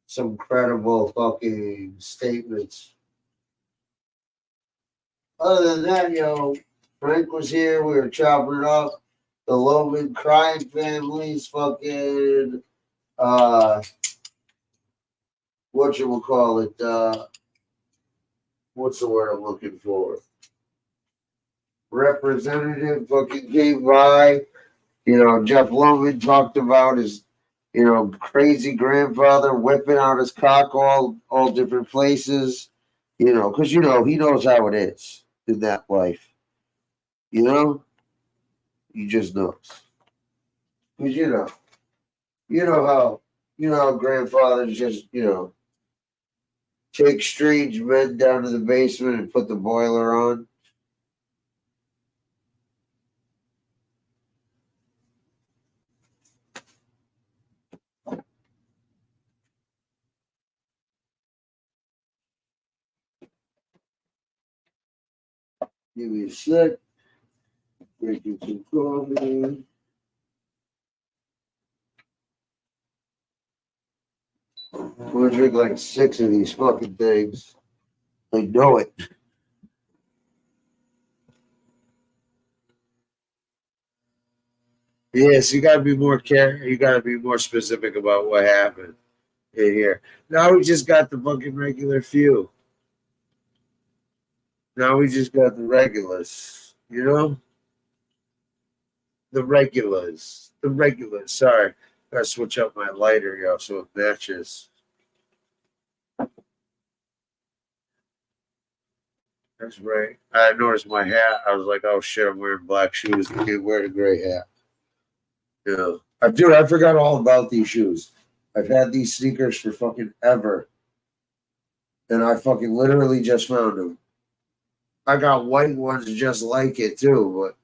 some credible fucking statements. Other than that, Frank was here. We were chopping it up. The Loman crime families, fucking, whatchamacallit, what's the word I'm looking for? Representative fucking came by. Jeff Loman talked about his, crazy grandfather whipping out his cock all different places. Because, he knows how it is in that life. He just knows. Because, how grandfathers just, take strange men down to the basement and put the boiler on. Give me a sec. Drinking some coffee. I'm gonna drink like 6 of these fucking things. I know it. Yes, you gotta be more careful. You gotta be more specific about what happened in here. Now we just got the fucking regular few. Now we just got the regulars. The regulars. The regulars. Sorry. Gotta switch up my lighter, so it matches. That's right. I noticed my hat. I was like, oh shit, I'm wearing black shoes. I can't wear the gray hat. I forgot all about these shoes. I've had these sneakers for fucking ever. And I fucking literally just found them. I got white ones just like it too, but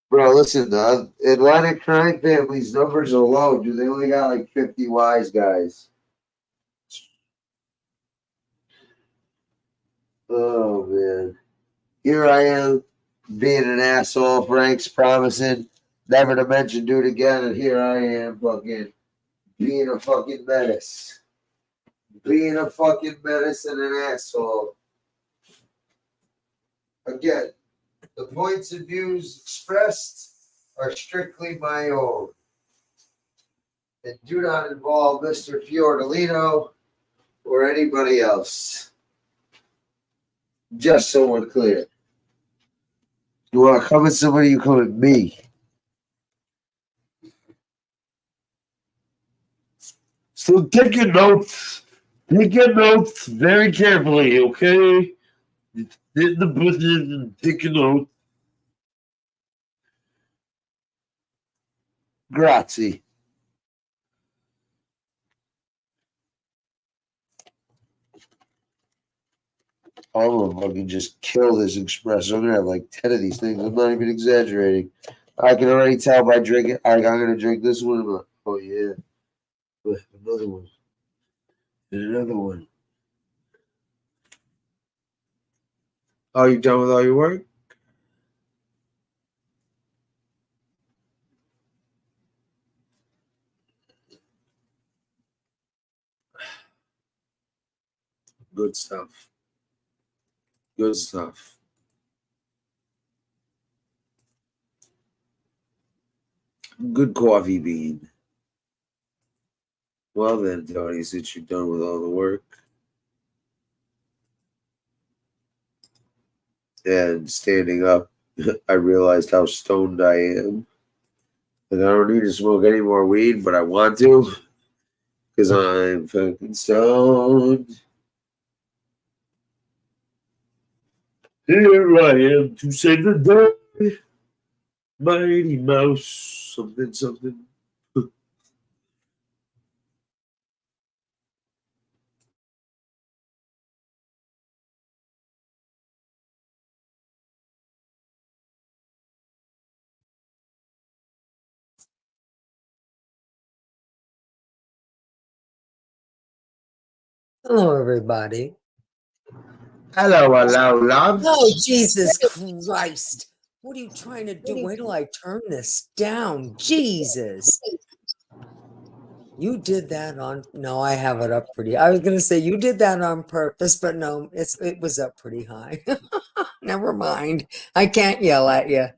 bro, listen, the Atlantic crime families numbers are low, dude. They only got like 50 wise guys. Oh man. Here I am being an asshole, Frank's promising never to mention do it again, and here I am fucking being a fucking menace. Being a fucking menace and an asshole. Again, the points and views expressed are strictly my own and do not involve Mr. Fiordolino or anybody else. Just so we're clear. You want to come at somebody, you come at me. So take your notes. Take your notes very carefully, okay? Hit the button and take your notes. Grazie. I'm gonna fucking just kill this espresso. I'm gonna have like 10 of these things. I'm not even exaggerating. I can already tell by drinking. I'm gonna drink this one. Like, oh yeah, another one, and another one. Oh, you done with all your work? Good stuff. Good stuff. Good coffee bean. Well then, Tony, since you're done with all the work and standing up, I realized how stoned I am. And I don't need to smoke any more weed, but I want to because I'm fucking stoned. Here I am to save the day. Mighty Mouse, something, something. Hello, everybody. Hello, love. Oh, Jesus Christ. What are you trying to do? Wait till I turn this down. Jesus. You did that on. No, I have it up pretty. I was gonna say you did that on purpose, but no, it was up pretty high. Never mind. I can't yell at you.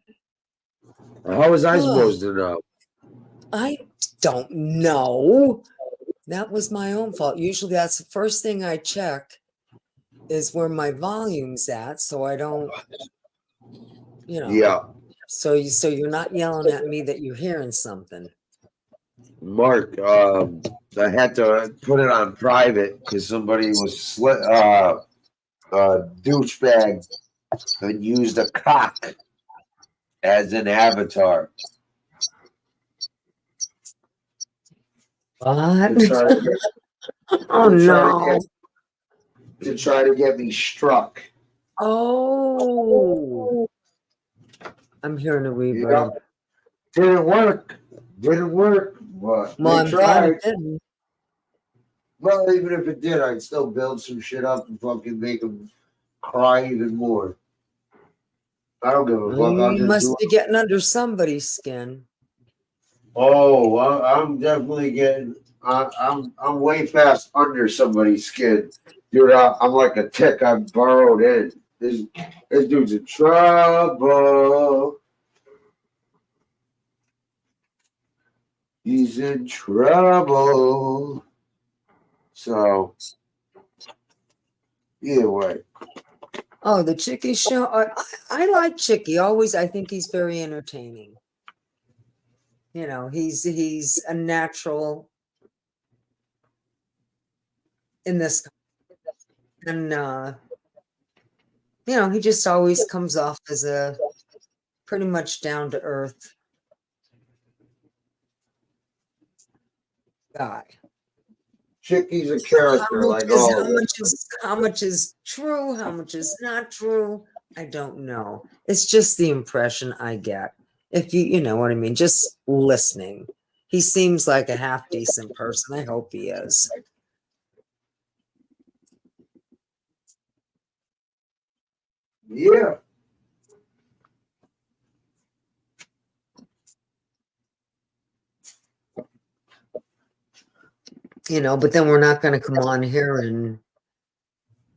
How was I Oh, supposed to know? I don't know. That was my own fault. Usually, that's the first thing I check is where my volume's at, so I don't, Yeah. So you're not yelling at me that you're hearing something. Mark, I had to put it on private because somebody was douchebag and used a cock as an avatar. What? Oh no. To try to get me struck. Oh. I'm hearing a reverb. Didn't work. But Well, I'm they glad tried. it didn't. Well, even if it did, I'd still build some shit up and fucking make them cry even more. I don't give a fuck. I'll You just must do be getting under somebody's skin. Oh, I'm definitely getting. I'm way past under somebody's skin, dude. I'm like a tick. I'm burrowed in. This dude's in trouble. He's in trouble. So, either way. Oh, the Chicky show. I like Chicky. Always, I think he's very entertaining. He's a natural in this, and he just always comes off as a pretty much down to earth guy. Chicky's a character like all of us. How much is true? How much is not true? I don't know. It's just the impression I get. If you know what I mean, just listening. He seems like a half decent person. I hope he is. Yeah. But then we're not going to come on here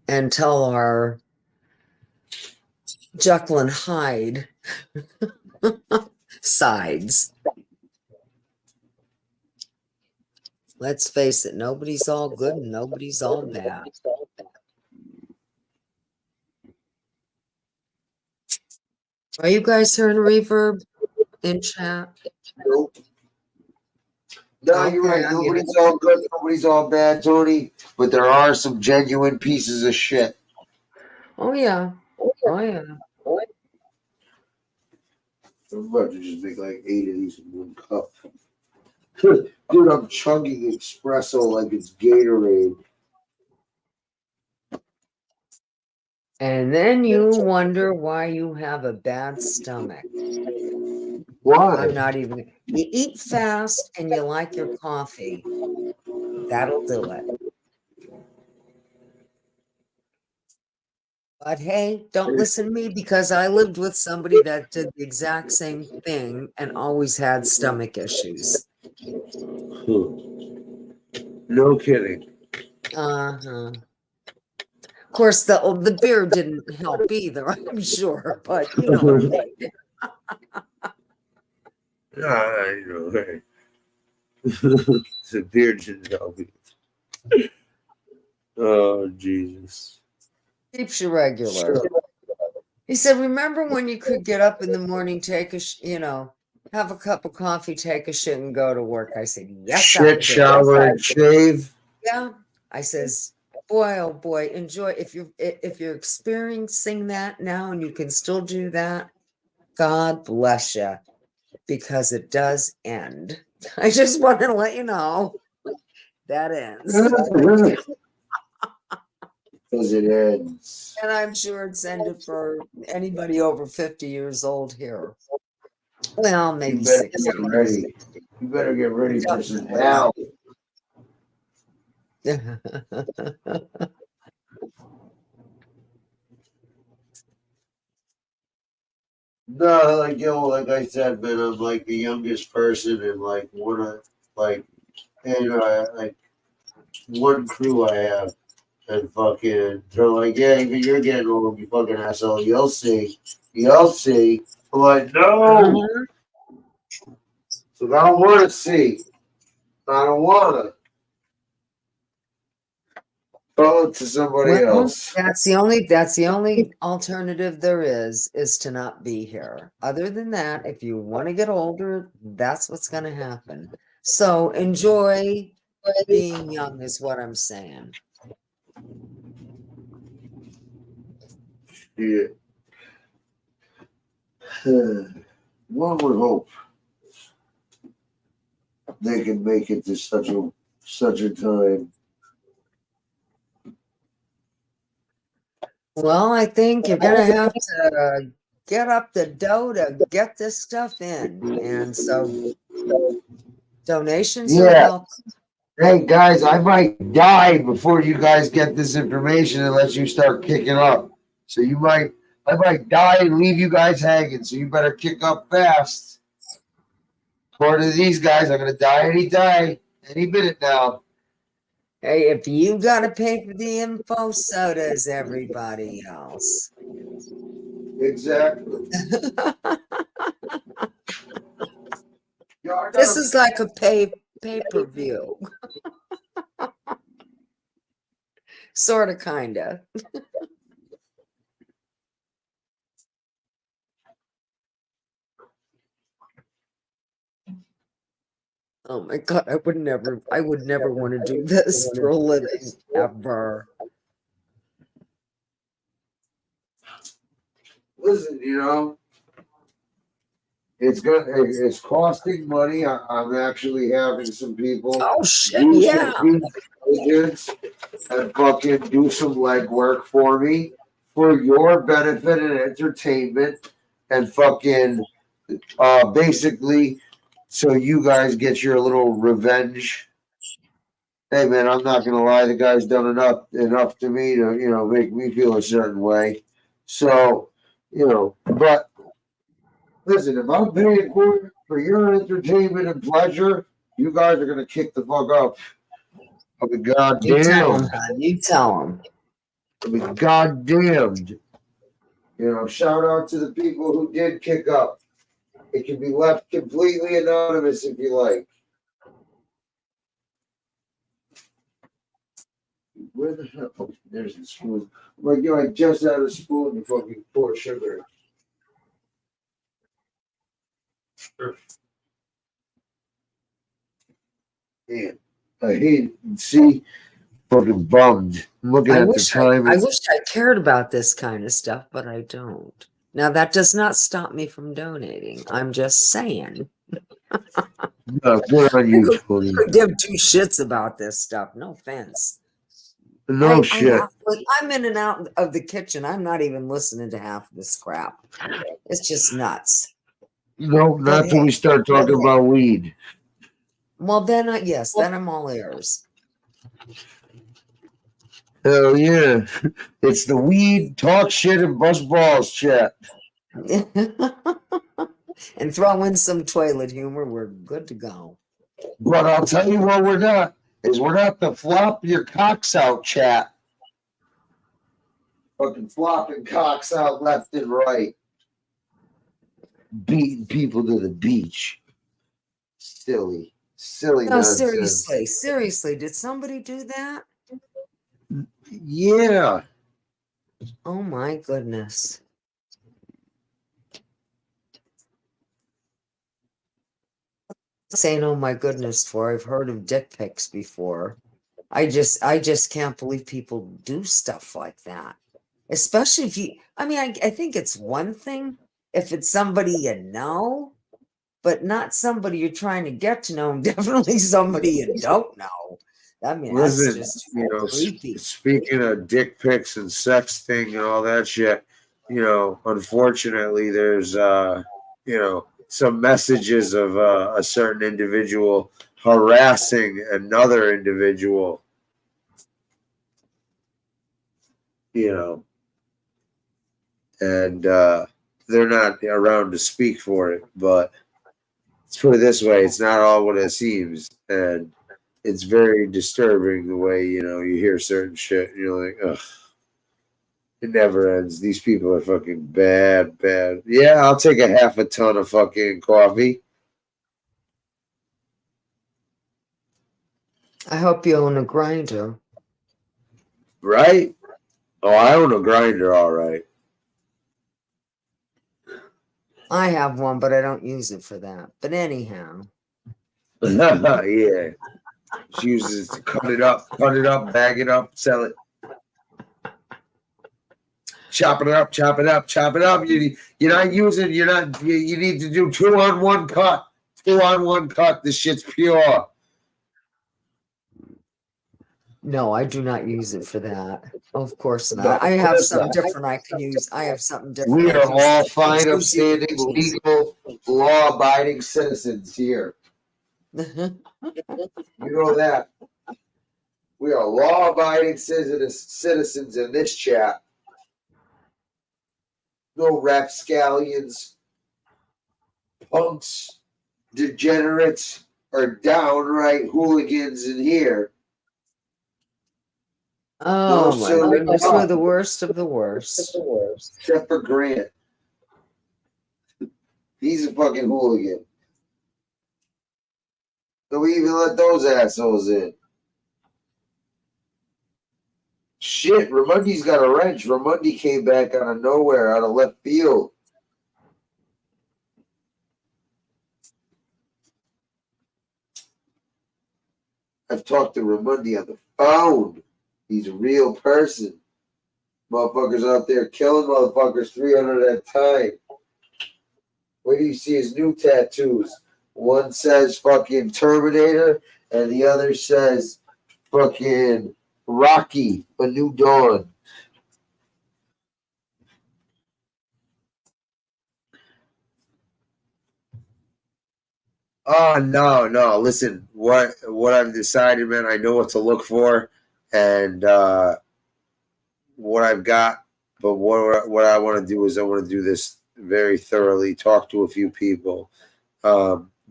and tell our Jekyll and Hyde sides. Let's face it, nobody's all good and nobody's all bad. Are you guys hearing reverb in chat? Nope. No, you're right. Nobody's all good, nobody's all bad, Tony. But there are some genuine pieces of shit. Oh yeah. Oh yeah. I'm about to just make like 8 of these in one cup. Dude, I'm chugging espresso like it's Gatorade. And then you wonder why you have a bad stomach. Why? I'm not even. You eat fast and you like your coffee. That'll do it. But hey, don't listen to me because I lived with somebody that did the exact same thing and always had stomach issues. No kidding. Uh-huh. Of course, the beer didn't help either, I'm sure, but you know what I mean. I know. Hey. The beer didn't help me. Oh, Jesus. Keeps you regular. He said, remember when you could get up in the morning, take have a cup of coffee, take a shit, and go to work? I said, yes. Shit, shower, and shave. Yeah. I says, boy, oh boy, enjoy. If you're experiencing that now and you can still do that, God bless you, because it does end. I just wanted to let you know that ends. Because it ends. And I'm sure it's ended for anybody over 50 years old here. Well, maybe 60. You better get ready for some hell. No, like I said, man, I'm like the youngest person and like wanna like And like one crew I have, and fucking, they're like, yeah, even you're getting old, you fucking asshole. You'll see. You'll see. I'm like, no. So I don't want to see. I don't want to. Tell it to somebody Well, else. that's the only alternative there is to not be here. Other than that, if you want to get older, that's what's going to happen. So enjoy being young is what I'm saying. Yeah. One would hope they can make it to such a time. Well, I think you're going to have to get up the dough to get this stuff in. And so donations are Yeah. welcome. Hey guys, I might die before you guys get this information unless you start kicking up. So I might die and leave you guys hanging. So you better kick up fast. According to these guys, I'm gonna die any minute now. Hey, if you got to pay for the info, so does everybody else. Exactly. This is like a pay-per-view. Sort of, kind of. Oh my God, I would never want to do this for a living, ever. Listen, it's costing money. I'm actually having some people Oh shit, do yeah. some due diligence and fucking do some legwork for me for your benefit and entertainment and fucking basically so you guys get your little revenge. Hey man, I'm not gonna lie, the guy's done enough to me to, make me feel a certain way. So, but listen, if I'm paying for your entertainment and pleasure, you guys are gonna kick the fuck up. I'll be You tell goddamned. him, hon. You tell him. I'll be goddamned. Shout out to the people who did kick up. It can be left completely anonymous if you like. Where the hell? Oh, there's the spoon. I'm like, I just had a spoon to fucking pour sugar. Man, I hate see, fucking bummed. I'm looking I at the wish time. I wish I cared about this kind of stuff, but I don't. Now that does not stop me from donating. I'm just saying. No, good on you, I Tony. could give two shits about this stuff. No offense. No shit. I'm in and out of the kitchen. I'm not even listening to half of this crap. It's just nuts. No, not till we start talking about weed. Well, then, yes, then I'm all ears. Hell yeah. It's the weed, talk shit, and bust balls chat. And throw in some toilet humor. We're good to go. But I'll tell you what we're not, is we're not the flop your cocks out chat. Fucking flopping cocks out left and right. Beating people to the beach. Silly No, nonsense. seriously, did somebody do that? Yeah. Oh my goodness. Saying oh my goodness for I've heard of dick pics before. I just can't believe people do stuff like that. Especially if you I think it's one thing if it's somebody you know, but not somebody you're trying to get to know, and definitely somebody you don't know. That's Listen, just creepy. speaking of dick pics and sexting and all that shit, unfortunately there's some messages of a certain individual harassing another individual, and they're not around to speak for it, but let's put it this way, it's not all what it seems, and it's very disturbing the way, you know, you hear certain shit and you're like, ugh. It never ends. These people are fucking bad. Yeah, I'll take a half a ton of fucking coffee. I hope you own a grinder. Right? Oh, I own a grinder, all right. I have one, but I don't use it for that. But anyhow. Yeah. She uses it to cut it up, bag it up, sell it. Chop it up. You're not using, you need to do 2-on-1 cut. 2-on-1 cut. This shit's pure. No, I do not use it for that. Of course not. I have something different I can use. I have something different. We are all fine, upstanding, legal, law-abiding citizens here. You know that. We are law-abiding citizens in this chat. No rapscallions, punks, degenerates, or downright hooligans in here. Oh, my goodness. We're the worst of the worst. Except for Grant. He's a fucking hooligan. So we even let those assholes in. Shit, Ramundi's got a wrench. Ramundi came back out of nowhere, out of left field. I've talked to Ramundi on the phone. He's a real person. Motherfuckers out there killing motherfuckers 300 at a time. Where do you see his new tattoos? One says fucking Terminator, and the other says fucking Rocky, A New Dawn. Oh, no. Listen, what I've decided, man, I know what to look for and what I've got. But what I want to do is I want to do this very thoroughly, talk to a few people,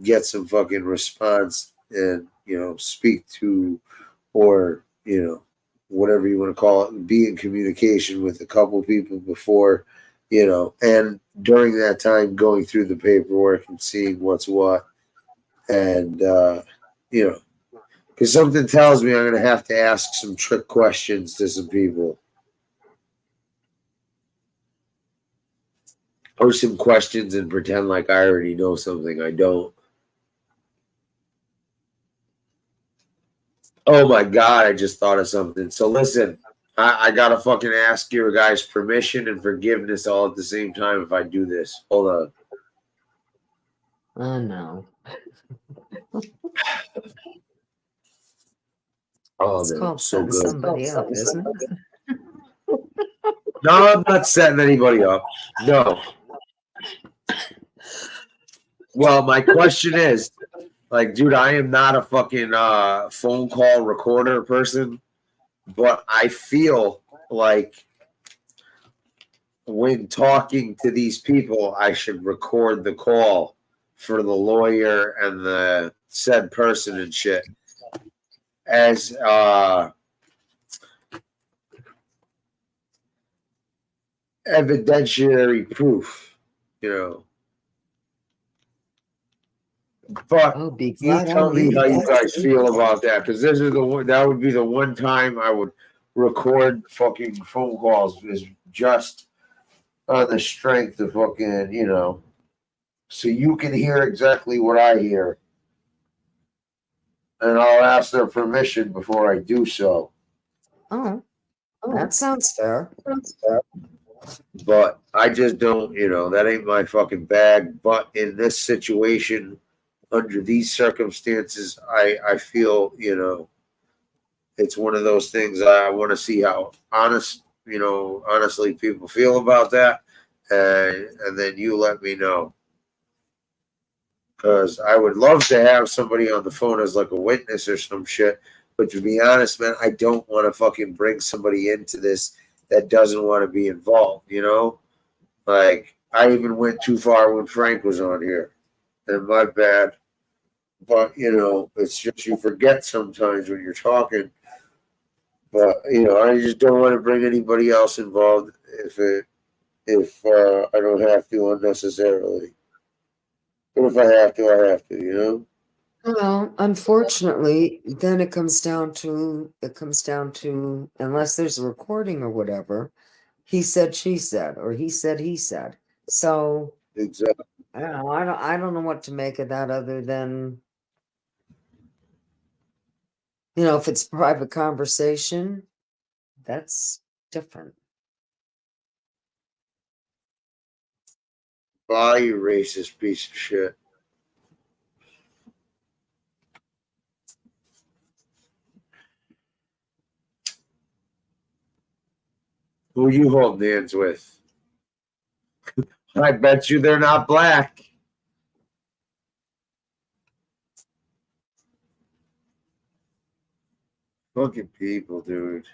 get some fucking response and, you know, speak to or, you know, whatever you want to call it, be in communication with a couple people before, you know, and during that time going through the paperwork and seeing what's what. And, you know, because something tells me I'm going to have to ask some trick questions to some people. Or some questions and pretend like I already know something I don't. Oh my God, I just thought of something. So listen, I got to fucking ask your guys' permission and forgiveness all at the same time if I do this. Hold on. Oh, no. Oh, it's man, called so setting good. somebody up, isn't it? No, I'm not setting anybody up. No. Well, my question is, like, dude, I am not a fucking phone call recorder person, but I feel like when talking to these people, I should record the call for the lawyer and the said person and shit as evidentiary proof, you know. But you tell me how you guys feel about that, because this is the one that would be the one time I would record fucking phone calls, is just on the strength of fucking, you know, so you can hear exactly what I hear, and I'll ask their permission before I do so. Oh, that sounds fair. But I just don't, you know, that ain't my fucking bag. But in this situation, under these circumstances, I feel, you know, it's one of those things I want to see how honestly people feel about that. And then you let me know. Because I would love to have somebody on the phone as like a witness or some shit. But to be honest, man, I don't want to fucking bring somebody into this that doesn't want to be involved, you know? Like, I even went too far when Frank was on here. And my bad. But, you know, it's just you forget sometimes when you're talking. But, you know, I just don't want to bring anybody else involved if I don't have to unnecessarily. But if I have to, I have to, you know? Well, unfortunately, then it comes down to, unless there's a recording or whatever, he said, she said, or he said. So Exactly. I don't know. I don't know what to make of that other than, you know, if it's private conversation, that's different. Bye, you racist piece of shit. Who you holding hands with? I bet you they're not black. Fucking people, dude.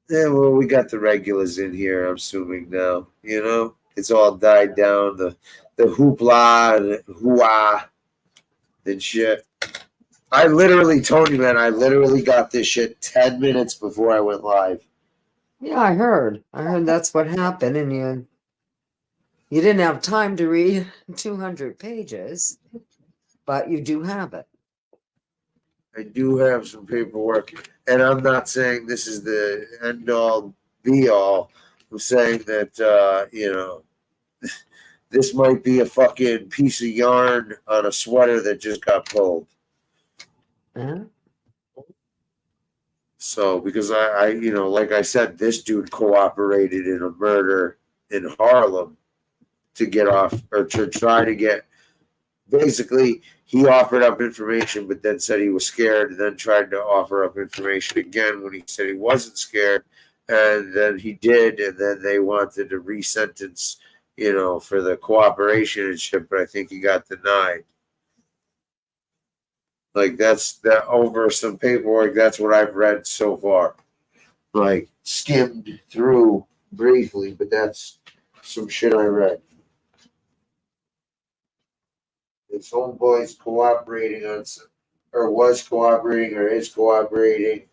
Yeah, well, we got the regulars in here, I'm assuming now. You know? It's all died down. The hoopla and hoo-ah and shit. I literally told you, man, I literally got this shit 10 minutes before I went live. Yeah, I heard that's what happened, and you didn't have time to read 200 pages, but you do have it. I do have some paperwork, and I'm not saying this is the end all be all. I'm saying that, you know, this might be a fucking piece of yarn on a sweater that just got pulled. Uh-huh. So, because I, you know, like I said, this dude cooperated in a murder in Harlem to get off, or to try to get, basically, he offered up information, but then said he was scared, and then tried to offer up information again when he said he wasn't scared, and then he did, and then they wanted to resentence, you know, for the cooperation and shit, but I think he got denied. Like, that's that over some paperwork. That's what I've read so far. Like, skimmed through briefly, but that's some shit I read. His homeboy's cooperating on some, or was cooperating, or is cooperating.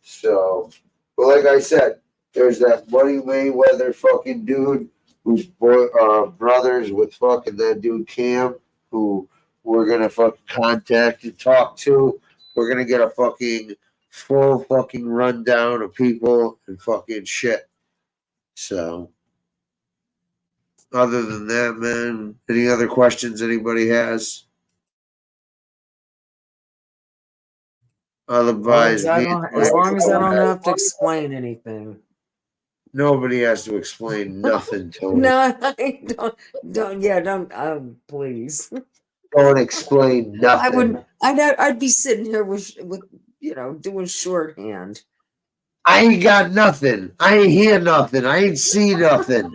So, but like I said, there's that Money Mayweather fucking dude who's brothers with fucking that dude Cam, who we're gonna fucking contact and talk to. We're gonna get a fucking full fucking rundown of people and fucking shit. So, other than that, man, any other questions anybody has? Otherwise, as long as I don't have to explain anything. Nobody has to explain nothing, Tony. No, I don't, please. Don't explain nothing. I'd be sitting here with you know, doing shorthand. I ain't got nothing. I ain't hear nothing. I ain't see nothing.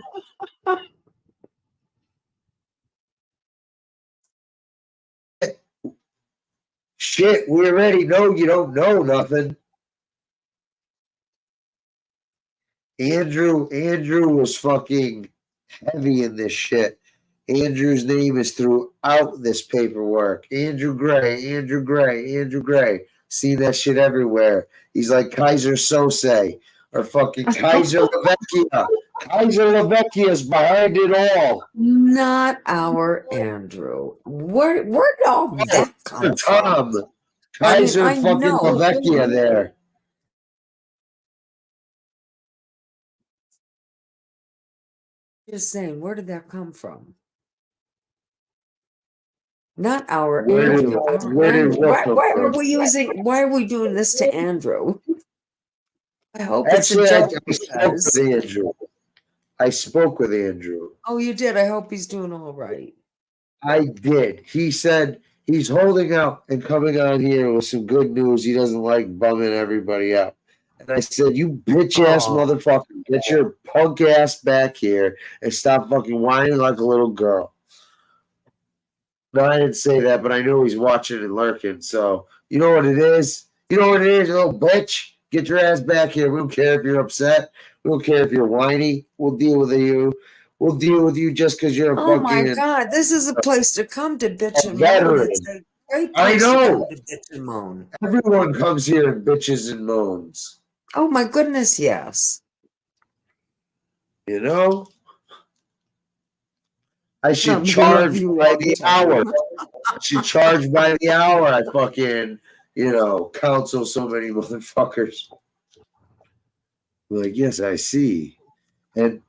Shit, we already know you don't know nothing. Andrew was fucking heavy in this shit. Andrew's name is throughout this paperwork. Andrew Gray. See that shit everywhere. He's like Kaiser Sose or fucking Kaiser Lavecchia. Kaiser Lavecchia's behind it all. Not our Andrew. Where did all that come Tom. from? Kaiser I fucking know. Lavecchia there. Just saying, where did that come from? Not our Where did- Andrew. where did what come Why are from? why are we doing this to Andrew? I hope Actually, it's a I joke. spoke with Andrew. I spoke with Andrew. Oh, you did. I hope he's doing all right. I did. He said he's holding out and coming on here with some good news. He doesn't like bumming everybody out. And I said, you bitch ass motherfucker, get your punk ass back here and stop fucking whining like a little girl. No, I didn't say that, but I know he's watching and lurking. So, you know what it is? You know what it is, you little bitch? Get your ass back here. We don't care if you're upset. We don't care if you're whiny. We'll deal with you. will deal with you just because you're a Oh my fucking God, this is a place to come to bitch and moan. veteran. It's a great I place to know. come to bitch and moan. Everyone comes here and bitches and moans. Oh my goodness, yes. You know? I should We love charge you by all the time. hour. I should charge by the hour. I fucking, counsel so many motherfuckers. Like, yes, I see. And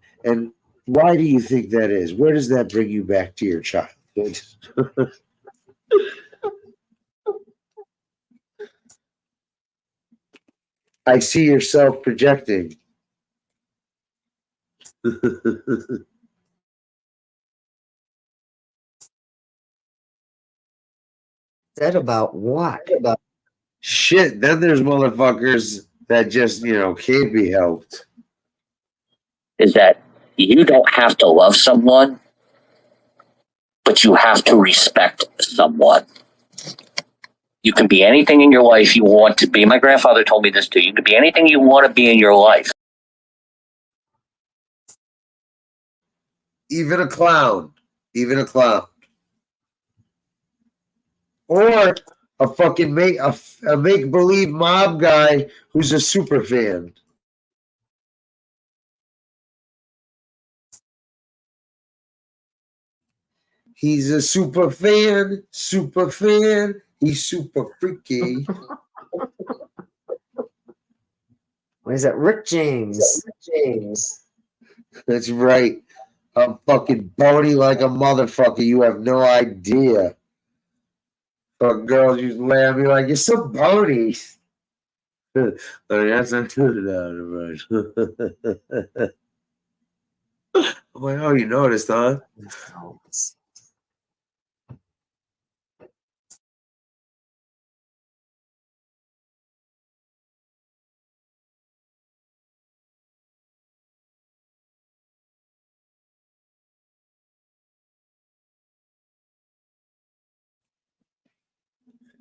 why do you think that is? Where does that bring you back to your childhood? I see yourself projecting. That about what? Shit, then there's motherfuckers that just, can't be helped. Is that you don't have to love someone, but you have to respect someone. You can be anything in your life you want to be. My grandfather told me this too. You can be anything you want to be in your life. Even a clown. Even a clown. Or a fucking make-believe mob guy who's a super fan. He's a super fan. He's super freaky. What is that? Rick James. That's right. I'm fucking bony like a motherfucker. You have no idea. Fuck girls used to laugh at me like, you're so bony. That's not true. I'm like, oh, you noticed, huh?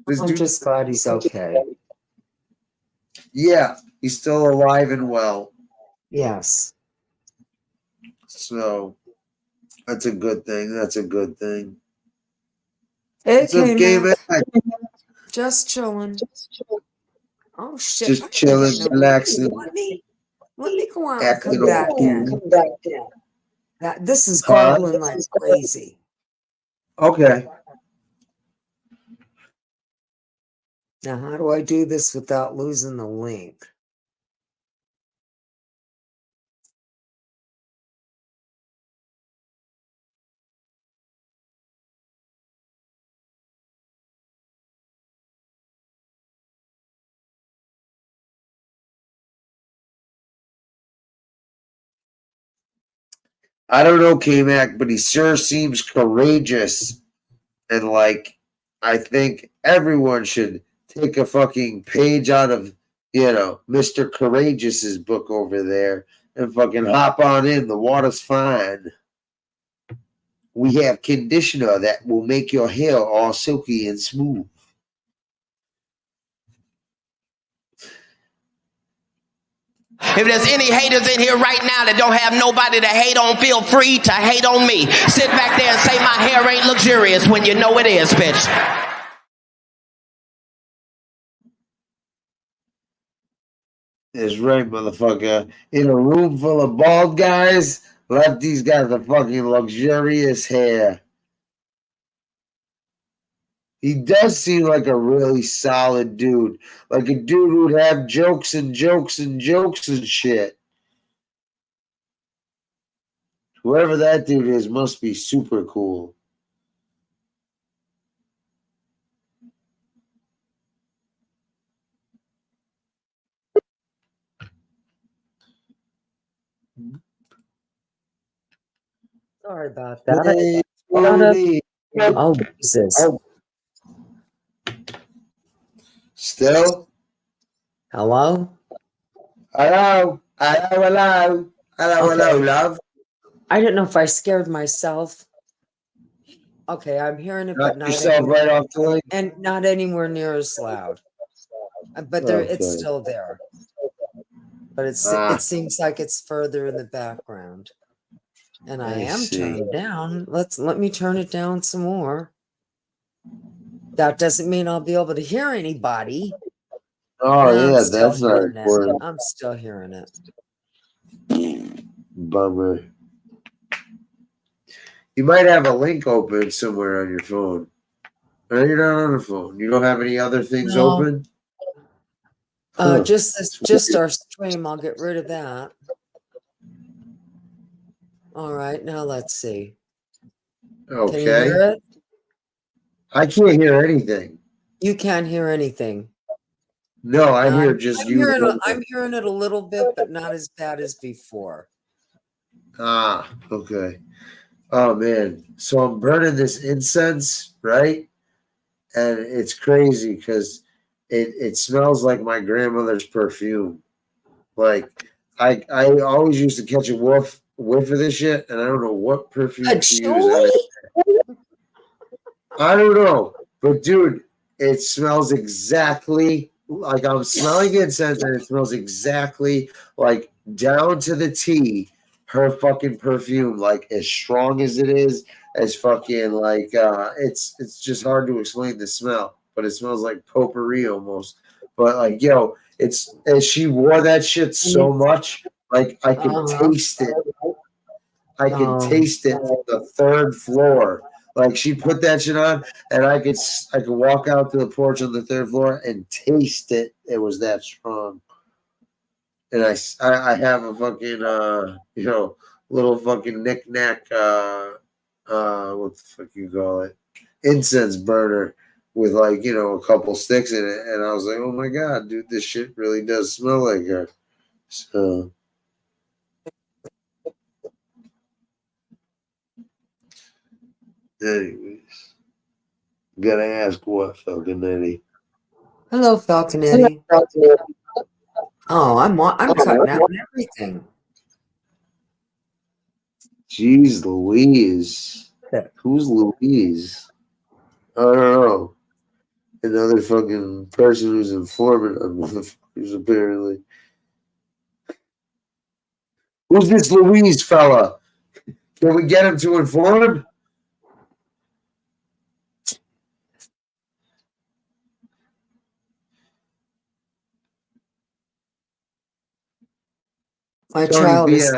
I'm just glad he's okay. Yeah, he's still alive and well. Yes. So that's a good thing. That's a good thing. Hey, What's up, game? Just chilling. Oh shit! Just chilling, relaxing. Let me go out and come back in. This is Huh? garbling like crazy. Okay. Now, how do I do this without losing the link? I don't know K-Mac, but he sure seems courageous. And I think everyone should take a fucking page out of, Mr. Courageous's book over there and fucking hop on in. The water's fine. We have conditioner that will make your hair all silky and smooth. If there's any haters in here right now that don't have nobody to hate on, feel free to hate on me. Sit back there and say my hair ain't luxurious when you know it is, bitch. That's right, motherfucker. In a room full of bald guys, lefties got the fucking luxurious hair. He does seem like a really solid dude. Like a dude who'd have jokes and jokes and jokes and shit. Whoever that dude is must be super cool. Sorry about that. Oh, Jesus. Still? Hello? Hello? Hello, love. I don't know if I scared myself. Okay, I'm hearing it, but Knock not yourself anywhere, right off the link. and not anywhere near as loud. But it's still there. But it seems like it's further in the background. And I am turned down. Let me turn it down some more. That doesn't mean I'll be able to hear anybody. Oh, No, yeah, that's not important. I'm still hearing it. Bummer. You might have a link open somewhere on your phone. No, you're not on the phone. You don't have any other things No. open? Huh. Just our stream. I'll get rid of that. All right, now let's see. Okay. Can you hear it? I can't hear anything. You can't hear anything. No, I hear just I'm you. I'm hearing it a little bit, but not as bad as before. Ah, okay. Oh man. So I'm burning this incense, right? And it's crazy because it smells like my grandmother's perfume. Like I always used to catch a whiff of this shit, and I don't know what perfume she uses. I don't know, but dude, it smells exactly like I'm smelling incense, and it smells exactly like down to the T. Her fucking perfume, like as strong as it is, as fucking like it's just hard to explain the smell, but it smells like potpourri almost. But like, yo, it's as she wore that shit so much, like I could taste it. I could taste it from the third floor. Like she put that shit on, and I could walk out to the porch on the third floor and taste it. It was that strong. And I have a fucking little fucking knick-knack what the fuck you call it, incense burner with like a couple sticks in it, and I was like, oh my god, dude, this shit really does smell like her. So anyways, gotta ask what, Falconetti? Hello, Falconetti. Oh, I'm cutting out everything. Jeez Louise. Who's Louise? I don't know. Another fucking person who's informant on motherfuckers, apparently. Who's this Louise fella? Can we get him to inform? My child is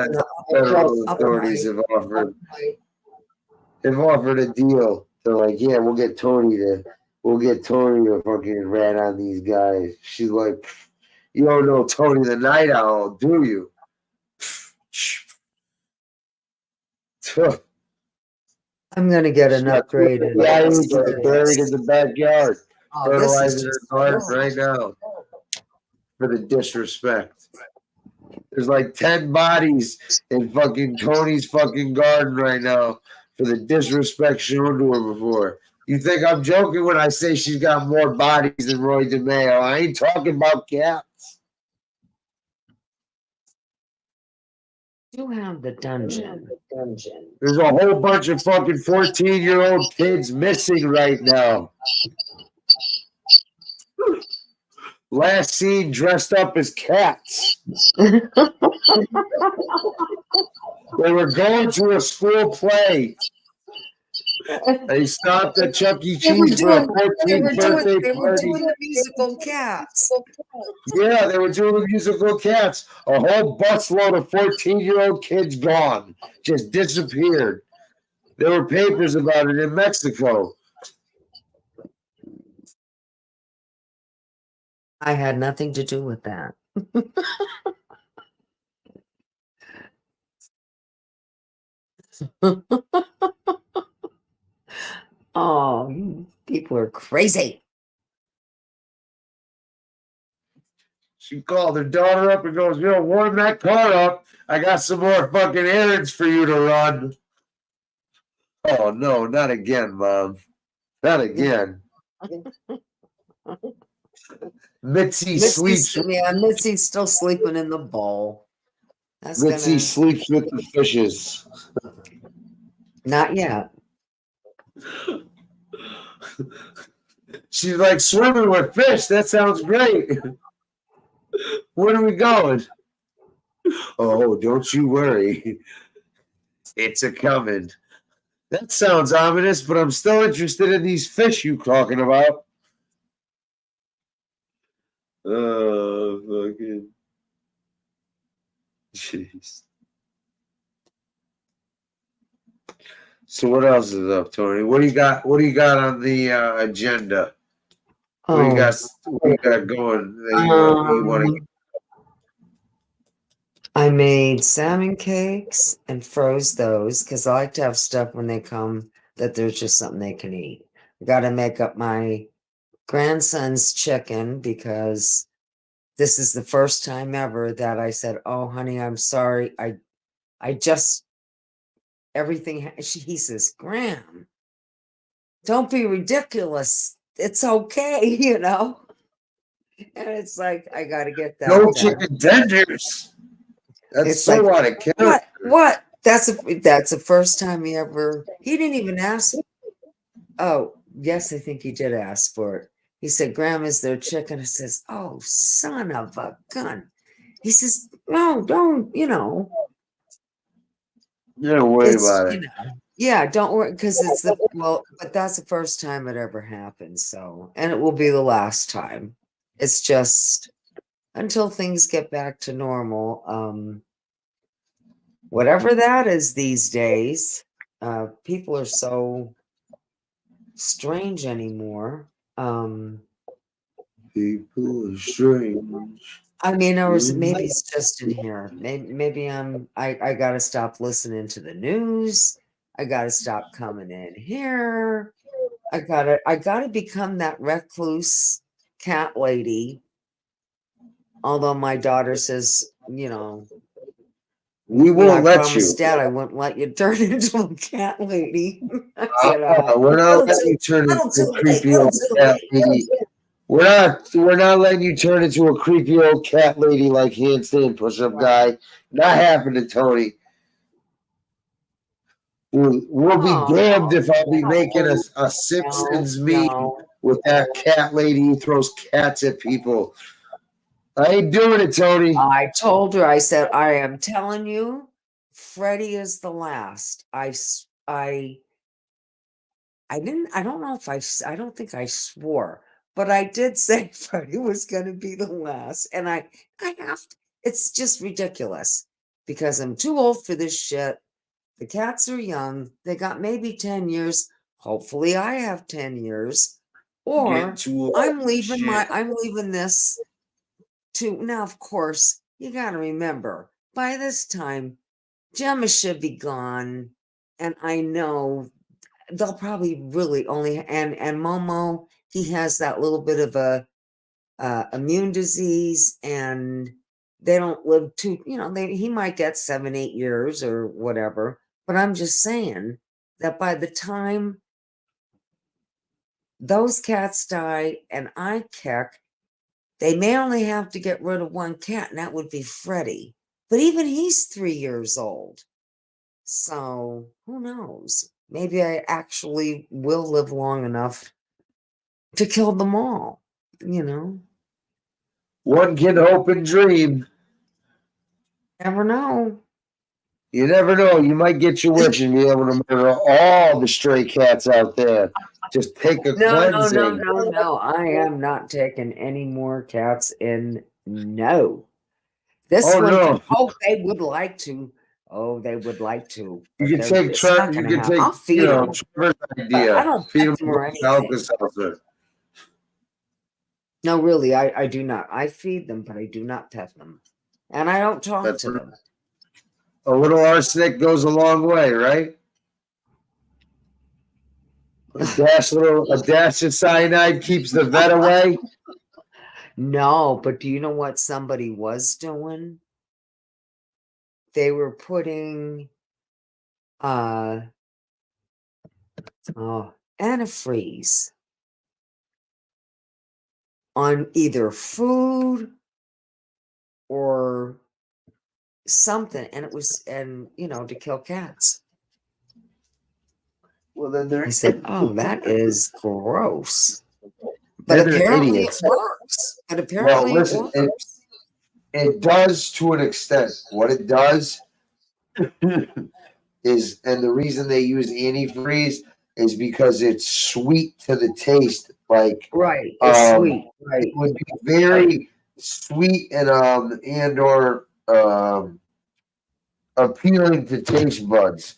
federal authorities have offered a deal. They're like, yeah, we'll get Tony to fucking rat on these guys. She's like, you don't know Tony the Night Owl, do you? I'm gonna get an upgraded. Yeah, he's buried in the backyard, fertilizing her garden right now for the disrespect. There's like 10 bodies in fucking Tony's fucking garden right now for the disrespect shown to her before. You think I'm joking when I say she's got more bodies than Roy DeMeo? I ain't talking about cats. You have the dungeon. There's a whole bunch of fucking 14-year-old kids missing right now. Last seen dressed up as cats. They were going to a school play. They stopped at Chuck E. Cheese for a 14th birthday They were party. doing the musical Cats. Yeah, they were doing the musical Cats. A whole busload of 14-year-old kids gone. Just disappeared. There were papers about it in Mexico. I had nothing to do with that. Oh, you people are crazy. She called her daughter up and goes, warm that car up. I got some more fucking errands for you to run. Oh, no, not again, Mom. Not again. Mitzi sleeps. Yeah, Mitzi's still sleeping in the bowl. Mitzi sleeps with the fishes. Not yet. She's like, swimming with fish. That sounds great. Where are we going? Oh, don't you worry. It's a coming. That sounds ominous, but I'm still interested in these fish you talking about. Oh, fucking. Jeez. So what else is up, Tony? What do you got? What do you got on the agenda? What do you got? What do you got going? That you want to? I made salmon cakes and froze those because I like to have stuff when they come that there's just something they can eat. I got to make up my grandson's chicken because this is the first time ever that I said, "Oh, honey, I'm sorry. I just everything." He says, "Graham, don't be ridiculous. It's okay," you know. And it's like I got to get that. No chicken tenders. That's It's so like, out of character. What? That's the first time he ever. He didn't even ask. Oh, yes, I think he did ask for it. He said, "Graham, is there chicken?" I says, "Oh, son of a gun." He says, "No, don't. You know, Don't worry about it. yeah, don't worry because it's but that's the first time it ever happened. So, and it will be the last time. It's just until things get back to normal. Whatever that is these days, people are so strange anymore. People are strange. I mean, maybe it's just in here. Maybe I gotta stop listening to the news. I gotta stop coming in here. I gotta become that recluse cat lady. Although my daughter says, you know, We won't let you. I promised Dad I wouldn't let you turn into a cat lady. I said, We're not letting you turn into a creepy old cat lady. We're not letting you turn into a creepy old cat lady like handstand push-up guy. Not happening, Tony. We'll be damned if I'll be making a Simpsons meme with that cat lady who throws cats at people. I ain't doing it, Tony. I told her, I said, I am telling you, Freddie is the last. I don't know if I don't think I swore, but I did say Freddie was going to be the last. And I have to, it's just ridiculous because I'm too old for this shit. The cats are young. They got maybe 10 years. Hopefully I have 10 years or I'm leaving this to now. Of course, you got to remember by this time, Gemma should be gone. And I know they'll probably really only and Momo, he has that little bit of a immune disease and they don't live too, he might get 7-8 years or whatever, but I'm just saying that by the time those cats die and I kick, they may only have to get rid of one cat and that would be Freddie, but even he's 3 years old, so who knows. Maybe I actually will live long enough to kill them all, One can hope and dream. Never know. You never know. You might get your wish and be able to murder all the stray cats out there. Just take a cleansing. No. I am not taking any more cats in. No. This one. No. They would like to. Oh, they would like to. You can take Trevor. You can take. I'll feed them. Trevor's idea. I don't feed them or anything. No, really, I do not. I feed them, but I do not pet them, and I don't talk to them. A little arsenic goes a long way, right? A dash of cyanide keeps the vet away. No, but do you know what somebody was doing? They were putting antifreeze on either food or something, and it was to kill cats. Well, then I said, "Oh, that is gross." But apparently it works. It does to an extent. What it does is, and the reason they use antifreeze is because it's sweet to the taste. Like, Right. It's sweet. Right. it would be very sweet and or appealing to taste buds.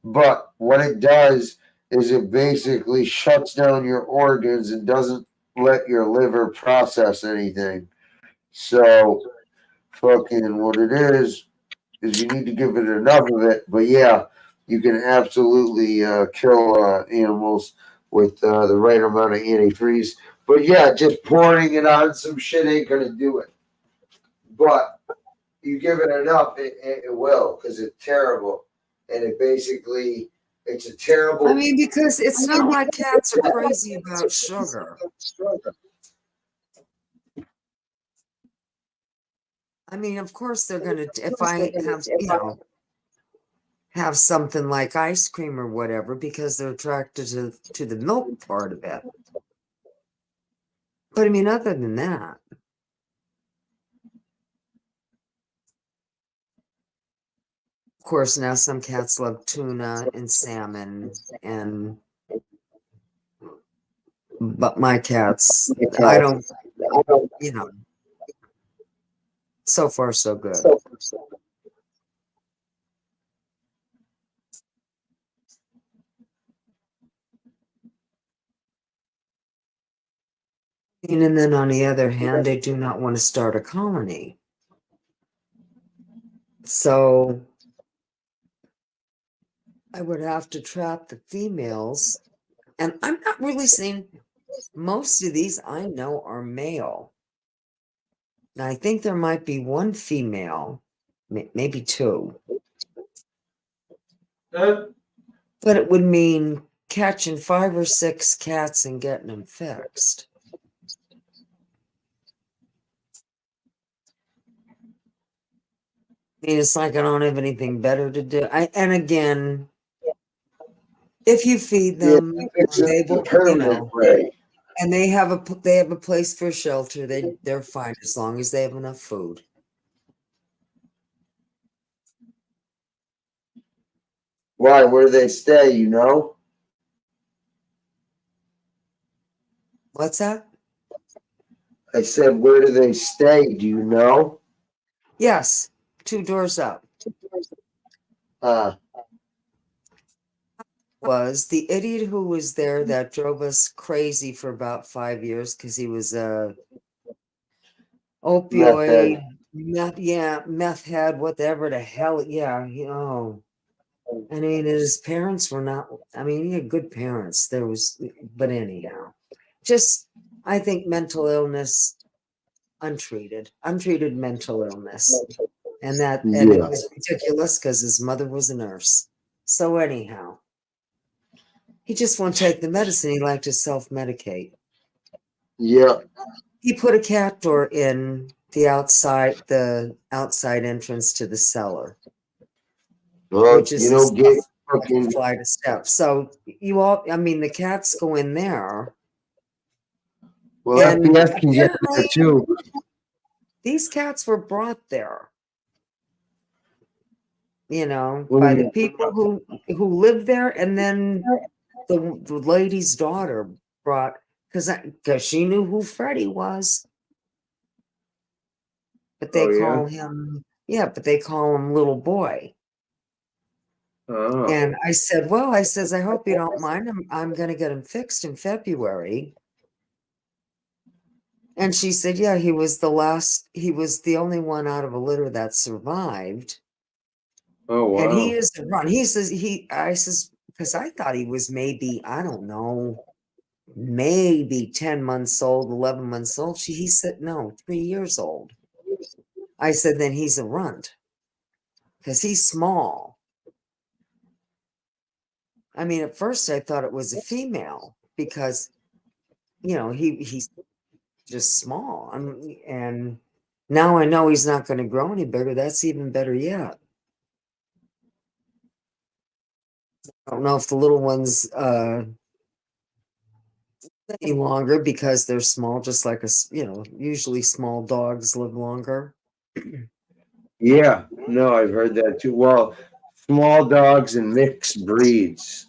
But what it does is it basically shuts down your organs and doesn't let your liver process anything. So, fucking what it is you need to give it enough of it. But yeah, you can absolutely kill animals with the right amount of antifreeze. But yeah, just pouring it on some shit ain't gonna do it. But you give it enough, it will, because it's terrible. And it basically, it's a terrible. I mean, because it's not like cats are crazy about sugar. I mean, of course they're gonna. If I have, have something like ice cream or whatever, because they're attracted to the milk part of it. But I mean, other than that, of course, now some cats love tuna and salmon, but my cats, I don't, so far so good. And then on the other hand, they do not want to start a colony. So I would have to trap the females. And I'm not really seeing, most of these I know are male. Now I think there might be one female, maybe two. But it would mean catching 5 or 6 cats and getting them fixed. I mean, it's like I don't have anything better to do. And again, if you feed them, they will, and they have a place for shelter. They're fine as long as they have enough food. Why? Where do they stay? You know? What's that? I said, where do they stay? Do you know? Yes, 2 doors up. Was the idiot who was there that drove us crazy for about 5 years because he was a opioid, meth head, whatever the hell, I mean, his parents were not, I mean, he had good parents. But anyhow, just, I think mental illness, untreated mental illness. And it was ridiculous because his mother was a nurse. So anyhow, he just won't take the medicine. He liked to self-medicate. Yeah. He put a cat door in the outside entrance to the cellar. Which is a flight of steps. So the cats go in there. Well, FPS can get there too. These cats were brought there, by the people who live there, and then the lady's daughter brought, because she knew who Freddie was. But they call him, but they call him little boy. Oh. And I said, I hope you don't mind. I'm going to get him fixed in February. And she said, yeah, he was the only one out of a litter that survived. Oh, wow. And he is a run. I says, because I thought he was maybe, I don't know, maybe 10 months old, 11 months old. He said, no, 3 years old. I said, then he's a runt because he's small. I mean, at first I thought it was a female because, he's just small. And now I know he's not going to grow any bigger. That's even better yet. I don't know if the little ones any longer because they're small, just like usually small dogs live longer. Yeah, no, I've heard that too. Well, small dogs and mixed breeds.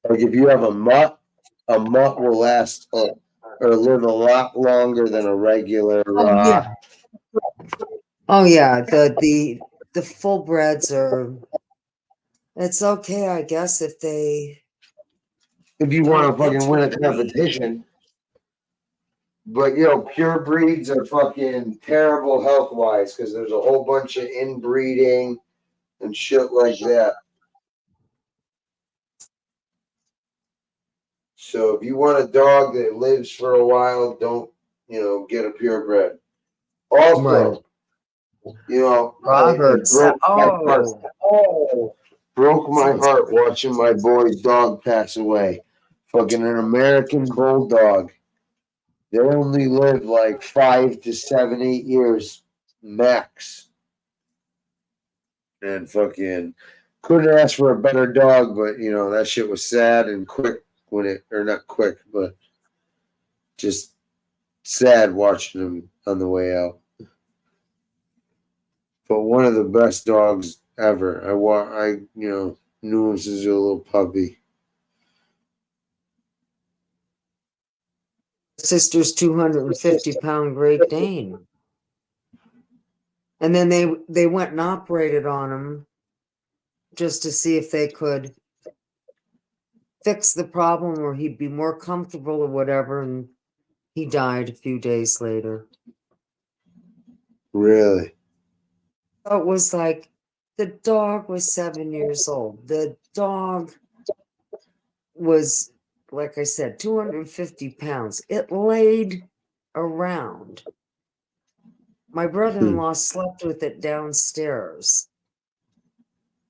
Like if you have a mutt will last or live a lot longer than a regular. Oh yeah. Oh yeah. The full breds are. It's okay, I guess, if they. If you want to fucking win a interbreed. competition. But pure breeds are fucking terrible health wise because there's a whole bunch of inbreeding and shit like that. So if you want a dog that lives for a while, don't get a purebred. Also, Robert it broke my heart. Broke my heart watching my boy's dog pass away. Fucking an American bulldog. They only live like 5 to 7, 8 years max. And fucking couldn't ask for a better dog, but that shit was sad and quick or not quick, but just sad watching him on the way out. But one of the best dogs ever. I knew him since he was a little puppy. Sister's 250-pound Great Dane. And then they went and operated on him just to see if they could fix the problem or he'd be more comfortable or whatever, and he died a few days later. Really? So it was like the dog was 7 years old. The dog was, like I said, 250 pounds. It laid around. My brother-in-law slept with it downstairs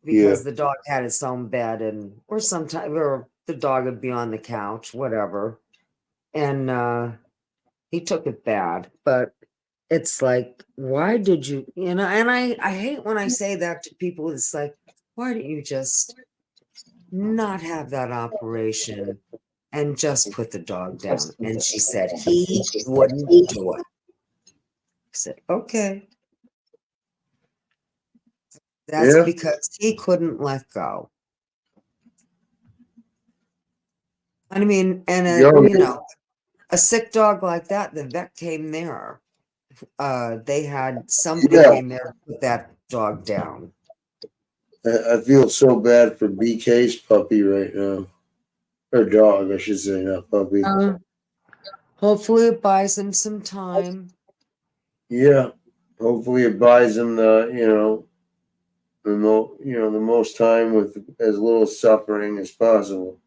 because the dog had its own bed, or the dog would be on the couch, whatever. And he took it bad, but it's like, why did you, and I hate when I say that to people. It's like, why didn't you just not have that operation and just put the dog down? And she said he wouldn't do it. I said, okay. That's because he couldn't let go. I mean, and a sick dog like that, the vet came there. They had somebody came there to put that dog down. I feel so bad for BK's puppy right now. Or dog, I should say, not puppy. Hopefully it buys him some time. Yeah. Hopefully it buys him the most time with as little suffering as possible.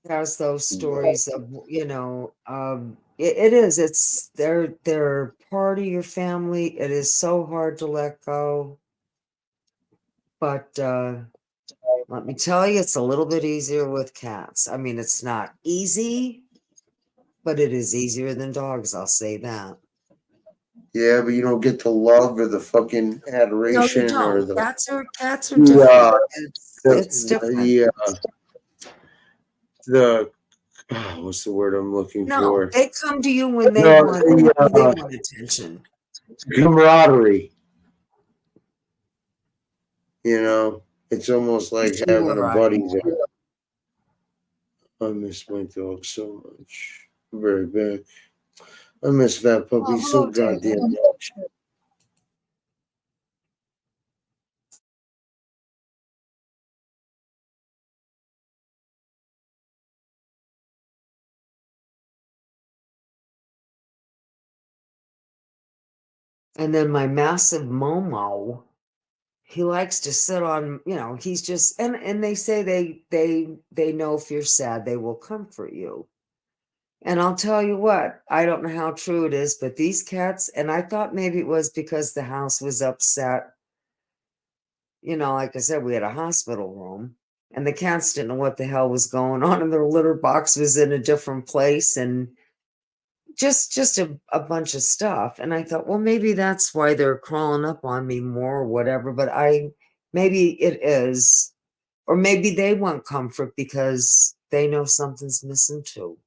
Has those stories of it is, they're part of your family. It is so hard to let go, but let me tell you, it's a little bit easier with cats. I mean, it's not easy, but it is easier than dogs, I'll say that. Yeah, but you don't get the love or the fucking adoration. No, you or don't. the Cats are different. It's different. What's the word I'm looking No, for? they come to you when they want attention. Camaraderie. It's almost like having a buddy there. I miss my dog so much. I'm very back. I miss that puppy so goddamn much. And then my massive Momo, he likes to sit on, he's just, and they say they know if you're sad, they will comfort you. And I'll tell you what, I don't know how true it is, but these cats, and I thought maybe it was because the house was upset. Like I said, we had a hospital room and the cats didn't know what the hell was going on, and their litter box was in a different place, and just a bunch of stuff. And I thought, well, maybe that's why they're crawling up on me more or whatever, but maybe it is, or maybe they want comfort because they know something's missing too.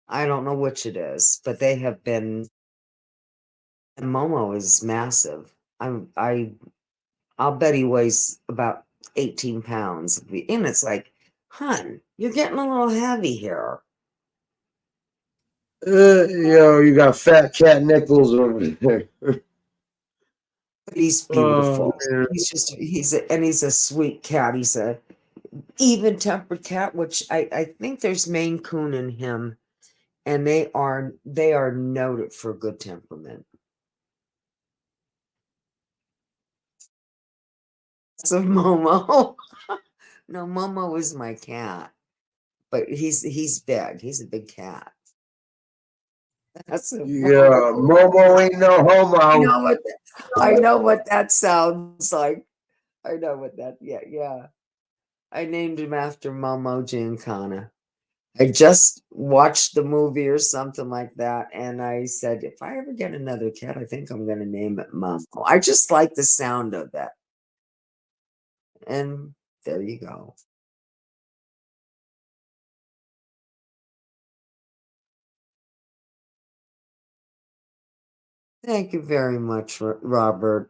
I don't know which it is, but they have been And Momo is massive. I'll bet he weighs about 18 pounds. And it's like, hun, you're getting a little heavy here. You got Fat Cat Nichols over there. But he's beautiful. Oh, he's a sweet cat. He's a even-tempered cat, which I think there's Maine Coon in him, and they are noted for good temperament. So Momo. No, Momo is my cat. But he's big. He's a big cat. That's a Momo ain't no homo. I know what that sounds like. I know what that. Yeah. I named him after Momo Giancana. I just watched the movie or something like that, and I said, if I ever get another cat, I think I'm going to name it Momo. I just like the sound of that. And there you go. Thank you very much, Robert.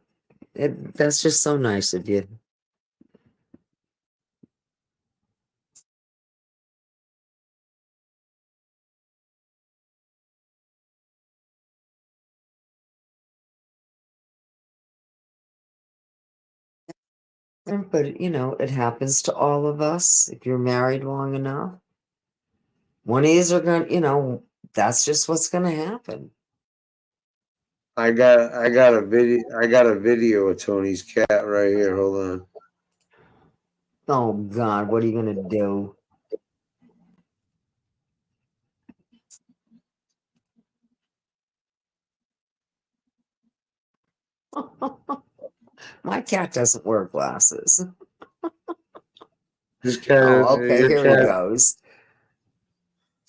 That's just so nice of you. But, it happens to all of us. If you're married long enough, one of these are going to, that's just what's going to happen. I got a video of Tony's cat right here. Hold on. Oh God, what are you gonna do? My cat doesn't wear glasses. This cat. Oh, okay, here he goes.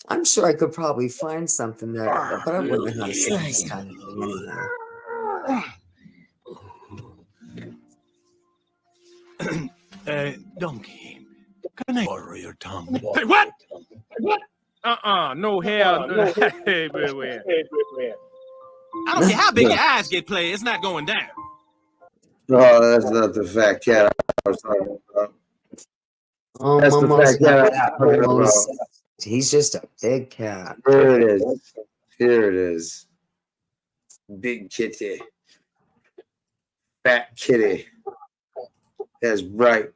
I'm sure I could probably find something that, but I wouldn't know how to say this kind of thing anyhow. Donkey, can I borrow your tongue? Hey, what? No hell. No. Hey, wait. I don't care how big your eyes get played, it's not going down. No, that's not the fat cat I was talking about. Oh, that's the fat cat I was talking about. He's just a big cat. Here it is. Here it is. Big kitty. Fat kitty. That's right.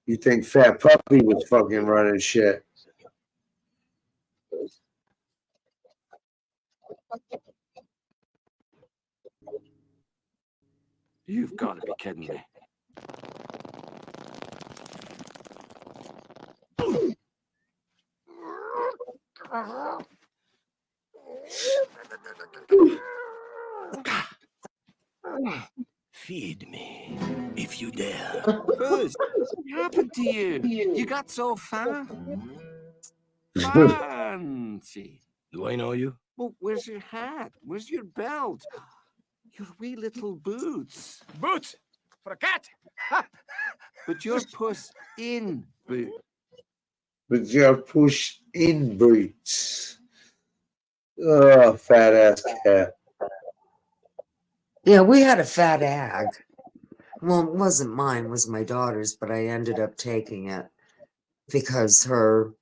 You think Fat Puppy was fucking running shit? You've got to be kidding me. Feed me, if you dare. Buzz, what happened to you? You got so fat. Fancy. Do I know you? Well, where's your hat? Where's your belt? Your wee little boots. Boots? For a cat? But your puss in boots. But your push in boots. Oh, fat ass cat. Yeah, we had a fat ag. Well, it wasn't mine, it was my daughter's, but I ended up taking it because her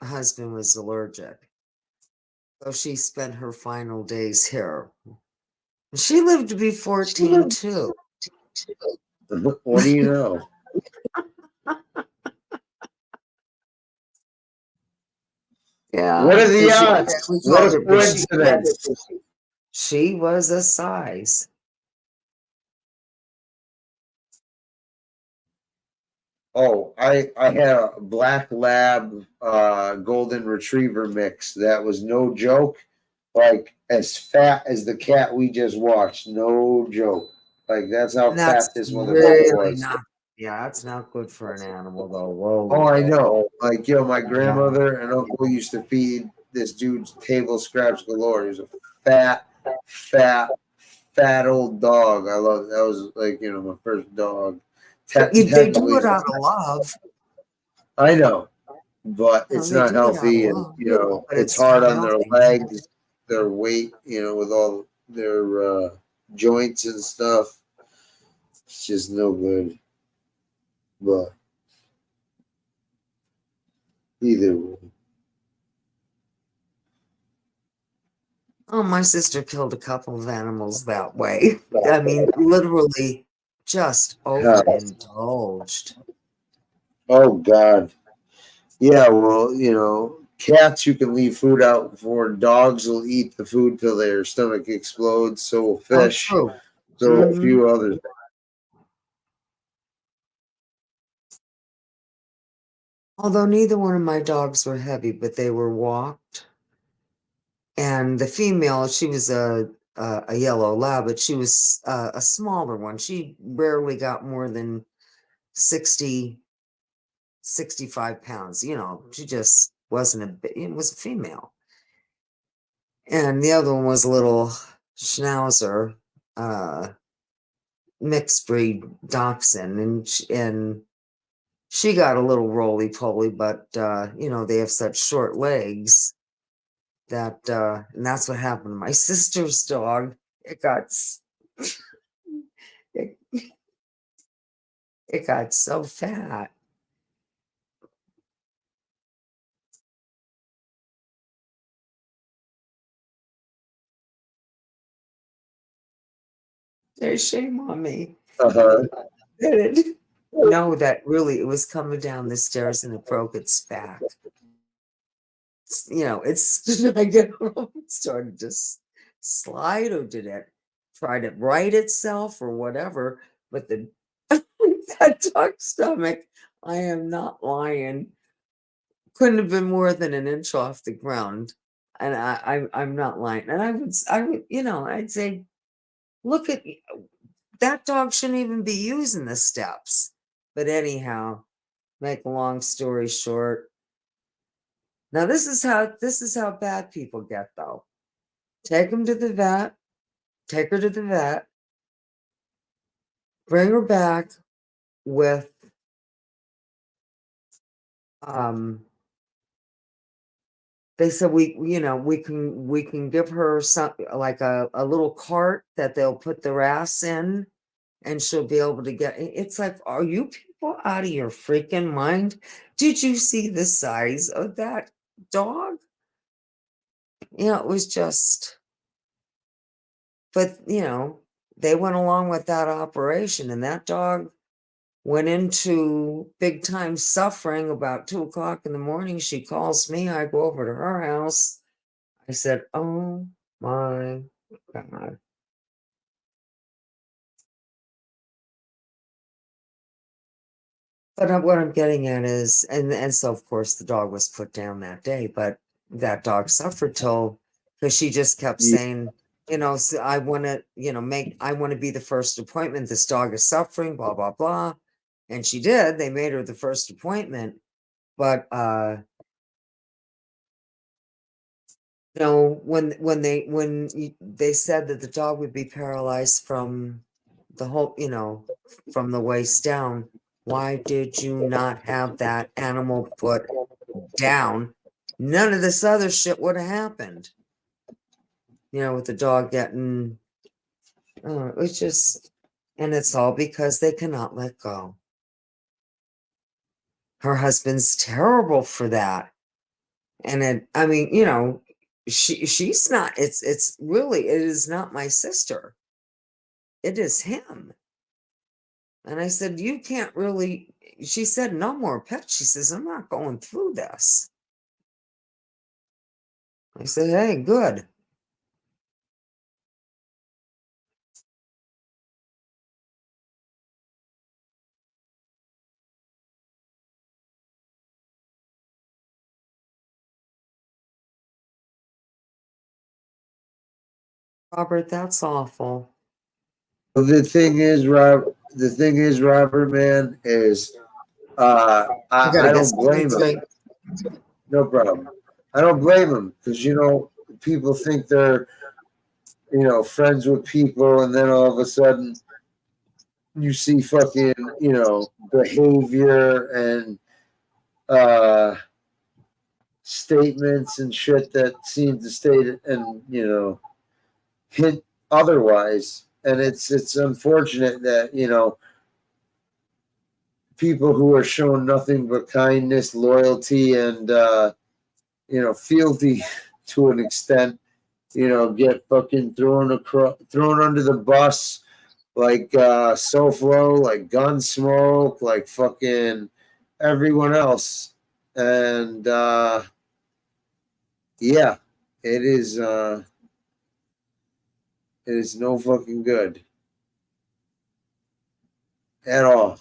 husband was allergic. So she spent her final days here. She lived to be 14 too. What do you know? Yeah. What are the odds? What a coincidence. She was a size. Oh, I had a black lab golden retriever mix that was no joke, like as fat as the cat we just watched. No joke. Like that's how fat this motherfucker was. Yeah, that's not good for an animal though. Whoa. Oh, I know. Like, my grandmother and uncle used to feed this dude's table scraps galore. He was a fat old dog. I love that. Was like, my first dog. They do it out of love. I know, but it's not healthy, and it's hard on their legs. their weight, with all their joints and stuff. It's just no good. But either way. Oh, my sister killed a couple of animals that way. I mean, literally just overindulged. Oh God. Yeah, well, cats you can leave food out for. Dogs will eat the food till their stomach explodes. So will Oh, fish. true. So a few others. Although neither one of my dogs were heavy, but they were walked. And the female, she was a yellow lab, but she was a smaller one. She rarely got more than 60, 65 pounds. She just wasn't it was a female. And the other one was a little schnauzer, mixed breed dachshund, and she got a little roly poly, but they have such short legs that and that's what happened to my sister's dog. It got it, it got so fat. There's shame on me. No, that really, it was coming down the stairs and it broke its back. I get home, it started to slide, or did it try to right itself or whatever? But that dog's stomach, I am not lying, couldn't have been more than an inch off the ground. And I'm not lying. And I would, I'd say, look at that dog shouldn't even be using the steps. But anyhow, make a long story short. Now this is how bad people get though. Take them to the vet, take her to the vet, bring her back with they said we can give her some like a little cart that they'll put their ass in and she'll be able to get. It's like, are you people out of your freaking mind? Did you see the size of that dog? It was just, but they went along with that operation and that dog went into big time suffering. About 2:00 in the morning, she calls me. I go over to her house. I said, oh my God. But what I'm getting at is, and so of course the dog was put down that day, but that dog suffered because she just kept saying, so I want to, I want to be the first appointment. This dog is suffering, blah, blah, blah. And she did. They made her the first appointment. But, when they said that the dog would be paralyzed from the whole, from the waist down, why did you not have that animal put down? None of this other shit would have happened. With the dog getting, it was just, and it's all because they cannot let go. Her husband's terrible for that. And she's not, it's really, it is not my sister. It is him. And I said, you can't really, she said, no more pets. She says, I'm not going through this. I said, hey, good. Robert, that's awful. Well, the thing is, Robert, man, is I don't blame him. No problem. I don't blame him because people think they're friends with people, and then all of a sudden you see fucking behavior and statements and shit that seem to state and hint otherwise. And it's unfortunate that people who are shown nothing but kindness, loyalty, and fealty to an extent, get fucking thrown under the bus like SoFlo, like Gunsmoke, like fucking everyone else. And yeah, it is no fucking good at all.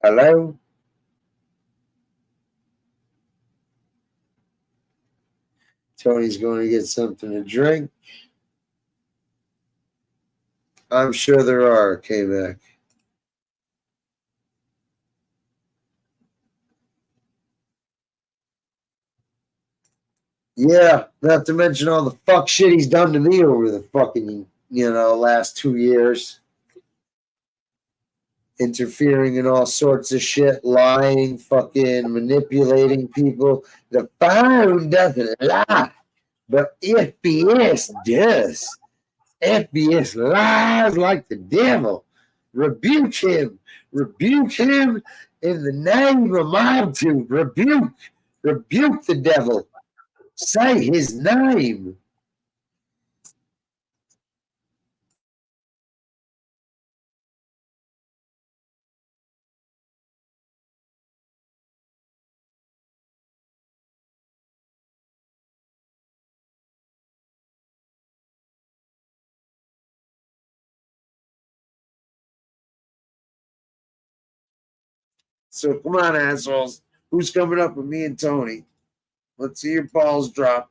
Hello? Tony's going to get something to drink. I'm sure there are, K-Mac. Yeah, not to mention all the fuck shit he's done to me over the fucking, last 2 years. Interfering in all sorts of shit, lying, fucking manipulating people. The phone doesn't lie, but FBS does. FBS lies like the devil. Rebuke him. Rebuke him in the name of multitude. Rebuke. Rebuke the devil. Say his name. So come on, assholes. Who's coming up with me and Tony? Let's see your balls drop.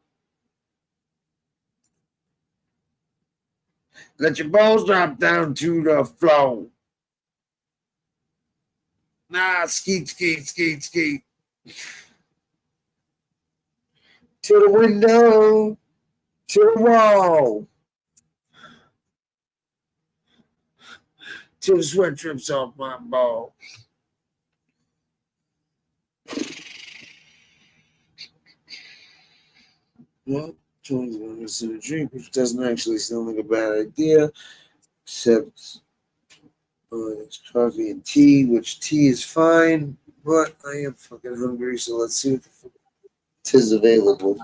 Let your balls drop down to the floor. Nah, skeet, skeet, skeet, skeet. To the window. To the wall. Till the sweat drips off my balls. Well, Tony's going to listen to drink, which doesn't actually sound like a bad idea, except it's coffee and tea, which tea is fine, but I am fucking hungry, so let's see what the fuck is available.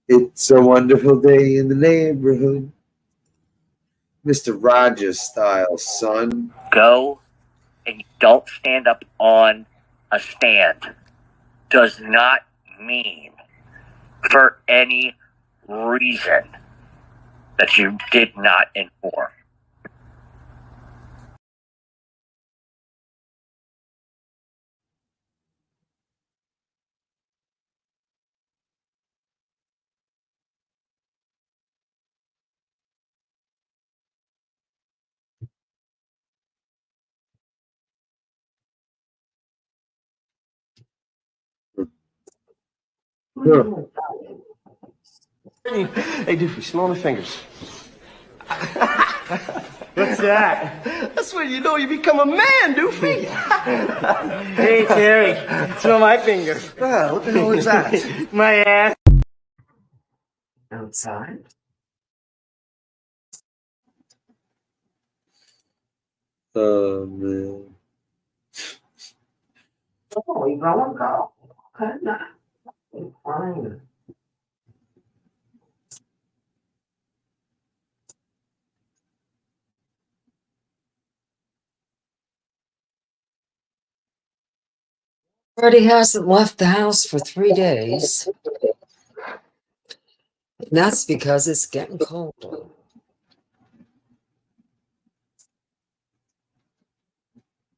It's a wonderful day in the neighborhood. Mr. Rogers style, son. Go and you don't stand up on a stand does not mean for any reason that you did not inform. Hey, Doofy, smell my fingers. What's that? That's when you know you become a man, Doofy. Hey, Terry, smell my fingers. Oh, what the hell is that? My ass. Outside? Oh, man. Oh, you going, girl? Okay, nah. Fine. Freddie hasn't left the house for 3 days. And that's because it's getting colder.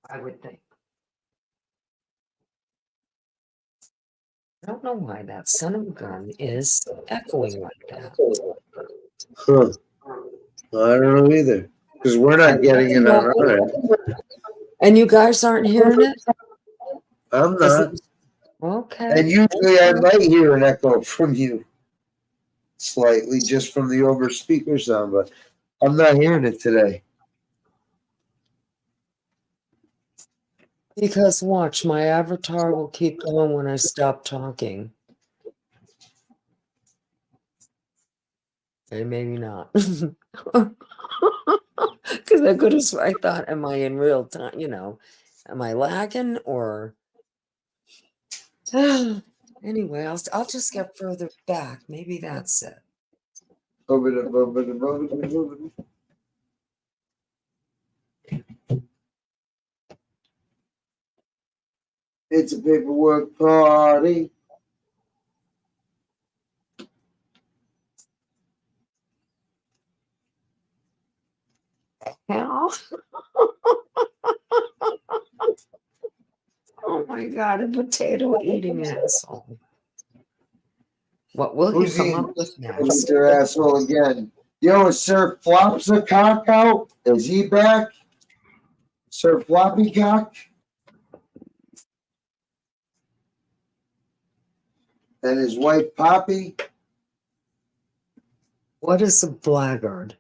I would think. I don't know why that son of a gun is echoing like that. Huh. I don't know either. Because we're not getting it on our end. And you guys aren't hearing it? I'm not. Okay. And usually I might hear an echo from you. Slightly, just from the over speaker sound, but I'm not hearing it today. Because watch, my avatar will keep going when I stop talking. And maybe not. Because I could have, I thought, am I in real time? You know, am I lagging or? Anyway, I'll just get further back. Maybe that's it. It's a paperwork party. Hell. Oh my God, a potato eating asshole. What will Who's he come eating up with next? your asshole again? Yo, is Sir Flops a cock out? Is he back? Sir Floppy Cock? And his wife Poppy? What is a blackguard?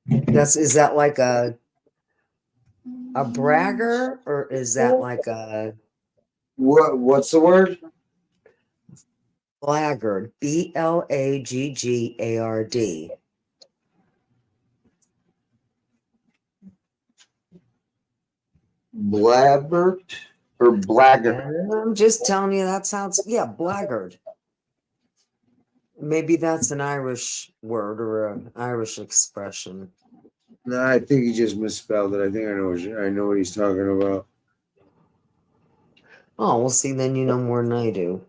Is that like a bragger, or is that like a What's the word? blackguard? BLAGGARD. Blabbert or blackguard? I'm just telling you that sounds, yeah, blackguard. Maybe that's an Irish word or an Irish expression. No, I think he just misspelled it. I think I know what he's talking about. Oh, well, see, then you know more than I do.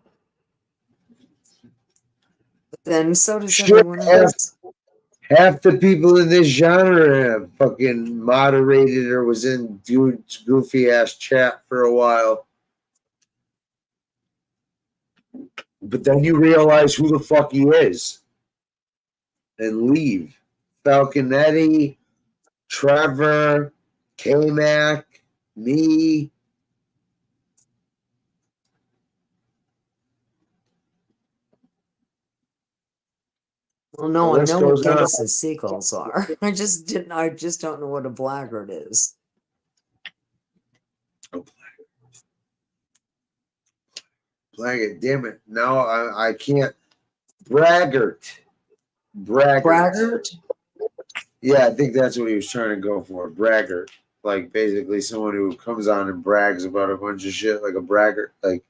But then so does everyone else. Half the people in this genre have fucking moderated or was in dude's goofy ass chat for a while. But then you realize who the fuck he is and leave. Falconetti, Trevor, K-Mac, me. Well, no, I list know what goes on. Guinness and seagulls are. I just don't know what a blackguard is. Blackguard, damn it. Now I can't. Braggart. Braggart? Yeah, I think that's what he was trying to go for. Braggart. Like basically someone who comes on and brags about a bunch of shit, like a braggart. Like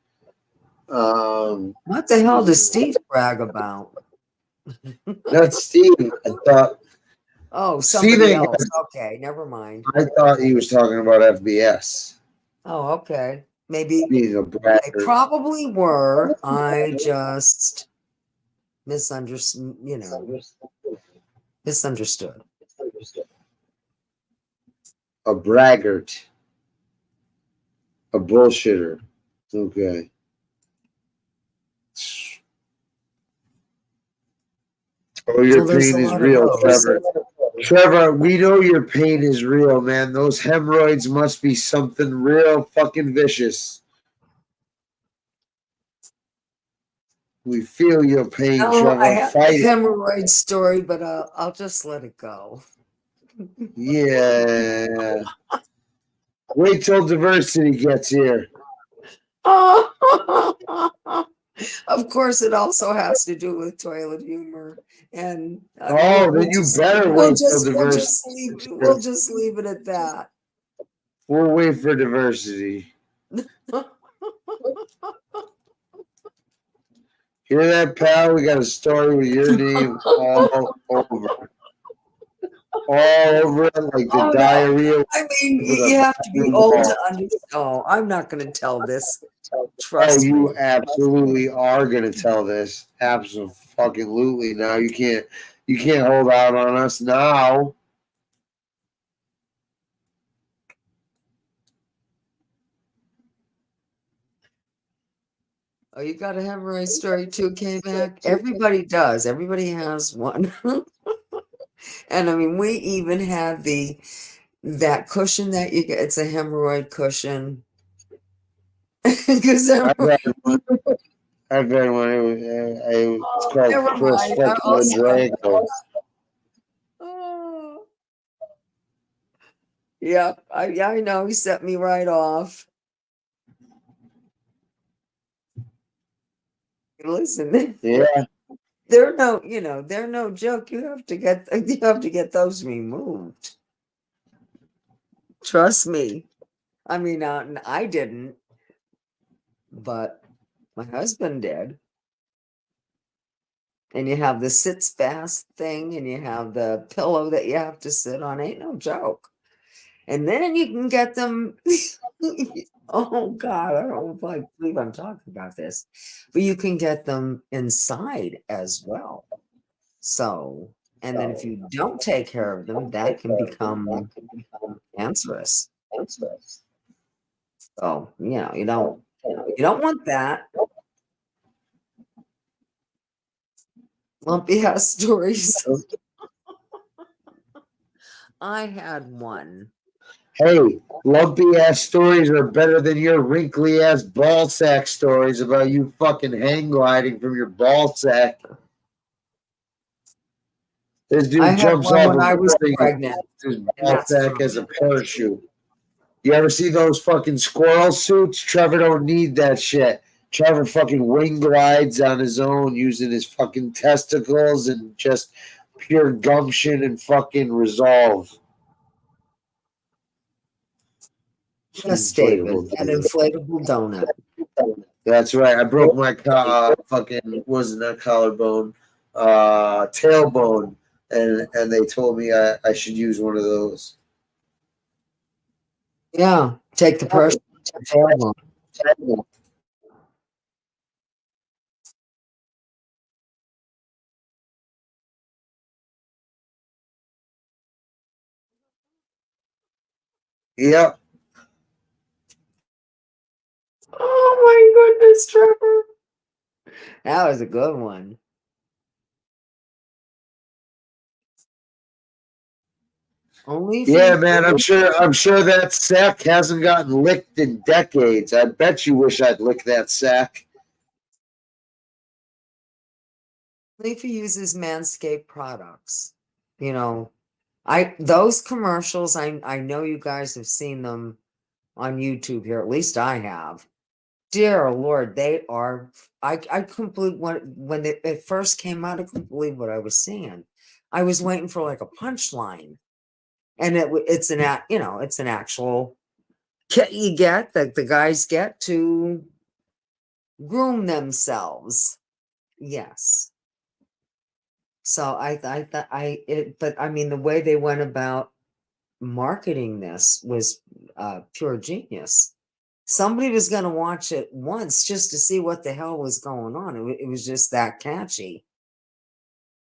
what the hell does Steve brag about? That's Steve. I thought somebody else. Okay, never mind. I thought he was talking about FBS. Oh, okay. Maybe being a they braggart. probably were. I just misunderstood. Misunderstood. A braggart. A bullshitter. Okay. Oh, your pain is real, Trevor. Trevor, we know your pain is real, man. Those hemorrhoids must be something real fucking vicious. We feel your pain, Trevor. I have Fight a it. hemorrhoid story, but I'll just let it go. Yeah. Wait till diversity gets here. Of course, it also has to do with toilet humor, and then you better wait till diversity. We'll just leave it at that. We'll wait for diversity. Hear that, pal? We got a story with your name all over. All over it, like the Oh, no. diarrhea. I mean, with you a have to be old to understand. Oh, I'm not going to tell this. Trust me. you absolutely are gonna tell this. Absolutely. Now you can't hold out on us now. Oh, you got a hemorrhoid story too, K-Mac? Everybody does. Everybody has one. And I mean, we even have that cushion that you get. It's a hemorrhoid cushion. Because I've had one. It's called never Chris mind. fucking Drago. Oh, yeah, I know. He set me right off. Listen, Yeah. they're no joke. You have to get those removed. Trust me. I mean, I didn't, but my husband did. And you have the sitz bath thing, and you have the pillow that you have to sit on. Ain't no joke. And then you can get them. Oh God, I don't know if I believe I'm talking about this, but you can get them inside as well. So, and then if you don't take care of them, that can become cancerous. So, you don't want that. Lumpy ass stories. I had one. Hey, lumpy ass stories are better than your wrinkly ass ball sack stories about you fucking hang gliding from your ball sack. This dude I had jumps one off when a I was building pregnant, his and ball that's sack as a parachute. You ever see those fucking squirrel suits? Trevor don't need that shit. Trevor fucking wing glides on his own using his fucking testicles and just pure gumption and fucking resolve. Yes, David, an inflatable donut. That's right. I broke my fucking wasn't that collarbone, tailbone, and they told me I should use one of those. Yeah, take the person. Yep. Oh my goodness, Trevor. That was a good one. Only for Yeah, you. man. I'm sure that sack hasn't gotten licked in decades. I bet you wish I'd lick that sack. Only uses Manscaped products. Those commercials, I know you guys have seen them on YouTube here. At least I have. Dear Lord, they are. I couldn't believe when it first came out. I couldn't believe what I was seeing. I was waiting for like a punchline, and it's an actual kit you get that the guys get to groom themselves. Yes. So but I mean, the way they went about marketing this was pure genius. Somebody was going to watch it once just to see what the hell was going on. It was just that catchy.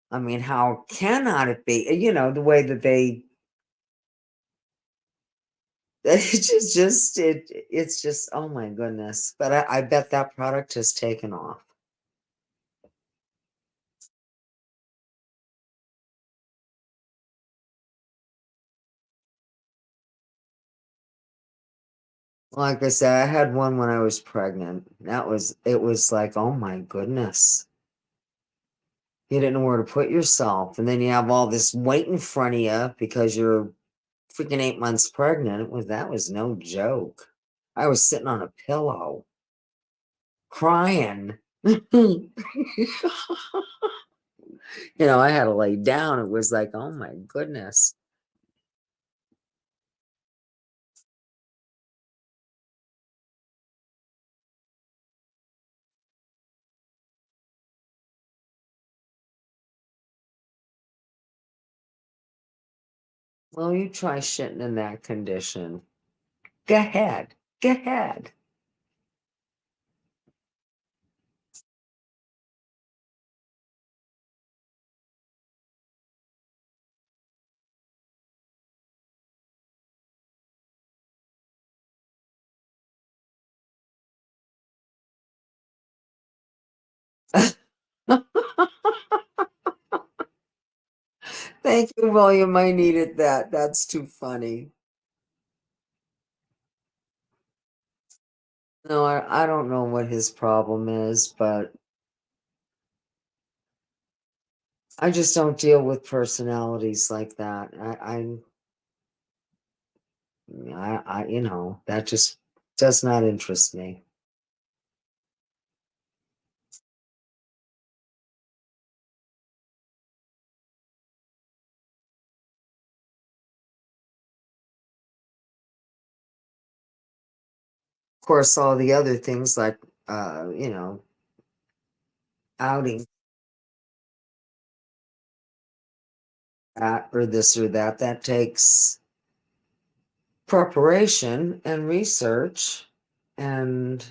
I mean, how cannot it be? The way that it's just, oh my goodness. But I bet that product has taken off. Like I said, I had one when I was pregnant. It was like, oh my goodness. You didn't know where to put yourself. And then you have all this weight in front of you because you're freaking 8 months pregnant. That was no joke. I was sitting on a pillow crying. I had to lay down. It was like, oh my goodness. Well, you try shitting in that condition. Go ahead. Go ahead. Thank you, William. I needed that. That's too funny. No, I don't know what his problem is, but I just don't deal with personalities like that. You know, that just does not interest me. Of course, all the other things like, you know, outing that or this or that, that takes preparation and research, and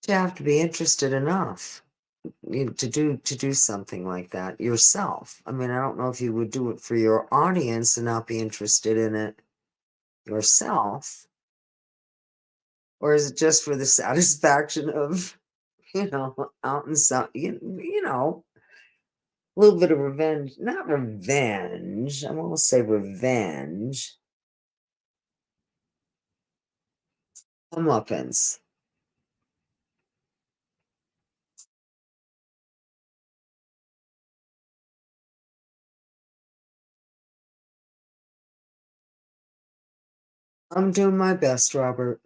you have to be interested enough to do something like that yourself. I mean, I don't know if you would do it for your audience and not be interested in it yourself, or is it just for the satisfaction of, you know, out and some, you know, a little bit of revenge, not revenge. I won't say revenge. Comeuppance. I'm doing my best, Robert.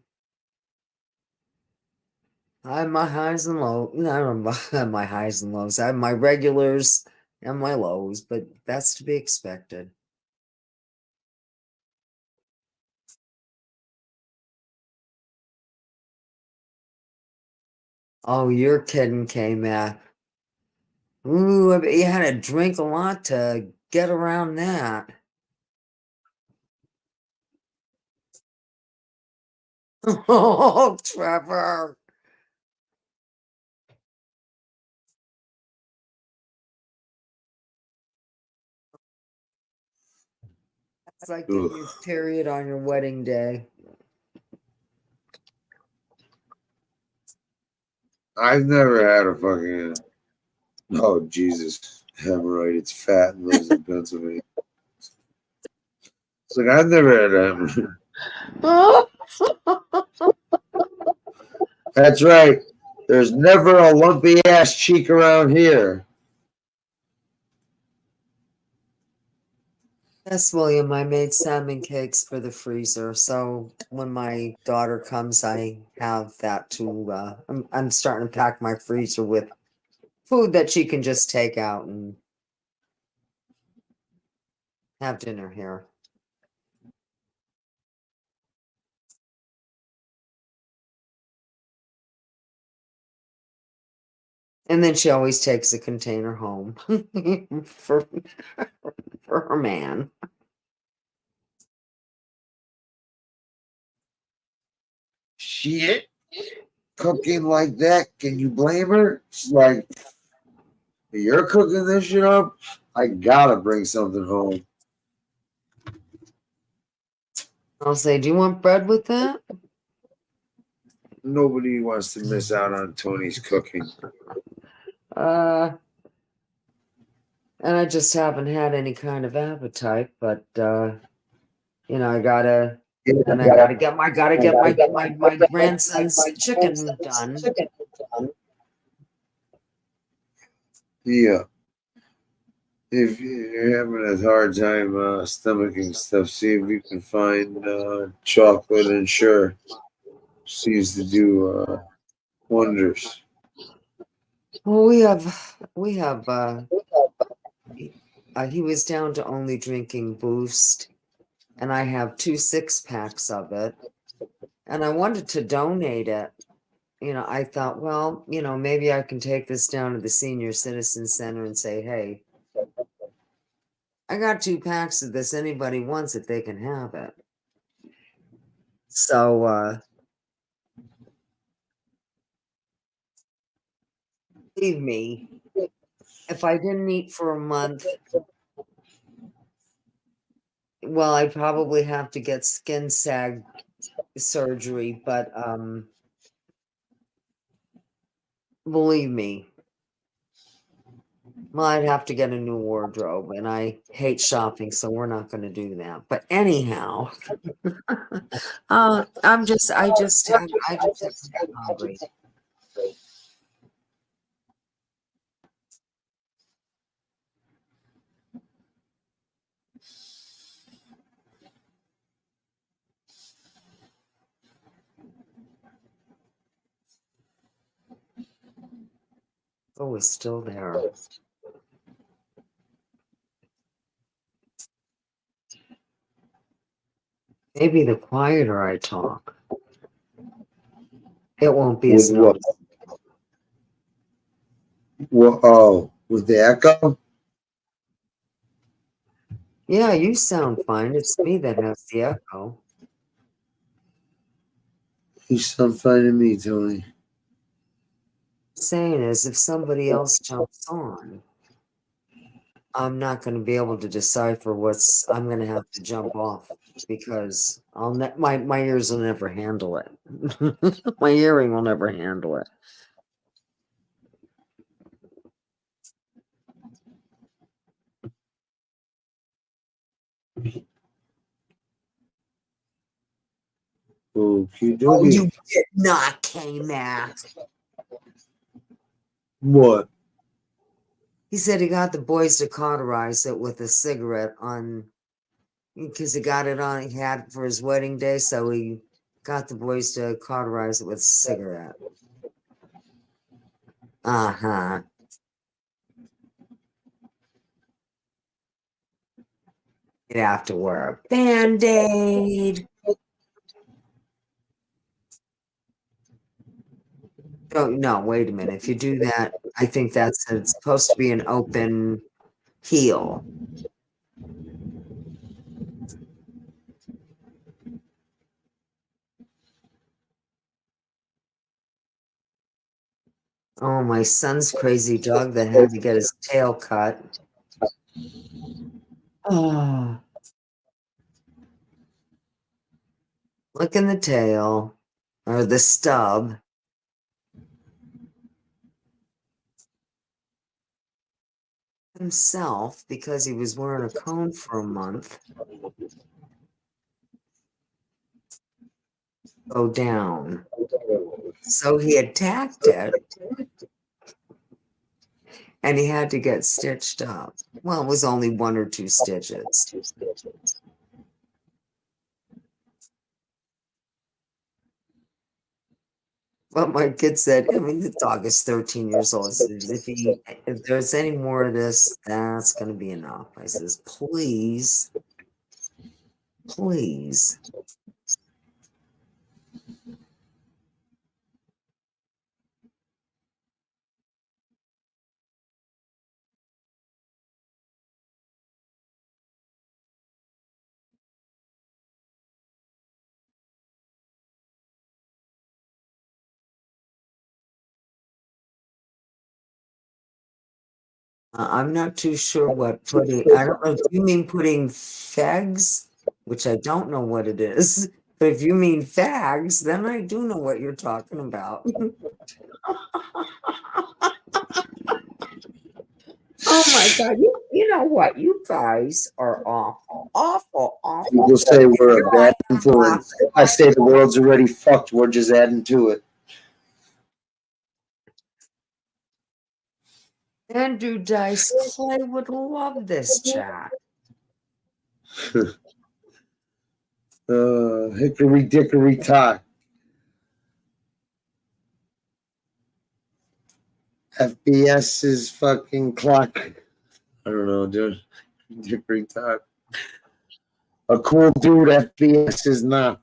I have my highs and lows. No, I don't have my highs and lows. I have my regulars and my lows, but that's to be expected. Oh, you're kidding, K-Mac. Ooh, I bet you had to drink a lot to get around that. Oh, Trevor. It's like getting your period on your wedding day. I've never had a fucking, oh Jesus, hemorrhoid. It's fat and lives in Pennsylvania. It's like I've never had a hemorrhoid. That's right. There's never a lumpy ass cheek around here. Yes, William, I made salmon cakes for the freezer. So when my daughter comes, I have that to, I'm starting to pack my freezer with food that she can just take out and have dinner here. And then she always takes a container home for her man. Shit. Cooking like that, can you blame her? She's like, you're cooking this shit up? I gotta bring something home. I'll say, do you want bread with that? Nobody wants to miss out on Tony's cooking. And I just haven't had any kind of appetite, but you know, I gotta get my grandson's chicken done. Yeah. If you're having a hard time stomaching stuff, see if you can find chocolate, and sure, seems to do wonders. Well, we have he was down to only drinking Boost, and I have 2 6-packs of it, and I wanted to donate it, I thought, well, maybe I can take this down to the senior citizen center and say, hey, I got 2 packs of this. Anybody wants it, they can have it. So, believe me, if I didn't eat for a month, well, I'd probably have to get skin sag surgery, but believe me, well, I'd have to get a new wardrobe, and I hate shopping, so we're not going to do that. But anyhow, I just have been hungry. Oh, it's still there. Maybe the quieter I talk, it won't be as With what? noticeable. Well, oh, with the echo? Yeah, you sound fine. It's me that has the echo. You sound fine to me, Tony. Saying is, if somebody else jumps on, I'm not going to be able to decipher I'm going to have to jump off because my ears will never handle it. My hearing will never handle it. Oh, You did not, K-Mac. What? He said he got the boys to cauterize it with a cigarette because he got it on, he had it for his wedding day, so he got the boys to cauterize it with a cigarette. Uh-huh. You'd have to wear a Band-Aid. Oh, no, wait a minute. If you do that, I think it's supposed to be an open heel. Oh, my son's crazy dog that had to get his tail cut. Oh. Look in the tail, or the stub. Himself, because he was wearing a cone for a month, go down. So he attacked it, and he had to get stitched up. Well, it was only 1 or 2 stitches. Well, my kid said, I mean, the dog is 13 years old. Says, if there's any more of this, that's going to be enough. I says, please, please. I'm not too sure what putting, I don't know if you mean putting fags, which I don't know what it is, but if you mean fags, then I do know what you're talking about. Oh my God, you know what? You guys are awful. People say we're a bad influence. I say the world's already fucked. We're just adding to it. Andrew Dice Clay would love this chat. Hickory dickory dock. FBS's fucking clock. I don't know, dude. Hickory dock. A cool dude, FBS is not.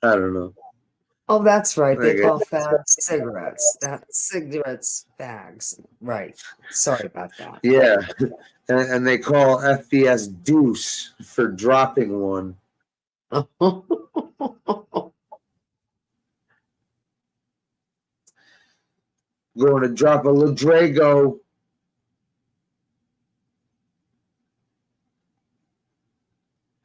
I don't know. Oh, that's right. They Okay. call fags cigarettes. That's cigarettes fags. Right. Sorry about that. Yeah. And they call FPS deuce for dropping one. Going to drop a Ladrago.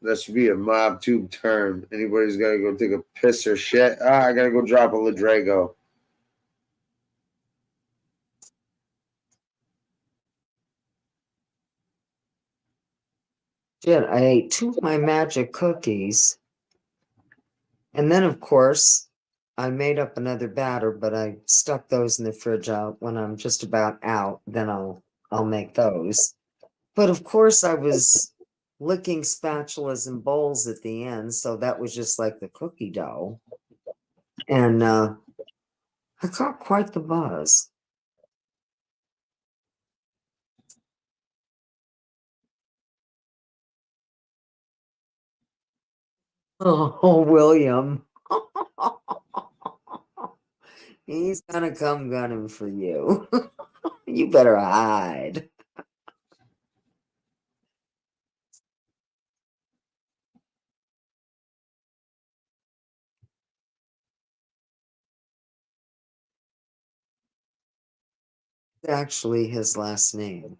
That should be a mob tube term. Anybody's got to go take a piss or shit. I got to go drop a Ladrago. Shit, I ate 2 of my magic cookies. And then, of course, I made up another batter, but I stuck those in the fridge out when I'm just about out. Then I'll make those. But of course, I was licking spatulas and bowls at the end, so that was just like the cookie dough. And I got quite the buzz. Oh, William. He's gonna come gunning for you. You better hide. Actually, his last name.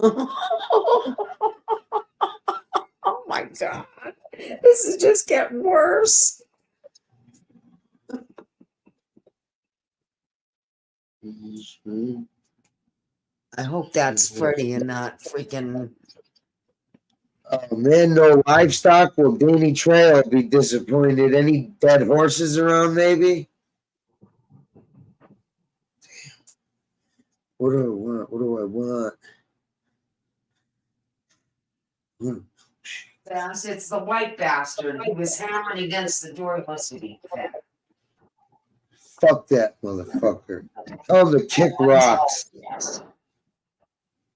Oh my God. This is just getting worse. I hope that's Freddie and not freaking. Oh man, no livestock. Will Danny Trail be disappointed? Any dead horses around, maybe? What do I want? What do I want? It's the white bastard. He was hammering against the door. He must be fat. Fuck that motherfucker. Tell him to kick rocks.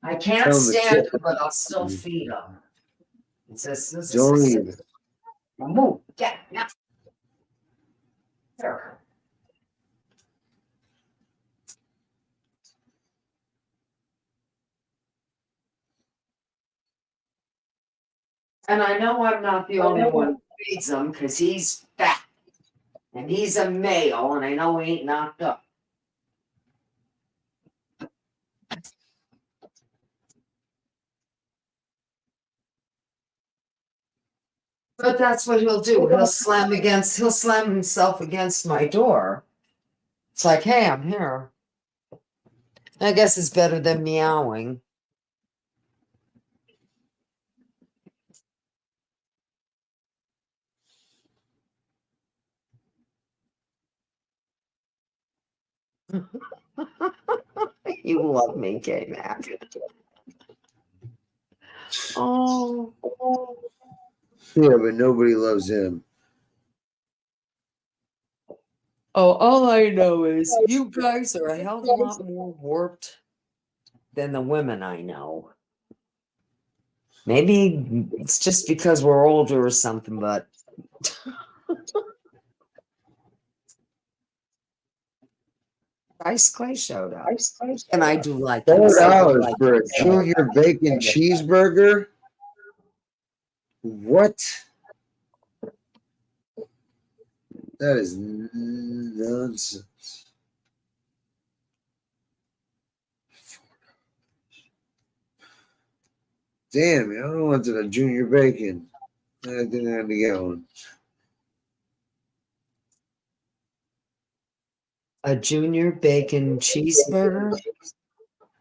I can't Tell him to stand kick him, but I'll still feed him. It says, Don't even. move. Yeah, yeah. There. And I know I'm not the only one who feeds him because he's fat. And he's a male, and I know he ain't knocked up. But that's what he'll do. He'll slam himself against my door. It's like, hey, I'm here. I guess it's better than meowing. You love me, K-Mac. Oh. Yeah, but nobody loves him. Oh, all I know is you guys are a hell of a lot more warped than the women I know. Maybe it's just because we're older or something, but Ice Clay showed up. And I do like him. $4 for a junior bacon cheeseburger? What? That is nonsense. Damn, I don't want a junior bacon. I didn't have to get one. A junior bacon cheeseburger?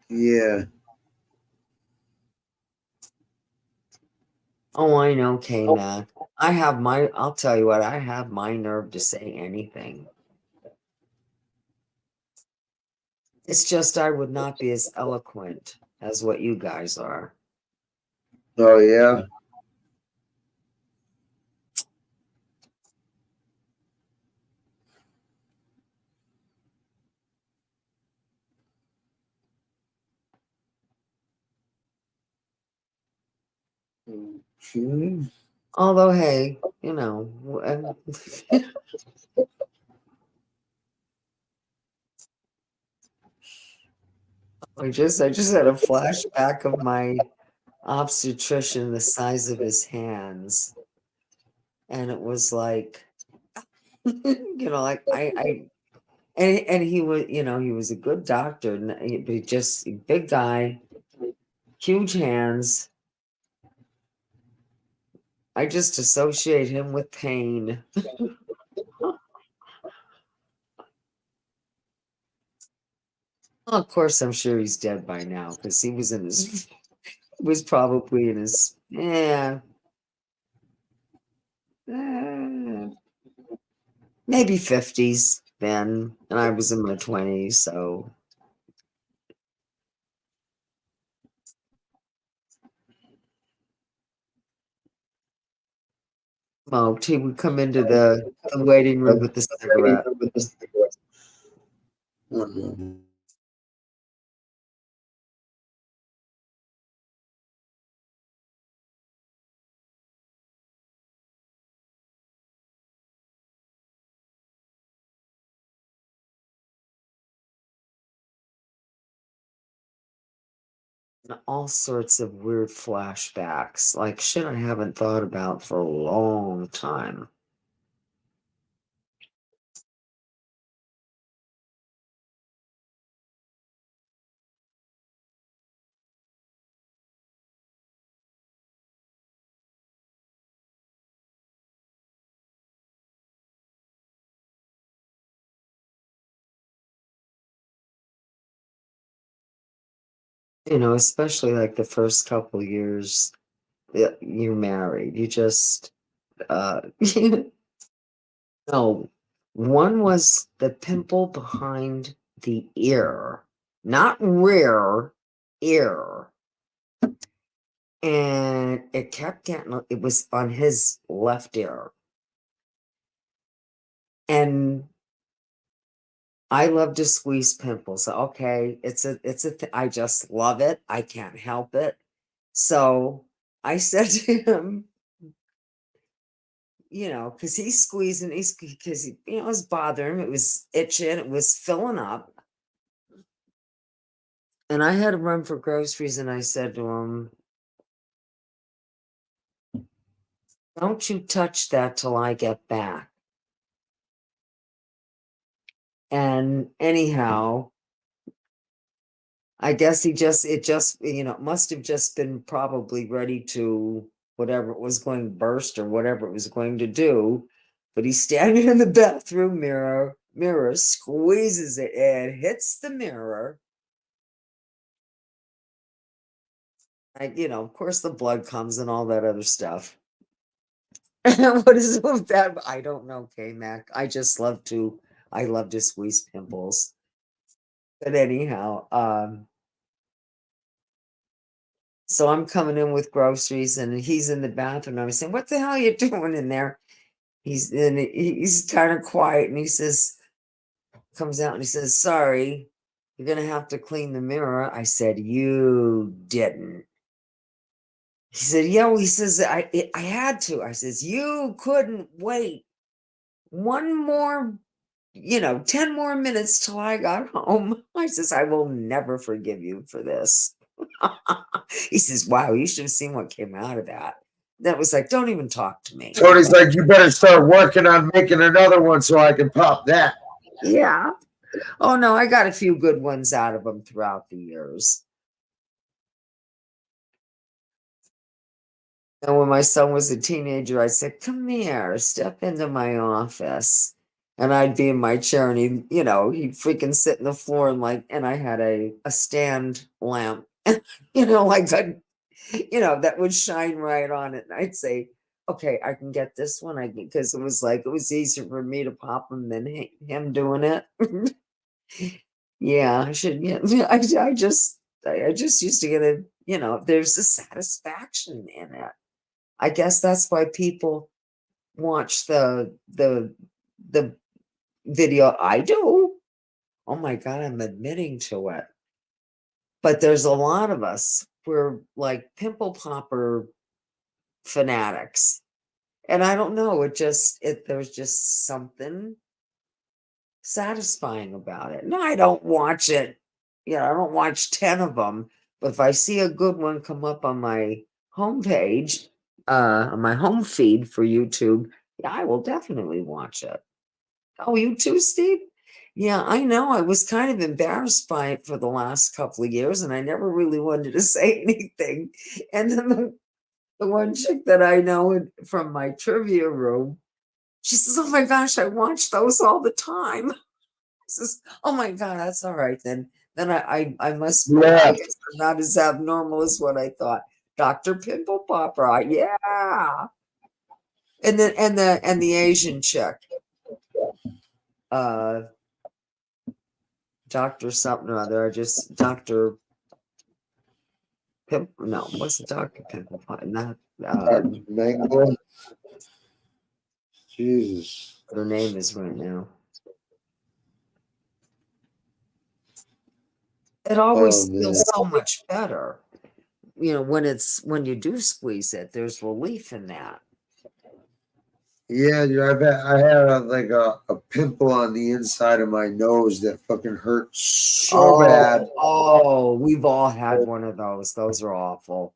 Yeah. Oh, I know, K-Mac. I'll tell you what, I have my nerve to say anything. It's just I would not be as eloquent as what you guys are. Oh, yeah? Although, hey, you know, I just had a flashback of my obstetrician the size of his hands, and it was like, you know, like and he was, you know, he was a good doctor, but he just big guy, huge hands. I just associate him with pain. Well, of course, I'm sure he's dead by now because he was in his, was probably in his, maybe 50s then, and I was in my 20s, so. Smoked. He would come into the waiting room with the cigarette. All sorts of weird flashbacks, like shit I haven't thought about for a long time. You know, especially like the first couple years you're married, you just no. One was the pimple behind the ear, not rear, ear. And it kept getting, it was on his left ear. And I love to squeeze pimples. Okay, I just love it. I can't help it. So I said to him, you know, because he's squeezing, because you know, it was bothering him. It was itching. It was filling up. And I had to run for groceries, and I said to him, "Don't you touch that till I get back." And anyhow, I guess it just, you know, it must have just been probably ready to whatever it was going to burst or whatever it was going to do. But he's standing in the bathroom mirror, squeezes it and hits the mirror. You know, of course the blood comes and all that other stuff. What is it with that? I don't know, K-Mac. I love to squeeze pimples. But anyhow, so I'm coming in with groceries and he's in the bathroom. I'm saying, "What the hell are you doing in there?" He's kind of quiet and he says, comes out and he says, "Sorry, you're gonna have to clean the mirror." I said, "You didn't." He said, "Yeah." Well, he says, I had to." I says, "You couldn't wait one more, 10 more minutes till I got home." I says, "I will never forgive you for this." He says, "Wow, you should have seen what came out of that." That was like, "Don't even talk to me." Tony's like, "You better start working on making another one so I can pop that." Yeah. Oh, no, I got a few good ones out of him throughout the years. And when my son was a teenager, I said, "Come here, step into my office." And I'd be in my chair and he'd freaking sit in the floor and I had a stand lamp, like that would shine right on it. And I'd say, "Okay, I can get this one." Because it was easier for me to pop him than him doing it. Yeah, I should. Yeah, I just used to get there's a satisfaction in it. I guess that's why people watch the video. I do. Oh my God, I'm admitting to it. But there's a lot of us. We're like pimple popper fanatics. And I don't know, there's just something satisfying about it. No, I don't watch it. I don't watch 10 of them, but if I see a good one come up on my homepage, on my home feed for YouTube, yeah, I will definitely watch it. Oh, you too, Steve? Yeah, I know. I was kind of embarrassed by it for the last couple of years, and I never really wanted to say anything. And then the one chick that I know from my trivia room, she says, "Oh my gosh, I watch those all the time." I says, "Oh my God, that's all right then. Then I must, Yeah. I guess I'm not as abnormal as what I thought." Dr. Pimple Popper, yeah. And the Asian chick, Dr. something or other, Dr. Pimp, no, what's the Dr. Pimple Popper? Not, Mango. Jesus. her name is right now. It always feels so much better, when you do squeeze it. There's relief in that. Yeah, dude, I bet I had a pimple on the inside of my nose that fucking hurt so bad. Oh, we've all had one of those. Those are awful.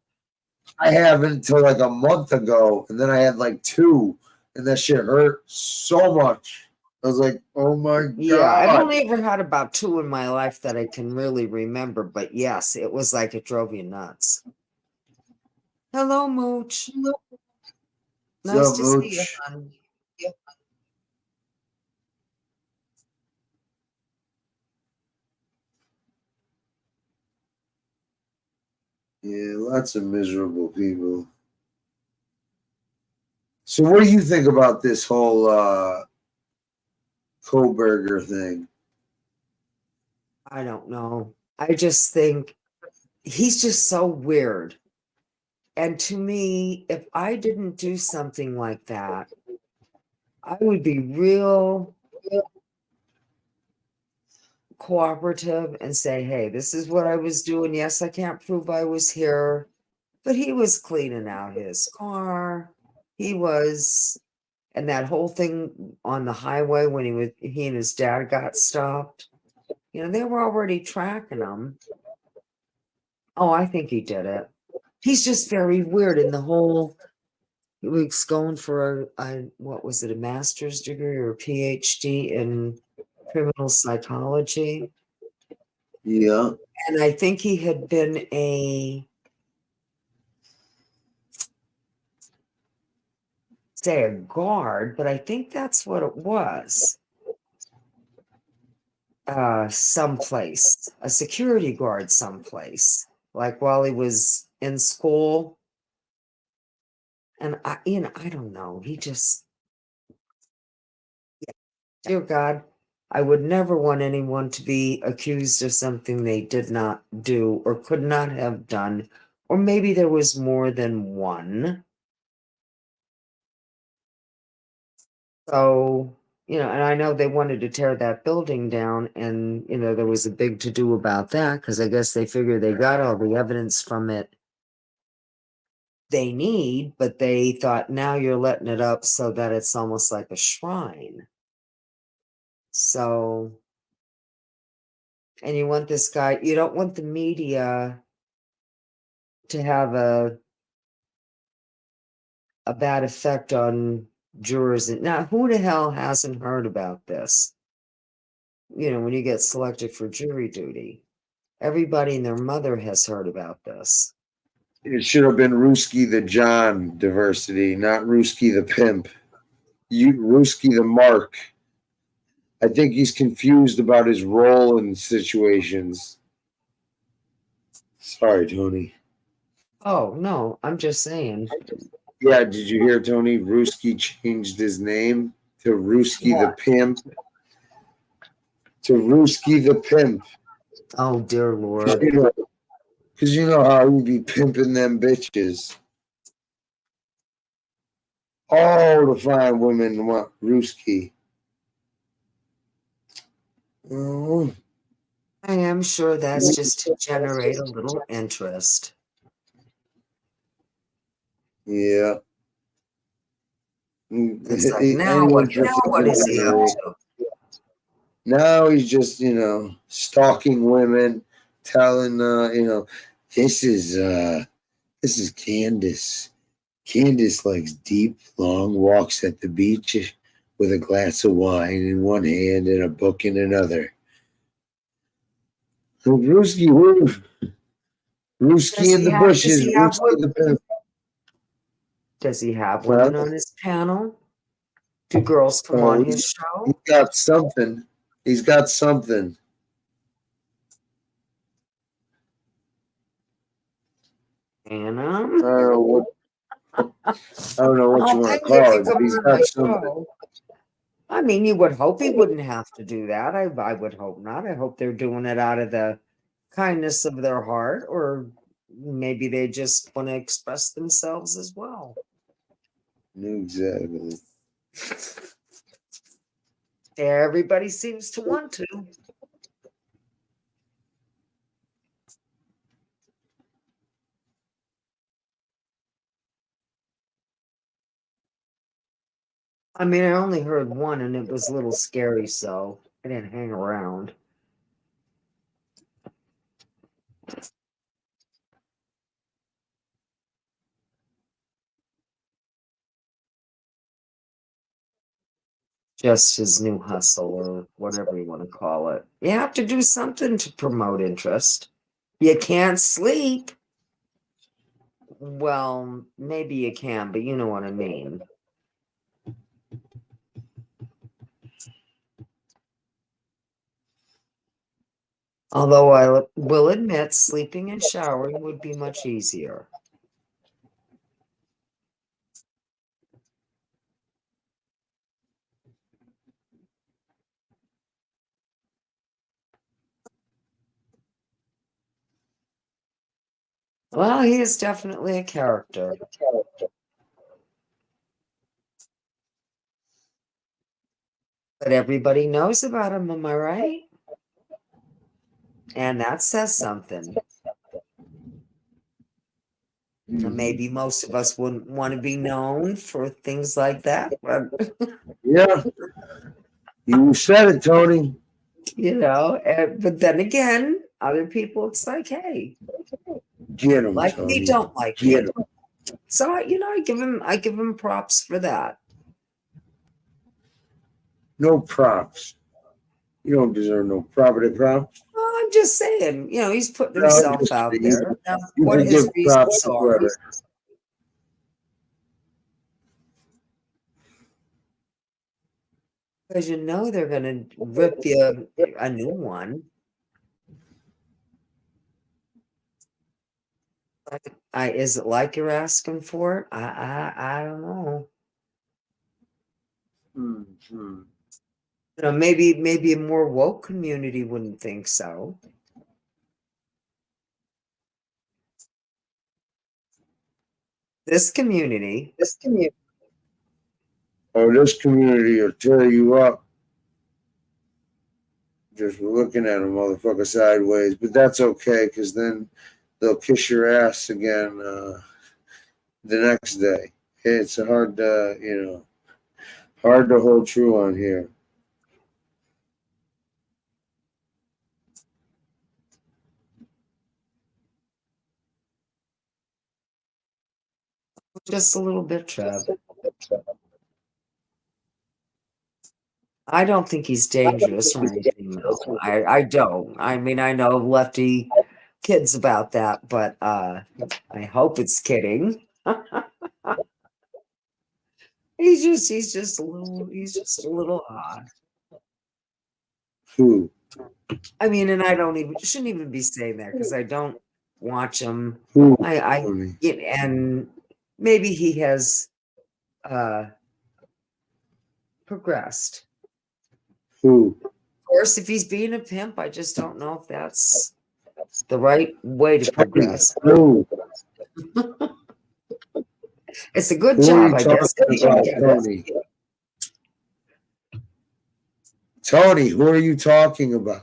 I haven't until like a month ago, and then I had like two, and that shit hurt so much. I was like, "Oh my Yeah, I've God." only ever had about two in my life that I can really remember, but yes, it was like it drove you nuts. Hello, Mooch. Nice What's to up, see you, Mooch? hon. Yeah, lots of miserable people. So, what do you think about this whole Koberger thing? I don't know. I just think he's just so weird. And to me, if I didn't do something like that, I would be real cooperative and say, "Hey, this is what I was doing. Yes, I can't prove I was here." But he was cleaning out his car. And that whole thing on the highway when he and his dad got stopped, they were already tracking him. Oh, I think he did it. He's just very weird in the whole. He was going for what was it, a master's degree or a PhD in criminal psychology. Yeah. And I think he had been a guard, but I think that's what it was. Someplace, a security guard someplace, like while he was in school. And I don't know. He just, dear God, I would never want anyone to be accused of something they did not do or could not have done, or maybe there was more than one. So, and I know they wanted to tear that building down, and, there was a big to-do about that because I guess they figured they got all the evidence from it they need, but they thought now you're letting it up so that it's almost like a shrine. So, and you want this guy, you don't want the media to have a bad effect on jurors. Now, who the hell hasn't heard about this? When you get selected for jury duty, everybody and their mother has heard about this. It should have been Ruski the John diversity, not Ruski the pimp. Ruski the Mark. I think he's confused about his role in situations. Sorry, Tony. Oh, no, I'm just saying. Yeah, did you hear, Tony? Ruski changed his name to Ruski the Pimp. To Ruski the Pimp. Oh, dear Lord. Because you know how he be pimping them bitches. All the fine women want Ruski. Oh. I am sure that's just to generate a little interest. Yeah. It's like, now what is he up to? Now he's just, stalking women, telling, this is Candace. Candace likes deep, long walks at the beach with a glass of wine in one hand and a book in another. Rooski, Rooski in the bushes. Does he have women on his panel? Do girls come on his show? He's got something. He's got something. Anna? I don't know what you want to call it. But he's got something. I mean, you would hope he wouldn't have to do that. I would hope not. I hope they're doing it out of the kindness of their heart, or maybe they just want to express themselves as well. Exactly. Everybody seems to want to. I mean, I only heard one and it was a little scary, so I didn't hang around. Just his new hustle, or whatever you want to call it. You have to do something to promote interest. You can't sleep. Well, maybe you can, but you know what I mean. Although I will admit, sleeping and showering would be much easier. Well, he is definitely a character. But everybody knows about him, am I right? And that says something. Maybe most of us wouldn't want to be known for things like that. But yeah. You said it, Tony. But then again, other people, it's like, hey, get him, like Tony. me, don't like get me. him. So I give him props for that. No props. You don't deserve no property props. Well, I'm just saying, he's putting himself out there. Now, what his reasons are. Because they're going to rip you a new one. Is it like you're asking for it? I don't know. Mm-hmm. Maybe a more woke community wouldn't think so. This community will tear you up. Just looking at a motherfucker sideways, but that's okay, because then they'll kiss your ass again the next day. It's hard to hold true on here. Just a little bit, Trev. I don't think he's dangerous or anything. No, I don't. I mean, I know lefty kids about that, but I hope it's kidding. He's just a little odd. Who? I mean, and shouldn't even be saying that because I don't watch him. Who? And maybe he has progressed. Who? Of course, if he's being a pimp, I just don't know if that's the right way to progress. Who? It's a good job, I guess. Tony, who are you talking about?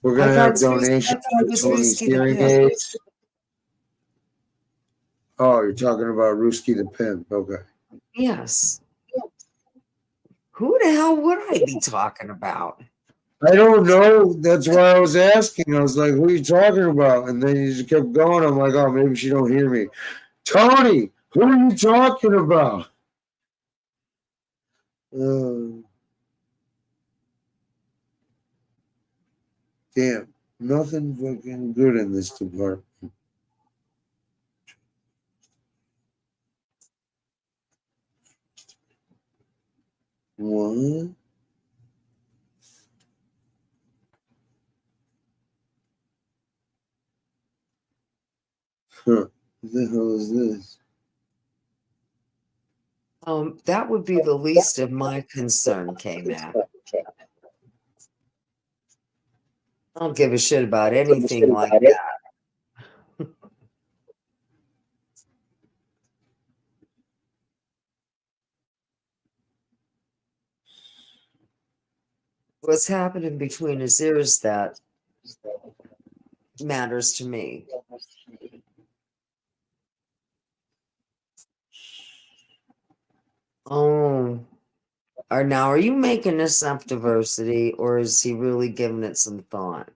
We're I gonna thought have donations it for was Tony's Risky the hearing Pimp. aids. Oh, you're talking about Ruski the Pimp. Okay. Yes. Who the hell would I be talking about? I don't know. That's why I was asking. I was like, "Who are you talking about?" And then you just kept going. I'm like, "Oh, maybe she don't hear me." Tony, who are you talking about? Damn, nothing fucking good in this department. What? Huh. What the hell is this? That would be the least of my concern, K-Mac. I don't give a shit about anything like that. What's happening between his ears that matters to me. Oh. Are you making this up, Diversity, or is he really giving it some thought?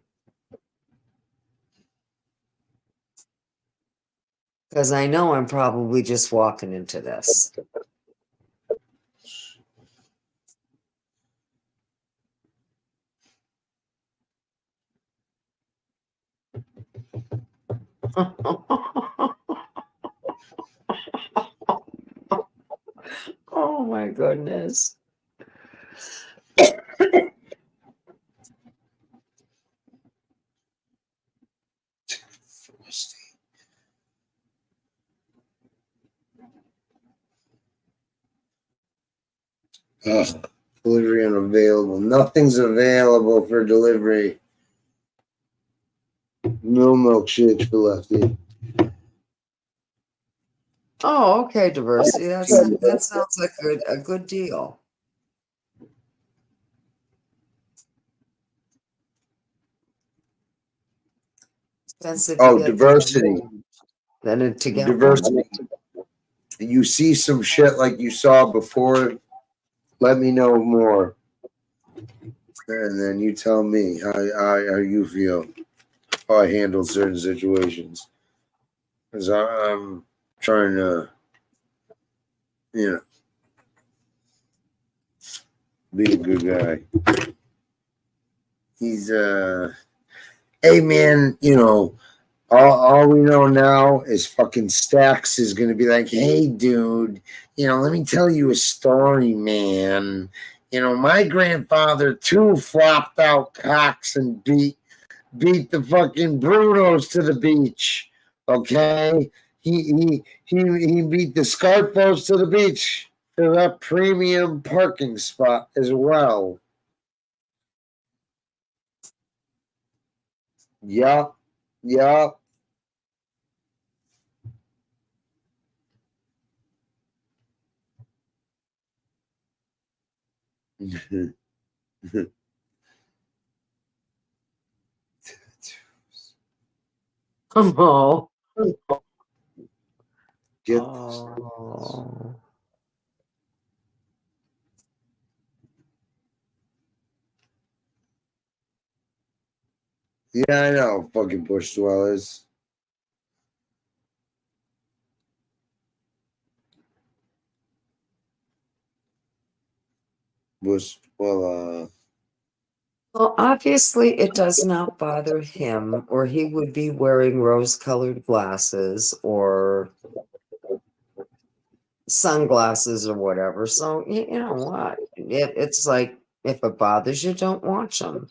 Because I know I'm probably just walking into this. Oh my goodness. Delivery unavailable. Nothing's available for delivery. No milkshakes for Lefty. Oh, okay, Diversity. That sounds like a good deal. Expensive to get Diversity. Then to get Diversity. You see some shit like you saw before, let me know more. And then you tell me how you feel, how I handle certain situations. Because I'm trying to, be a good guy. He's, hey man, all we know now is fucking Stax is going to be like, hey, dude, let me tell you a story, man. My grandfather too flopped out cocks and beat the fucking Brunos to the beach. Okay, he beat the Scarfos to the beach for that premium parking spot as well. Yup. Oh. Get oh. Yeah, I know, fucking bush dwellers. Well, obviously, it does not bother him, or he would be wearing rose-colored glasses or sunglasses or whatever. So, you know what? It's like, if it bothers you, don't watch them.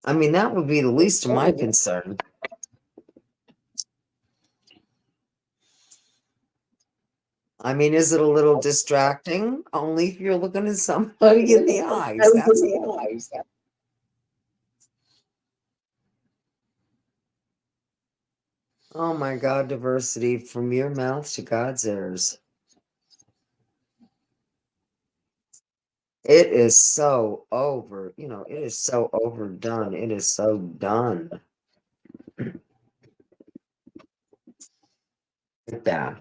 I mean, that would be the least of my concern. I mean, is it a little distracting? Only if you're looking at somebody in the eyes. That's all. Oh my God, Diversity, from your mouth to God's ears. It is so over. You know, it is so overdone. It is so done. Bad.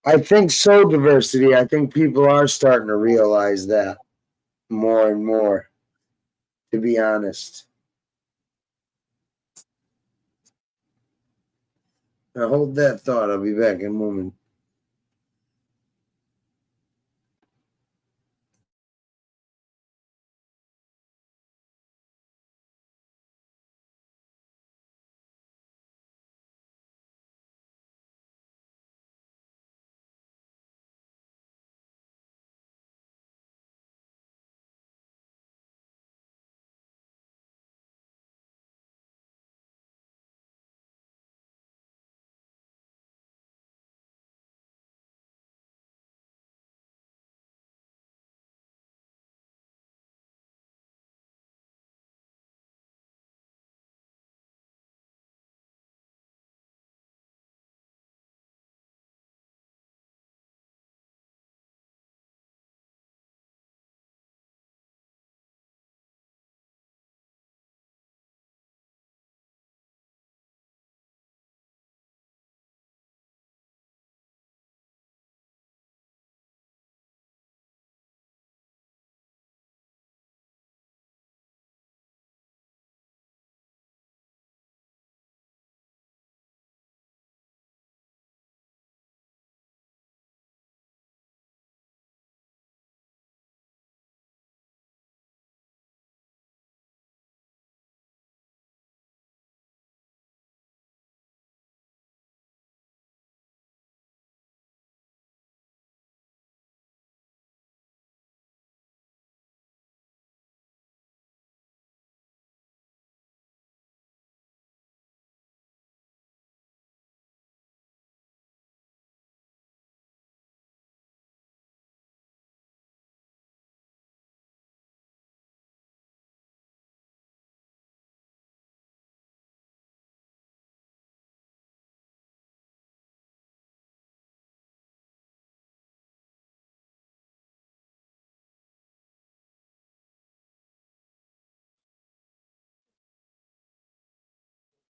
I think so, diversity. I think people are starting to realize that more and more, to be honest. Now hold that thought. I'll be back in a moment.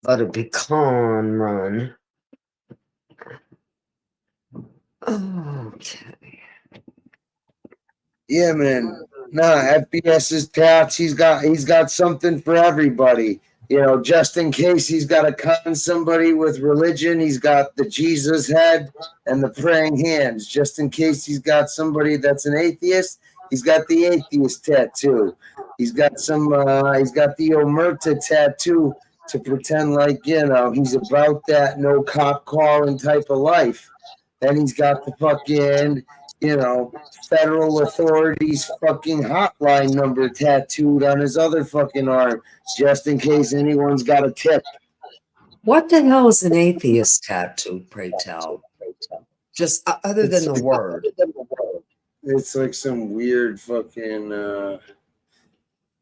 Let a pecan run. Okay. Yeah, man. Nah, FBS's tats. He's got something for everybody. You know, just in case he's got to con somebody with religion, he's got the Jesus head and the praying hands. Just in case he's got somebody that's an atheist, he's got the atheist tattoo. He's got he's got the Omerta tattoo to pretend like, you know, he's about that no cop calling type of life. Then he's got the fucking, you know, federal authorities fucking hotline number tattooed on his other fucking arm, just in case anyone's got a tip. What the hell is an atheist tattoo, pray tell? Just other than the word. It's like some weird fucking,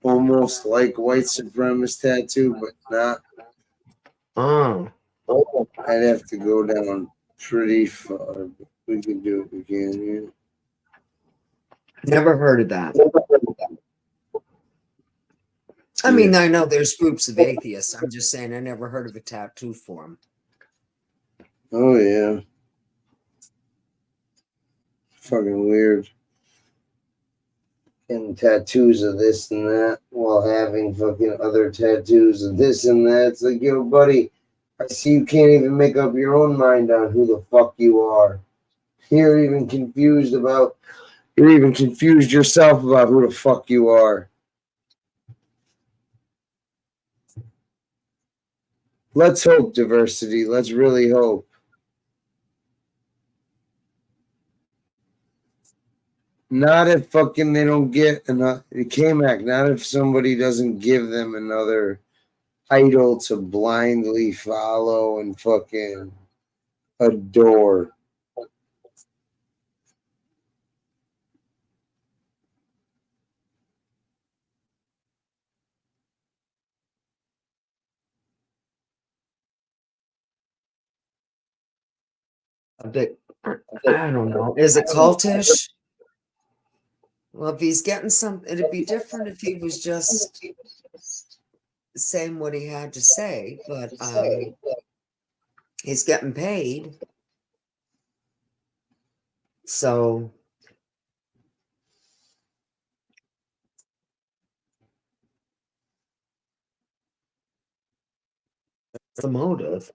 almost like white supremacist tattoo, but not. Oh. I'd have to go down pretty far. But we can do it again. Yeah. Never heard of that. I mean, I know there's groups of atheists. I'm just saying I never heard of a tattoo form. Oh, yeah. Fucking weird. Getting tattoos of this and that while having fucking other tattoos of this and that. It's like, yo, buddy, I see you can't even make up your own mind on who the fuck you are. You're even confused yourself about who the fuck you are. Let's hope, diversity. Let's really hope. Not if fucking they don't get enough K-Mac, not if somebody doesn't give them another idol to blindly follow and fucking adore. A bit, I don't know. Is it cultish? Well, if he's getting some, it'd be different if he was just saying what he had to say, but he's getting paid. So that's the motive.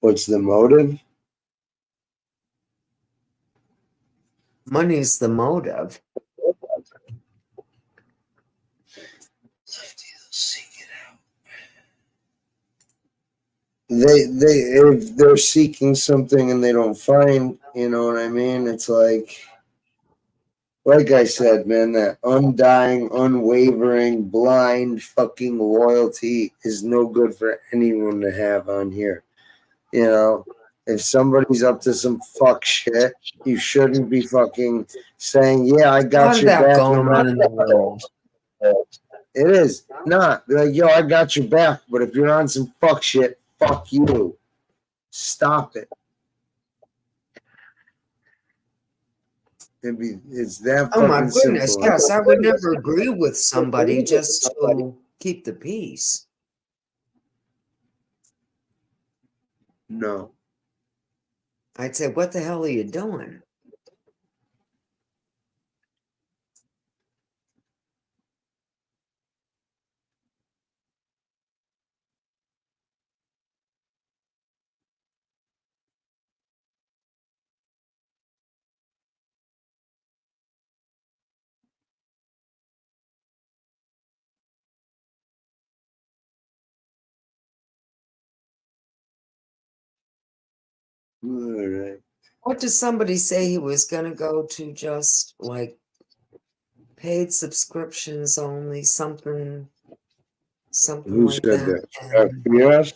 What's the motive? Money's the motive. They if they're seeking something and they don't find, you know what I mean? It's like I said, man, that undying, unwavering, blind fucking loyalty is no good for anyone to have on here. You know, if somebody's up to some fuck shit, you shouldn't be fucking saying, "Yeah, I A lot got of your that back." No going on matter in the world. it is not. Be like, "Yo, I got your back," but if you're on some fuck shit, fuck you. Stop it. It's that Oh my fucking goodness, simple. yes, I would never agree with somebody just to keep the peace. No. I'd say, what the hell are you doing? All right. What does somebody say he was going to go to just like paid subscriptions only, something Who like said that? that? Yes.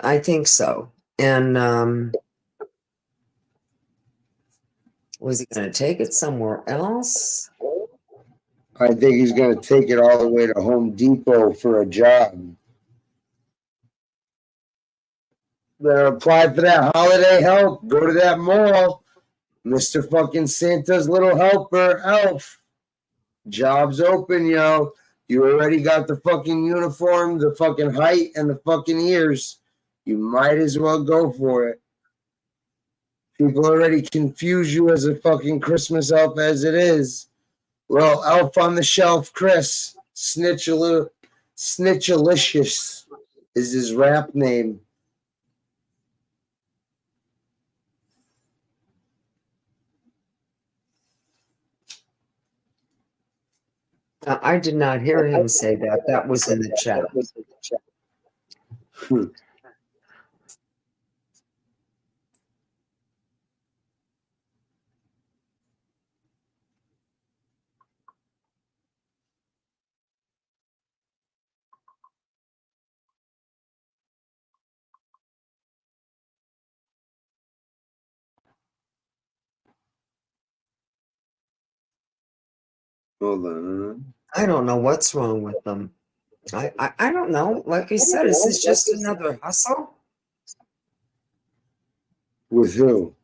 I think so. And was he going to take it somewhere else? I think he's going to take it all the way to Home Depot for a job. Better apply for that holiday help. Go to that mall. Mr. fucking Santa's little helper, elf. Job's open, yo. You already got the fucking uniform, the fucking height, and the fucking ears. You might as well go for it. People already confuse you as a fucking Christmas elf as it is. Well, Elf on the Shelf, Chris. Snitchalicious is his rap name. I did not hear him say that. That was in the chat. Hold on. I don't know what's wrong with them. I don't know. Like I said, is this just another hustle? With who?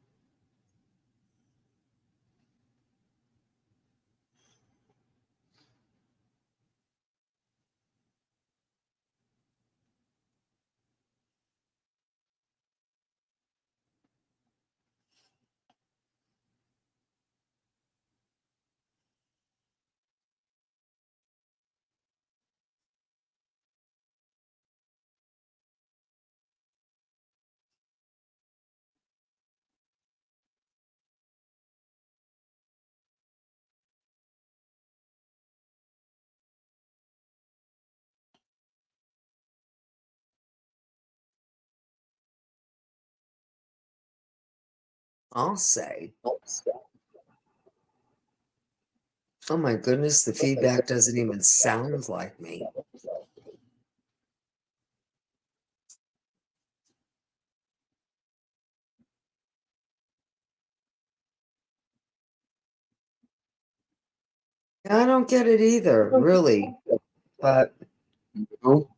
I'll say. Oh my goodness, the feedback doesn't even sound like me. I don't get it either, really. But No?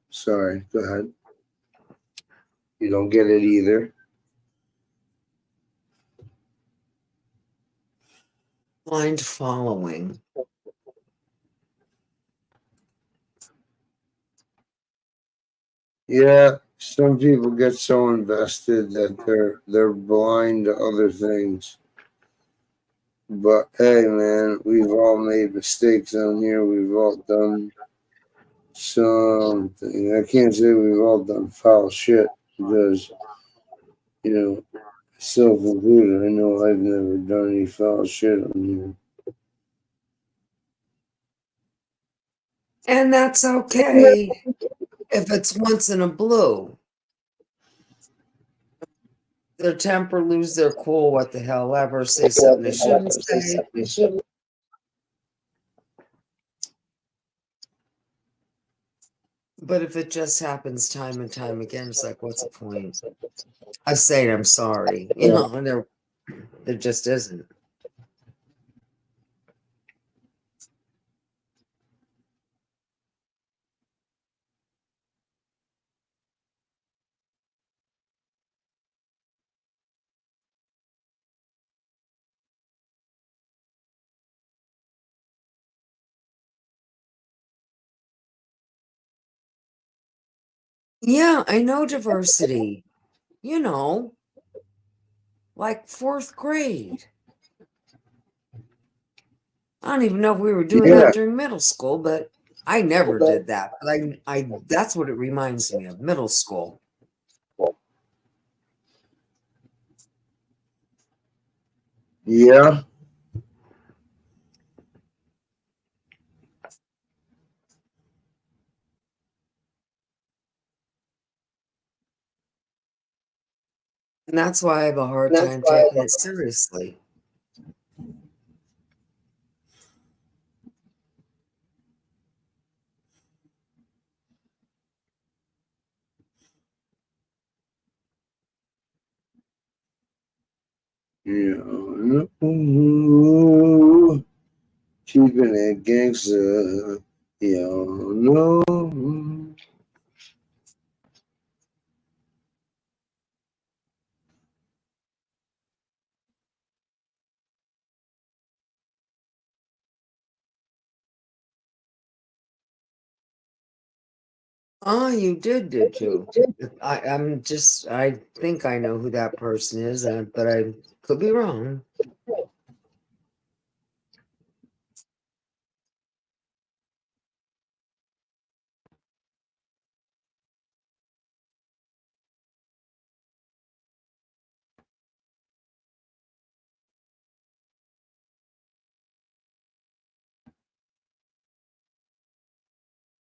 Sorry, go ahead. You don't get it either. blind following. Yeah, some people get so invested that they're blind to other things. But hey, man, we've all made mistakes on here. We've all done something. I can't say we've all done foul shit because, you know, self included. I know I've never done any foul shit on here. And that's okay if it's once in a blue. Their temper, lose their cool, what the hell ever, say something they shouldn't say. But if it just happens time and time again, it's like, what's the point of saying I'm sorry? You know, and there just isn't. Yeah, I know diversity. You know, like 4th grade. I don't even know if we were doing that during middle school, but I never did that. But I that's what it reminds me of, middle school. Yeah. And that's why I have a hard time taking it seriously. Yeah. Keeping it gangster. Yeah. No. Oh, you did you? I think I know who that person is, but I could be wrong.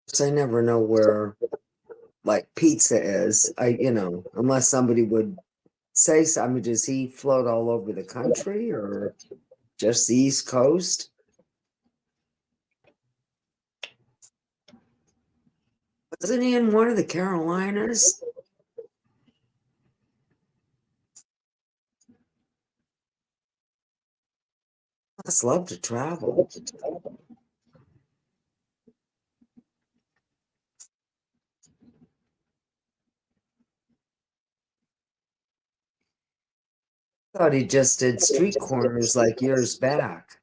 So I never know where like pizza is. Unless somebody would say so. I mean, does he float all over the country or just the East Coast? Wasn't he in one of the Carolinas? I must love to travel. Thought he just did street corners like years back.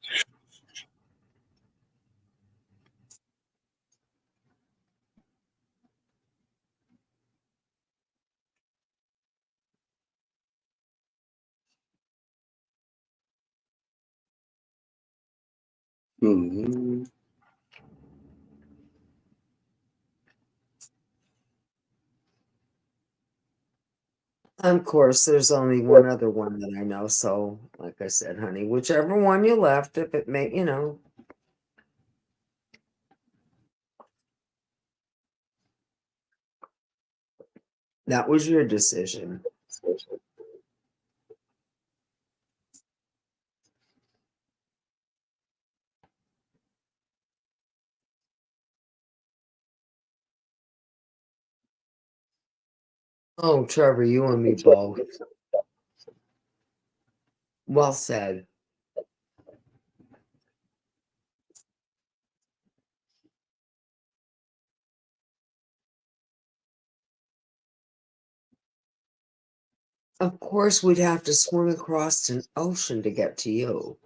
Mm-hmm. Of course, there's only one other one that I know. So, like I said, honey, whichever one you left, if it may, That was your decision. Oh, Trevor, you and me both. Well said. Of course, we'd have to swim across an ocean to get to you.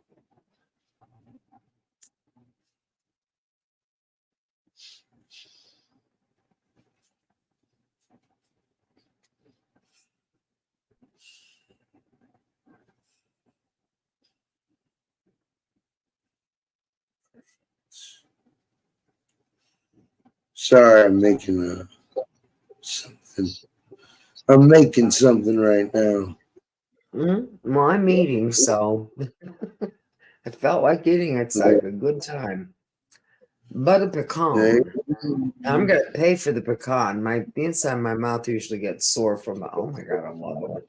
Sorry, I'm making something. I'm making something right now. Well, I'm eating, so I felt like eating it, so I had a good time. Butter pecan. I'm gonna pay for the pecan. The inside of my mouth usually gets sore from it. Oh my god, I love it.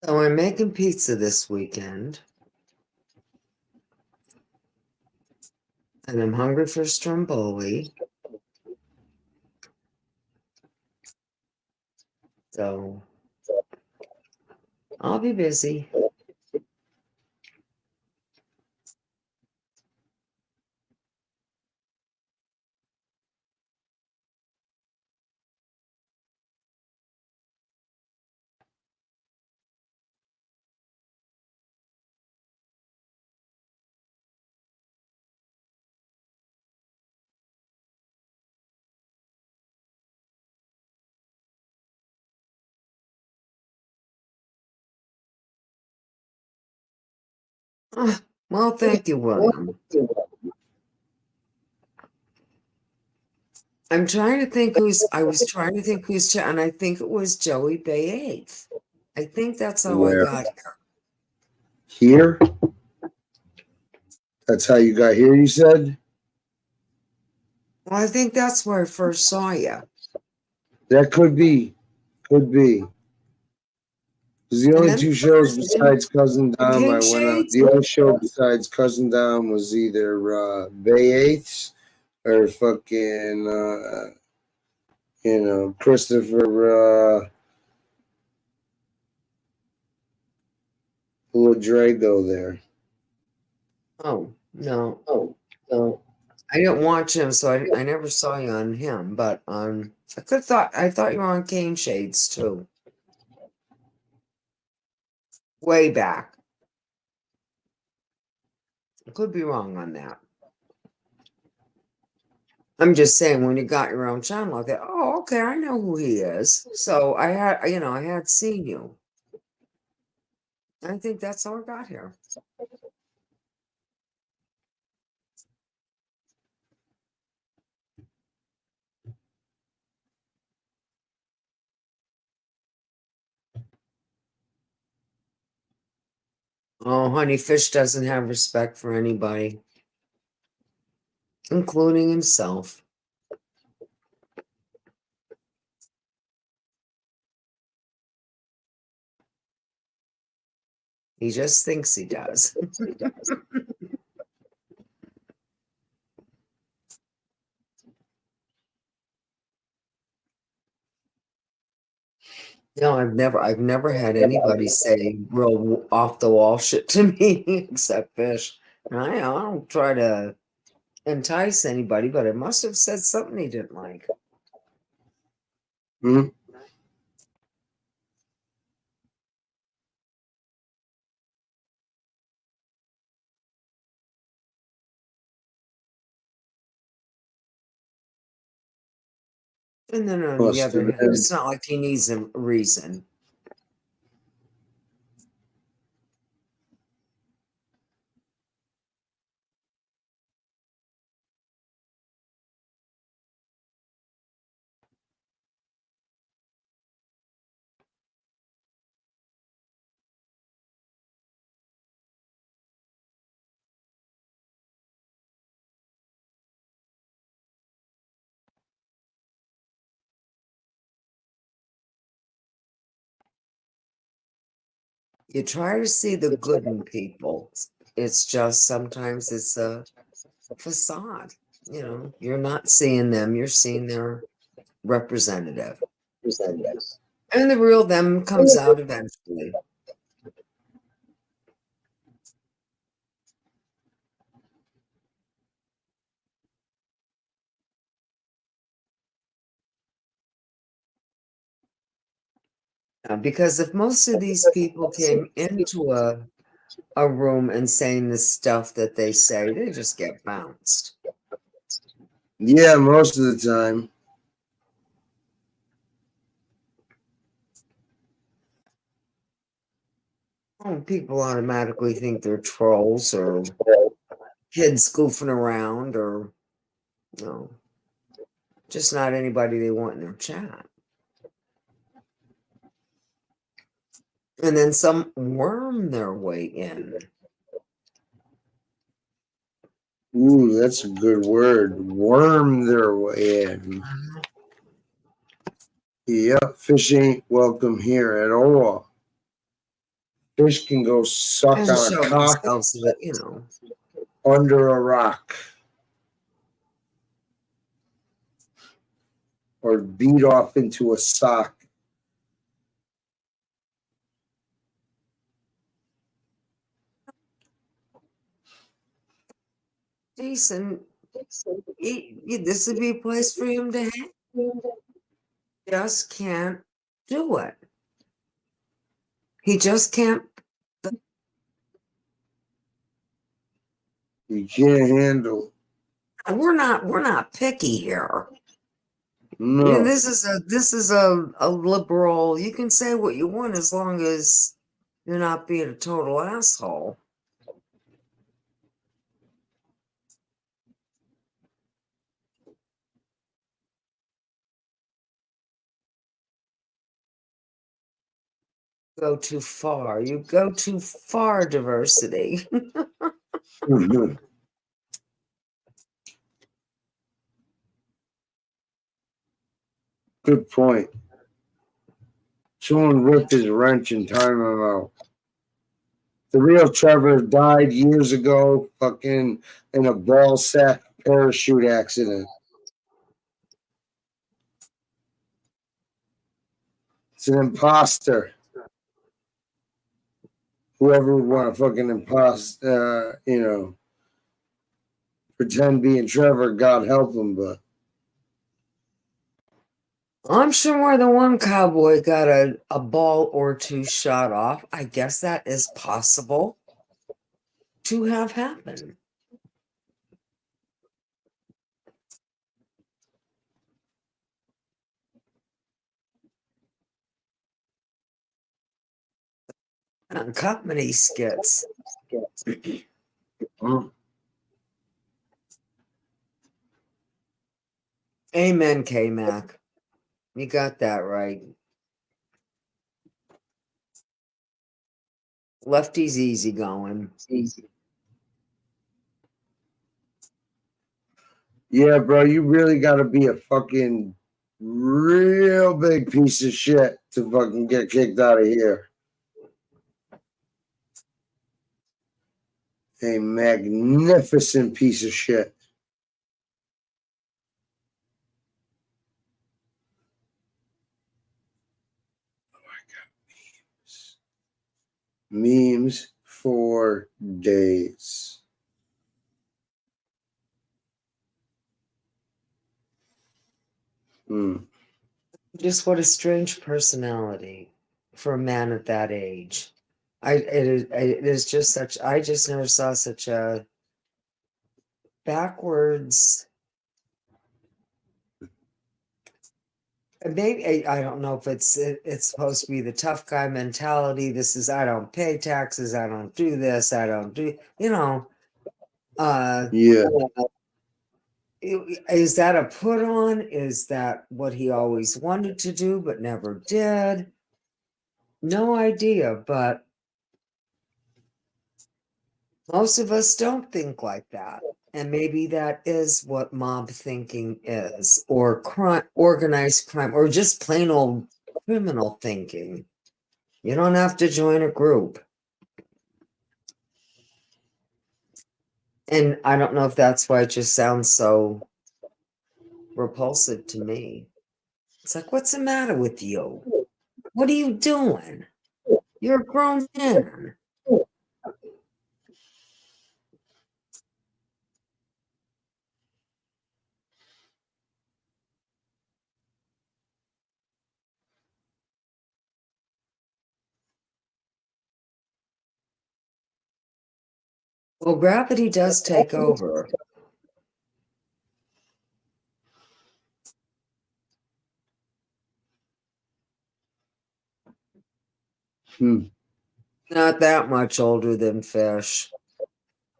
So I'm making pizza this weekend. And I'm hungry for stromboli. So I'll be busy. Well, thank you, William. I'm trying to think I was trying to think who's, and I think it was Joey Bay 8th. I think that's how I Where? got Here? That's how you got here, you said? Well, I think that's where I first saw you. That could be. Could be. Because the only two shows besides Cousin Dom I went out. The only show besides Cousin Dom was either Bay 8ths or fucking, Christopher Ladrago there. Oh, no. I didn't watch him, so I never saw you on him, but I thought you were on Cane Shades too. Way back. I could be wrong on that. I'm just saying, when you got your own channel, I thought, oh, okay, I know who he is. So I had seen you. I think that's how I got here. Oh, honey, Fish doesn't have respect for anybody, including himself. He just thinks he does. No, I've never had anybody say real off the wall shit to me except Fish. And I don't try to entice anybody, but I must have said something he didn't like. Hmm? And then on the other hand, it's not like he needs a reason. You try to see the good in people. It's just sometimes it's a facade. You know, you're not seeing them, you're seeing their representative. And the real them comes out eventually. Because if most of these people came into a room and saying the stuff that they say, they just get bounced. Yeah, most of the time. People automatically think they're trolls or kids goofing around or, you know, just not anybody they want in their chat. And then some worm their way in. Ooh, that's a good word. Worm their way in. Yep, fish ain't welcome here at all. Fish can go suck And on show a cock themselves that, you know. under a rock. Or beat off into a sock. Decent. This would be a place for him to hang. Just can't do it. He just can't. You can't handle. We're not picky here. No. Yeah, this is a liberal. You can say what you want as long as you're not being a total asshole. Go too far. You go too far, diversity. Mhm. Good point. Someone ripped his wrench and time him out. The real Trevor died years ago, fucking in a ball sack parachute accident. It's an imposter. Whoever would want to fucking pretend being Trevor, God help him, but I'm sure more than one cowboy got a ball or two shot off. I guess that is possible to have happened. Comedy skits. Amen, K-Mac. You got that right. Lefty's easy going. yeah, bro, you really got to be a fucking real big piece of shit to fucking get kicked out of here. A magnificent piece of shit. Memes for days. Just what a strange personality for a man at that age. It is just such. I just never saw such a backwards. Maybe I don't know if it's supposed to be the tough guy mentality. This is I don't pay taxes. I don't do this. I don't do. Yeah. Is that a put on? Is that what he always wanted to do but never did? No idea, but most of us don't think like that. And maybe that is what mob thinking is, or crime, organized crime, or just plain old criminal thinking. You don't have to join a group. And I don't know if that's why it just sounds so repulsive to me. It's like, what's the matter with you? What are you doing? You're a grown man. Well, gravity does take over. Not that much older than fish.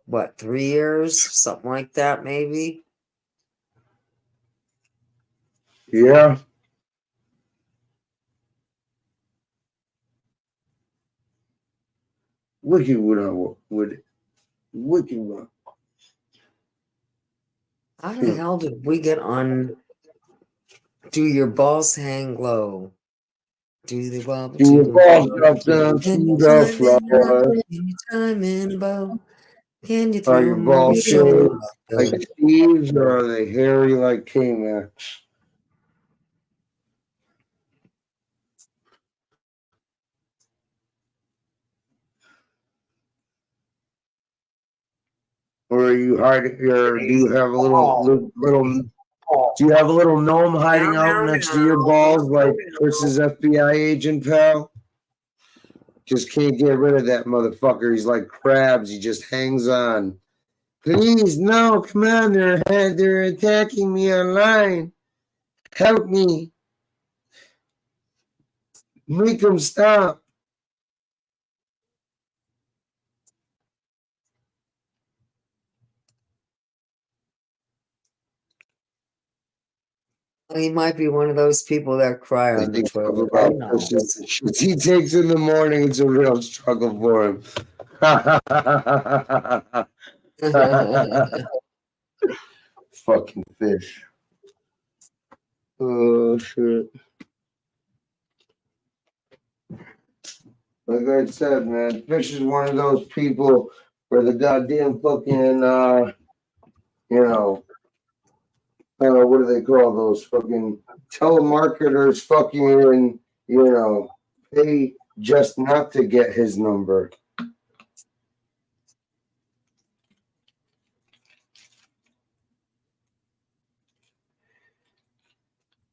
What, 3 years? Something like that, maybe? Yeah. Wicked would wicked one. How the hell did we get on? Do your balls hang low? Do the bubble Do your balls drop down to the floor? Anytime in a bow. Can you Are throw your me balls a shaved like Steve's or are they hairy like K-Max? Or are you hiding? Or do you have a little? Do you have a little gnome hiding out next to your balls like Chris's FBI agent pal? Just can't get rid of that motherfucker. He's like crabs. He just hangs on. Please, no, come on. They're attacking me online. Help me. Make them stop. He might be one of those people that cry on the toilet. About the shit he takes in the morning. It's a real struggle for him. Fucking fish. Oh shit. Like I said, man, fish is one of those people where the goddamn fucking what do they call those fucking telemarketers fucking pay just not to get his number.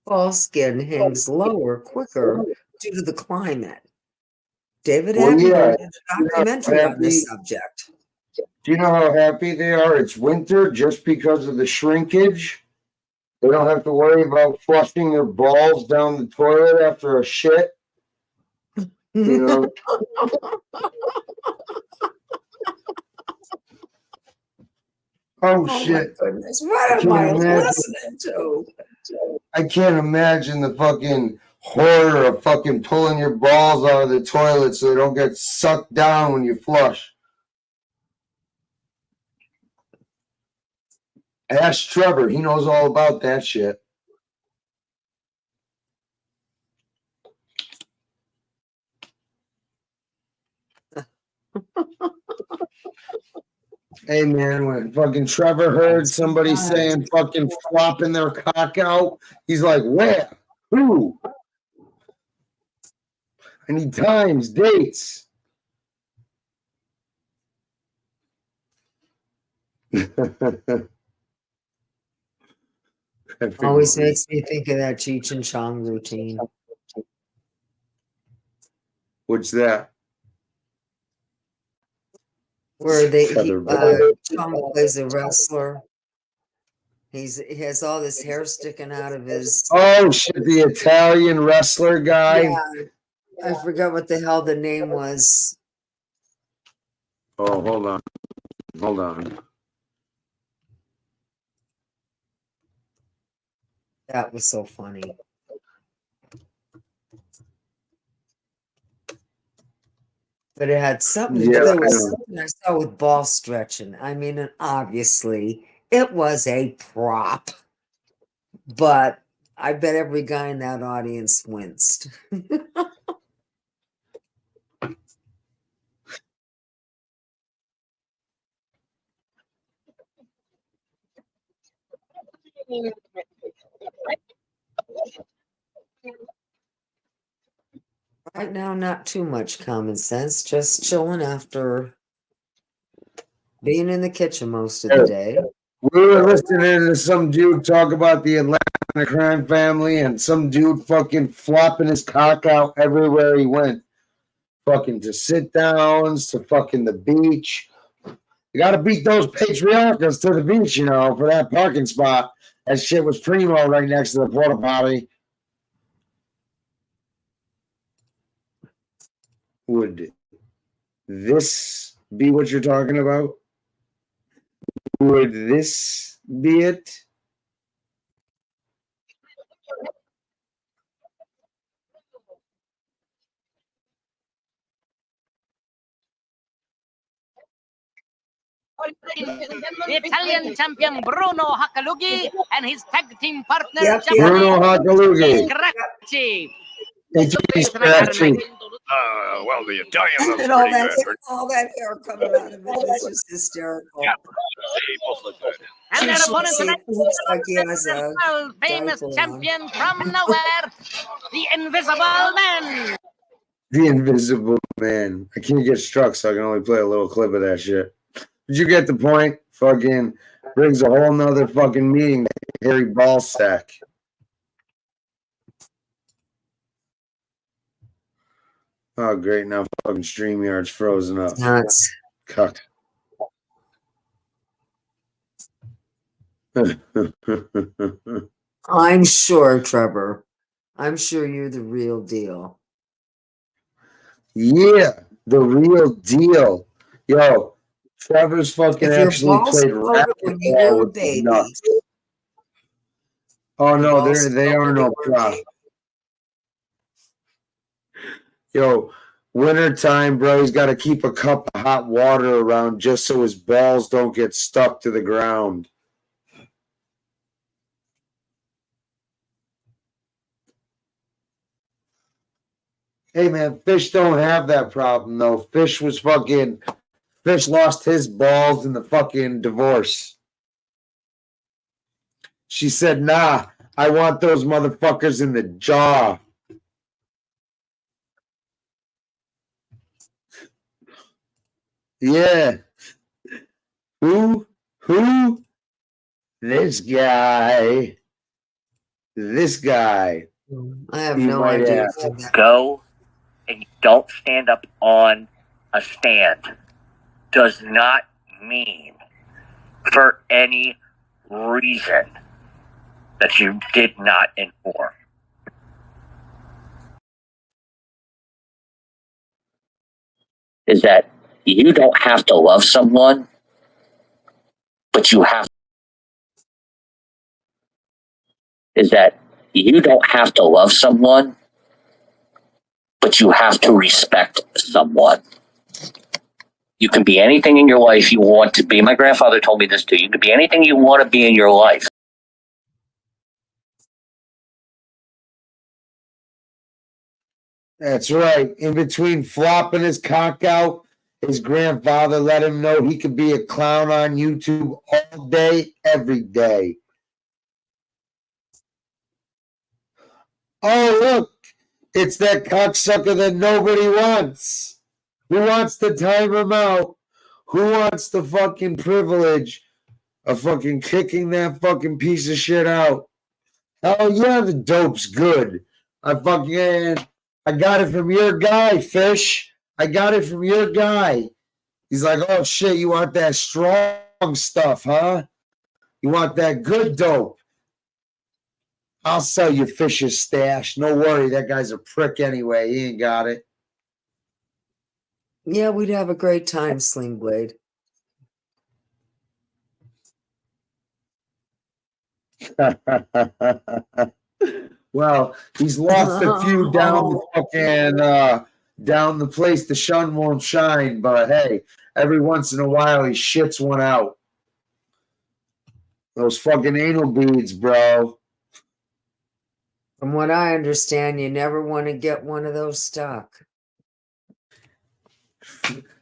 Fall skin hangs lower quicker due to the climate. David Well, Attenborough yeah. did a documentary on this subject. Do you know how happy they are? It's winter just because of the shrinkage. They don't have to worry about flushing their balls down the toilet after a shit. You know? Oh shit. My goodness. What am I listening to? I can't imagine the fucking horror of fucking pulling your balls out of the toilet so they don't get sucked down when you flush. Ask Trevor. He knows all about that shit. Hey man, when fucking Trevor heard somebody saying fucking flopping their cock out, he's like, where? Who? I need times, dates. Always makes me think of that Cheech and Chong routine. What's that? Where Chong plays a wrestler. He has all this hair sticking out of his. Oh shit! The Italian wrestler guy. Yeah, I forgot what the hell the name was. Oh, hold on. That was so funny. But it had something. Yeah, There was something I saw with ball stretching. I mean, and obviously it was a prop, but I bet every guy in that audience winced. Right now, not too much common sense, just chilling after being in the kitchen most of the day. We were listening to some dude talk about the Atlanta crime family and some dude fucking flopping his cock out everywhere he went. Fucking to sit downs, to fucking the beach. You got to beat those patriarchas to the beach, for that parking spot. That shit was primo right next to the porta potty. Would this be what you're talking about? Would this be it? The Italian champion Bruno Hakalugi and his tag team partner Bruno Hakalugi. Scratchy. Well, the Italian looks And all pretty that, good. all that hair coming out of it is just hysterical. Yeah, they both look good. And their opponent tonight Looks like he has a world famous diaper on. champion from nowhere, the Invisible Man. The Invisible Man. I can't get struck, so I can only play a little clip of that shit. Did you get the point? Fucking brings a whole nother fucking meaning to Harry Ballsack. Oh, great. Now fucking StreamYard's frozen up. Nuts. Cuck. I'm sure, Trevor. I'm sure you're the real deal. Yeah, the real deal. Yo, Trevor's fucking If your actually balls played floated when you were a racquetball with baby. nuts. Oh no, balls they are floated no when you were a problem. baby. Yo, wintertime, bro, he's got to keep a cup of hot water around just so his balls don't get stuck to the ground. Hey, man, Fish don't have that problem, though. Fish lost his balls in the fucking divorce. She said, nah, I want those motherfuckers in the jaw. Yeah. Who? This guy. I have You no might idea. ask. who that- Go and don't stand up on a stand does not mean for any reason that you did not inform. Is that you don't have to love someone, but you have. Is that you don't have to love someone, but you have to respect someone. You can be anything in your life you want to be. My grandfather told me this too. You can be anything you want to be in your life. That's right. In between flopping his cock out, his grandfather let him know he could be a clown on YouTube all day, every day. Oh, look, it's that cocksucker that nobody wants. Who wants to time him out? Who wants the fucking privilege of fucking kicking that fucking piece of shit out? Oh, yeah, the dope's good. I got it from your guy, Fish. I got it from your guy. He's like, oh, shit, you want that strong stuff, huh? You want that good dope? I'll sell you Fish's stash. No worry, that guy's a prick anyway. He ain't got it. Yeah, we'd have a great time, Sling Blade. Well, he's lost a few down the fucking down the place the sun won't shine, but hey, every once in a while he shits one out. Those fucking anal beads, bro. From what I understand, you never want to get one of those stuck.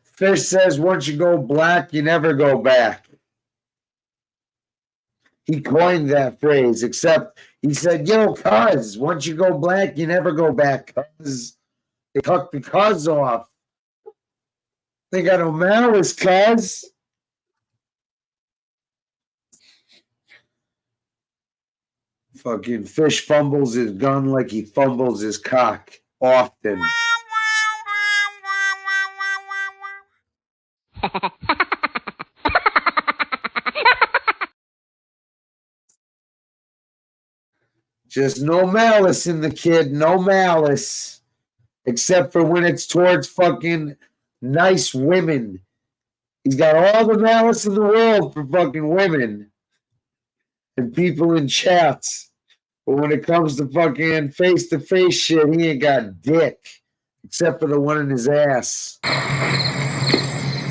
Fish says once you go black, you never go back. He coined that phrase, except he said, yo, cuz, once you go black, you never go back, cuz. They cut the cuz off. They got no malice, cuz. Fucking Fish fumbles his gun like he fumbles his cock often. Just no malice in the kid, no malice. Except for when it's towards fucking nice women. He's got all the malice in the world for fucking women and people in chats. But when it comes to fucking face-to-face shit, he ain't got dick. Except for the one in his ass.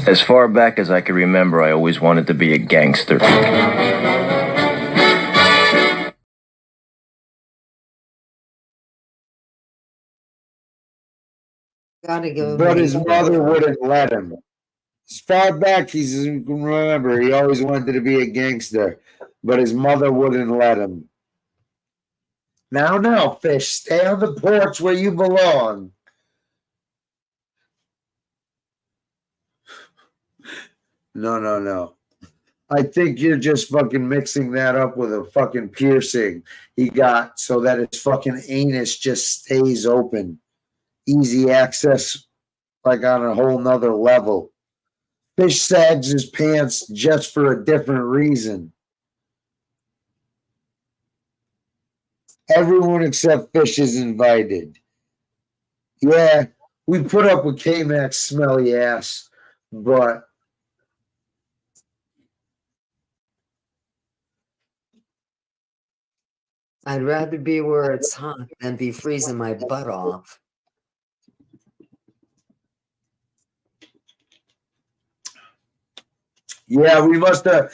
As far back as I can remember, I always wanted to be a gangster. Gotta give him But an his equal. mother wouldn't let him. As far back as he can remember, he always wanted to be a gangster. But his mother wouldn't let him. Now, Fish, stay on the porch where you belong. No. I think you're just fucking mixing that up with a fucking piercing he got so that his fucking anus just stays open. Easy access, like on a whole nother level. Fish sags his pants just for a different reason. Everyone except Fish is invited. Yeah, we put up with K-Mac's smelly ass, but I'd rather be where it's hot than be freezing my butt off. yeah, we must have,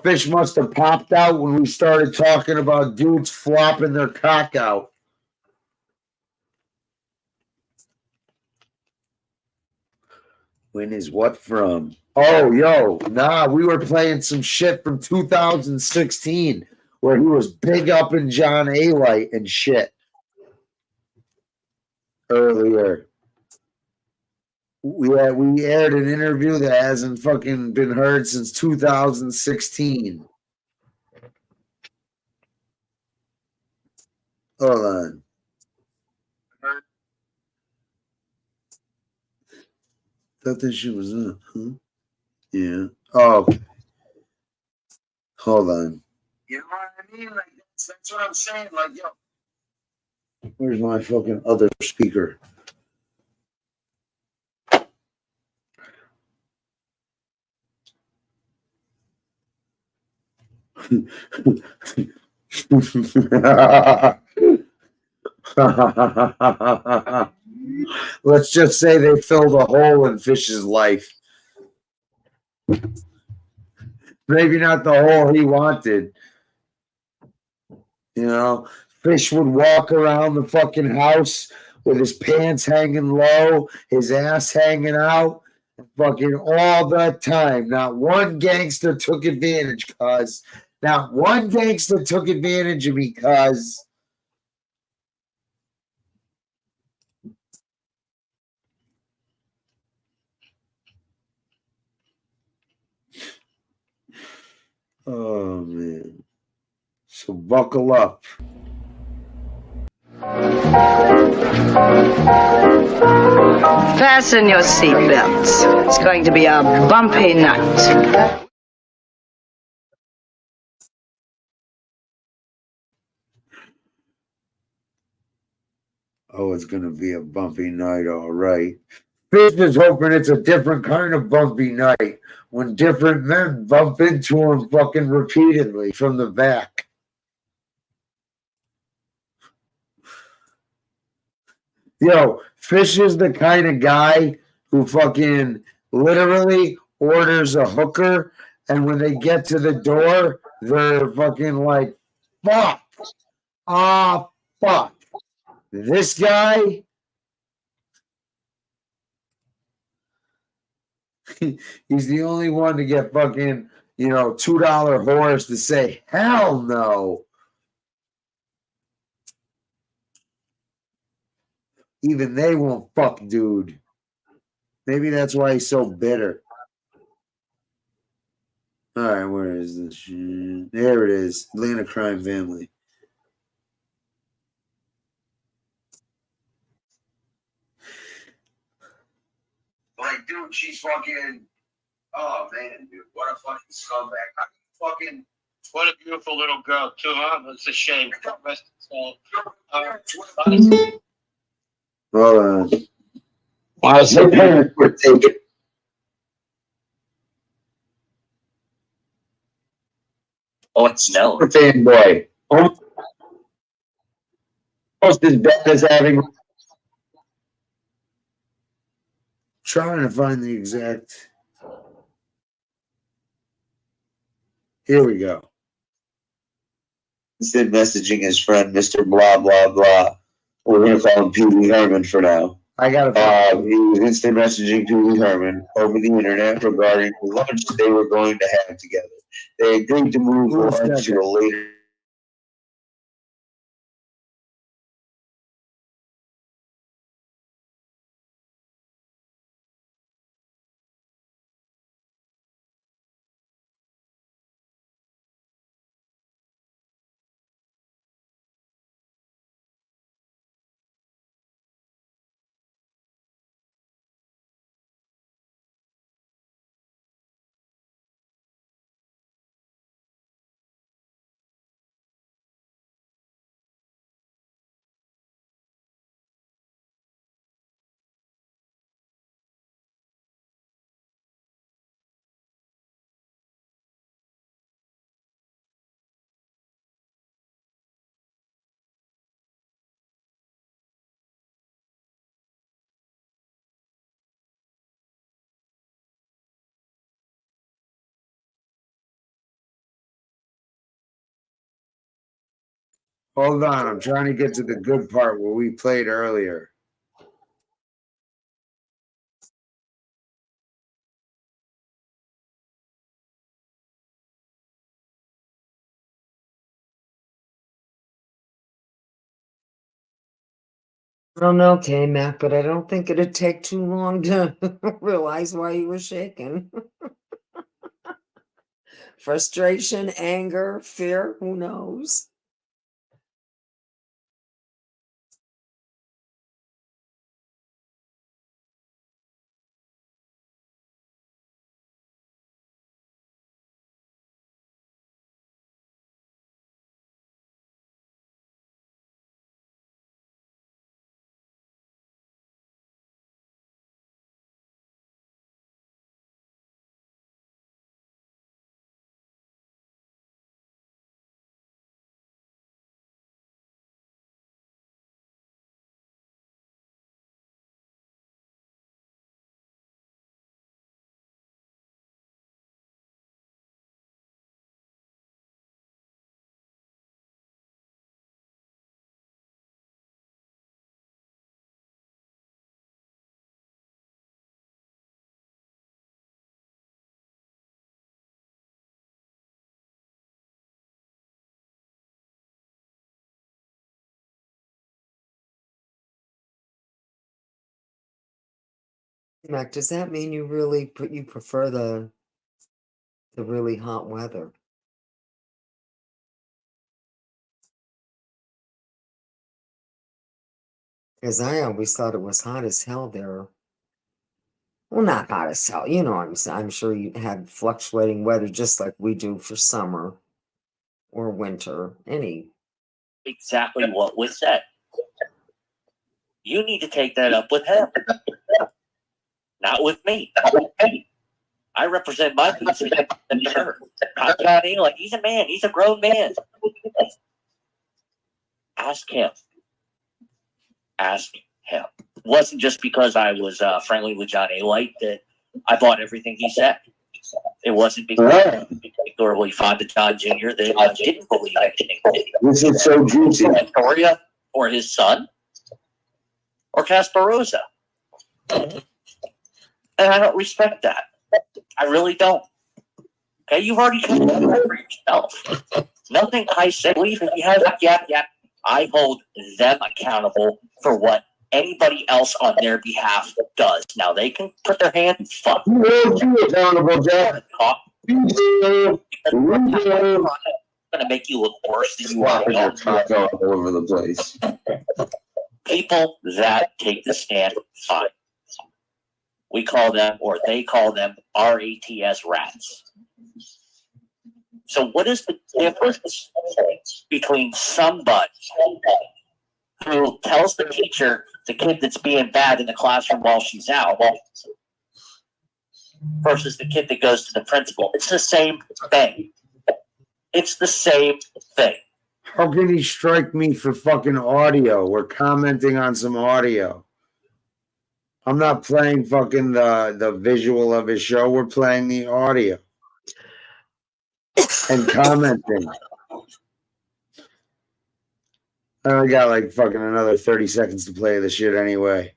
Fish must have popped out when we started talking about dudes flopping their cock out. When is what from? Oh, we were playing some shit from 2016 where he was big up in John A-Light and shit earlier. We aired an interview that hasn't fucking been heard since 2016. Hold on. Thought this shit was up, huh? Yeah. Oh, okay. Hold on. You know what I mean? Like that's what I'm saying. Like, where's my fucking other speaker? Let's just say they filled a hole in Fish's life. Maybe not the hole he wanted. Fish would walk around the fucking house with his pants hanging low, his ass hanging out, fucking all the time. Not one gangster took advantage, cuz. Not one gangster took advantage of me, cuz. Oh, man. So buckle up. Fasten your seatbelts. It's going to be a bumpy night. Oh, it's going to be a bumpy night, all right. Fish is hoping it's a different kind of bumpy night when different men bump into him fucking repeatedly from the back. Fish is the kind of guy who fucking literally orders a hooker, and when they get to the door, they're fucking like, fuck. Fuck. This guy, he's the only one to get fucking $2 whores to say, hell no. Even they won't fuck dude. Maybe that's why he's so bitter. All right, where is this shit? There it is. Atlanta Crime Family. Like, dude, she's fucking. Oh man, dude, what a fucking scumbag! Fucking. What a beautiful little girl, too, huh? It's a shame. Rest in Hold on. Why is her parents were taken? Oh, it's no. Fanboy. Almost as bad as having. Trying to find the exact. Here we go. Instead messaging his friend, Mr. Blah, blah, blah. We're going to call him Pee Wee Herman for now. He was instant messaging Pee Wee Herman over the internet regarding the lunch they were going to have together. They agreed to move the lunch to a later. Hold on, I'm trying to get to the good part where we played earlier. I don't know, K-Mac, but I don't think it'd take too long to realize why you were shaking. Frustration, anger, fear, who knows? Mac, does that mean you really you prefer the really hot weather? Because I always thought it was hot as hell there. Well, not hot as hell. You know what I'm saying. I'm sure you had fluctuating weather just like we do for summer or winter. Exactly what was said. You need to take that up with him, not with me. I represent my position and her. Not Johnny. Like, he's a man. He's a grown man. Ask him. Ask him. It wasn't just because I was friendly with John A. White that I bought everything he said. It wasn't because I was particularly fond of John Jr. that I didn't believe anything. This is so juicy. Victoria or his son or Casparosa. And I don't respect that. I really don't. Okay, you've already come up for yourself. Nothing I say, believe if you have, I hold them accountable for what anybody else on their behalf does. Now they can put their hand and fuck. Who holds you accountable, Jeff? I'm gonna make you look worse than you are. All over the place. People that take the stand, fine. We call them, or they call them, RATS rats. So what is the difference between somebody who tells the teacher the kid that's being bad in the classroom while she's out versus the kid that goes to the principal? It's the same thing. It's the same thing. How can he strike me for fucking audio? We're commenting on some audio. I'm not playing fucking the visual of his show. We're playing the audio and commenting. I only got like fucking another 30 seconds to play the shit anyway.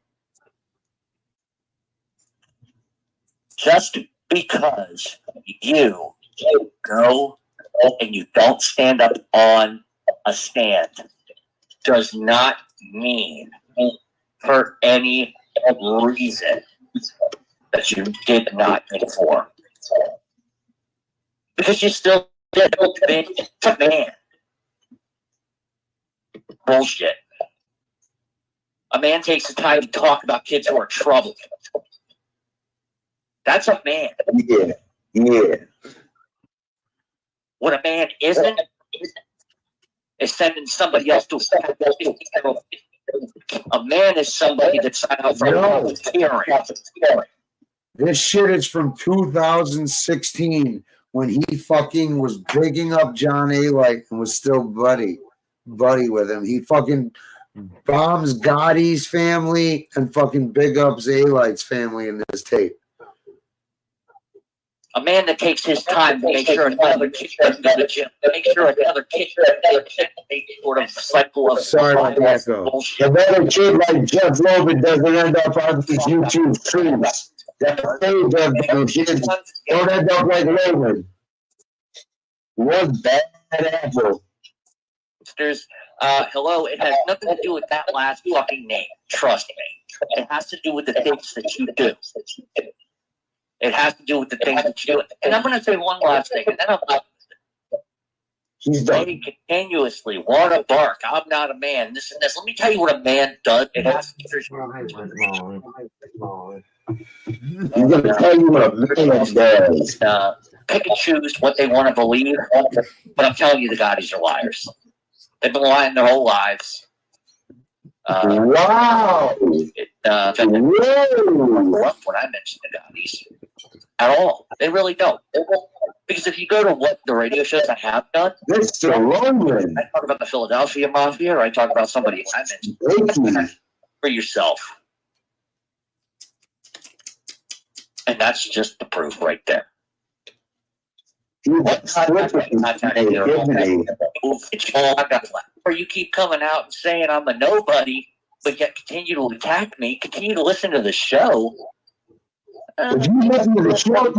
Just because you go and you don't stand up on a stand does not mean for any reason that you did not conform. Because you still did. It's a man. Bullshit. A man takes the time to talk about kids who are troubled. That's a man. Yeah. What a man isn't is sending somebody else to a man is somebody that's signed up for hearing. This shit is from 2016 when he fucking was bigging up John A-Light and was still buddy with him. He fucking bombs Gotti's family and fucking big ups A-Light's family in this tape. A man that takes his time to make sure another kid doesn't go to gym, to make sure another kid sort of cycle of sorry about that though. Another kid like Jeff Logan doesn't end up on these YouTube streams. That's the kids don't end up like Logan. One bad apple. There's hello, it has nothing to do with that last fucking name. Trust me. It has to do with the things that you do. It has to do with the things that you do. And I'm going to say one last thing, and then I'm done. They continuously want to bark. I'm not a man. This and this. Let me tell you what a man does. It has to I'm going to tell you what a man does. Pick and choose what they want to believe. But I'm telling you, the Gottis are liars. They've been lying their whole lives. Wow. When I mention the Gottis at all. They really don't. Because if you go to what the radio shows I have done, I talk about the Philadelphia Mafia, or I talk about somebody I mentioned for yourself. And that's just the proof right there. Or you keep coming out and saying I'm a nobody, but yet continue to attack me, continue to listen to the show. If you listen to the short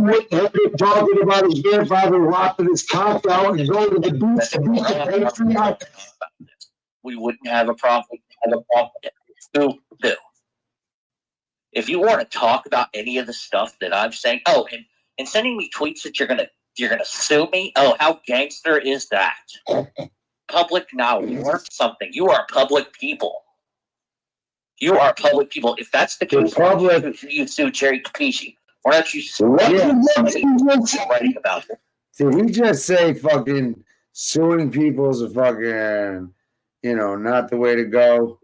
talking about his grandfather lopping his cock out and going to the beach to beat the Patriot, we wouldn't have a problem. Do. If you want to talk about any of the stuff that I'm saying, and sending me tweets that you're gonna sue me. Oh, how gangster is that? Public knowledge. You learned something. You are public people. You are public people. If that's the case, you sue Jerry Capisci. Why don't you sue writing about it? Did he just say fucking suing people is a fucking, not the way to go?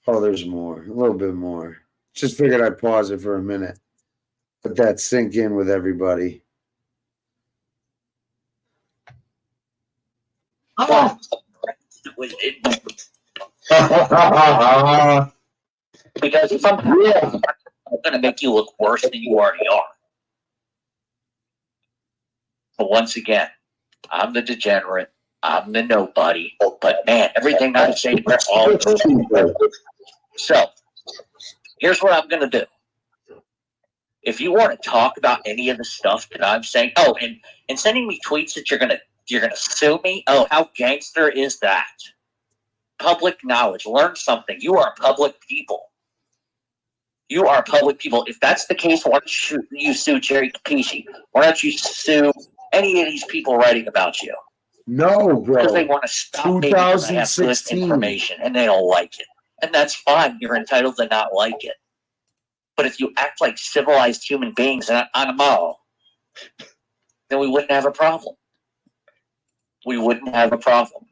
Oh, there's more. A little bit more. Just figured I'd pause it for a minute. Let that sink in with everybody. Because somehow I'm going to make you look worse than you already are. But once again, I'm the degenerate. I'm the nobody. But man, everything I say is all. So here's what I'm going to do. If you want to talk about any of the stuff that I'm saying, and sending me tweets that you're gonna sue me. Oh, how gangster is that? Public knowledge. Learn something. You are public people. You are public people. If that's the case, why don't you sue Jerry Capisci? Why don't you sue any of these people writing about you? No, bro. Because they want to stop me because I have good information and they don't like it. And that's fine. You're entitled to not like it. But if you act like civilized human beings and animal, then we wouldn't have a problem. We wouldn't have a problem.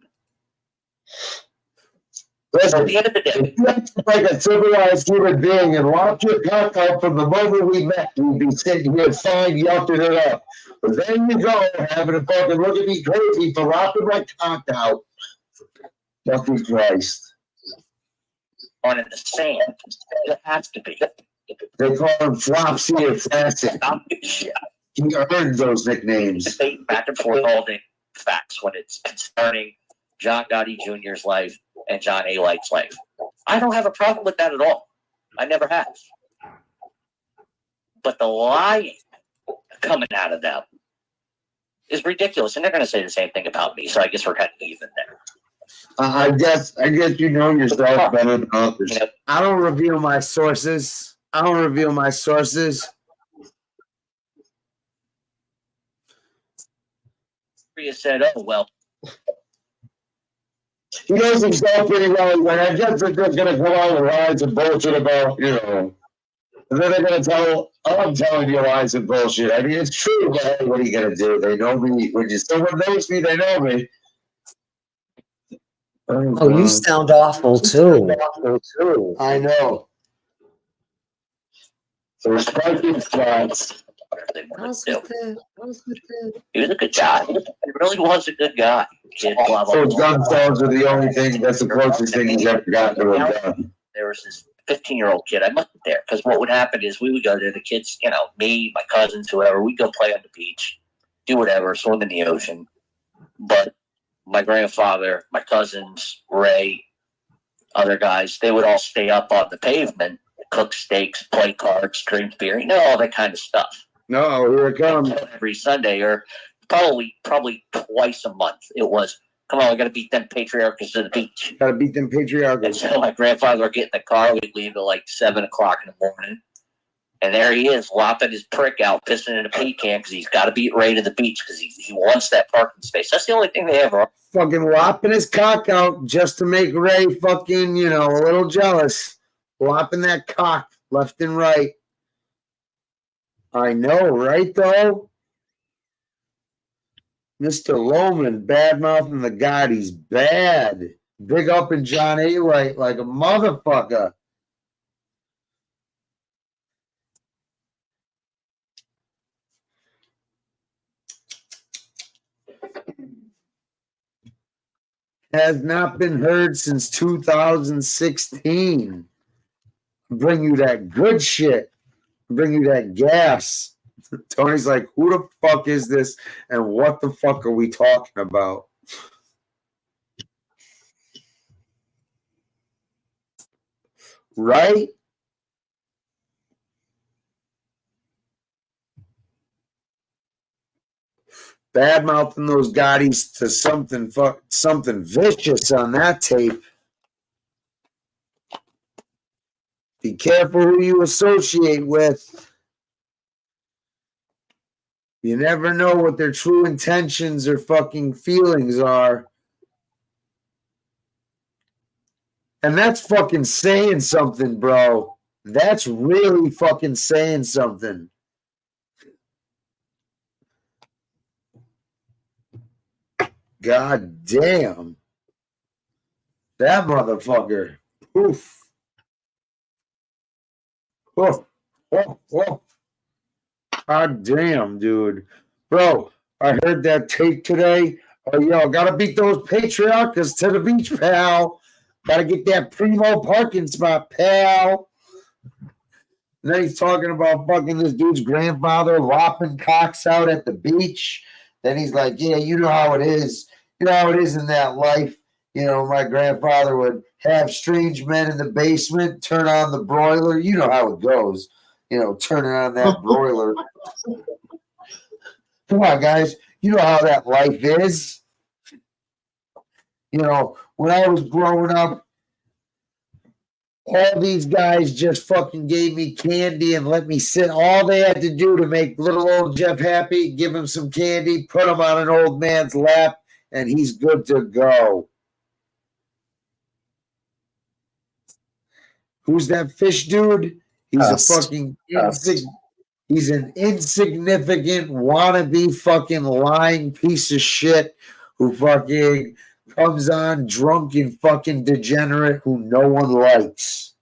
Listen, at the end of the day, if you act like a civilized human being and lock your cock out from the moment we met, you'd be sitting here fine, yucking it up. But there you go, having a fucking look at me crazy for locking my cock out. Fucking Christ. On in the sand, it has to be. They call him Flopsy or Flaccid. He earned those nicknames. Debate back and forth all day facts when it's concerning John Gotti Jr.'s life and John A. Light's life. I don't have a problem with that at all. I never have. But the lying coming out of them is ridiculous, and they're going to say the same thing about me. So I guess we're kind of even there. I guess you know yourself better than others. I don't reveal my sources. Rhea said, "Oh well." He knows himself pretty well. Like, I guess they're just going to come out with lies and bullshit about, you know. And then they're going to tell, I'm telling you lies and bullshit. I mean, it's true, but hey, what are you going to do? They know me. When someone knows me, they know me. Oh, you sound awful, too. I know. So we're spiking shots. He was a good guy. He really was a good guy. Those gun songs are the only thing, that's the closest thing he's ever gotten to a gun. There was this 15-year-old kid. I met him there because what would happen is we would go there, the kids, you know, me, my cousins, whoever, we'd go play on the beach, do whatever, swim in the ocean. But my grandfather, my cousins, Ray, other guys, they would all stay up on the pavement, cook steaks, play cards, drink beer, you know, all that kind of stuff. No, here it comes. Every Sunday, or probably twice a month. It was, come on, we got to beat them patriarchs to the beach. Got to beat them patriarchs. And so my grandfather would get in the car. We'd leave at like 7 o'clock in the morning. And there he is, lopping his prick out, pissing in a pecan because he's got to beat Ray to the beach because he wants that parking space. That's the only thing they ever. Fucking lopping his cock out just to make Ray fucking, you know, a little jealous. Lopping that cock left and right. I know, right, though? Mr. Loman, bad-mouthing the God, he's bad. Big up in John A. Light like a motherfucker. Has not been heard since 2016. Bring you that good shit. Bring you that gas. Tony's like, who the fuck is this? And what the fuck are we talking about? Right? Bad mouthing those Gottis to something vicious on that tape. Be careful who you associate with. You never know what their true intentions or fucking feelings are. And that's fucking saying something, bro. That's really fucking saying something. God damn. That motherfucker. Oof. Oh, oh, oh. God damn, dude. Bro, I heard that tape today. Oh, yo, gotta beat those patriarchs to the beach, pal. Gotta get that primo parking spot, pal. And then he's talking about fucking this dude's grandfather lopping cocks out at the beach. Then he's like, yeah, you know how it is. You know how it is in that life. You know, my grandfather would have strange men in the basement, turn on the broiler. You know how it goes. turning on that broiler. Come on, guys. You know how that life is. When I was growing up, all these guys just fucking gave me candy and let me sit. All they had to do to make little old Jeff happy, give him some candy, put him on an old man's lap, and he's good to go. Who's that fish dude? He's a fucking he's an insignificant wannabe fucking lying piece of shit who fucking comes on drunk and fucking degenerate who no one likes.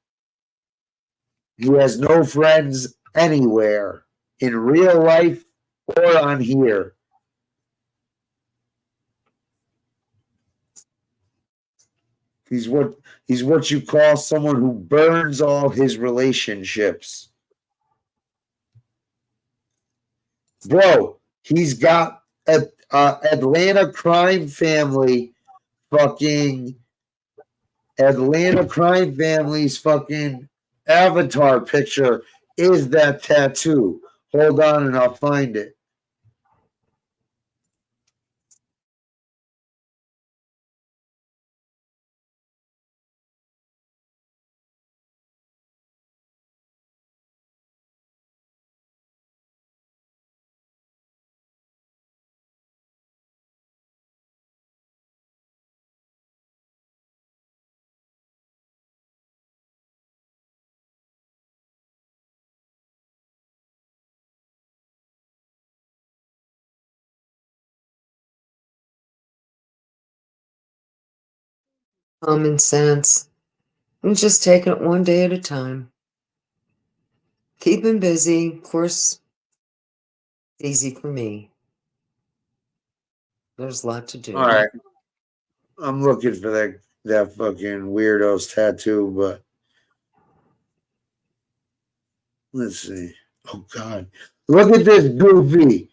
He has no friends anywhere in real life or on here. He's what you call someone who burns all his relationships. Bro, he's got a Atlanta crime family fucking Atlanta crime family's fucking avatar picture is that tattoo. Hold on and I'll find it. Common sense. I'm just taking it one day at a time. Keeping busy, of course, easy for me. There's a lot to do. All right. I'm looking for that fucking weirdo's tattoo, but let's see. Oh God. Look at this goofy.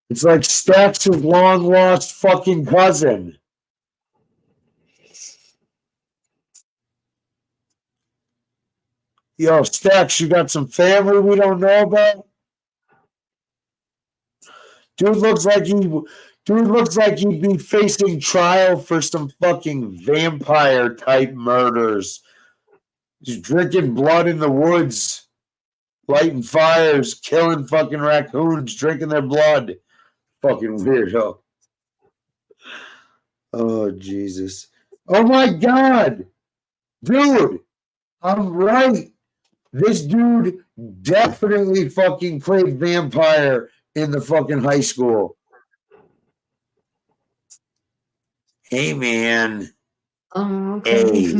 It's like Stacks' long lost fucking cousin. Yo, Stacks, you got some family we don't know about? Dude looks like he'd be facing trial for some fucking vampire type murders. Just drinking blood in the woods, lighting fires, killing fucking raccoons, drinking their blood. Fucking weirdo. Oh, Jesus. Oh, my God. Dude, I'm right. This dude definitely fucking played vampire in the fucking high school. Hey, man. Oh, okay.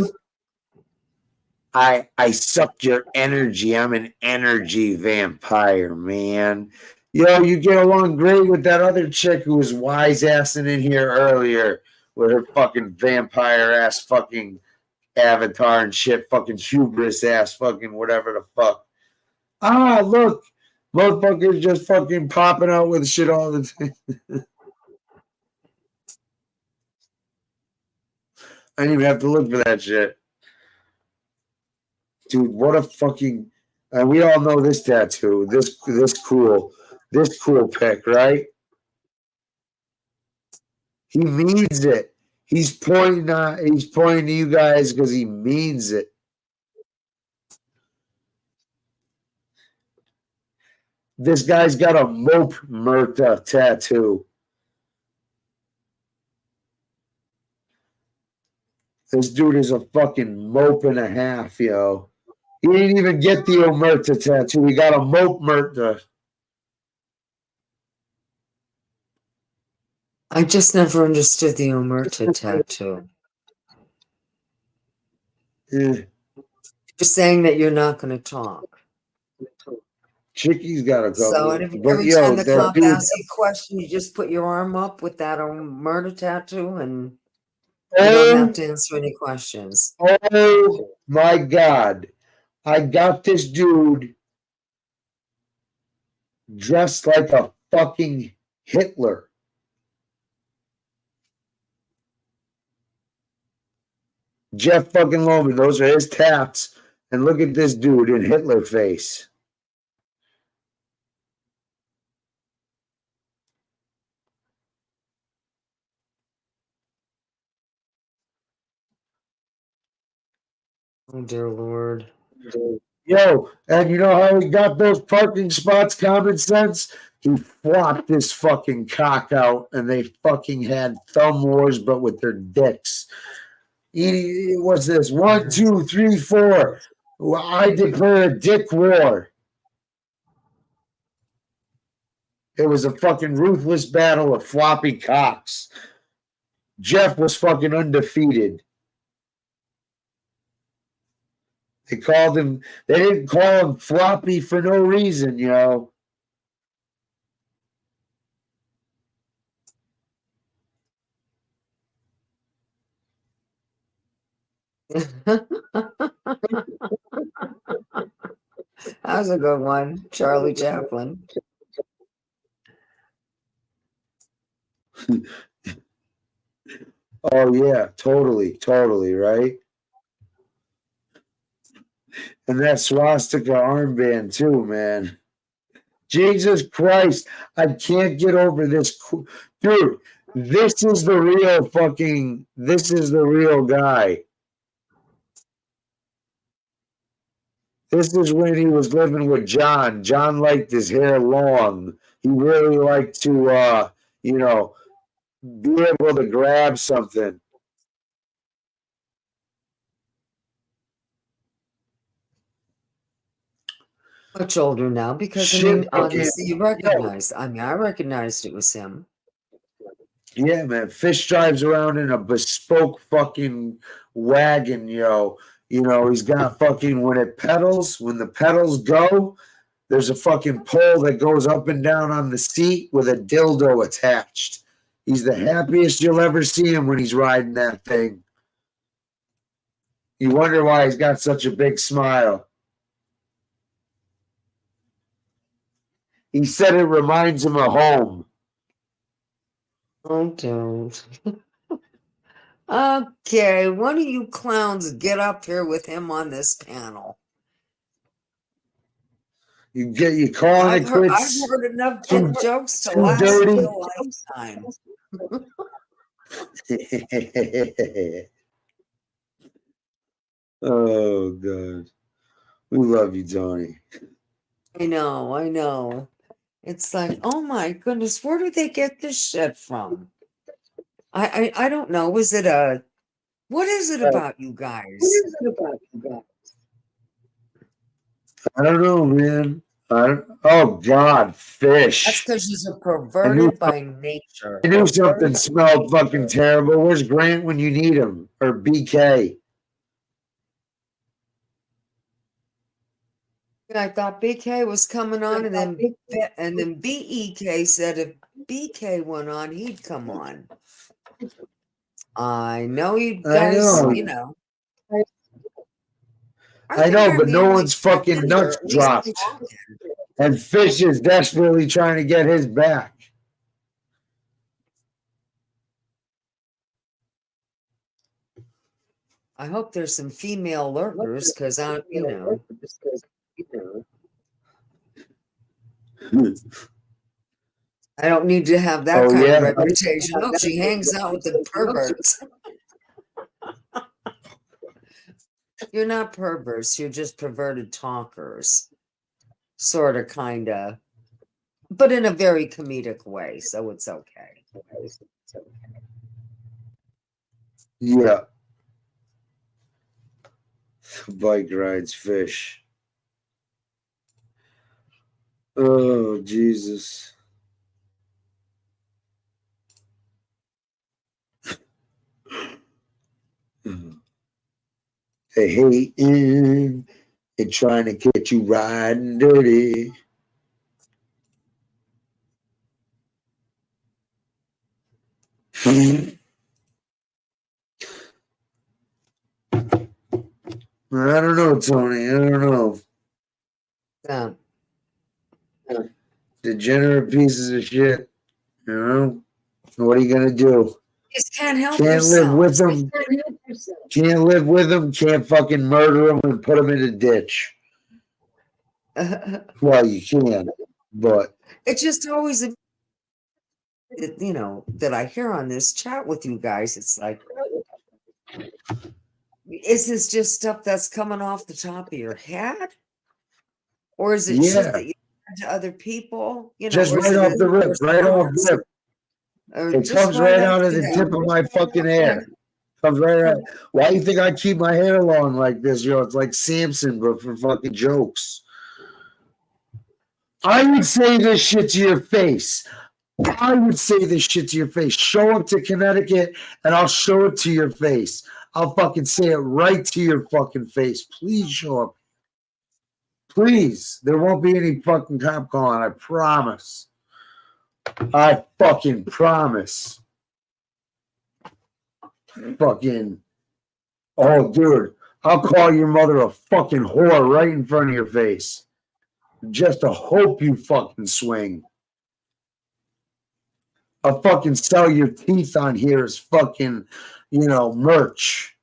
Hey. I sucked your energy. I'm an energy vampire, man. Yo, you get along great with that other chick who was wise-assing in here earlier with her fucking vampire-ass fucking avatar and shit, fucking hubris-ass fucking whatever the fuck. Ah, look. Motherfuckers just fucking popping out with shit all the time. I didn't even have to look for that shit. Dude, what a fucking... we all know this tattoo. This cool pic, right? He means it. He's pointing to you guys because he means it. This guy's got a mope Murta tattoo. This dude is a fucking mope and a half, yo. He didn't even get the Omerta tattoo. He got a mope Murta. I just never understood the Omerta tattoo. Yeah. You're saying that you're not going to talk. Chicky's got a couple. So every time the cop asks you a question, you just put your arm up with that Omerta tattoo and you don't have to answer any questions. Oh my God. I got this dude dressed like a fucking Hitler. Jeff fucking Loman, those are his tats. And look at this dude in Hitler face. Oh, dear Lord. Yo, and you know how he got those parking spots, common sense? He flopped his fucking cock out and they fucking had thumb wars, but with their dicks. What's this? 1, 2, 3, 4. Well, I declare a dick war. It was a fucking ruthless battle of floppy cocks. Jeff was fucking undefeated. They didn't call him floppy for no reason, yo. That was a good one, Charlie Chaplin. Oh yeah, totally, right? And that swastika armband too, man. Jesus Christ, I can't get over this, dude. This is the real guy. This is when he was living with John. John liked his hair long. He really liked to, be able to grab something. Much older now because Shit, obviously you recognized. I recognized it was him. Yeah, man. Fish drives around in a bespoke fucking wagon, yo. You know, he's got fucking when the pedals go, there's a fucking pole that goes up and down on the seat with a dildo attached. He's the happiest you'll ever see him when he's riding that thing. You wonder why he's got such a big smile. He said it reminds him of home. Oh, don't. Okay, one of you clowns get up here with him on this panel. You calling it quits. I've heard enough good jokes to last dirty. me a lifetime. Oh God, we love you, Tony. I know. It's like, oh my goodness, where do they get this shit from? I don't know. What is it about you guys? I don't know, man. Oh God, fish. That's because you're perverted by nature. I knew something smelled fucking terrible. Where's Grant when you need him? Or BK? I thought BK was coming on, and then BEK said if BK went on, he'd come on. I know you guys, I know, but no one's fucking nuts dropped. And Fish is desperately trying to get his back. I hope there's some female lurkers, because I don't need to have that kind of reputation. Look, she hangs out with the perverts. You're not perverts. You're just perverted talkers. Sort of, kind of. But in a very comedic way, so it's okay. Yeah. Bike rides fish. Oh, Jesus. They hating and trying to get you riding dirty. I don't know, Tony. I don't know. Yeah. Degenerate pieces of shit. You know? What are you going to do? Just can't help Can't yourself. live with them. Can't live with them. Can't fucking murder them and put them in a ditch. Well, you can, but it's just always, that I hear on this chat with you guys. It's like, is this just stuff that's coming off the top of your head? Or is it shit Yeah. that you said to other people? You know, Just or is right it off the rip, right off response? rip. Or It just comes right out out of the there? tip of my fucking hair. Comes right out. Why do you think I keep my hair long like this? Yo, it's like Samson, but for fucking jokes. I would say this shit to your face. I would say this shit to your face. Show up to Connecticut and I'll show it to your face. I'll fucking say it right to your fucking face. Please show up. Please. There won't be any fucking cop calling. I promise. I fucking promise. Fucking. Oh, dude. I'll call your mother a fucking whore right in front of your face. Just to hope you fucking swing. I'll fucking sell your teeth on here as fucking, merch.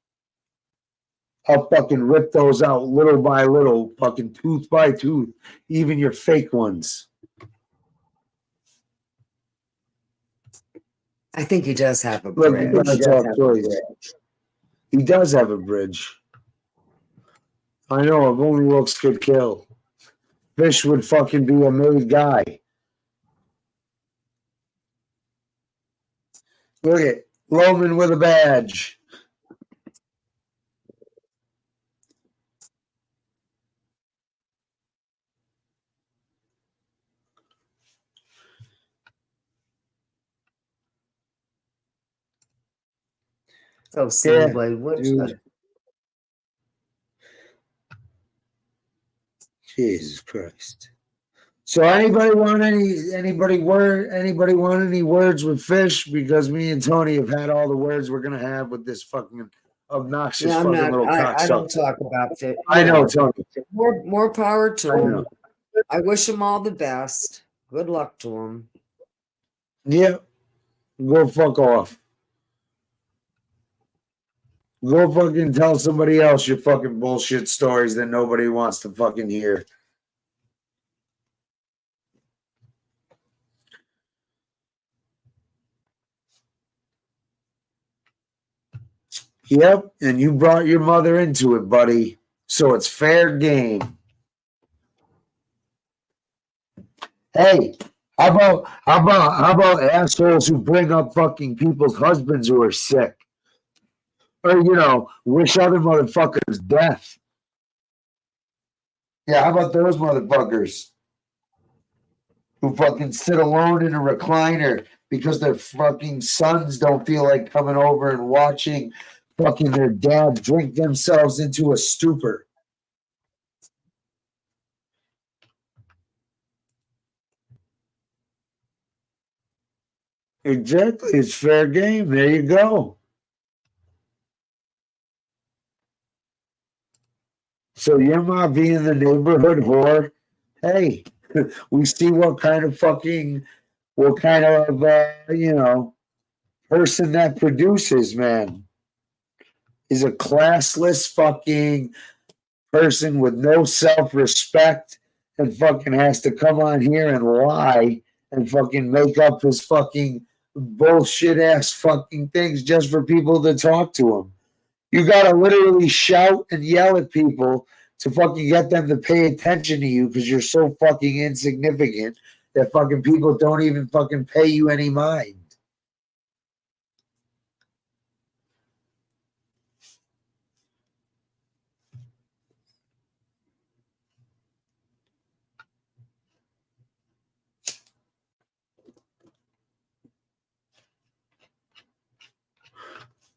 I'll fucking rip those out little by little, fucking tooth by tooth, even your fake ones. I think he does have a Look, bridge. he does have a bridge. I know, if only looks could kill. Fish would fucking be a made guy. Look at Loman with a badge. So Snowblade, what's Jesus Christ. So anybody want any words with Fish? Because me and Tony have had all the words we're gonna have with this fucking obnoxious I'm fucking not. little cocksucker. I don't talk about it. I know, Tony. More power to him. know. I wish him all the best. Good luck to him. Yeah. Go fuck off. Go fucking tell somebody else your fucking bullshit stories that nobody wants to fucking hear. Yep, and you brought your mother into it, buddy. So it's fair game. Hey, how about assholes who bring up fucking people's husbands who are sick? Or, wish other motherfuckers death. Yeah, how about those motherfuckers who fucking sit alone in a recliner because their fucking sons don't feel like coming over and watching fucking their dad drink themselves into a stupor? Exactly. It's fair game. There you go. So your mom being the neighborhood whore, hey, we see what kind of person that produces, man. Is a classless fucking person with no self-respect and fucking has to come on here and lie and fucking make up his fucking bullshit ass fucking things just for people to talk to him. You gotta literally shout and yell at people to fucking get them to pay attention to you because you're so fucking insignificant that fucking people don't even fucking pay you any mind.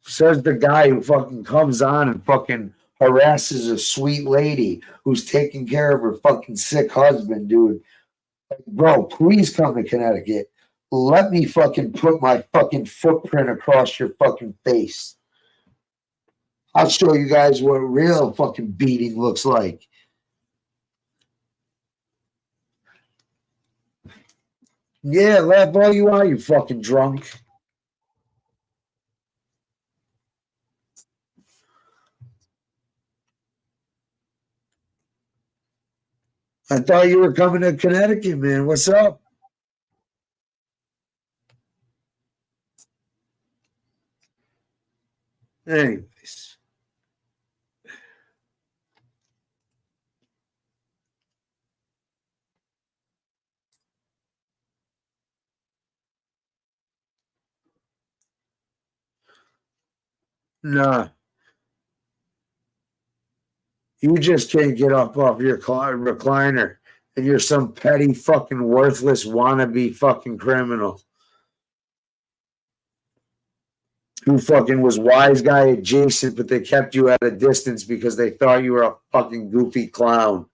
Says the guy who fucking comes on and fucking harasses a sweet lady who's taking care of her fucking sick husband, dude. Like, bro, please come to Connecticut. Let me fucking put my fucking footprint across your fucking face. I'll show you guys what a real fucking beating looks like. Yeah, laugh all you want, you fucking drunk. I thought you were coming to Connecticut, man. What's up? Anyways. Nah. You just can't get up off your recliner, and you're some petty fucking worthless wannabe fucking criminal who fucking was wise guy adjacent, but they kept you at a distance because they thought you were a fucking goofy clown.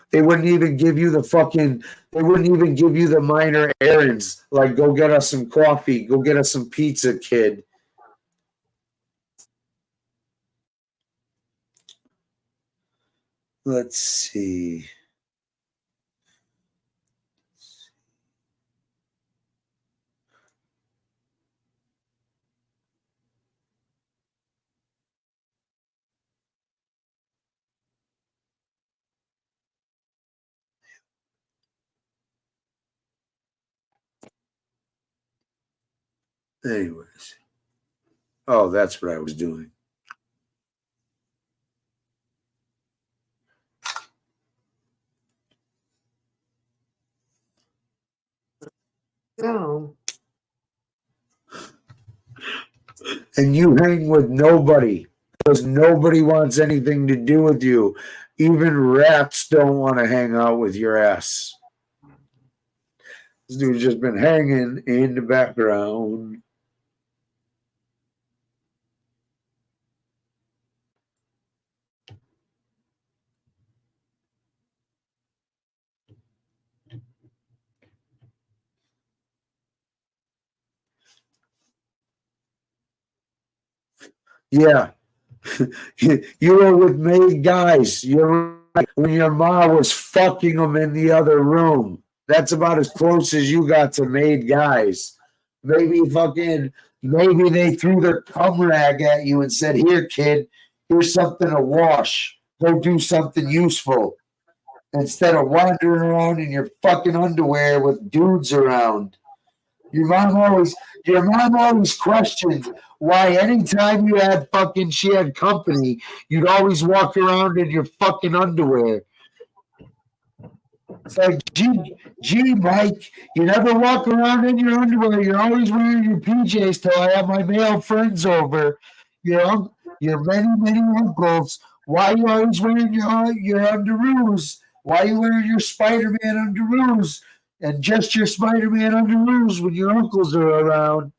They wouldn't even give you the minor errands, like go get us some coffee, go get us some pizza, kid. Let's see. Anyways. Oh, that's what I was doing. No. And you hang with nobody because nobody wants anything to do with you. Even rats don't want to hang out with your ass. This dude's just been hanging in the background. Yeah. You were with made guys. You're right. When your mom was fucking them in the other room. That's about as close as you got to made guys. Maybe they threw their cum rag at you and said, "Here, kid, here's something to wash. Go do something useful." Instead of wandering around in your fucking underwear with dudes around. Your mom always questioned why anytime she had company, you'd always walk around in your fucking underwear. It's like, gee, Mike, you never walk around in your underwear. You're always wearing your PJs till I have my male friends over. Your many, many uncles. Why are you always wearing your underoos? Why are you wearing your Spider-Man underoos? And just your Spider-Man underoos when your uncles are around.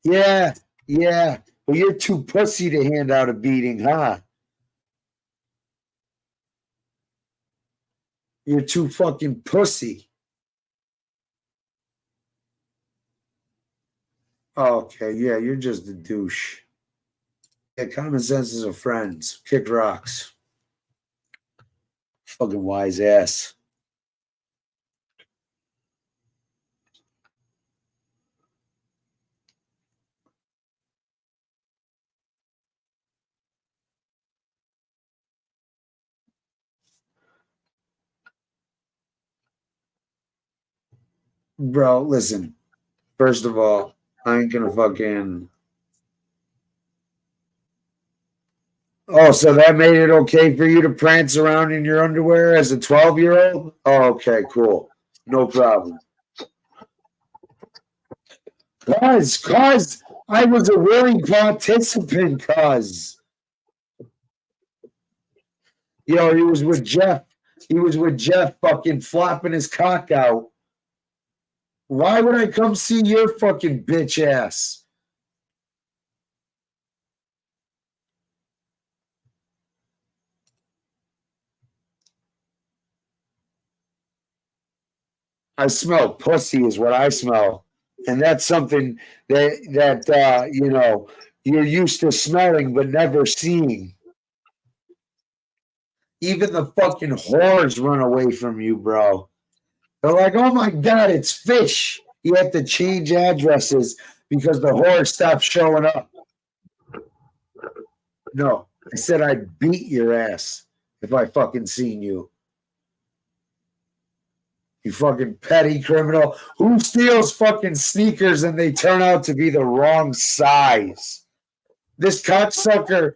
Yeah. Well, you're too pussy to hand out a beating, huh? You're too fucking pussy. Okay, yeah, you're just a douche. Yeah, common sense is a friend. Kick rocks. Fucking wise ass. Bro, listen. First of all, I ain't gonna fucking. Oh, so that made it okay for you to prance around in your underwear as a 12-year-old? Oh, okay, cool. No problem. Cause I was a willing participant, cause. Yo, he was with Jeff. He was with Jeff fucking flopping his cock out. Why would I come see your fucking bitch ass? I smell pussy is what I smell. And that's something that you're used to smelling but never seeing. Even the fucking whores run away from you, bro. They're like, oh my God, it's fish. You have to change addresses because the whore stopped showing up. No, I said I'd beat your ass if I fucking seen you. You fucking petty criminal. Who steals fucking sneakers and they turn out to be the wrong size? This cocksucker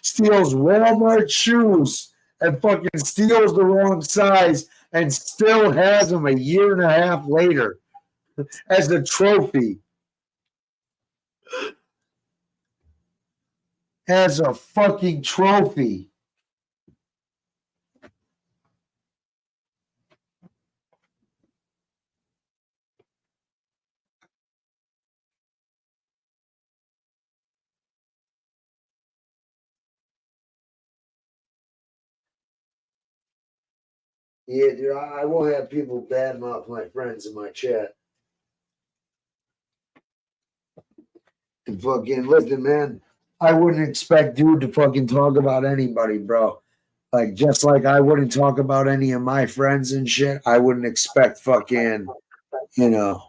steals Walmart shoes and fucking steals the wrong size and still has them a year and a half later. as a trophy. As a fucking trophy. Yeah, dude, I won't have people badmouth my friends in my chat. And fucking listen, man, I wouldn't expect dude to fucking talk about anybody, bro. Like, just like I wouldn't talk about any of my friends and shit, I wouldn't expect fucking, you know.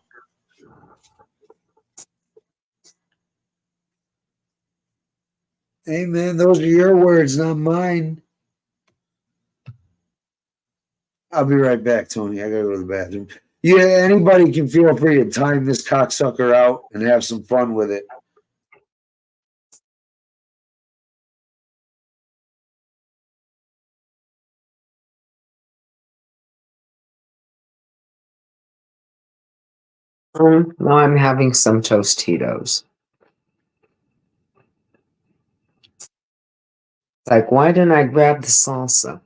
Hey, man, those are your words, not mine. I'll be right back, Tony. I gotta go to the bathroom. Yeah, anybody can feel free to time this cocksucker out and have some fun with it. Now I'm having some Tostitos. Like, why didn't I grab the salsa?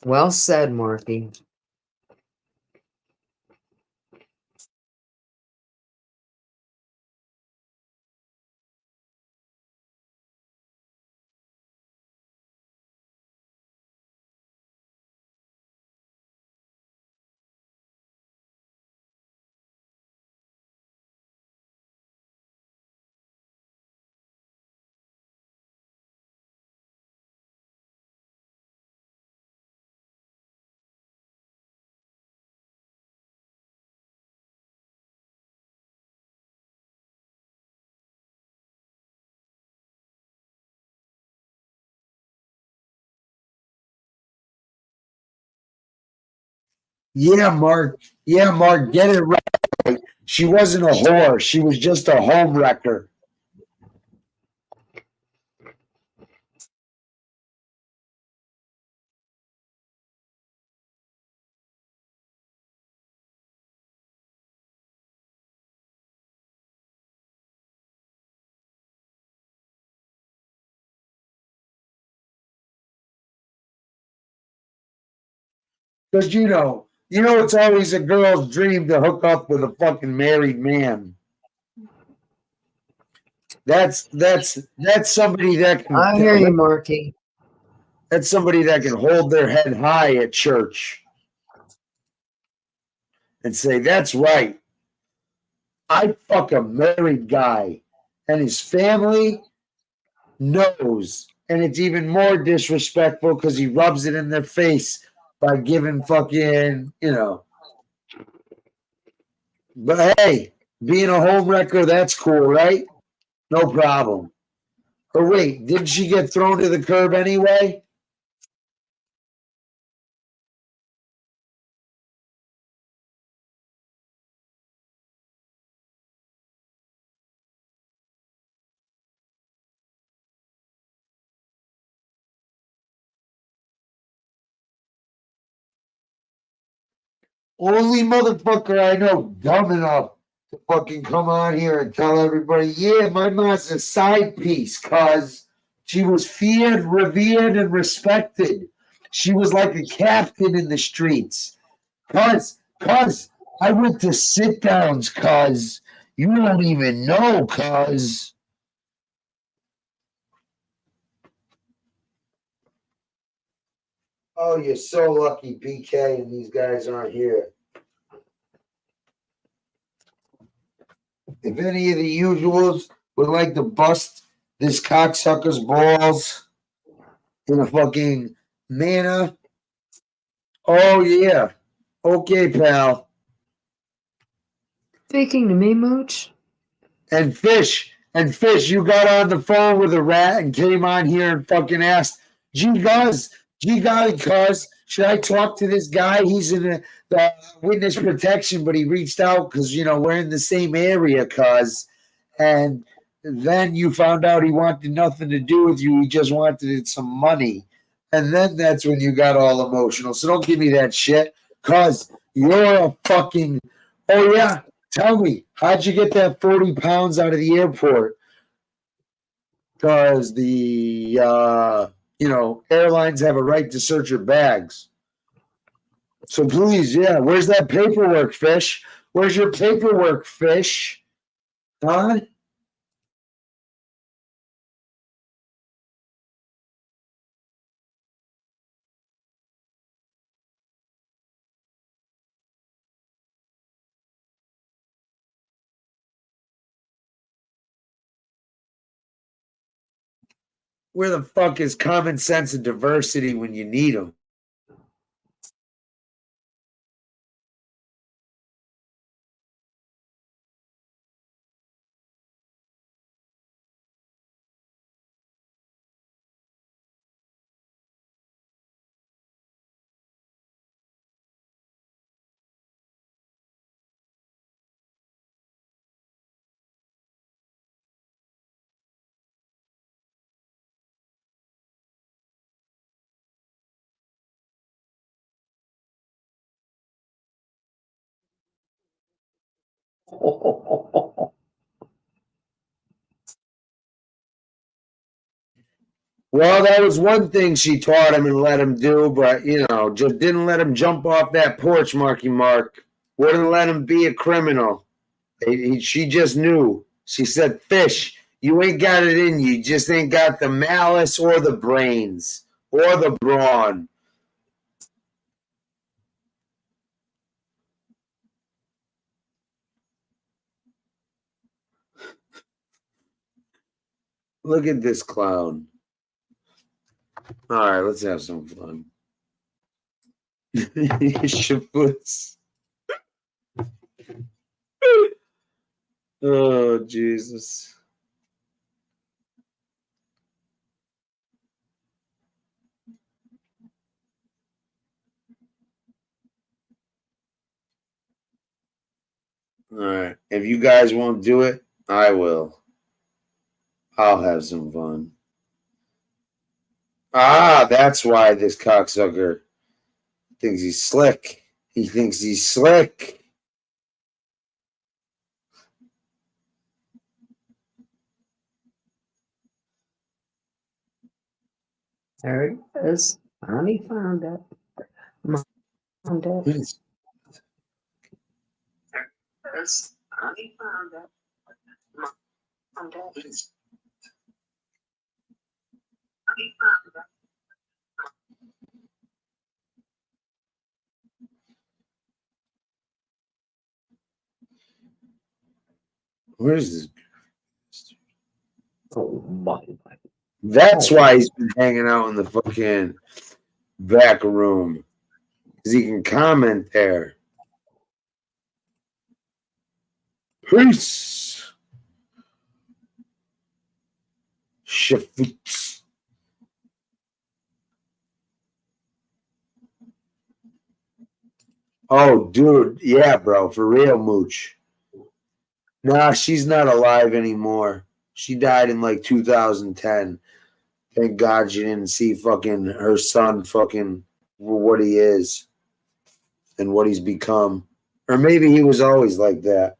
Well said, Marky. Yeah, Mark. Yeah, Mark, get it right. She wasn't a whore. She was just a home wrecker. Because you know it's always a girl's dream to hook up with a fucking married man. That's somebody that can. I hear you, Marky. That's somebody that can hold their head high at church and say, "That's right. I fuck a married guy, and his family knows." And it's even more disrespectful because he rubs it in their face by giving fucking, But hey, being a home wrecker, that's cool, right? No problem. Or wait, didn't she get thrown to the curb anyway? Only motherfucker I know dumb enough to fucking come on here and tell everybody, yeah, my mom's a side piece, cause she was feared, revered, and respected. She was like a captain in the streets. Cause I went to sit downs, cause you don't even know, cause. Oh, you're so lucky, BK, and these guys aren't here. If any of the usuals would like to bust this cocksucker's balls in a fucking manner, oh yeah, okay, pal. Speaking to me, Mooch? And Fish, And Fish, you got on the phone with a rat and came on here and fucking asked, gee golly, cuz, should I talk to this guy? He's in the witness protection, but he reached out because, we're in the same area, cuz. And then you found out he wanted nothing to do with you. He just wanted some money. And then that's when you got all emotional. So don't give me that shit, cuz you're a fucking, oh yeah. Tell me, how'd you get that 40 pounds out of the airport? Because the, airlines have a right to search your bags. So please, yeah, where's that paperwork, Fish? Where's your paperwork, Fish? Huh? Where the fuck is common sense and diversity when you need them? Well, that was one thing she taught him and let him do, but, just didn't let him jump off that porch, Marky Mark. Wouldn't let him be a criminal. She just knew. She said, Fish, you ain't got it in you. You just ain't got the malice or the brains or the brawn. Look at this clown. All right, let's have some fun. Shaboos. Oh, Jesus. All right. If you guys won't do it, I will. I'll have some fun. Ah, that's why this cocksucker thinks he's slick. He thinks he's slick. There it is. Honey found it. Found it. Honey found it. Found it. Honey found it. Where's this? Oh my. That's why he's been hanging out in the fucking back room. Because he can comment there. Peace. Shafoots. Oh, dude. Yeah, bro. For real, Mooch. Nah, she's not alive anymore. She died in like 2010. Thank God she didn't see fucking her son fucking what he is and what he's become. Or maybe he was always like that.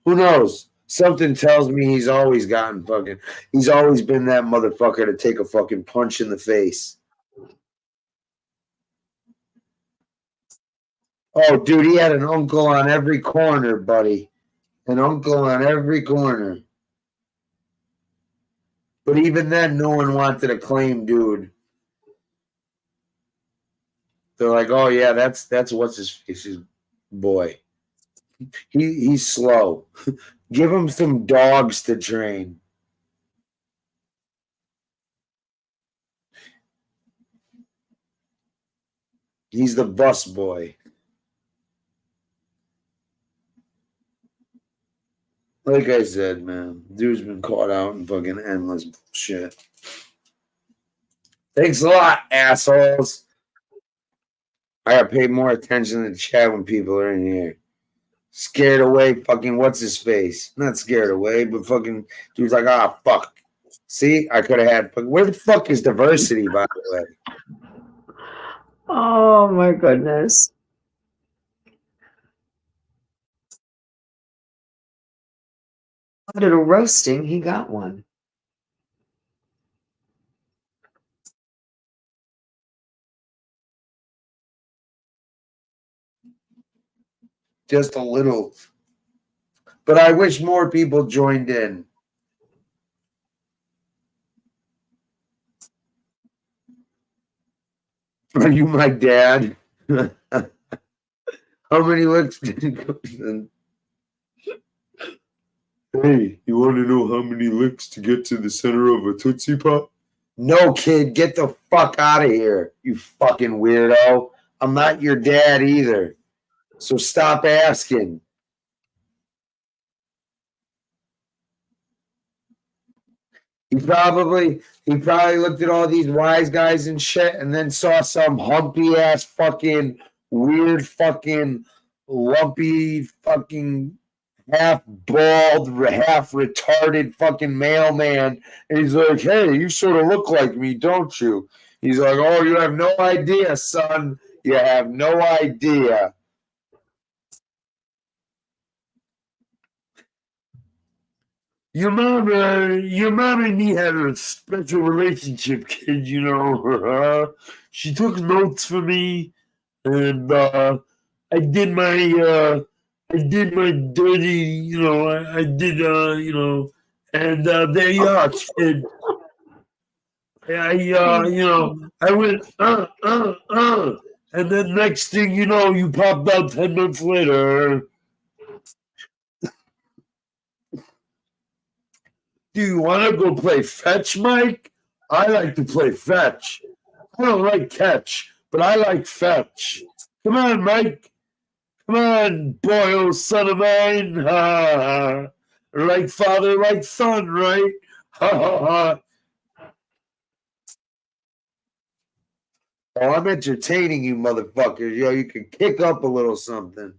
Who knows? Something tells me he's always been that motherfucker to take a fucking punch in the face. Oh, dude, he had an uncle on every corner, buddy. An uncle on every corner. But even then, no one wanted to claim, dude. They're like, oh yeah, that's what's his boy. He's slow. Give him some dogs to train. He's the bus boy. Like I said, man, dude's been caught out in fucking endless shit. Thanks a lot, assholes. I gotta pay more attention to the chat when people are in here. Scared away, fucking what's his face? Not scared away, but fucking dude's like, ah, fuck. See, I could have had. Where the fuck is diversity, by the way? Oh my goodness. Wanted a roasting, he got one. Just a little. But I wish more people joined in. Are you my dad? How many licks did you go? Hey, you want to know how many licks to get to the center of a Tootsie Pop? No, kid, get the fuck out of here, you fucking weirdo. I'm not your dad either. So stop asking. He probably looked at all these wise guys and shit and then saw some humpy ass fucking weird fucking lumpy fucking half bald, half retarded fucking mailman. And he's like, hey, you sort of look like me, don't you? He's like, oh, you have no idea, son. You have no idea. Your mom and me had a special relationship, kid, you know. She took notes for me, and I did my dirty, you know, I did, you know, and there you are, kid. You know, I went, and then next thing you know, you popped out 10 months later. Do you want to go play fetch, Mike? I like to play fetch. I don't like catch, but I like fetch. Come on, Mike. Come on, boy, old son of mine. Like father, like son, right? Oh, I'm entertaining you, motherfuckers. Yo, you can kick up a little something.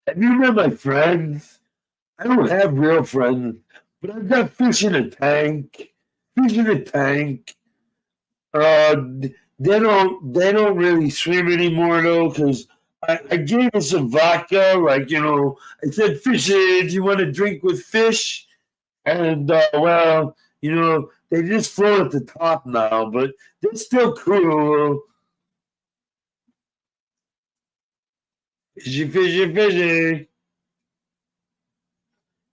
Have you met my friends? I don't have real friends, but I've got fish in a tank. Fish in a tank. They don't really swim anymore though, because I gave them some vodka, like, you know, I said, fish, do you want to drink with fish? And well, you know, they just float at the top now, but they're still cool. Fishy, fishy, fishy.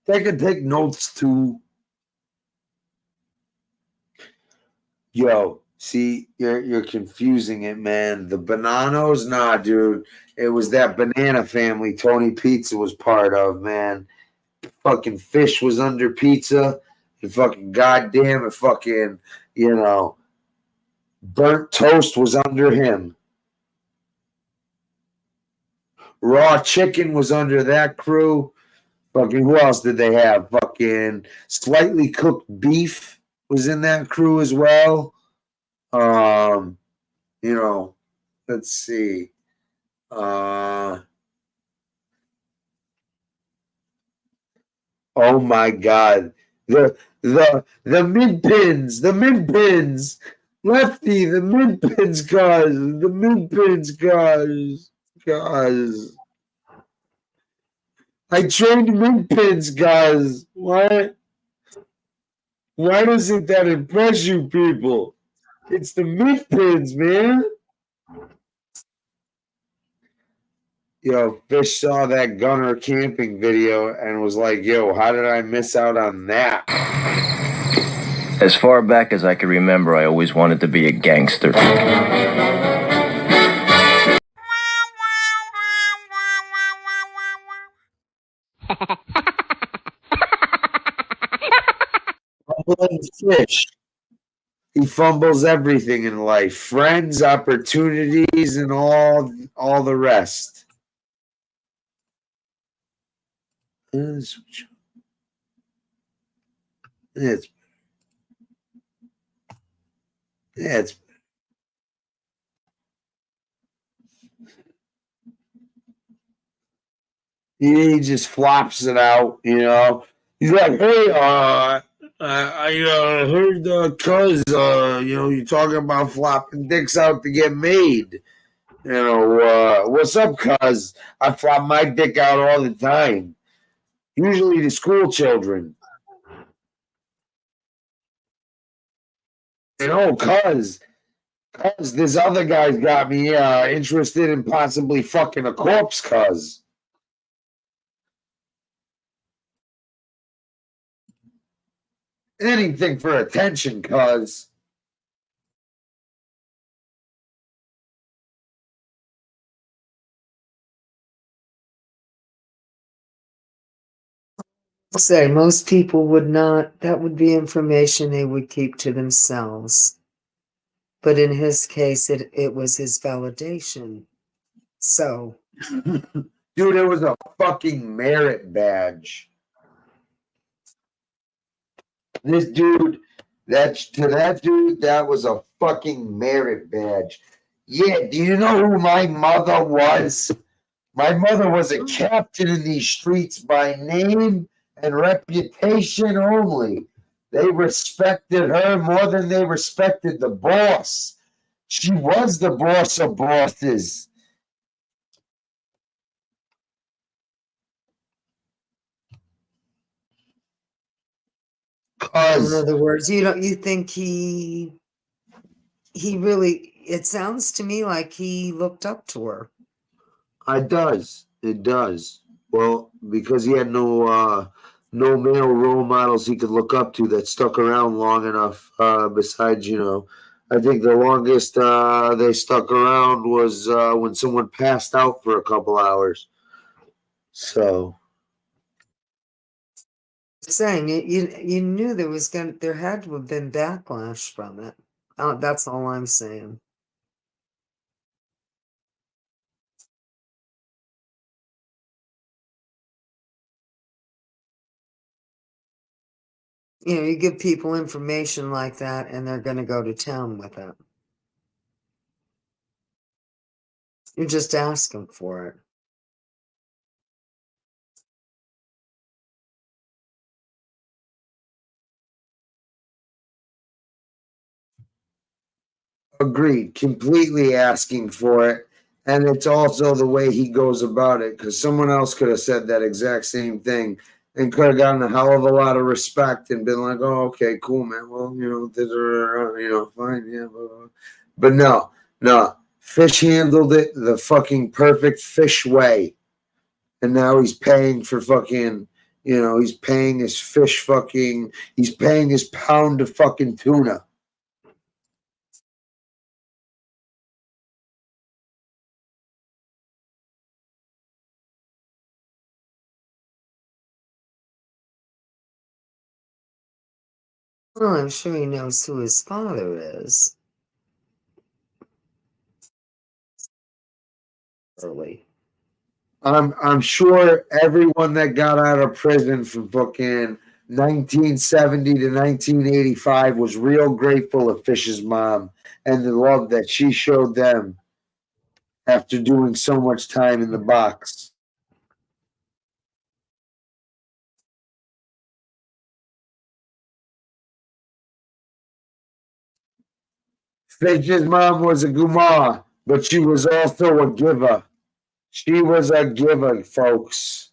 They can take notes too. Yo, see, you're confusing it, man. The Bananos, nah, dude. It was that banana family Tony Pizza was part of, man. Fucking fish was under pizza. And fucking goddamn it, fucking, you know, burnt toast was under him. Raw chicken was under that crew. Fucking who else did they have? Fucking slightly cooked beef was in that crew as well. You know, let's see. Oh my God. The mid pins, Lefty, the mid pins, guys. I trained mid pins, guys. What? Why doesn't that impress you people? It's the mid pins, man. Yo, Fish saw that Gunner camping video and was like, yo, how did I miss out on that? As far back as I can remember, I always wanted to be a gangster. Fumbling fish. He fumbles everything in life. Friends, opportunities, and all the rest. It's it's he just flops it out, you know. He's like, hey, I heard cuz you know, you're talking about flopping dicks out to get made. You know, what's up, cuz? I flop my dick out all the time. Usually to school children. And oh, cuz this other guy's got me interested in possibly fucking a corpse, cuz. Anything for attention, cuz. Say most people would not, that would be information they would keep to themselves. But in his case, it was his validation. So, dude, it was a fucking merit badge. This dude, that was a fucking merit badge. Yeah, do you know who my mother was? My mother was a captain in these streets by name and reputation only. They respected her more than they respected the boss. She was the boss of bosses. in other words, you think he really, it sounds to me like he looked up to her. It does. Well, because he had no male role models he could look up to that stuck around long enough. Besides, you know, I think the longest they stuck around was when someone passed out for a couple hours. So, Saying you knew there had to have been backlash from it. That's all I'm saying. You know, you give people information like that and they're going to go to town with it. You're just asking for it. agreed. Completely asking for it. And it's also the way he goes about it, because someone else could have said that exact same thing and could have gotten a hell of a lot of respect and been like, oh, okay, cool, man. Well, you know, fine, yeah. Blah, blah. But no. Fish handled it the fucking perfect fish way. And now he's paying for fucking, you know, he's paying his he's paying his pound of fucking tuna. Well, I'm sure he knows who his father is. Early. I'm sure everyone that got out of prison from fucking 1970 to 1985 was real grateful of Fish's mom and the love that she showed them after doing so much time in the box. Fish's mom was a gumar, but she was also a giver. She was a giver, folks.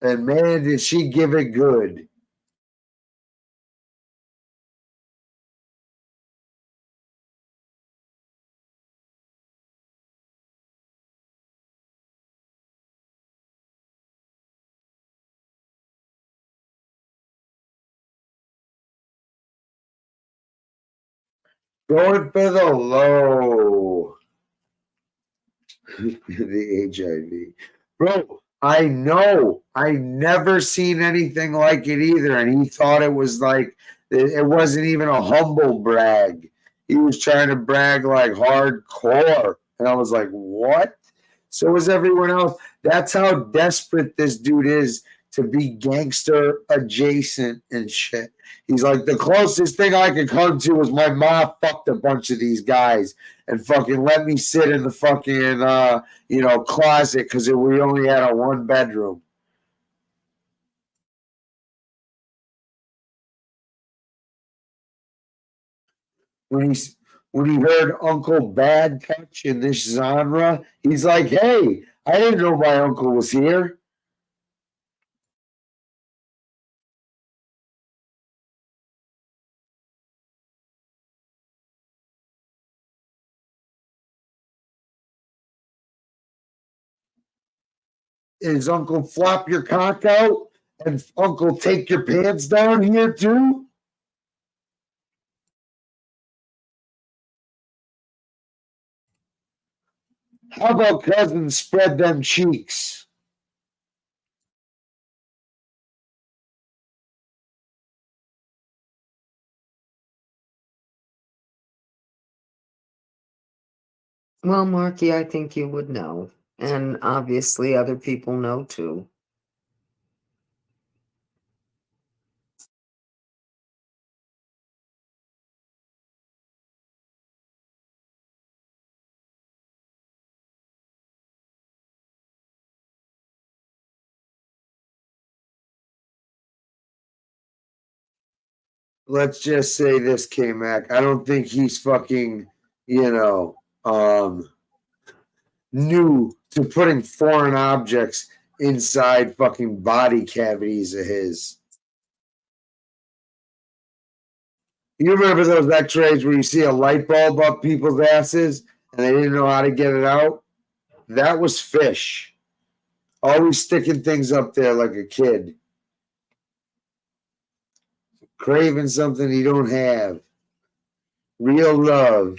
And man, did she give it good. Going for the low. The HIV. Bro, I know. I never seen anything like it either. And he thought it was like, it wasn't even a humble brag. He was trying to brag like hardcore. And I was like, what? So is everyone else. That's how desperate this dude is to be gangster adjacent and shit. He's like, the closest thing I could come to was my mom fucked a bunch of these guys and fucking let me sit in the fucking closet because we only had a 1-bedroom. When he heard Uncle Bad Touch in this genre, he's like, hey, I didn't know my uncle was here. Is Uncle Flop your cock out and Uncle Take your pants down here too? How about cousin spread them cheeks? Well, Marky, I think you would know. And obviously other people know too. Let's just say this, K-Mac. I don't think he's fucking, new to putting foreign objects inside fucking body cavities of his. You remember those x-rays where you see a light bulb up people's asses and they didn't know how to get it out? That was fish. Always sticking things up there like a kid. Craving something you don't have. Real love.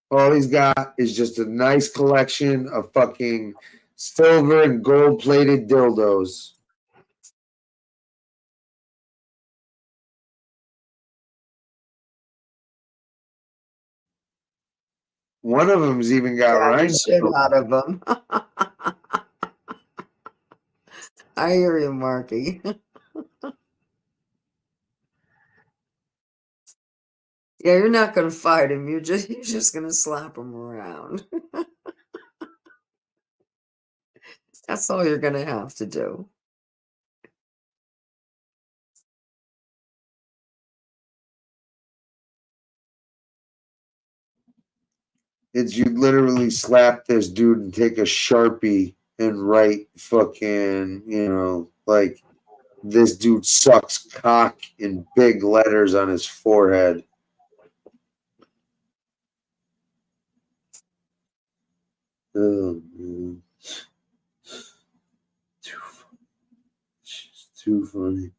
All he's got is just a nice collection of fucking silver and gold plated dildos. One of them's even got rhinestones. Shit out of them. I hear you, Marky. Yeah, you're not going to fight him. You're just going to slap him around. That's all you're going to have to do. It's you literally slap this dude and take a Sharpie and write fucking, like this dude sucks cock in big letters on his forehead. Oh, man. It's too funny.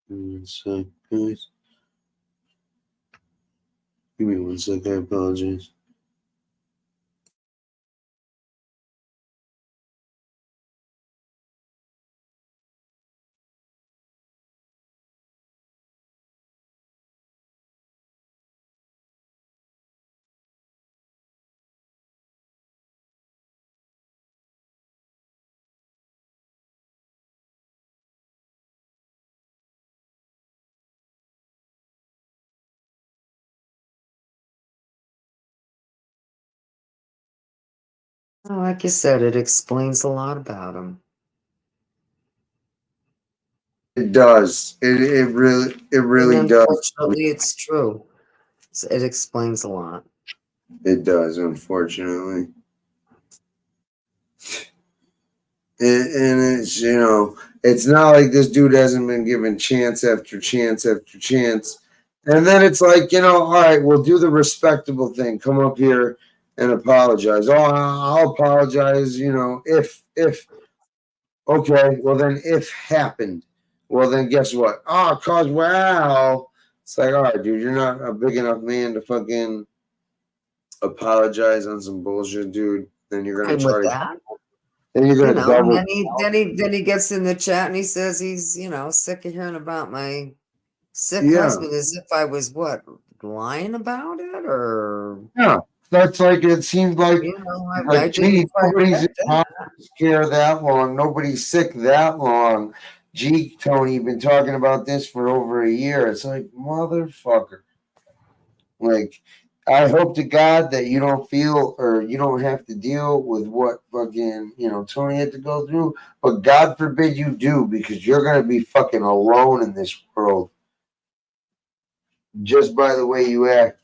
Give me 1 sec, guys. Give me 1 sec, I apologize. Like you said, it explains a lot about him. It does. It really And does. unfortunately, it's true. It explains a lot. It does, unfortunately. And it's, it's not like this dude hasn't been given chance after chance after chance And then it's like, all right, we'll do the respectable thing. Come up here and apologize. Oh, I'll apologize, if okay, well then if happened. Well then guess what? Oh, cause wow. It's like, all right, dude, you're not a big enough man to fucking apologize on some bullshit, dude. Then you're gonna And with try to that, then you're gonna and double then he gets in the chat and he says he's sick of hearing about my sick Yeah. husband, as if I was what, lying about it, or Yeah. That's like it seems like I didn't quite nobody's in get that. care that long, nobody's sick that long. Gee, Tony, you've been talking about this for over a year. It's like, motherfucker. Like, I hope to God that you don't feel or you don't have to deal with what fucking, Tony had to go through. But God forbid you do, because you're going to be fucking alone in this world just by the way you act.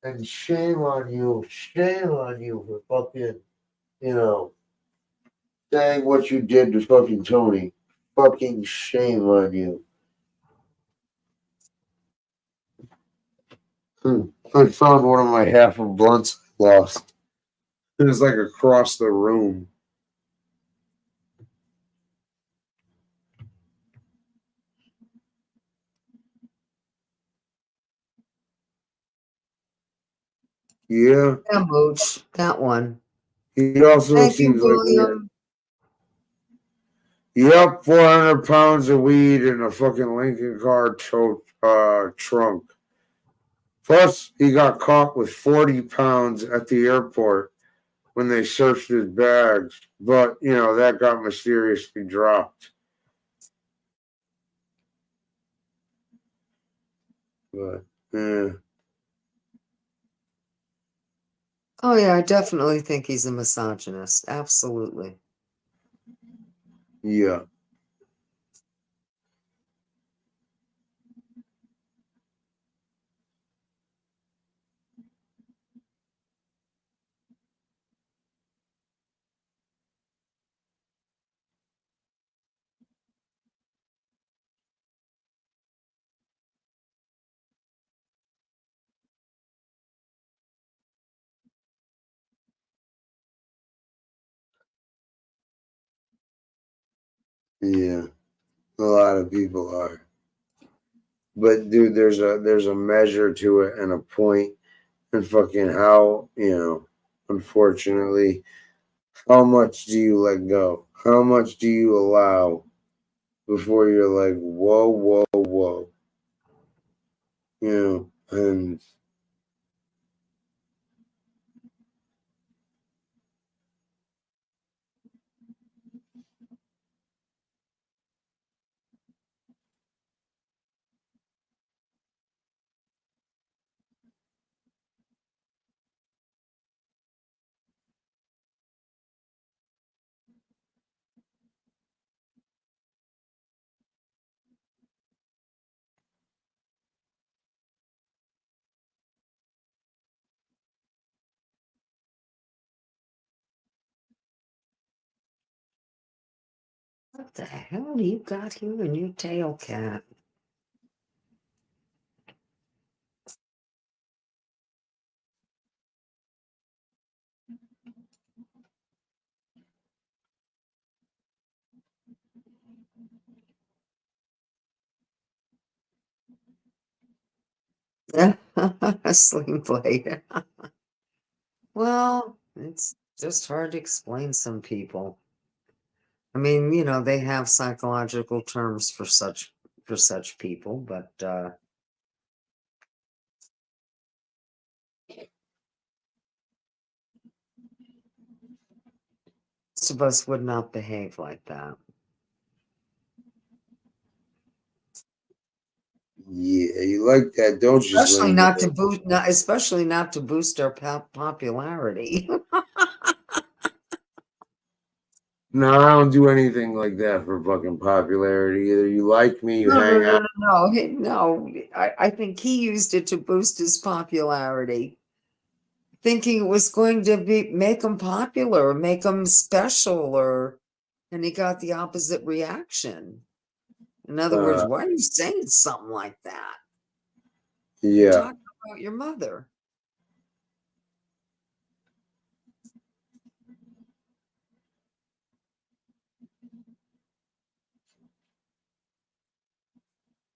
And shame on you for fucking, saying what you did to fucking Tony. Fucking shame on you. I found one of my half of blunts I lost. It was like across the room. Yeah. Yeah, Mooch, that one. He also Thank you, seems like William. Yep, 400 pounds of weed in a fucking Lincoln car trunk. Plus, he got caught with 40 pounds at the airport when they searched his bags. But, that got mysteriously dropped. But, yeah. Oh yeah, I definitely think he's a misogynist. Absolutely. Yeah. Yeah. A lot of people are. But dude, there's a measure to it and a point, and fucking how, unfortunately, how much do you let go? How much do you allow before you're like, whoa, whoa, whoa? And What the hell you got here in your tail, cat? A sling blade. Well, it's just hard to explain some people. I mean, they have psychological terms for such people, but most of us would not behave like that. yeah, you like that, don't you? Especially not to boost, especially not to boost our popularity. No, I don't do anything like that for fucking popularity. Either you like me, you hang out. No. I think he used it to boost his popularity, thinking it was going to make him popular, or make him special, or And he got the opposite reaction. In other words, why are you saying something like that? You're Yeah. talking about your mother.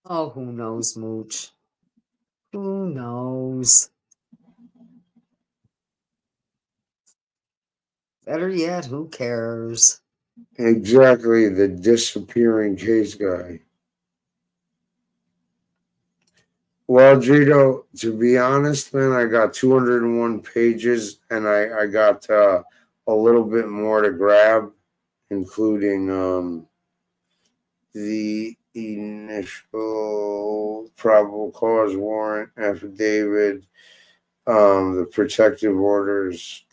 Oh, who knows, Mooch? Who knows? Better yet, who cares? Exactly, the disappearing case guy. Well, Drito, to be honest, man, I got 201 pages and I got a little bit more to grab, including the initial probable cause warrant affidavit, the protective orders,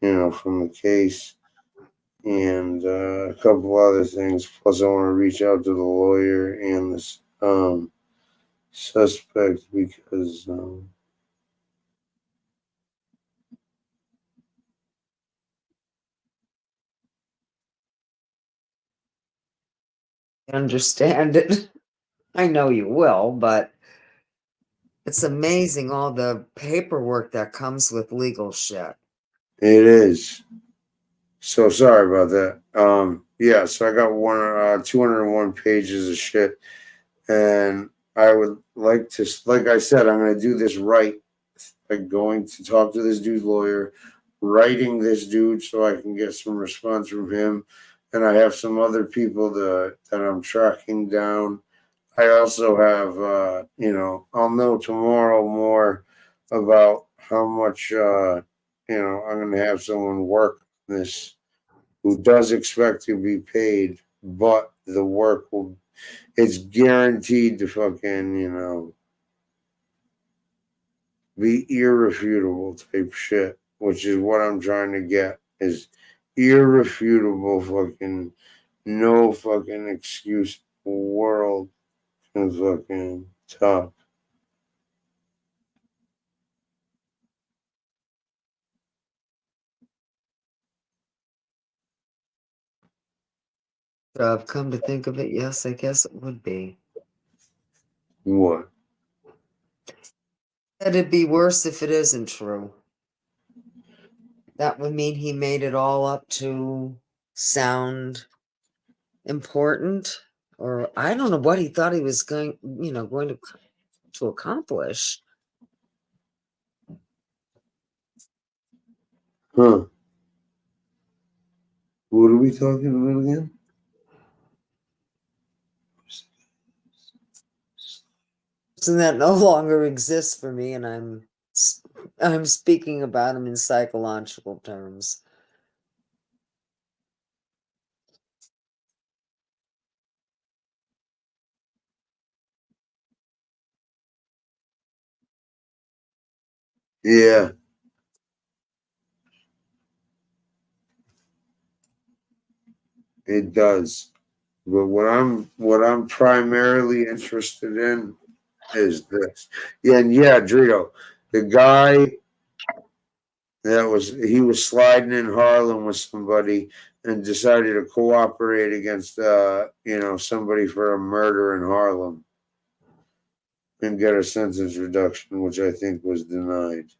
from the case, and a couple other things. Plus, I want to reach out to the lawyer and this suspect because I understand it. I know you will, but it's amazing all the paperwork that comes with legal shit. it is. So sorry about that. Yeah, so I got 201 pages of shit, and I would like to, like I said, I'm going to do this right. I'm going to talk to this dude's lawyer, writing this dude so I can get some response from him, and I have some other people that I'm tracking down. I also have, I'll know tomorrow more about how much, I'm going to have someone work this who does expect to be paid, but the work it's guaranteed to fucking, be irrefutable type shit, which is what I'm trying to get is irrefutable fucking, no fucking excuse world can fucking talk. I've come to think of it, yes, I guess it would be. What? That it'd be worse if it isn't true. That would mean he made it all up to sound important, or I don't know what he thought he was going to accomplish. Huh. What are we talking about again? Person that no longer exists for me, and I'm speaking about him in psychological terms. Yeah. It does. But what I'm primarily interested in is this. Yeah, and yeah, Drito, the guy he was sliding in Harlem with somebody and decided to cooperate against somebody for a murder in Harlem and get a sentence reduction, which I think was denied.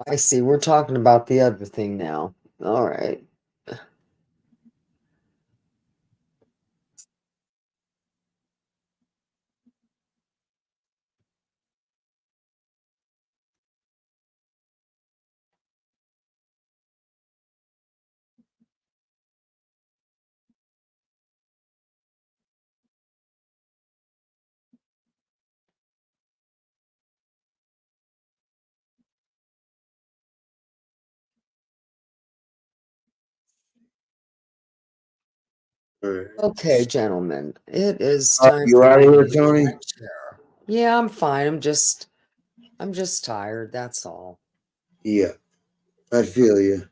I see. We're talking about the other thing now. All right. Okay, gentlemen, it is time You for out me of to here, leave Tony? my chair. Yeah, I'm fine. I'm just tired. That's all. Yeah, I feel you.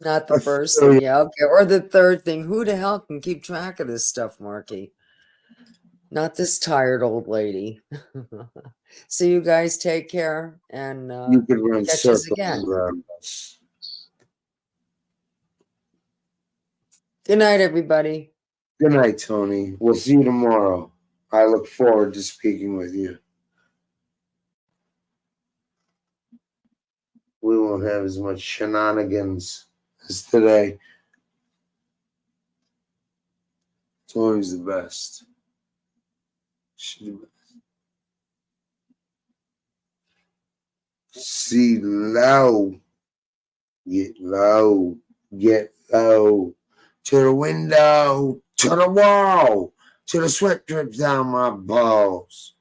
Not the I first feel thing. you. Yeah, okay. Or the third thing. Who the hell can keep track of this stuff, Marky? Not this tired old lady. So you guys take care and You could run catch us circles again. around us. Good night, everybody. Good night, Tony. We'll see you tomorrow. I look forward to speaking with you. We won't have as much shenanigans as today. Tony's the best. She's the best. See low. Get low. Get low. To the window. To the wall. To the sweat drips down my balls.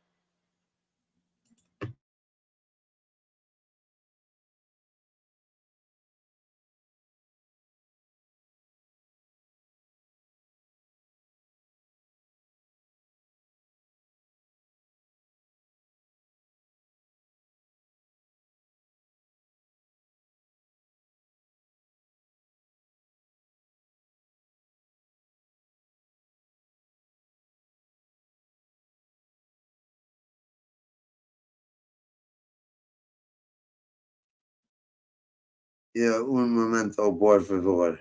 Yeah, un momento, por favor.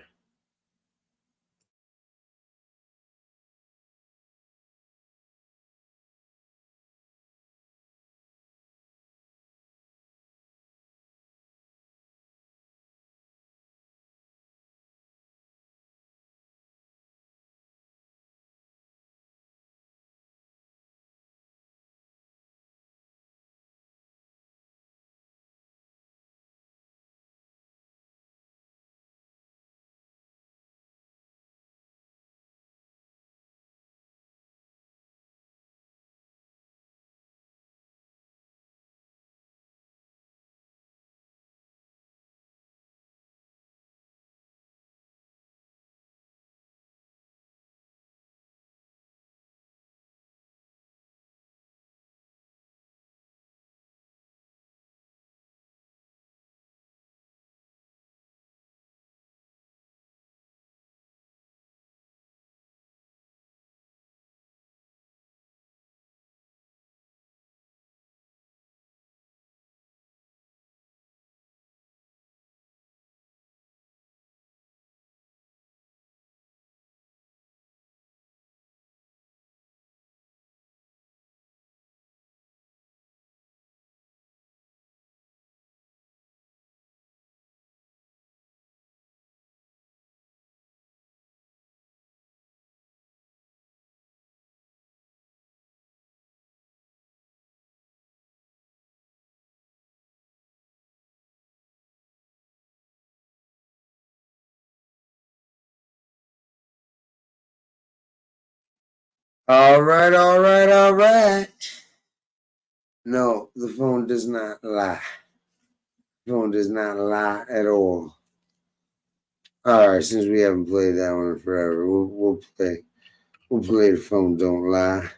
All right, all right, all right. No, the phone does not lie. The phone does not lie at all. All right, since we haven't played that one in forever, we'll play. We'll play the phone don't lie.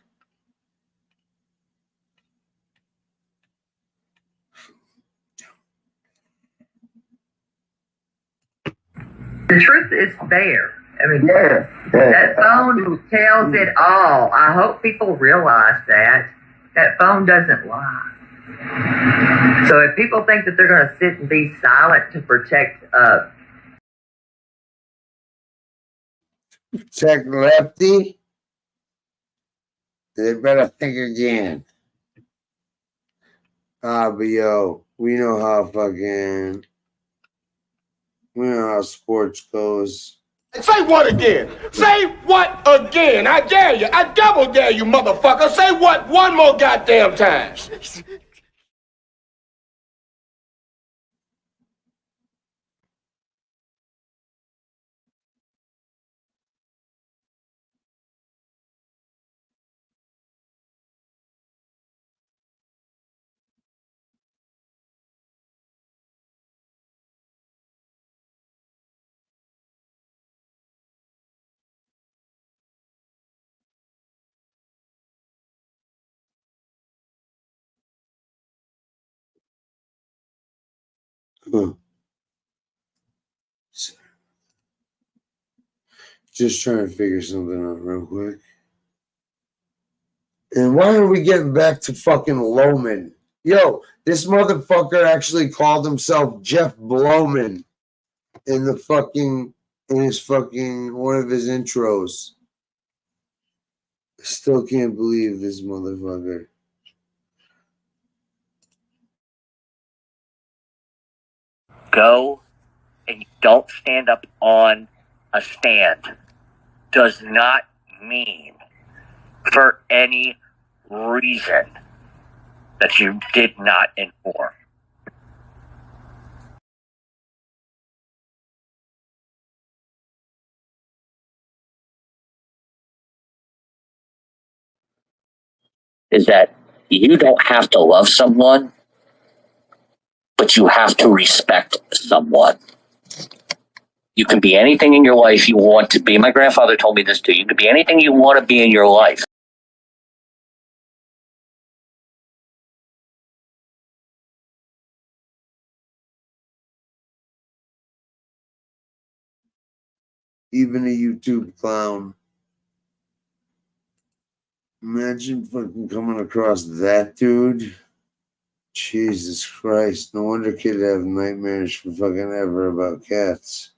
The truth is there. I mean, that phone tells it all. I hope people realize that. That phone doesn't lie. So if people think that they're going to sit and be silent to protect Lefty, they better think again. But yo, we know how sports goes. Say what again? Say what again? I dare you. I double dare you, motherfucker. Say what one more goddamn time. Huh. Just trying to figure something out real quick. And why are we getting back to fucking Loman? Yo, this motherfucker actually called himself Jeff Blowman in the fucking in his fucking one of his intros. I still can't believe this motherfucker. Go and you don't stand up on a stand does not mean for any reason that you did not inform. Is that you don't have to love someone, but you have to respect someone. You can be anything in your life you want to be. My grandfather told me this too. You can be anything you want to be in your life. Even a YouTube clown. Imagine fucking coming across that dude. Jesus Christ. No wonder kids have nightmares for fucking ever about cats.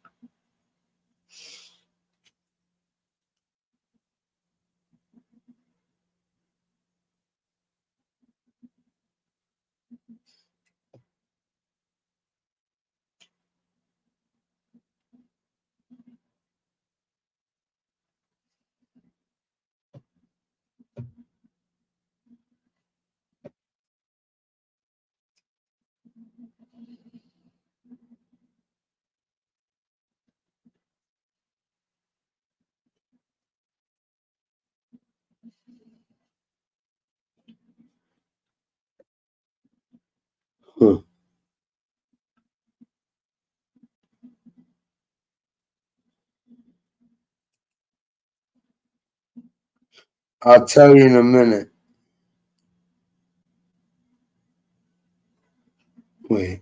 Huh. I'll tell you in a minute. Wait.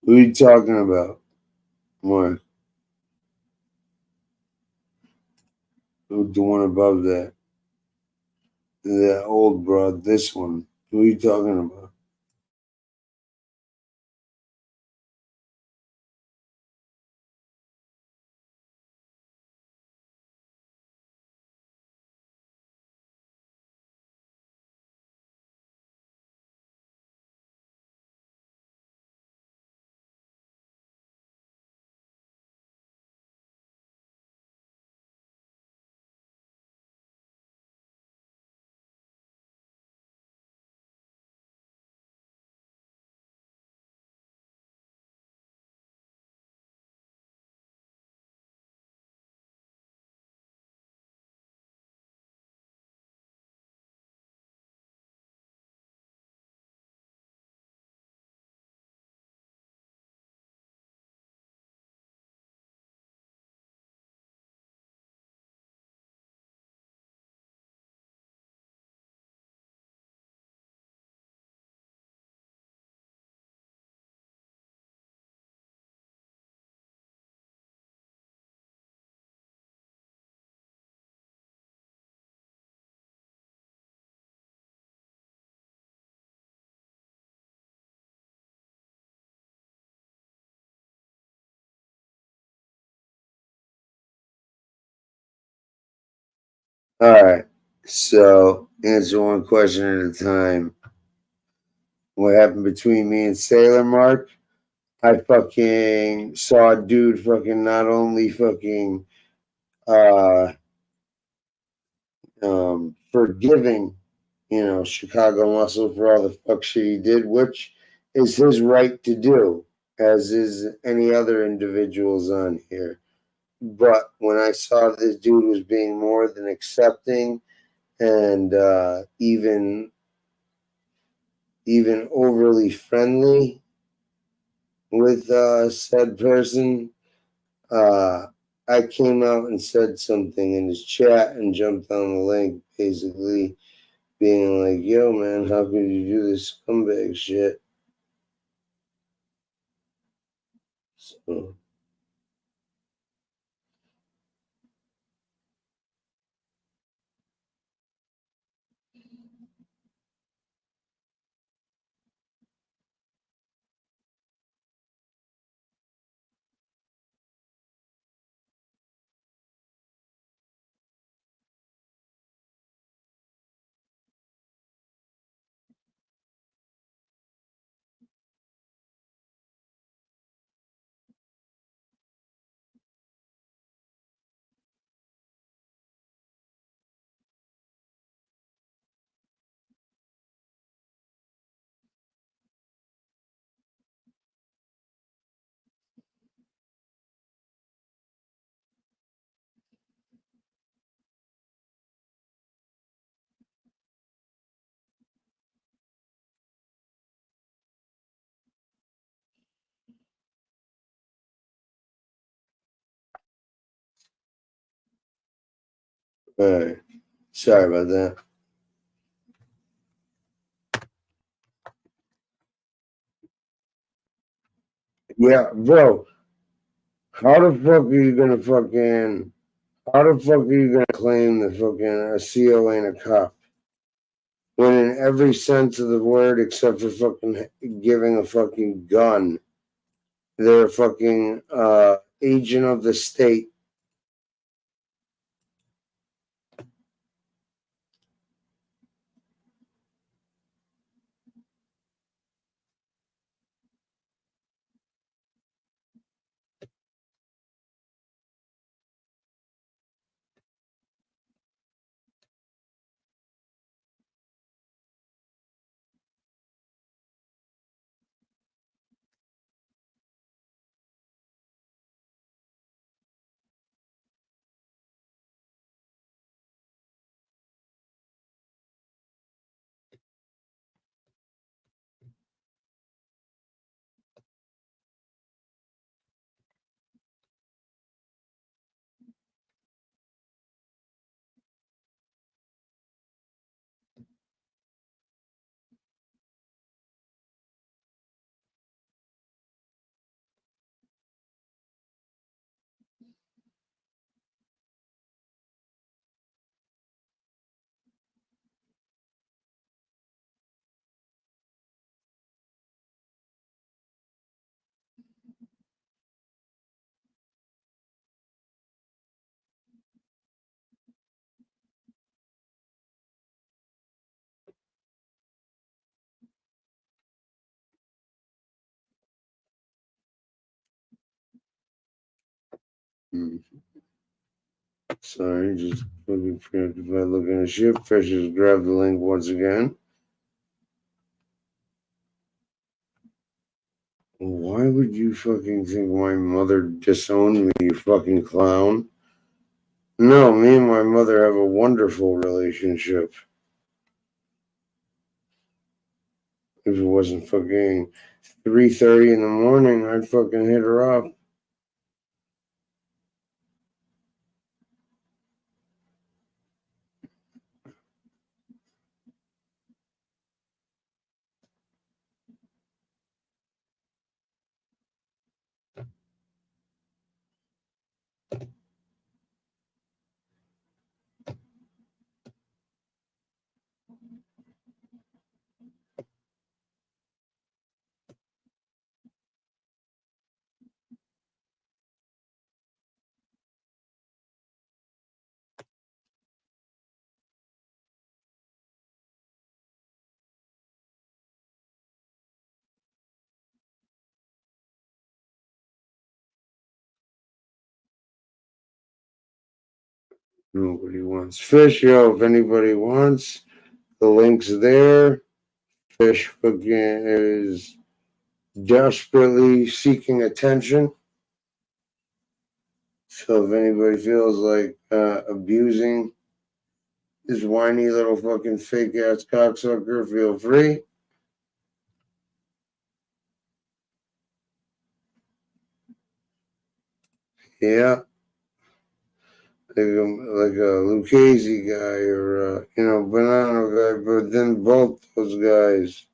Who are you talking about? What? The one above that. That old broad. This one. Who are you talking about? All right. So, answer one question at a time. What happened between me and Sailor Mark? I fucking saw a dude fucking not only fucking forgiving, Chicago Muscle for all the fuck shit he did, which is his right to do, as is any other individuals on here. But when I saw this dude was being more than accepting and even overly friendly with said person, I came out and said something in his chat and jumped on the link, basically being like, yo, man, how could you do this scumbag shit? So, All right. Sorry about that. Yeah, bro. How the fuck are you gonna fucking? How the fuck are you gonna claim that fucking a CO ain't a cop? When in every sense of the word, except for fucking giving a fucking gun, they're a fucking agent of the state. Sorry, just fucking preoccupied looking at shit. Fishes grab the link once again. Why would you fucking think my mother disowned me, you fucking clown? No, me and my mother have a wonderful relationship. If it wasn't fucking 3:30 in the morning, I'd fucking hit her up. Nobody wants fish, yo. If anybody wants, the link's there. Fish fucking is desperately seeking attention. So if anybody feels like abusing this whiny little fucking fake ass cocksucker, feel free. Yeah. Like a Lucchese guy or Banana guy, but then both those guys.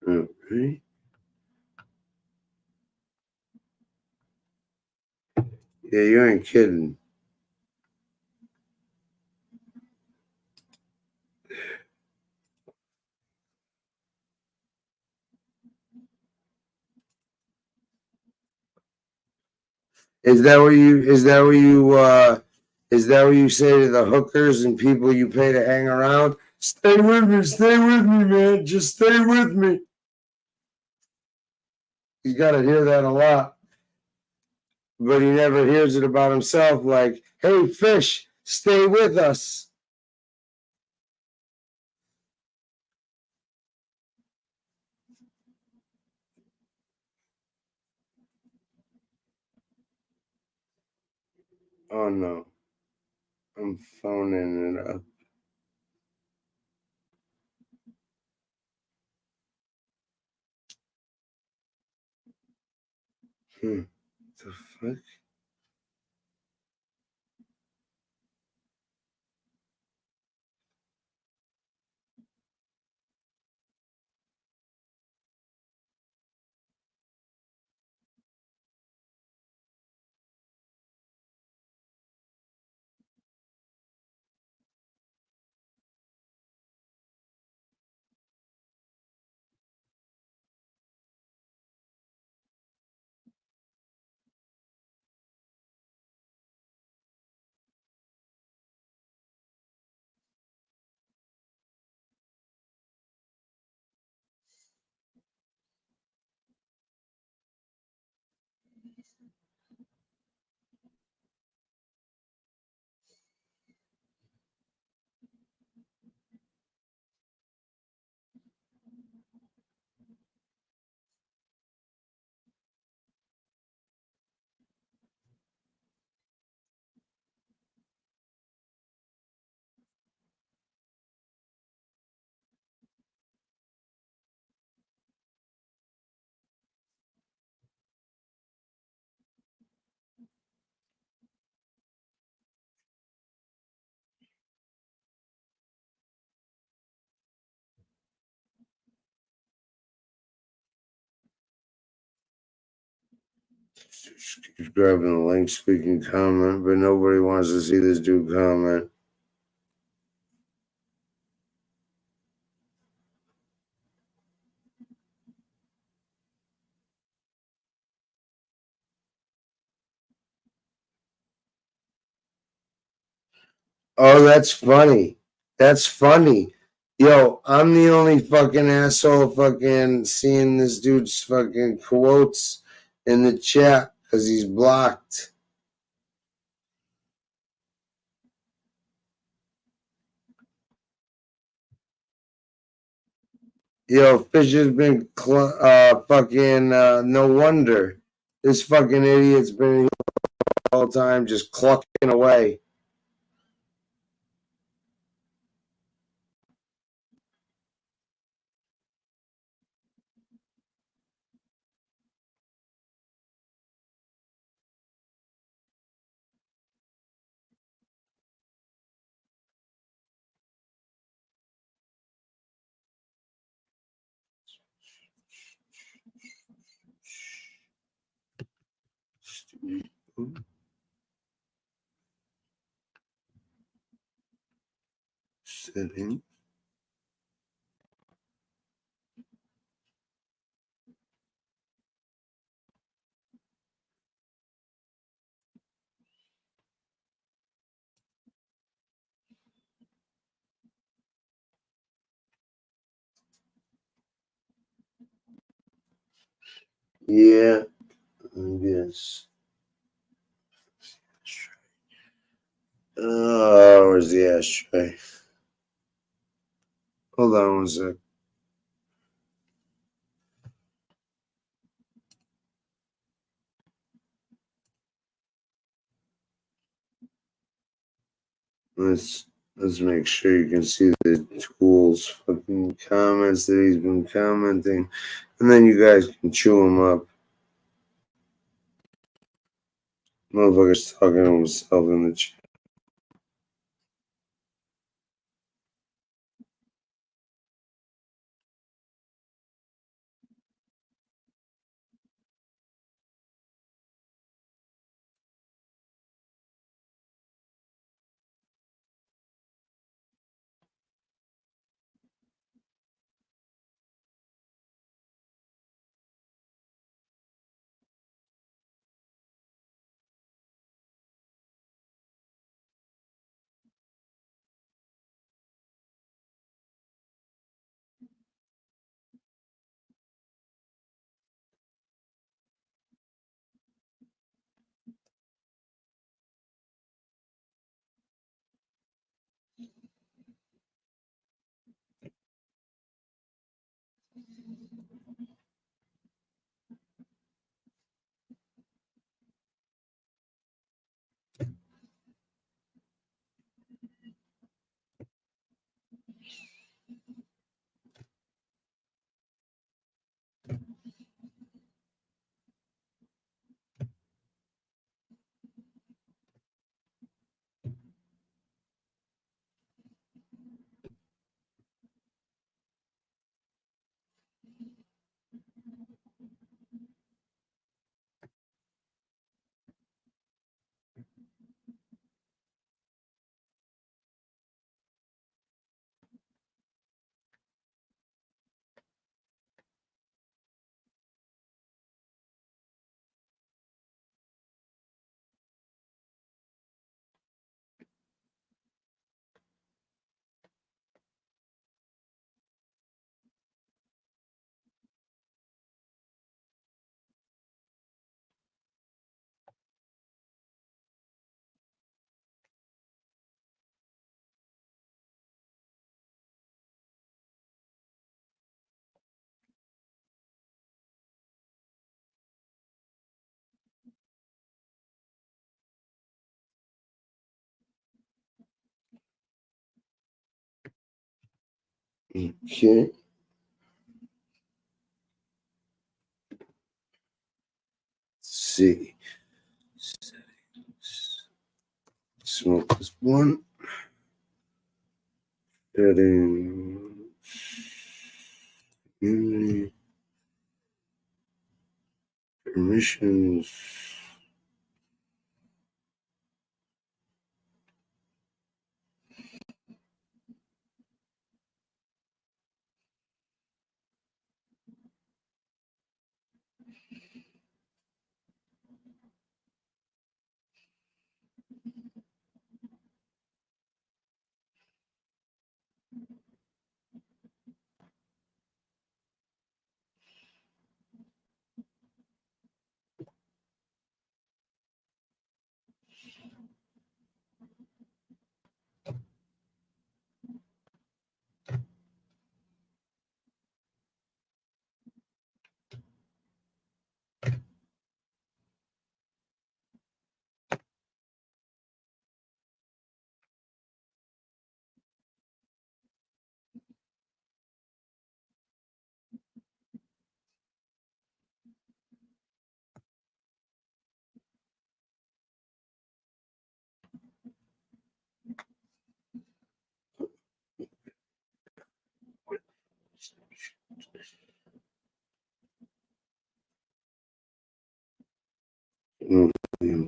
Okay. Yeah, you ain't kidding. Is that what you say to the hookers and people you pay to hang around? Stay with me, man. Just stay with me. You gotta hear that a lot. But he never hears it about himself, like, hey, fish, stay with us. Oh no. I'm phoning it up. The fuck? Keeps grabbing the link so we can comment, but nobody wants to see this dude comment. Oh, that's funny. That's funny. Yo, I'm the only fucking asshole fucking seeing this dude's fucking quotes in the chat because he's blocked. Yo, Fish has been fucking no wonder. This fucking idiot's been here all the time just clucking away. Sitting. Yeah, I guess. Oh, where's the ashtray? Hold on one sec. Let's make sure you can see the tools fucking comments that he's been commenting, and then you guys can chew them up. Motherfucker's talking to himself in the chat. Okay. Let's see. Smoke this one. Settings. Unity. Permissions.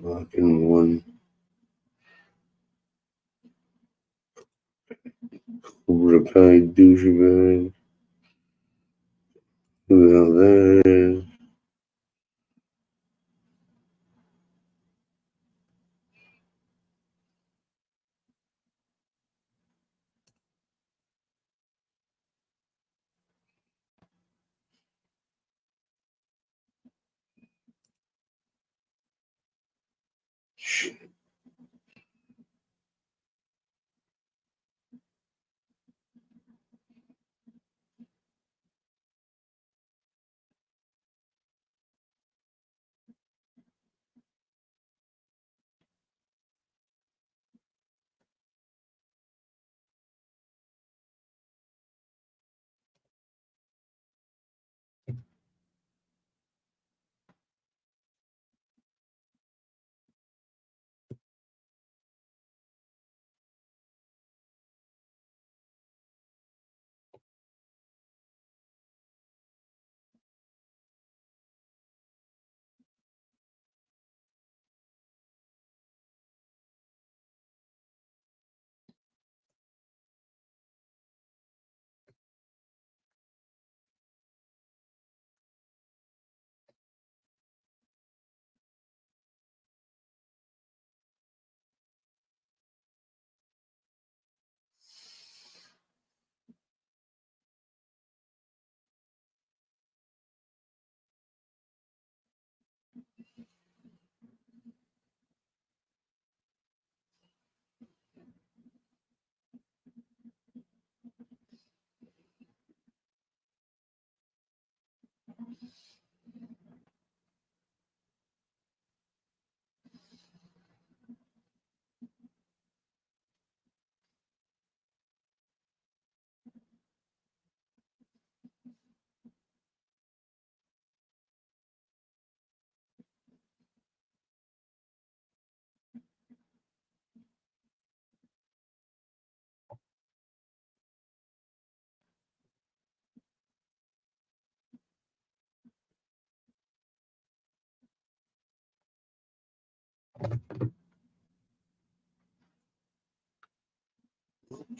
Blocking one. Cobra Kai douchebag. Who the hell that is?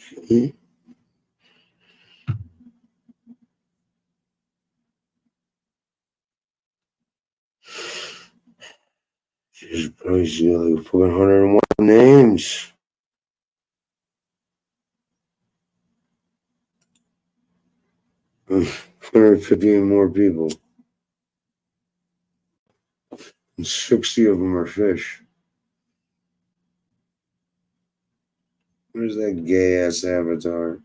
Okay. Jesus Christ, you got like fucking 101 names. 158 more people. And 60 of them are fish. Where's that gay ass avatar?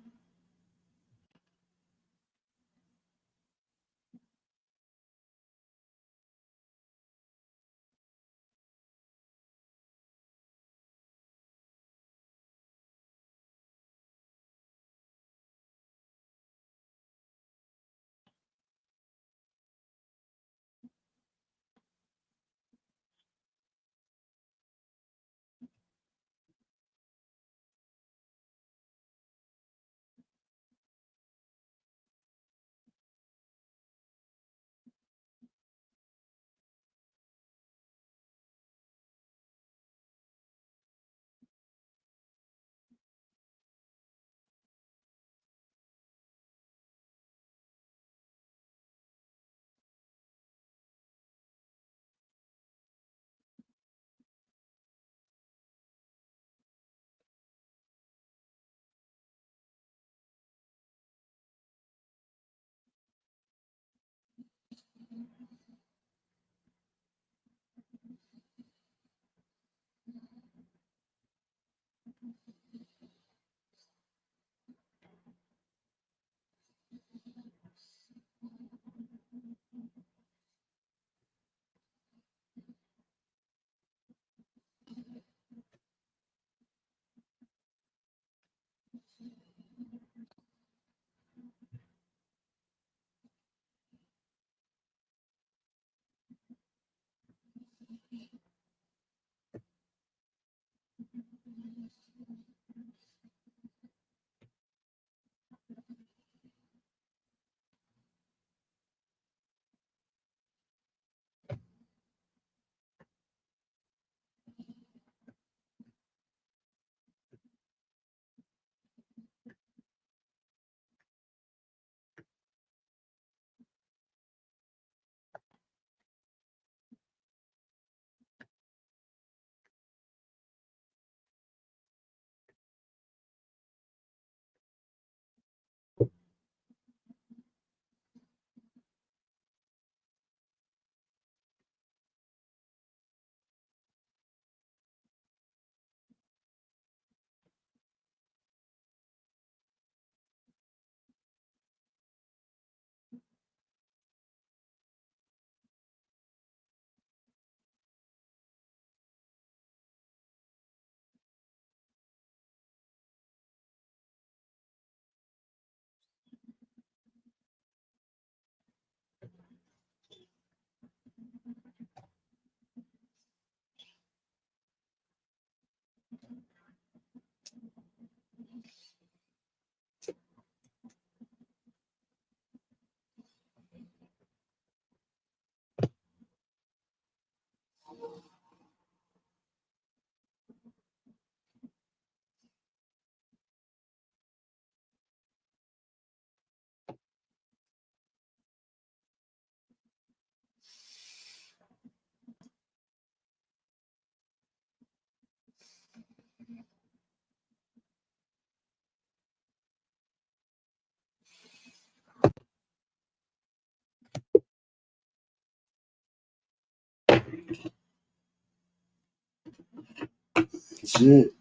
shit.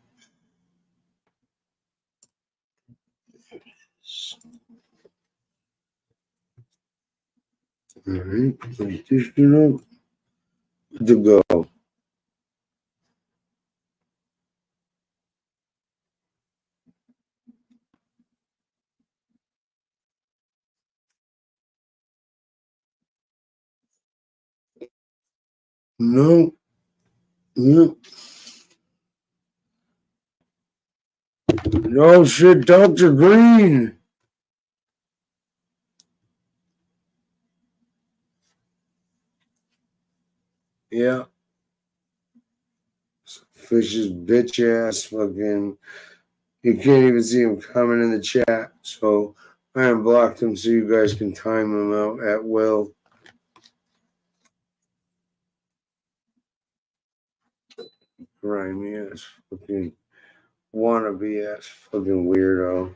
Alright, take this shit up. Good to go. No. No. No shit, Dr. Green. Yeah. Fish's bitch ass fucking. You can't even see him coming in the chat. So I unblocked him so you guys can time him out at will. Grimy ass fucking wannabe ass fucking weirdo.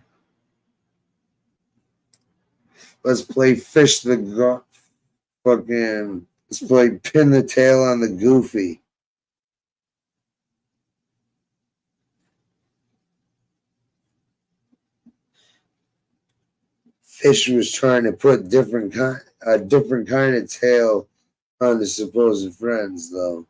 Let's play fish the fucking. Let's play pin the tail on the goofy. Fish was trying to put a different kind of tail on the supposed friends, though.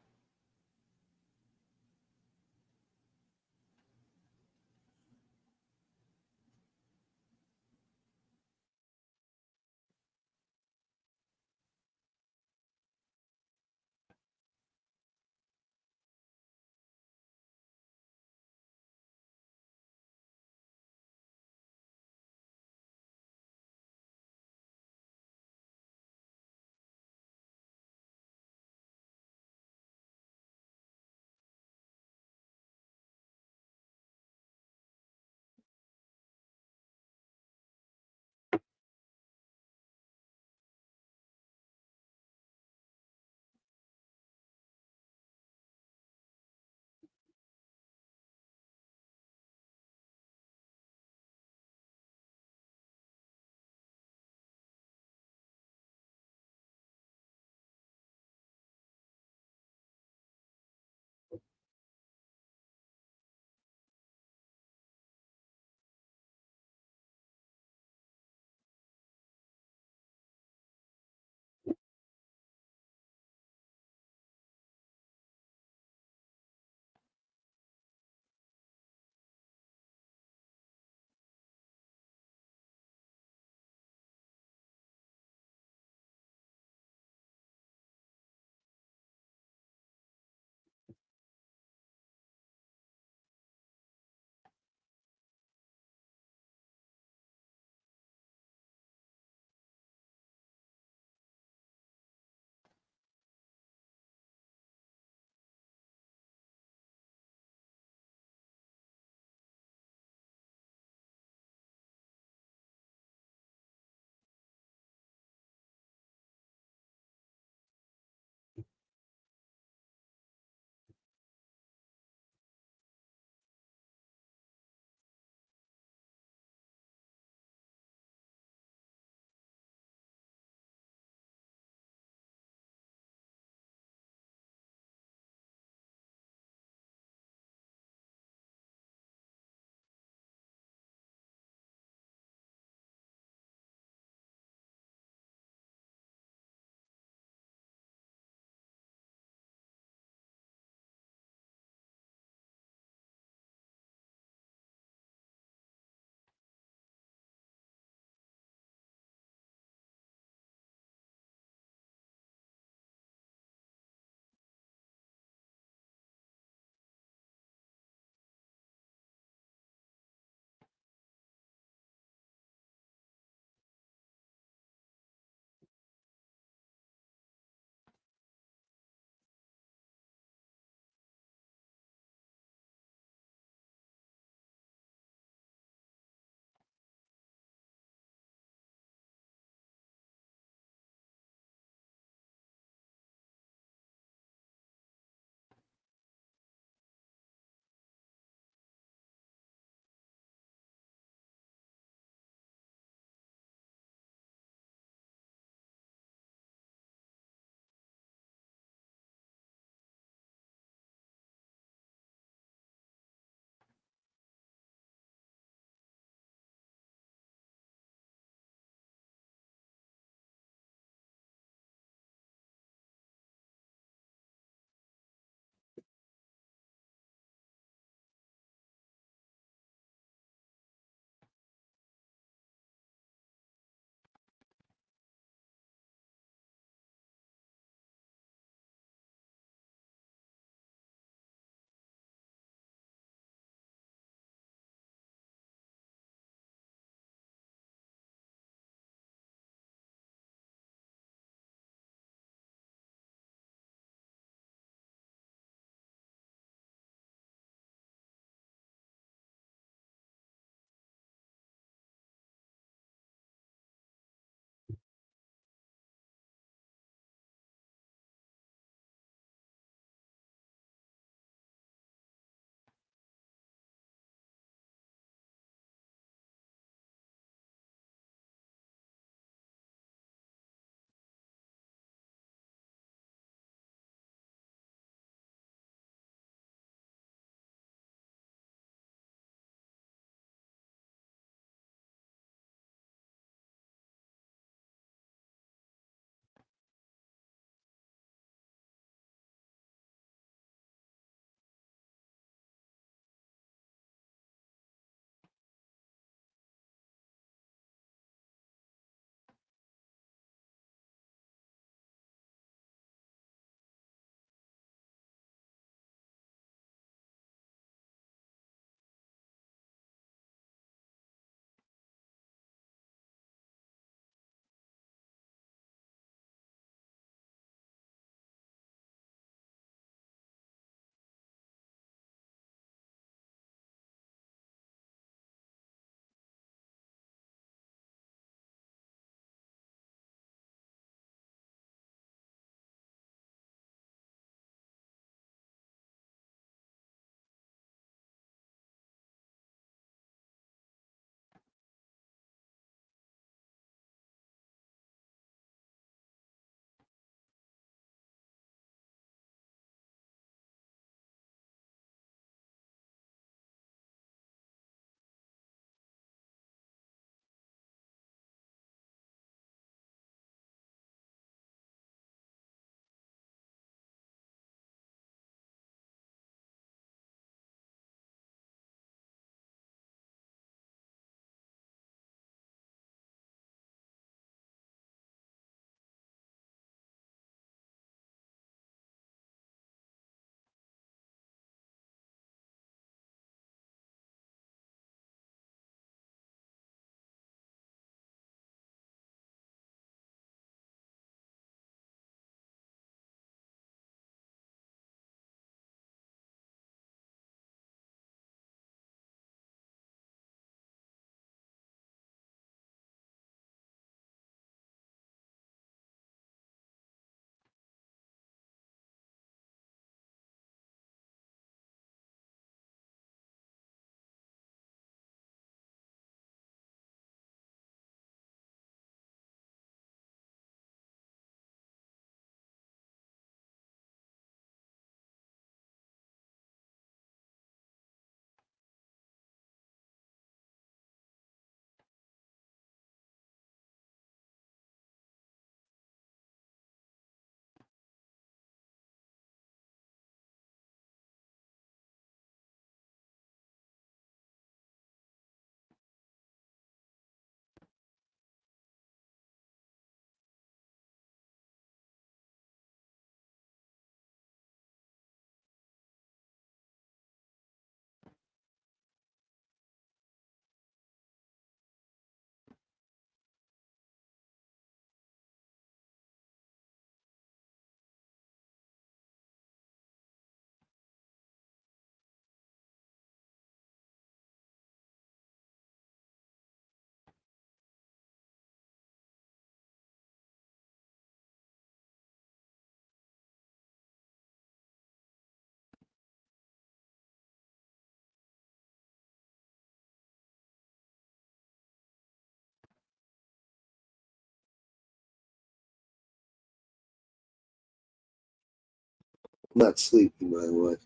I'm not sleeping, by the way.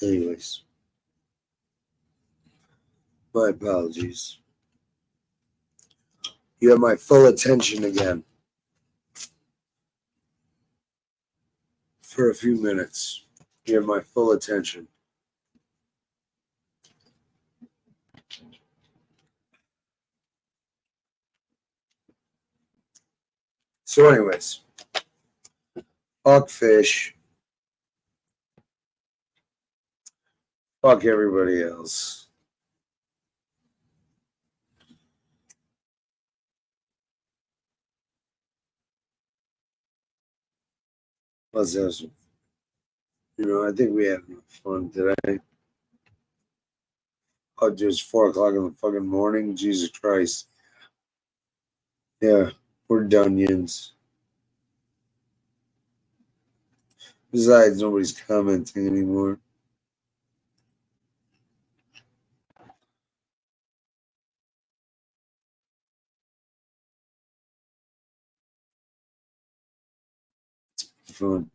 Anyways, my apologies. You have my full attention again for a few minutes. You have my full attention. So anyways, fuck fish. Fuck everybody else. Let's have some. I think we had enough fun today. Oh, just 4 o'clock in the fucking morning. Jesus Christ. Yeah, we're dunions. Besides, nobody's commenting anymore. It's fun.